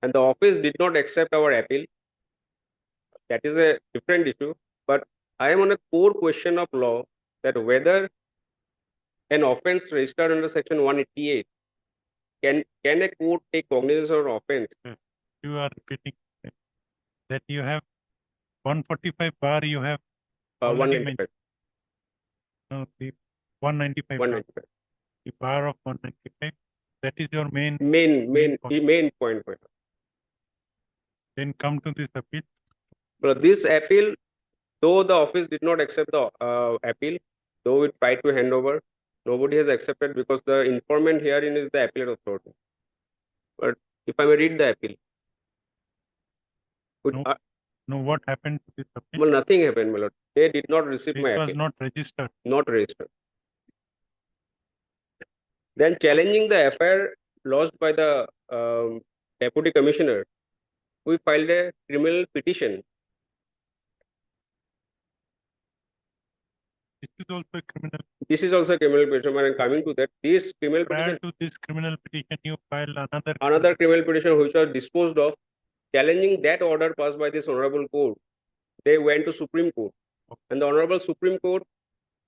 And the office did not accept our appeal. That is a different issue. But I am on a core question of law that whether an offense registered under section 188 can a court take cognizance of offense? You are repeating that you have 145 bar. You have 195. No, the 195. 195. The bar of 195. That is your main point. Then come to this appeal. But this appeal, though the office did not accept the appeal, though it tried to hand over, nobody has accepted because the informant herein is the appellate authority. But if I may read the appeal. No, what happened to this appeal? Well, nothing happened, my lord. They did not receive It my was appeal. not registered. Not registered. Then challenging the FIR lodged by the deputy commissioner, we filed a criminal petition. This is also a criminal. This is also a criminal petition. And coming to that, this criminal Prior petition, to this criminal petition, you filed another criminal petition which was disposed of, challenging that order passed by this honorable court. They went to Supreme Court, and the honorable Supreme Court,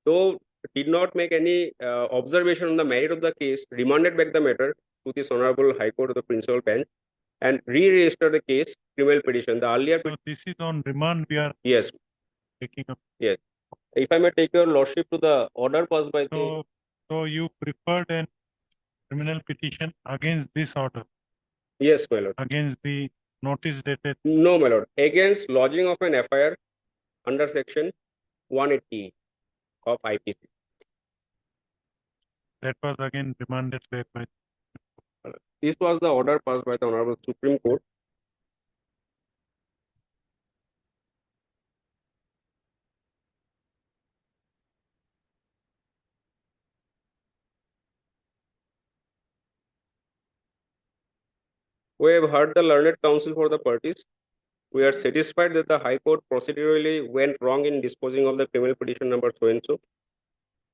though did not make any observation on the merit of the case, remanded back the matter to this honorable High Court of the principal bench and re-registered the case criminal petition. The earlier. So this is on remand. We are taking up. Yes. If I may take your lordship to the order passed by the. So you preferred a criminal petition against this order? Yes, my lord. Against the notice dated? No, my lord. Against lodging of an FIR under section 180 of IPC. That was again remanded back by. This was the order passed by the honorable Supreme Court. We have heard the learned counsel for the parties. We are satisfied that the High Court procedurally went wrong in disposing of the criminal petition number so and so.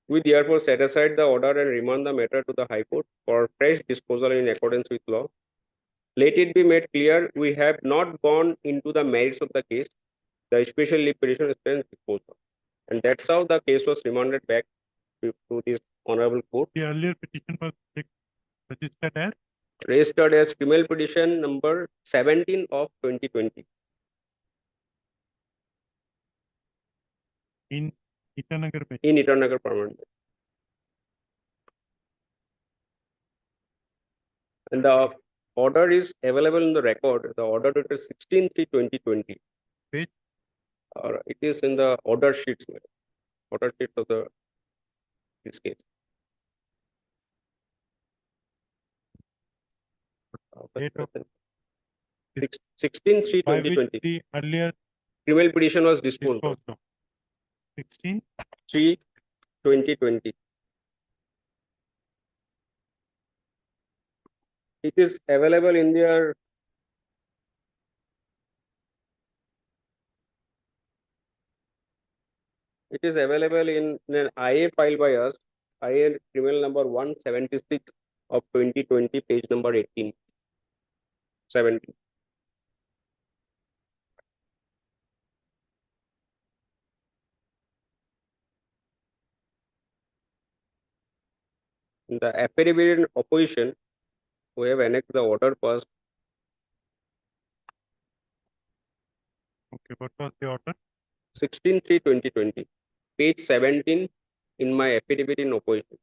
We therefore set aside the order and remand the matter to the High Court for fresh disposal in accordance with law. Let it be made clear, we have not gone into the merits of the case. The special leave petition stands disposed of. And that's how the case was remanded back to this honorable court. The earlier petition was registered as? Registered as criminal petition number 17 of 2020. In Itanagar. In Itanagar Permanent. And the order is available in the record. The order date is 16/3/2020. Page? It is in the order sheets. Order sheets of this case. Date of 16/3/2020. The earlier criminal petition was disposed of. 16/3/2020. It is available in their. It is available in an IA file by us, IA criminal number 176 of 2020, page number 18. 70. In the affidavit in opposition, we have annexed the order passed. Okay, what was the order? 16/3/2020, page 17 in my affidavit in opposition.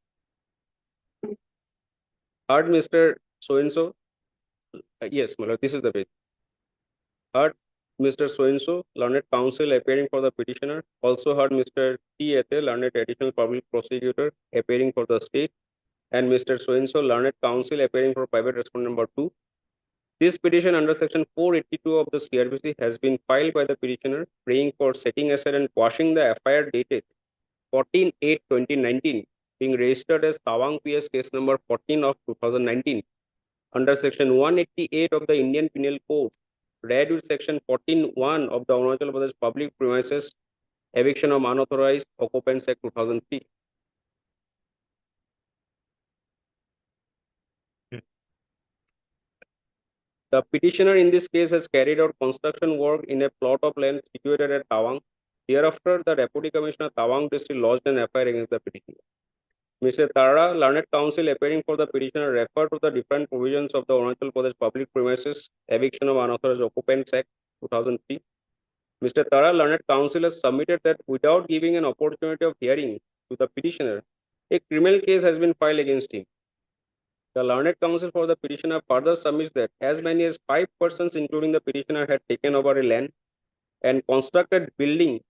Heard Mr. So-and-so. Yes, my lord, this is the page. Heard Mr. So-and-so, learned counsel appearing for the petitioner. Also heard Mr. T. Ate, learned additional public prosecutor appearing for the state. And Mr. So-and-so, learned counsel appearing for private respondent number 2. This petition under section 482 of the CRPC has been filed by the petitioner praying for setting aside and quashing the FIR dated 14/8/2019 being registered as Tawang PS case number 14 of 2019 under section 188 of the Indian Penal Code, read with section 14(1) of the Arunachal Pradesh Public Premises Eviction of Unauthorized Occupants Act 2003. The petitioner in this case has carried out construction work in a plot of land situated at Tawang. Thereafter, the Deputy Commissioner Tawang District lodged an FIR against the petitioner. Mr. Tara, learned counsel appearing for the petitioner, referred to the different provisions of the Arunachal Pradesh Public Premises Eviction of Unauthorized Occupants Act 2003. Mr. Tara, learned counsel has submitted that without giving an opportunity of hearing to the petitioner, a criminal case has been filed against him. The learned counsel for the petitioner further submits that as many as 5 persons, including the petitioner, had taken over a land and constructed building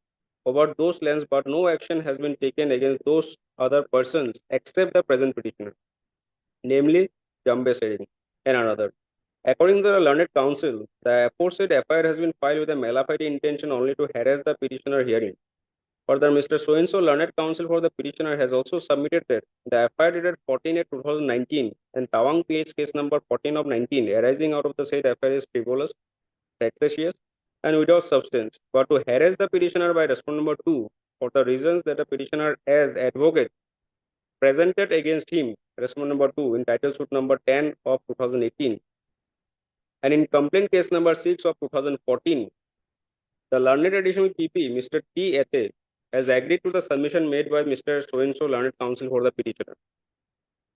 over those lands, but no action has been taken against those other persons except the present petitioner, namely Jambe Sering and another. According to the learned counsel, the aforesaid FIR has been filed with a malafide intention only to harass the petitioner hearing. Further, Mr. So-and-so, learned counsel for the petitioner, has also submitted that the FIR dated 14/8/2019 and Tawang PH case number 14 of 19 arising out of the said FIR is frivolous, vexatious, and without substance, but to harass the petitioner by respondent number 2 for the reasons that the petitioner as advocate presented against him, respondent number 2, in title suit number 10 of 2018, and in complaint case number 6 of 2014, the learned additional PP, Mr. T. Ate, has agreed to the submission made by Mr. So-and-so, learned counsel for the petitioner.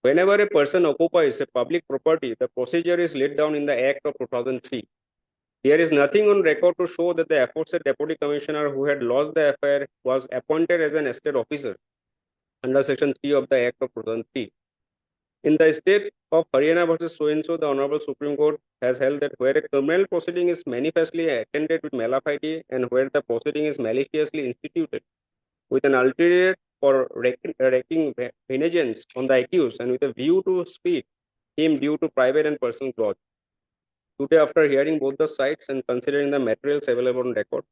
Whenever a person occupies a public property, the procedure is laid down in the Act of 2003. There is nothing on record to show that the aforesaid Deputy Commissioner who had lodged the FIR was appointed as an estate officer under Section 3 of the Act of 2003. In the state of Haryana versus so-and-so, the Honorable Supreme Court has held that where a criminal proceeding is manifestly attended with malafide and where the proceeding is maliciously instituted with an ulterior for wreaking vengeance on the accused and with a view to speed him due to private and personal grudge. Today, after hearing both the sides and considering the materials available on record,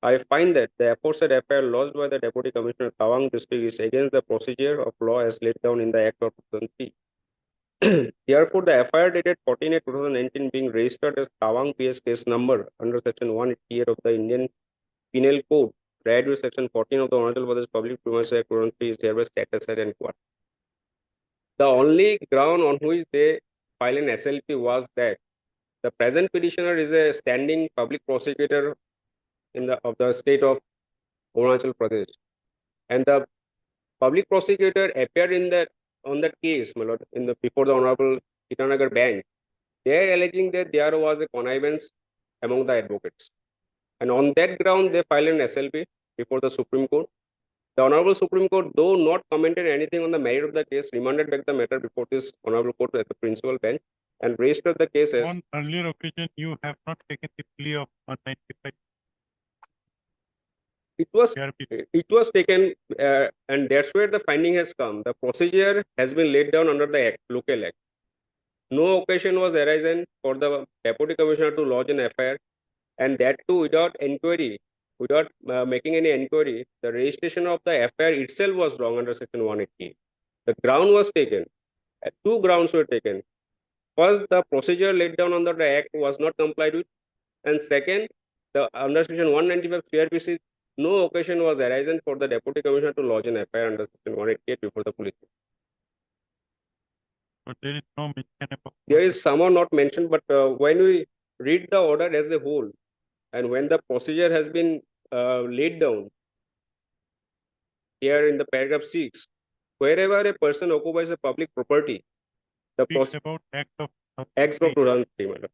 I find that the aforesaid FIR lodged by the Deputy Commissioner Tawang District is against the procedure of law as laid down in the Act of 2003. Therefore, the FIR dated 14/8/2019 being registered as Tawang PS case number under Section 188 of the Indian Penal Code, read with Section 14 of the Arunachal Pradesh Public Premises Act 2003, is hereby set aside and quashed. The only ground on which they filed an SLP was that the present petitioner is a standing public prosecutor of the state of Arunachal Pradesh, and the public prosecutor appeared on that case, my lord, before the Honorable Itanagar Bench. They are alleging that there was a connivance among the advocates, and on that ground they filed an SLP before the Supreme Court. The Honorable Supreme Court, though not commented anything on the merit of the case, remanded back the matter before this Honorable Court at the principal bench and registered the case as. On earlier occasion, you have not taken the plea of 195. It was taken, and that's where the finding has come. The procedure has been laid down under the Act, local Act. No occasion was arisen for the Deputy Commissioner to lodge an FIR, and that too without inquiry, without making any inquiry. The registration of the FIR itself was wrong under Section 180. The ground was taken. Two grounds were taken. First, the procedure laid down under the Act was not complied with, and second, under Section 195 CRPC, no occasion was arisen for the Deputy Commissioner to lodge an FIR under Section 188 before the police. But there is no mention about. There is somehow not mentioned, but when we read the order as a whole, and when the procedure has been laid down here in the paragraph 6, wherever a person occupies a public property, the Speaks about act of. acts of 2003, my lord.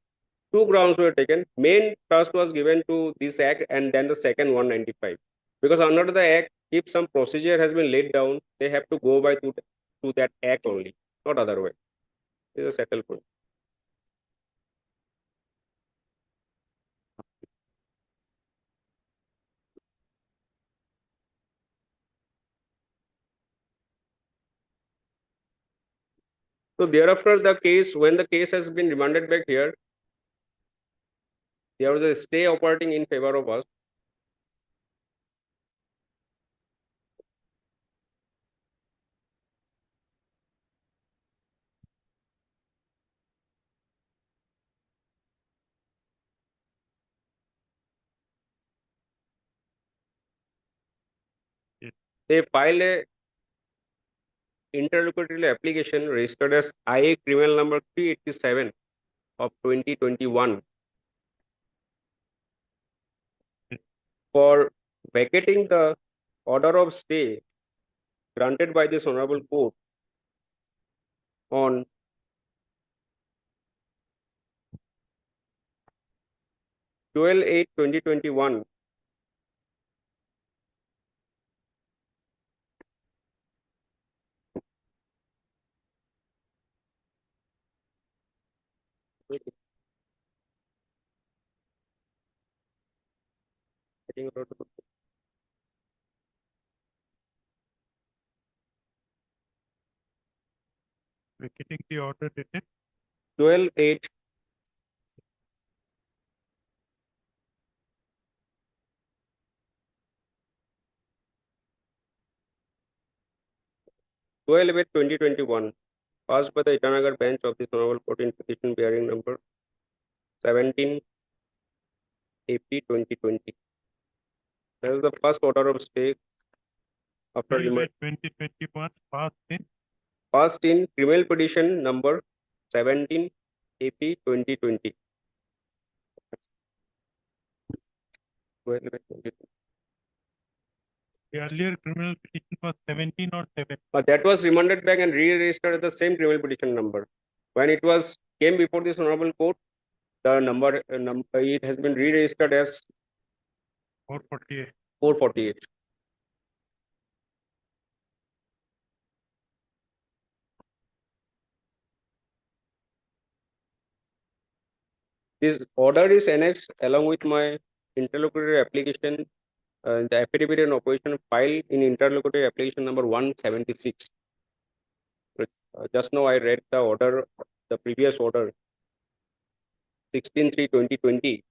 Two grounds were taken. Main trust was given to this act, and then the second 195. Because under the act, if some procedure has been laid down, they have to go by to that act only, not otherwise. This is a settled point. So thereafter, when the case has been remanded back here, there was a stay operating in favor of us. They filed a interlocutory application registered as IA criminal number 387 of 2021 for vacating the order of stay granted by this honorable court on 12/8/2021 . Vacating the order dated 12/8. Well, 2021, passed by the Itanagar bench of this honorable court in petition bearing number 17 AP 2020. That is the first order of stay after 2021 passed in criminal petition number 17 AP 2020. Well, the earlier criminal petition was 17 or 7. But that was remanded back and re-registered as the same criminal petition number. When it was came before this honorable court, the number it has been re-registered as 448. 448. This order is annexed along with my interlocutory application, the affidavit in opposition filed in interlocutory application number 176. Just now I read the order, the previous order, 16/3/2020.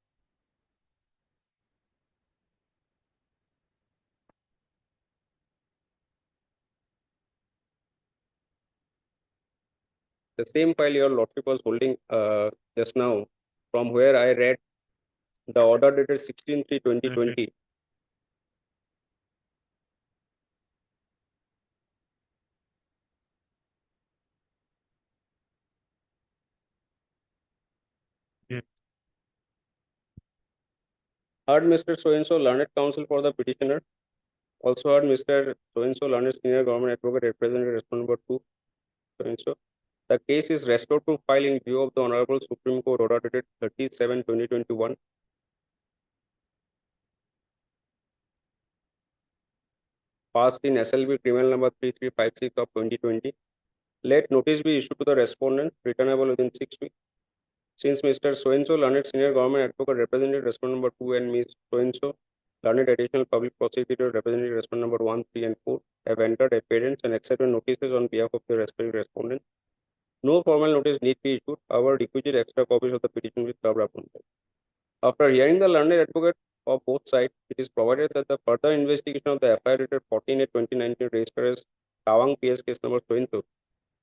The same file your lordship was holding just now, from where I read the order dated 16/3/2020. Yes. Heard Mr. So-and-so learned counsel for the petitioner. Also heard Mr. So-and-so learned senior government advocate representative respondent number 2. So-and-so. The case is restored to file in view of the Honorable Supreme Court order dated 30/7/2021. Passed in SLB criminal number 3356 of 2020. Let notice be issued to the respondent, returnable within 6 weeks. Since Mr. So-and-so learned senior government advocate representative respondent number 2 and Ms. So-and-so learned additional public prosecutor representative respondent number 1, 3, and 4 have entered appearance and accepted notices on behalf of their respective respondents, no formal notice need be issued. However, requisite extra copies of the petition will be served upon them. After hearing the learned advocate of both sides, it is provided that the further investigation of the FIR dated 14/8/2019 registered as Tawang PS case number so-and-so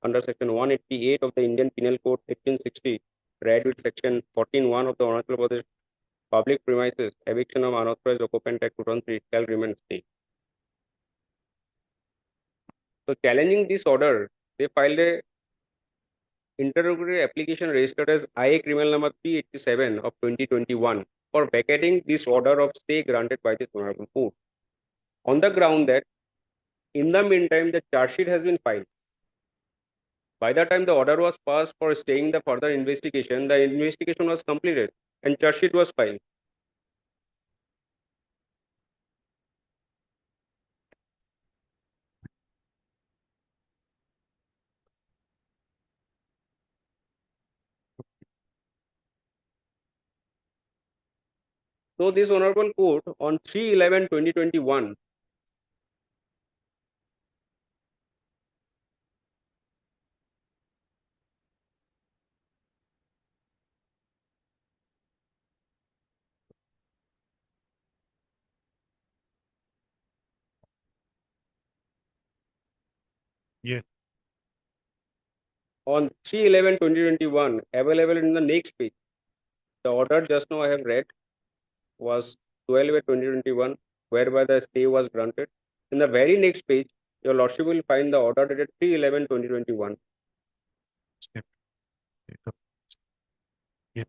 under section 188 of the Indian Penal Code 1860, read with section 14(1) of the Arunachal Pradesh Public Premises Eviction of Unauthorized Occupant Act 2003 shall remain stay. So challenging this order, they filed a interrogatory application registered as IA criminal number 387 of 2021 for vacating this order of stay granted by this honorable court on the ground that In the meantime, the charge sheet has been filed. By the time the order was passed for staying the further investigation, the investigation was completed and charge sheet was filed. So this honorable court on 3/11/2021 Yes. on 3/11/2021 available in the next page. The order just now I have read was 12/2021 whereby the stay was granted. In the very next page, your lordship will find the order dated 3/11/2021. Yes.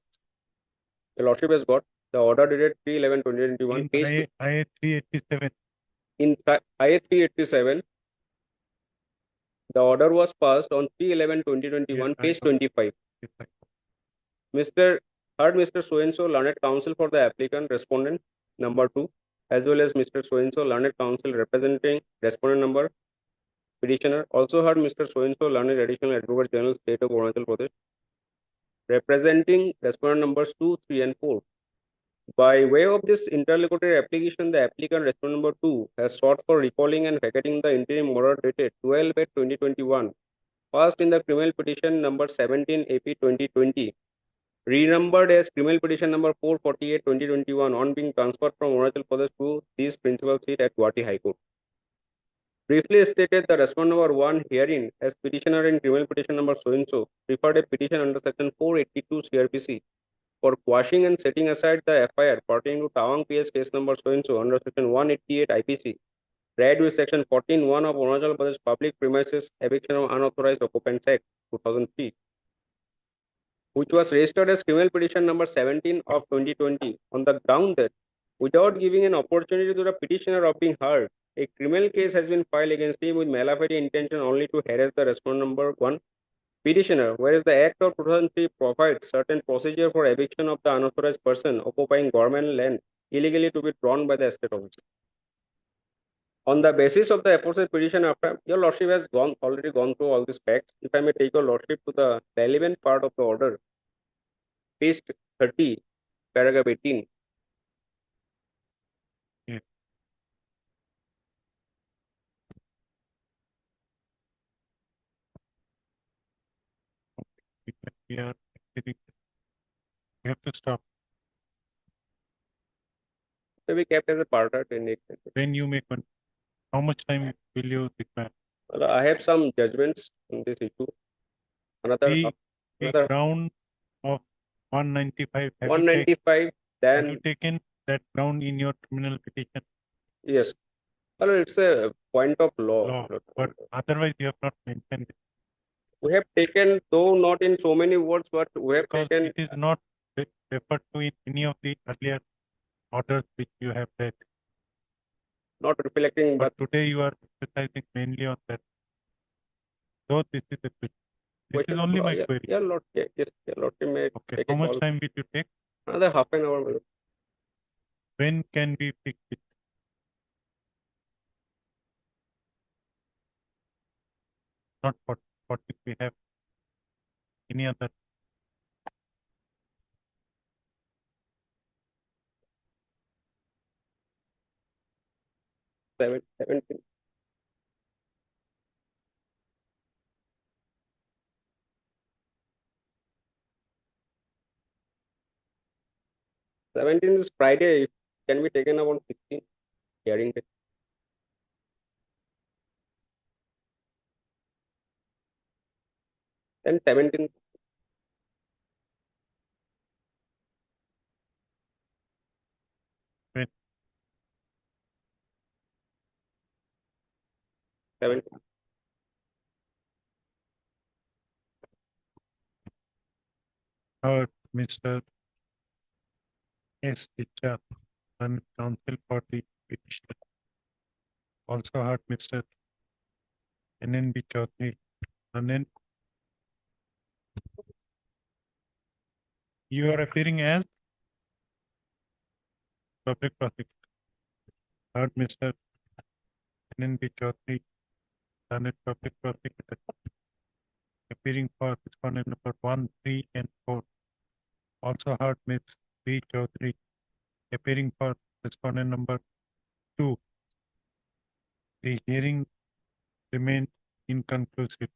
Your lordship has got the order dated 3/11/2021. Page IA 387. in IA 387. The order was passed on 3/11/2021, page 25. Mr. So-and-so, learned counsel for the applicant, respondent number 2, as well as Mr. So-and-so, learned counsel representing respondent number, petitioner, also heard Mr. So-and-so, learned additional advocate general, state of Arunachal Pradesh, representing respondent numbers 2, 3, and 4. By way of this interlocutory application, the applicant, respondent number 2, has sought for recalling and vacating the interim order dated 12/2021, passed in the criminal petition number 17 AP 2020, renumbered as criminal petition number 448/2021, on being transferred from Arunachal Pradesh to this principal seat at Guwahati High Court. Briefly stated, the respondent number 1 herein, as petitioner in criminal petition number so-and-so, preferred a petition under section 482 CRPC for quashing and setting aside the FIR pertaining to Tawang PS case number so-and-so under section 188 IPC, read with section 14(1) of Arunachal Pradesh Public Premises Eviction of Unauthorized Occupants Act 2003, which was registered as criminal petition number 17 of 2020 on the ground that, without giving an opportunity to the petitioner of being heard, a criminal case has been filed against him with malafide intention only to harass the respondent number 1 petitioner, whereas the Act of 2003 provides certain procedure for eviction of the unauthorized person occupying government land illegally to be drawn by the estate officer. On the basis of the aforesaid petition, after your lordship has already gone through all these facts, if I may take your lordship to the relevant part of the order, page 30, paragraph 18. Yes. We are, we have to stop. So we kept as a part of it. When you make one, how much time will you require? Well, I have some judgments on this issue. The ground of 195. Have 195. Then have you taken that ground in your criminal petition? Yes. Well, it's a point of law. But otherwise you have not mentioned it. We have taken, though not in so many words, but we have Because taken. it is not referred to in any of the earlier orders which you have read. Not reflecting, but today you are emphasizing mainly on that. So this is the question. This is only my query. Yeah, Lord. Yes, Lord. Okay. How much time will you take? Another half an hour. When can we fix it? Not what if we have any other. Seven. 17 is Friday. Can be taken about 16 hearing day. Then 17. When? 17. Mr. S. Richard and counsel for the petitioner. Also heard Mr. NNB Chaudhary, Lanen. You are appearing as public prosecutor. Third, Mr. NNB Chaudhary, Lanen, public prosecutor, appearing for respondent number 1, 3, and 4. Also heard Ms. B. Chaudhary, appearing for respondent number 2. The hearing remained inconclusive.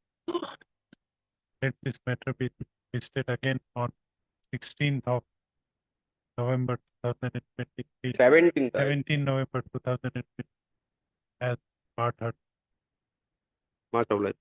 Let this matter be listed again on 16th of November 2023. 17 November 2020 as part heard. Much obliged.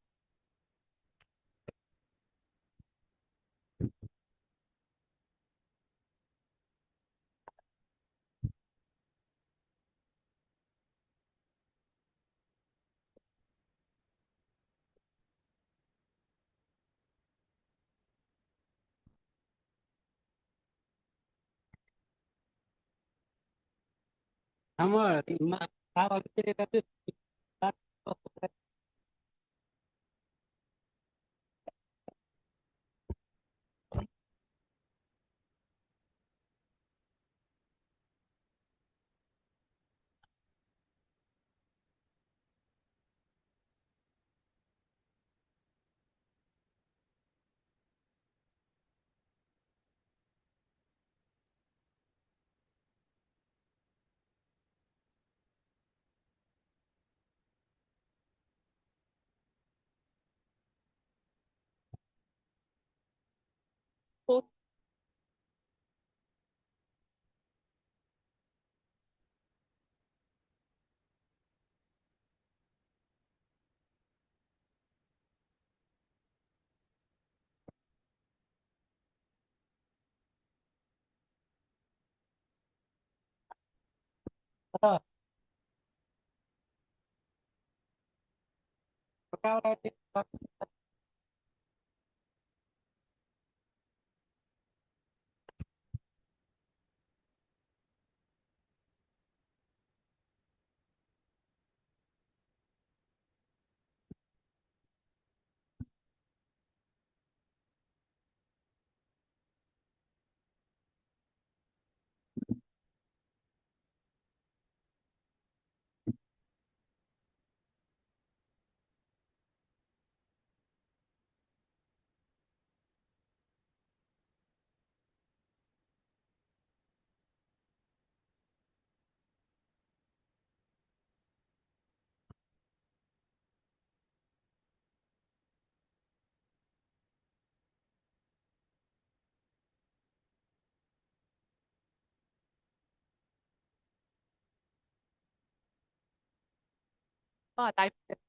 Type.